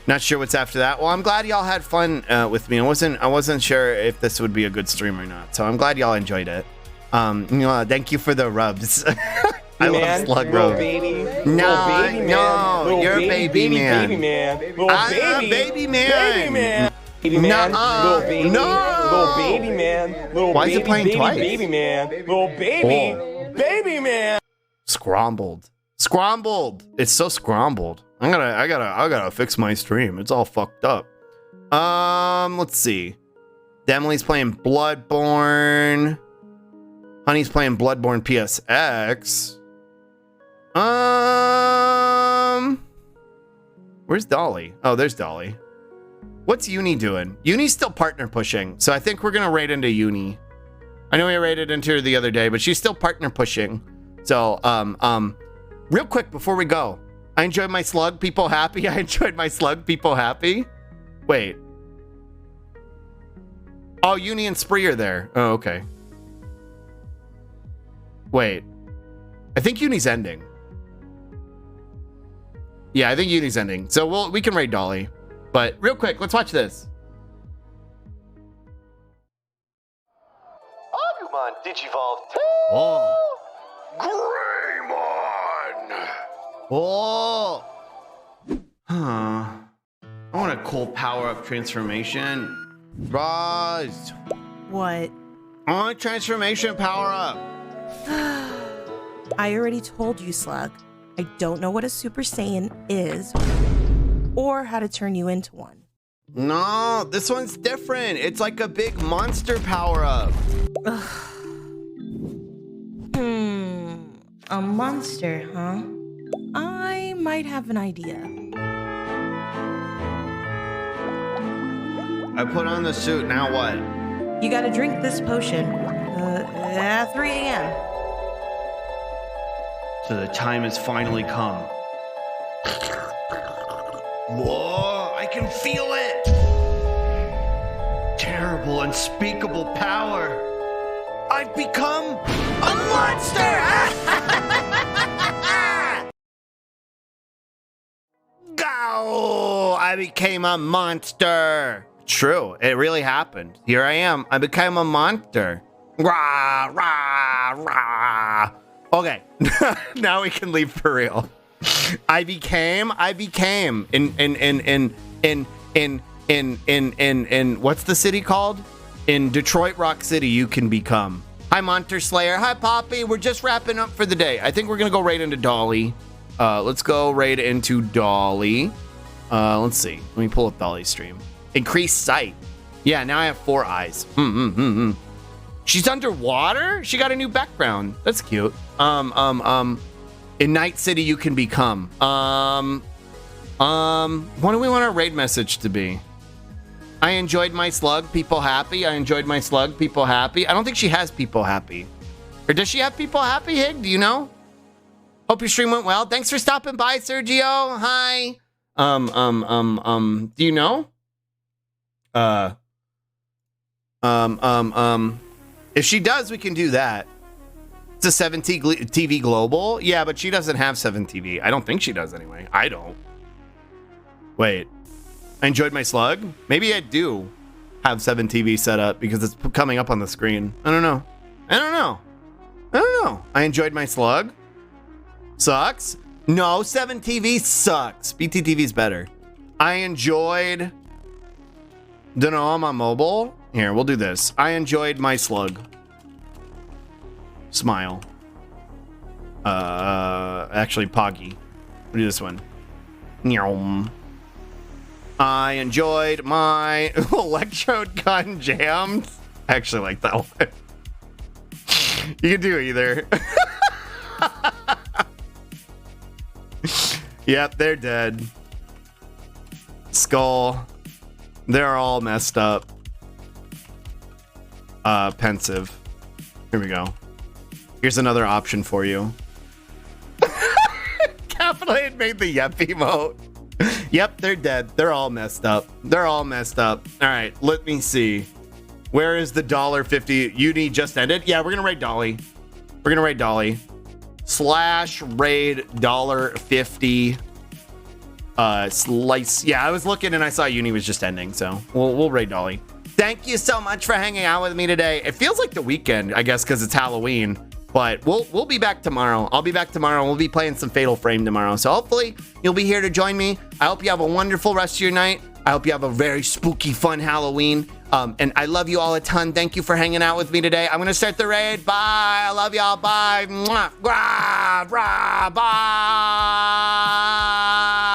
Not sure what's after that. Well, I'm glad y'all had fun with me. I wasn't sure if this would be a good stream or not. So I'm glad y'all enjoyed it. Thank you for the rubs. I love slug rubs. No, you're a baby man. Baby man. I'm a baby man. Baby man. No. Little baby man. Why is it playing twice? Baby man. Little baby. Baby man. Scrombled. It's so scrombled. I gotta fix my stream. It's all fucked up. Let's see. Demily's playing Bloodborne. Honey's playing Bloodborne PSX. Where's Dolly? Oh, there's Dolly. What's Uni doing? Uni's still partner pushing, so I think we're gonna raid into Uni. I know we raided into her the other day, but she's still partner pushing. So, real quick before we go, I enjoyed my slug. People happy? I enjoyed my slug. People happy? Wait. Oh, Uni and Spree are there. Oh, okay. Wait. I think Uni's ending. Yeah, I think Uni's ending. So we can raid Dolly. But real quick, let's watch this. Agumon Digivolve 2. Oh. Greymon. Oh. Huh. I want a cool power-up transformation. Rise. What? I want a transformation power-up. I already told you, Slug. I don't know what a Super Saiyan is or how to turn you into one. No, this one's different. It's like a big monster power-up. A monster, huh? I might have an idea. I put on the suit, now what? You gotta drink this potion at 3 a.m. So the time has finally come. Whoa, I can feel it! Terrible, unspeakable power. I've become a monster! Go! I became a monster. True, it really happened. Here I am. I became a monster. Rah, rah, rah. Okay, now we can leave for real. I became in what's the city called? In Detroit Rock City, you can become. Hi, Monster Slayer. Hi, Poppy. We're just wrapping up for the day. I think we're gonna go right into Dolly. Let's go right into Dolly. Let's see. Let me pull up Dolly's stream. Increased sight. Yeah, now I have 4 eyes. She's underwater? She got a new background. That's cute. In Night City, you can become. What do we want our raid message to be? I enjoyed my slug, people happy. I enjoyed my slug, people happy. I don't think she has people happy. Or does she have people happy, Hig? Do you know? Hope your stream went well. Thanks for stopping by, Sergio. Hi. Do you know? If she does, we can do that. It's a 7TV Global. Yeah, but she doesn't have 7TV. I don't think she does anyway. I don't. Wait. I enjoyed my slug? Maybe I do have 7TV set up because it's coming up on the screen. I don't know. I enjoyed my slug. Sucks? No, 7TV sucks. BTTV's better. I enjoyed... Don't know, I'm on mobile. Here, we'll do this. I enjoyed my slug. Smile. Actually, Poggy. We'll do this one. Nyom. I enjoyed my electrode gun jammed. I actually like that one. You can do either. Yep, they're dead. Skull. They're all messed up. Pensive. Here we go. Here's another option for you. Capital had made the yep emote. Yep, they're dead. They're all messed up. All right, let me see. Where is the $1.50? Uni just ended? Yeah, we're gonna raid Dolly. Slash raid $1.50. Slice. Yeah, I was looking and I saw Uni was just ending, so we'll raid Dolly. Thank you so much for hanging out with me today. It feels like the weekend, I guess, because it's Halloween. But we'll be back tomorrow. I'll be back tomorrow. We'll be playing some Fatal Frame tomorrow. So hopefully you'll be here to join me. I hope you have a wonderful rest of your night. I hope you have a very spooky, fun Halloween. And I love you all a ton. Thank you for hanging out with me today. I'm going to start the raid. Bye. I love y'all. Bye. Mwah. Bye.